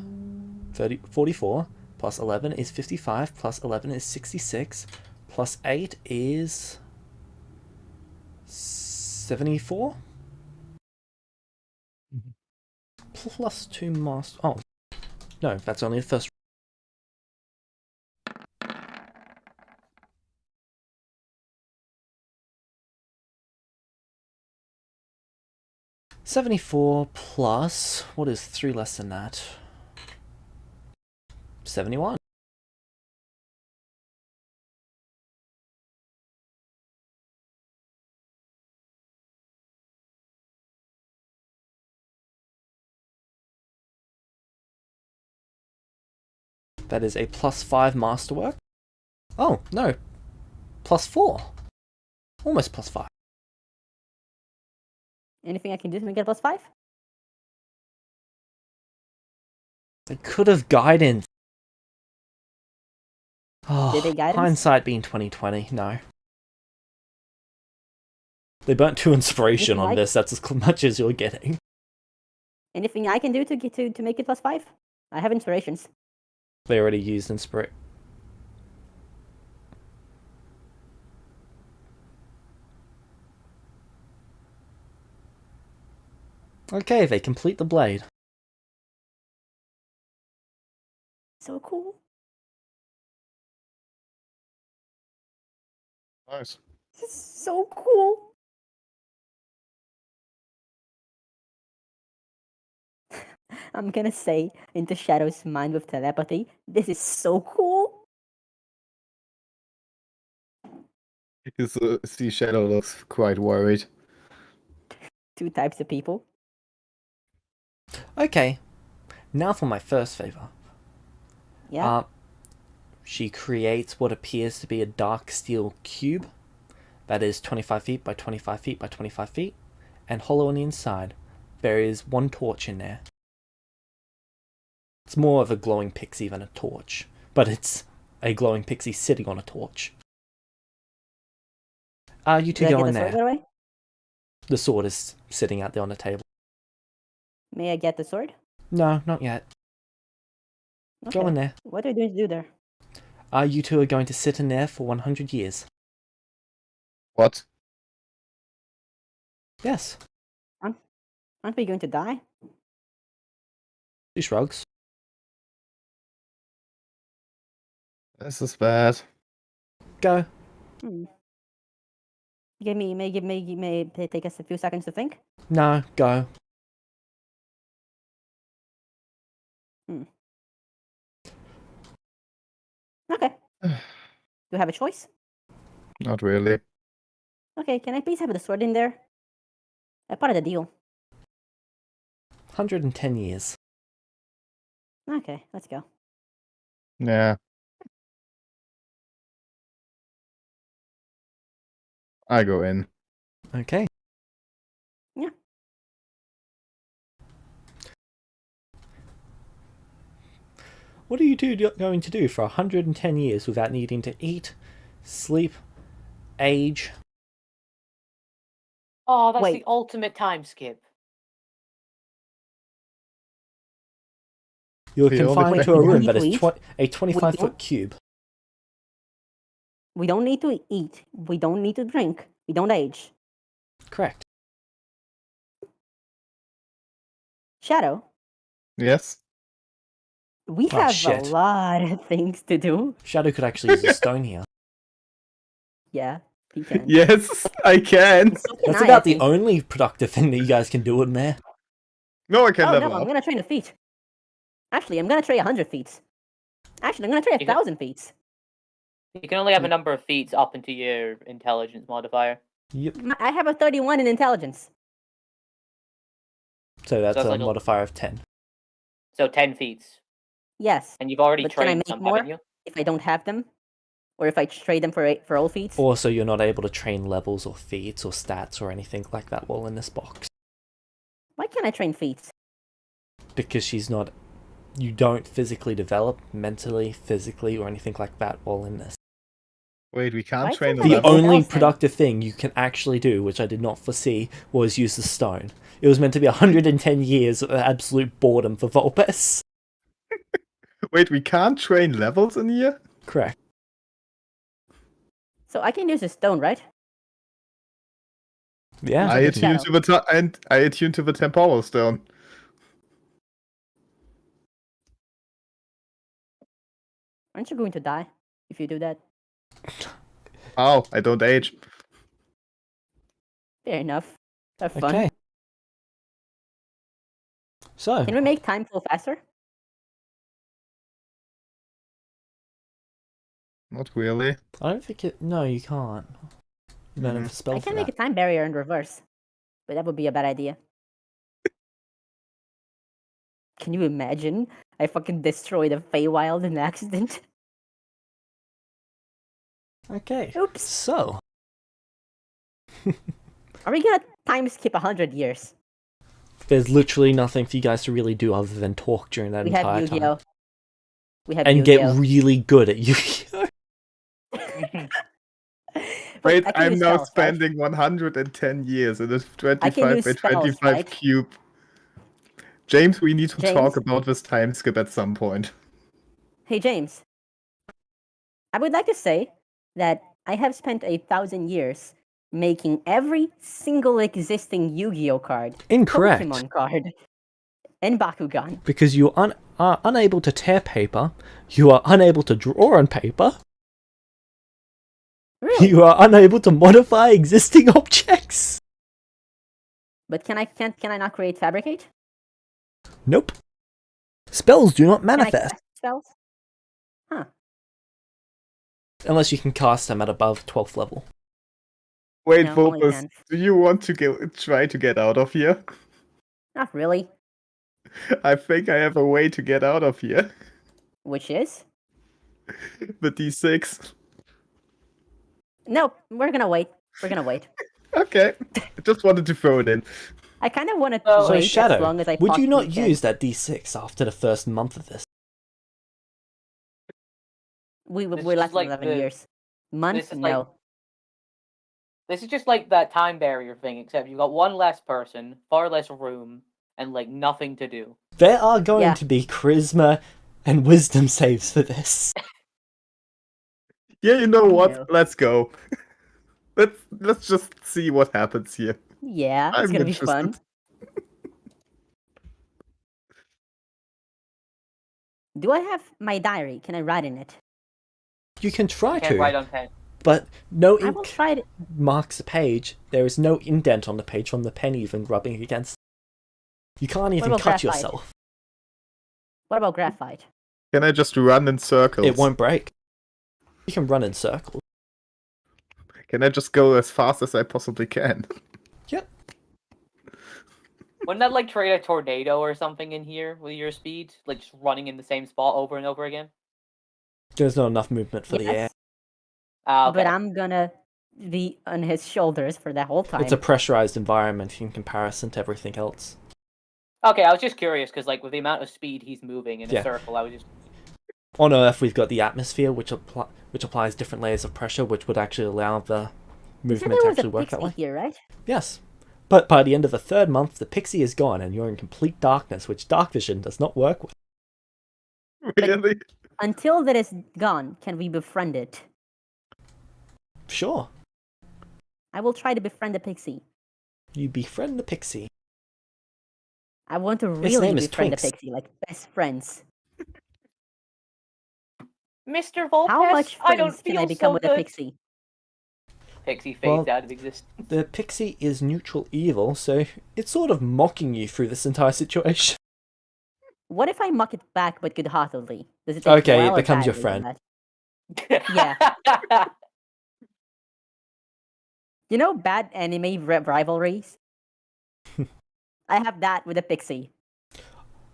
44. Plus 11 is 55. Plus 11 is 66. Plus 8 is 74. Plus 2 master. Oh, no, that's only the first. $74 plus, what is 3 less than that? 71. That is a plus 5 masterwork. Oh, no. Plus 4. Almost plus 5. Anything I can do to make it +5? They could have guidance. Oh, Did they guidance? hindsight being 2020, no. They burnt 2 inspiration on this, that's as much as you're getting. Anything I can do to get to make it +5? I have inspirations. They already used inspiration. Okay, they complete the blade. So cool. Nice. This is so cool. I'm gonna say into Shadow's mind with telepathy. This is so cool. His sea shadow looks quite worried. 2 types of people. Okay, now for my first favor. Yeah. She creates what appears to be a dark steel cube that is 25 feet by 25 feet by 25 feet. and hollow on the inside, there is one torch in there. It's more of a glowing pixie than a torch, but it's a glowing pixie sitting on a torch. You two Did I go get in the sword, by there. the way? The sword is sitting out there on the table. May I get the sword? No, not yet. Okay. Go in there. What are you going to do there? You two are going to sit in there for 100 years. What? Yes. Aren't we going to die? She shrugs. This is bad. Go. May take us a few seconds to think. No, go. Okay. Do you have a choice? Not really. Okay, can I please have the sword in there? I part of the deal. 110 years. Okay, let's go. Yeah. I go in. Okay. Yeah. What are you two going to do for 110 years without needing to eat, sleep, age? Oh, that's Wait. the ultimate time skip. You're The only confined thing- to a We don't room need that to is eat. a 25-foot cube. We don't need to eat. We don't need to drink. We don't age. Correct. Shadow, Yes? we Oh, have a shit. lot of things to do. Shadow could actually use a stone here. Yeah, he can. Yes, I can. And so can That's I about the think. only productive thing that you guys can do in there. No, I can Oh level no, I'm up. gonna train a feat. Actually, I'm gonna train 100 feats. Actually, I'm gonna train You got- 1,000 feats. You can only have a number of feats up into your intelligence modifier. Yep. I have a 31 in intelligence. So that's that's a like a- modifier of 10. So 10 feats. Yes, And you've already but can I trained make some, more? haven't you? if I don't have them, or if I trade them for all feats. Also, you're not able to train levels or feats or stats or anything like that while in this box. Why can't I train feats? Because she's not... You don't physically develop mentally, physically, or anything like that while in this. Wait, we can't Why train can't the I The Level. level? only else then? productive thing you can actually do, which I did not foresee, was use the stone. It was meant to be 110 years of absolute boredom for Vulpes. Wait, we can't train levels in here? Correct. So I can use a stone, right? Yeah. I like a attune shadow. to I attune to the temporal stone. Aren't you going to die if you do that? Oh, I don't age. Fair enough. Have fun. Okay. So, Can we make time flow faster? Not really. I don't think it... No, you can't. You don't have a spell I for can make that. a time barrier in reverse, but that would be a bad idea. Can you imagine? I fucking destroyed a Feywild in accident. Okay. Oops. So, Are we gonna time skip 100 years? there's literally nothing for you guys to really do other than talk during that We have entire Yu-Gi-Oh. time. We have And get Yu-Gi-Oh. really good at Yu-Gi-Oh! Wait, I can I'm use now spells, right? spending 110 years in this I can 25 use by spells, 25 right? cube. James, we need to James? talk about this time skip at some point. Hey James, I would like to say that I have spent 1,000 years making every single existing Yu-Gi-Oh card, Incorrect. Pokemon card, and Bakugan. Because you are unable to tear paper, you are unable to draw on paper, Really? you are unable to modify existing objects. But can I not create fabricate? Nope. Spells do not Can I manifest. cast spells? Huh. Unless you can cast them at above 12th level. Wait, No, only Vulpus, 10. do you want to try to get out of here? Not really. I think I have a way to get out of here. Which is? The D6. No, we're gonna wait. We're gonna wait. Okay. I just wanted to throw it in. I kind of want to So, wait Shadow, as long as I would you not possibly can. use that D6 after the first month of this? We This is we're just less than like 11 the- years. Months? is like- No. This is just like that time barrier thing, except you've got one less person, far less room, and like nothing to do. There are going Yeah. to be charisma and wisdom saves for this. Yeah, you know what? No. Let's go. Let's just see what happens here. Yeah, it's I'm gonna be interested. fun. Do I have my diary? Can I write in it? You can try You can't to, write on pen. but no I will ink try it. marks the page. There is no indent on the page from the pen even rubbing against. You can't even about cut graphite? yourself. What about graphite? Can I just run in circles? It won't break. You can run in circles. Can I just go as fast as I possibly can? Yep. Wouldn't that like trade a tornado or something in here with your speed? Like just running in the same spot over and over again? There's not enough movement for the air. Yes, Okay. but I'm gonna be on his shoulders for the whole time. It's a pressurized environment in comparison to everything else. Okay, I was just curious, because like with the amount of speed he's moving in a Yeah. circle, I was just... On Earth, we've got the atmosphere, which applies different layers of pressure, which would actually allow the You said movement to there was actually a work that pixie way. here, right? Yes. But by the end of the third month, the pixie is gone, and you're in complete darkness, which dark vision does not work with. Really? Until that is gone, can we befriend it? Sure. I will try to befriend the pixie. You befriend the pixie. I want to really name is befriend the Twinks. pixie, like best friends. Mr. Volpes, How much I don't friends feel can I become so with good. a pixie? Pixie fades Well- out of existence. The pixie is neutral evil, so it's sort of mocking you through this entire situation. What if I mock it back but good-heartedly? Does it take Okay, well it or becomes your badly than friend. that? Yeah. You know bad anime rivalries? I have that with a pixie.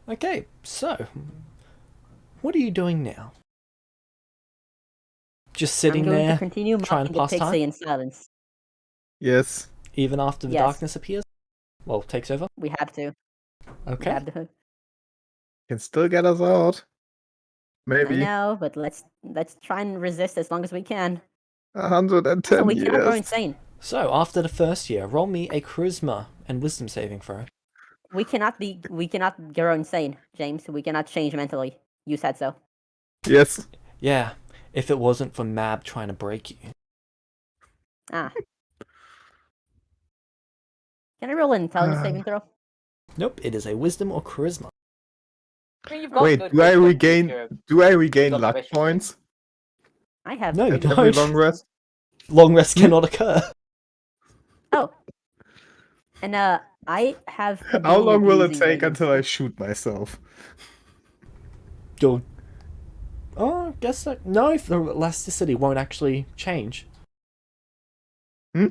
Okay, so what are you doing now? Just sitting I'm going to there, continue trying to mocking the pass pixie time? in silence. Yes. even after the Yes. darkness appears? Well, takes over? We have to. We Okay. have to. Can still get us out. I Maybe. know, but let's try and resist as long as we can. 110 So we cannot go years. insane. So, after the first year, roll me a charisma and wisdom saving throw. We cannot go insane, James. We cannot change mentally. You said so. Yes. Yeah, if it wasn't for Mab trying to break you. Ah. Can I roll an intelligence saving throw? Nope, it is a wisdom or charisma. I mean, you've got Wait, good do I wisdom, regain you're- do I regain got luck proficiency. points I have. No, you at don't. every long rest? Long rest cannot occur. Oh. And I have. How long will it using take radiance. until I shoot myself? You'll... Oh, I guess that... No, if the elasticity won't actually change. Hmm?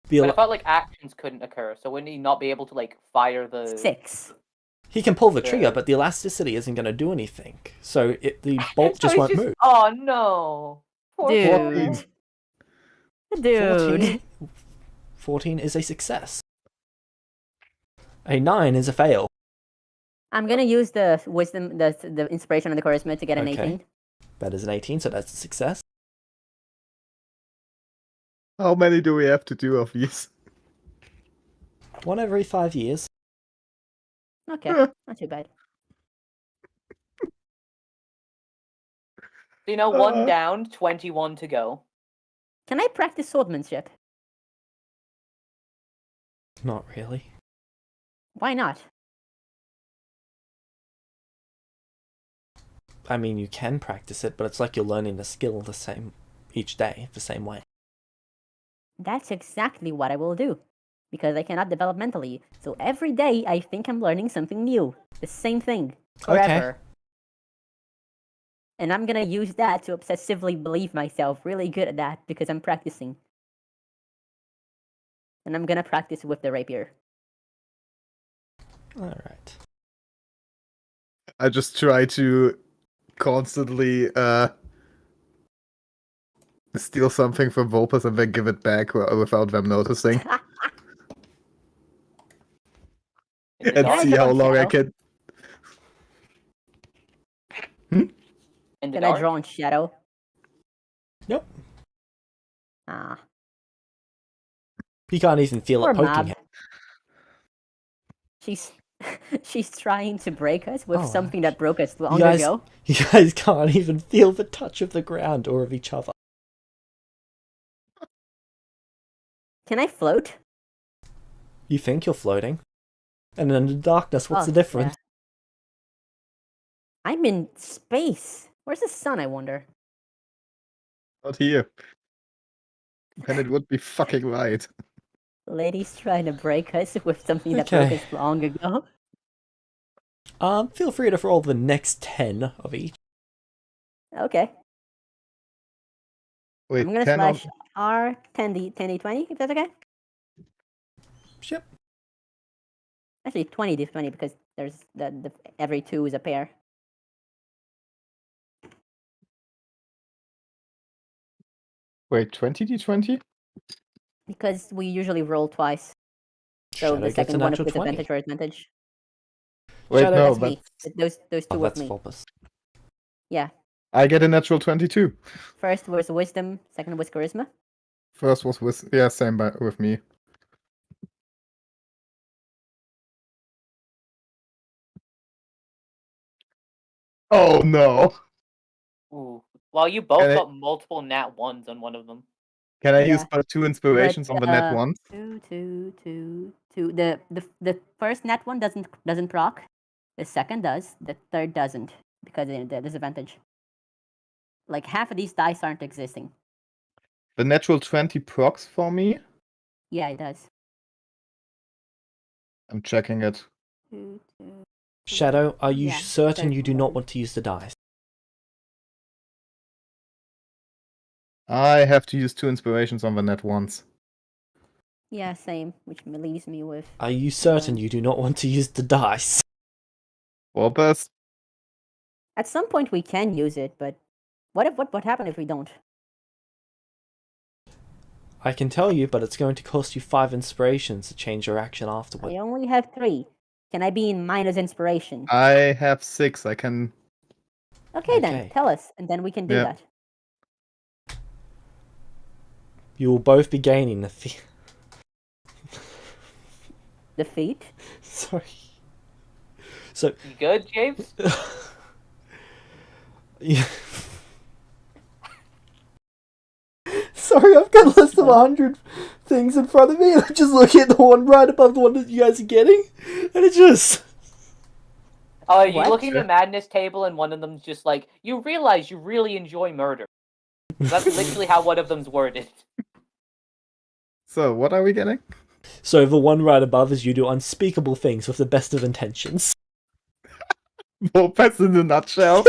The But I el- felt like actions couldn't occur, so wouldn't he not be able to like fire the 6. He can pull the trigger, Yeah. but the elasticity isn't going to do anything. So the bolt So just he's won't move. Oh no. Poor Dude. guy. Dude. 14 is a success. A 9 is a fail. I'm gonna use the wisdom, the inspiration, and the charisma to get an Okay. 18. That is an 18, so that's a success. How many do we have to do of these? One every 5 years. Okay, not too bad. So, you know, one down, 21 to go. Can I practice swordsmanship? Not really. Why not? I mean, you can practice it, but it's like you're learning the skill the same each day, the same way. That's exactly what I will do. Because I cannot develop mentally. So every day I think I'm learning something new. The same thing. Forever. And I'm gonna use that to obsessively believe myself really good at that because I'm practicing. And I'm gonna practice with the rapier. Alright. I just try to constantly steal something from Volpes and then give it back without them noticing. In the And dark? see how long I Shadow? can. In the Can I dark? draw on shadow? Nope. Ah, You can't even feel poor it poking Mab. him. She's she's trying to break us with Oh, something that broke us long guys- ago. You guys can't even feel the touch of the ground or of each other. Can I float? You think you're floating. And in the darkness, what's Oh, the difference? yeah. I'm in space. Where's the sun, I wonder? Not here. Then it would be fucking right. Lady's trying to break us with something that broke Okay. us long ago. Feel free to roll the next 10 of each. Okay. Wait, I'm gonna 10 slash R 10d20, if that's okay. Yep. Actually 20d20 because there's the every 2 is a pair. Wait, 20d20? Because we usually roll twice. So Shadow the gets a second one natural with 20. advantage or advantage. Wait, Shadow, no, That's me. Those two Oh, with that's me. Fulbus. Yeah. I get a natural 22. First was wisdom, second was charisma. First was with, yeah, same with me. Oh no! Ooh. Well, you both Can I- got multiple nat 1s on one of them. Can I use Yeah. but 2 inspirations on the net ones? 2. The first net one doesn't proc. The second does. The third doesn't because of the disadvantage. Like half of these dice aren't existing. The natural 20 procs for me? Yeah, it does. I'm checking it. 2. Shadow, are you Yeah, certain third you do not one. want to use the dice? I have to use 2 inspirations on the net ones. Yeah, same. Which leaves me with. Are you certain you do not want to use the dice? Warpers? At some point we can use it, but what happened if we don't? I can tell you, but it's going to cost you 5 inspirations to change your action afterward. I only have 3. Can I be in minus inspiration? I have 6. I can. Okay, then Okay. tell us, and then we can do Yeah. that. You will both be gaining the Defeat. Sorry. So, You good, James? yeah. Sorry, I've got a list of 100 things in front of me, and I'm just looking at the one right above the one that you guys are getting, and it just... Oh, you What? looking at the madness table and one of them's just like, you realize you really enjoy murder. That's literally how one of them's worded. So, what are we getting? So the one right above is you do unspeakable things with the best of intentions. Warpers in a nutshell.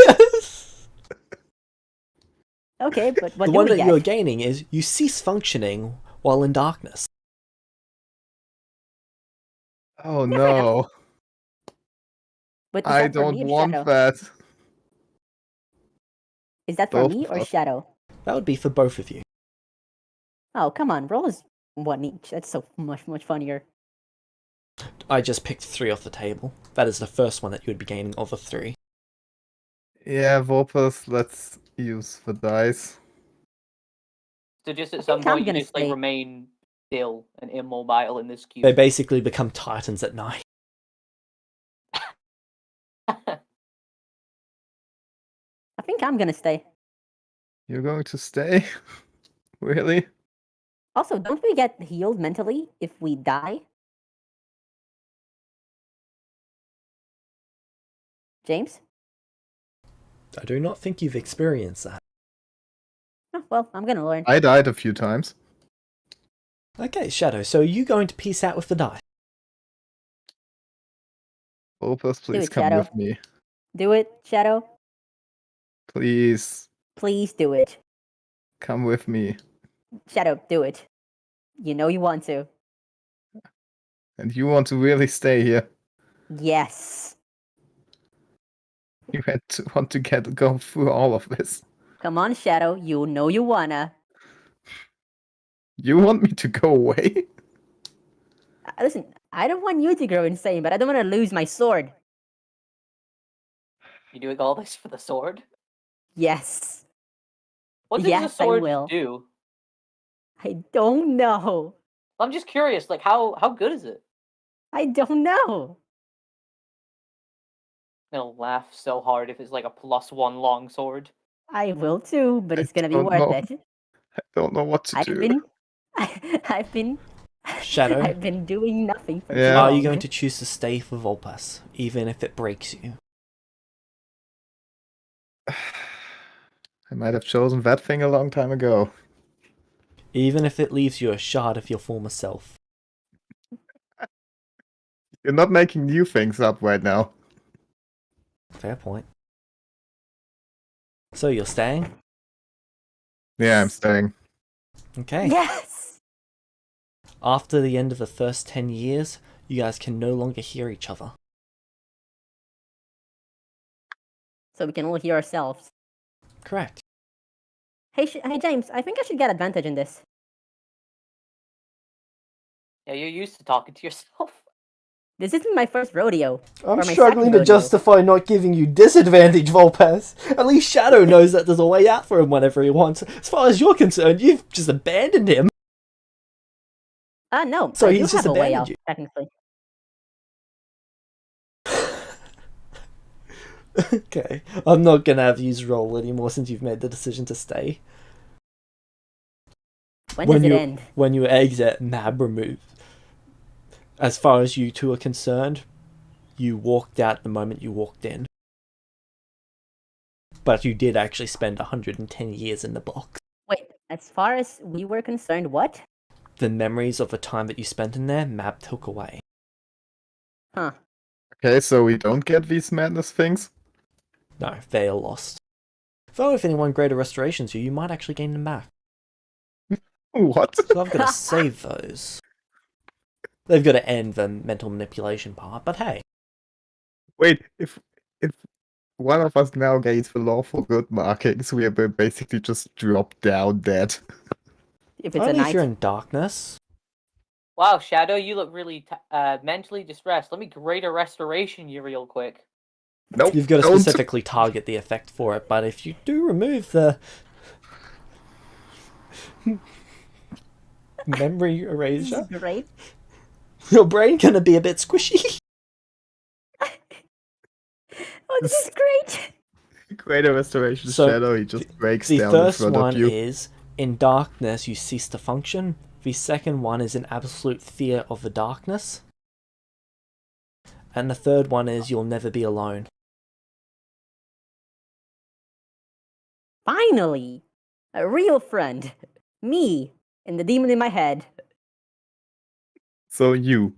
Okay, but what The do one we that get? you're gaining is you cease functioning while in darkness. Oh no. But is I that for don't me or want Shadow? that. Is that for Both me of or us. Shadow? That would be for both of you. Oh, come on, roll is 1 each. That's so much funnier. I just picked 3 off the table. That is the first one that you would be gaining of the 3. Yeah, Warpers, let's use the dice. So just at I some think I'm point you gonna just like stay. remain still and immobile in this cube. They basically become titans at night. I think I'm gonna stay. You're going to stay? Really? Also, don't we get healed mentally if we die? James? I do not think you've experienced that. Oh, well, I'm gonna learn. I died a few times. Okay, Shadow, so are you going to peace out with the dice? Warpers, please it, come Shadow. with me. Do it, Shadow. Please, Please do it. come with me. Shadow, do it. You know you want to. And you want to really stay here. Yes. You want to go through all of this. Come on, Shadow. You know you wanna. You want me to go away? Listen, I don't want you to grow insane, but I don't want to lose my sword. You doing all this for the sword? Yes. What does Yes, the I sword will. do? I don't know. I'm just curious, like how good is it? I don't know. I'll laugh so hard if it's like a +1 longsword. I will too, but I it's gonna be don't worth know. it. Don't know what to I've do. been, I've been, Shadow? I've been doing nothing for Yeah. too long. Are you going to choose to stay for Volpas, even if it breaks you? I might have chosen that thing a long time ago. Even if it leaves you a shard of your former self? You're not making new things up right now. Fair point. So you're staying? Yeah, I'm staying. Okay. Yes. After the end of the first 10 years, you guys can no longer hear each other. So we can all hear ourselves. Correct. Hey, hey James, I think I should get advantage in this. Yeah, you're used to talking to yourself. This isn't my first rodeo. I'm Or my struggling second to rodeo. justify not giving you disadvantage, Volpas. At least Shadow knows that there's a way out for him whenever he wants. As far as you're concerned, you've just abandoned him. No, So I he's do just have a way abandoned out, you. technically. Okay. I'm not gonna have you roll anymore since you've made the decision to stay. When does it you end? when you exit, Mab removed. As far as you two are concerned, you walked out the moment you walked in. But you did actually spend 110 years in the box. Wait, as far as we were concerned, what? The memories of the time that you spent in there, Mab took away. Huh. Okay, so we don't get these madness things? No, they are lost. Though if anyone greater restorations you might actually gain them back. What? So I've got to save those. They've got to end the mental manipulation part, but hey. Wait, if one of us now gains the lawful good markings, we are basically just drop down dead. If it's a Only if night. you're in darkness. Wow, Shadow, you look really mentally distressed. Let me greater restoration you real quick. Nope. You've got to don't. specifically target the effect for it, but if you do remove the memory This erasure, is great. your brain gonna be a bit squishy. Oh, this is great. Greater restoration So, shadow, he just breaks The down first in front one of you. is, in darkness you cease to function. The second one is an absolute fear of the darkness. And the third one is you'll never be alone. Finally! A real friend. Me. And the demon in my head. So you.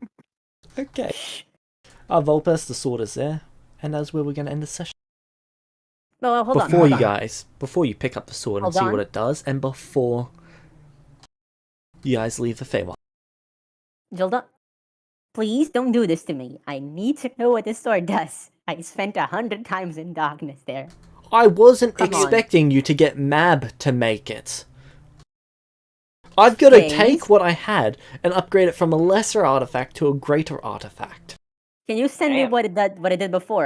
Okay. Volpes, the sword is there, and that's where we're going to end the session. No, hold on. Before hold you on. guys, before you pick up the sword and Hold see on. what it does, and before you guys leave the Feywild. Jilda, please don't do this to me. I need to know what this sword does. I spent 100 times in darkness there. I wasn't Come on. expecting you to get Mab to make it. I've got to James? take what I had and upgrade it from a lesser artifact to a greater artifact. Can you send me Damn. what it did before?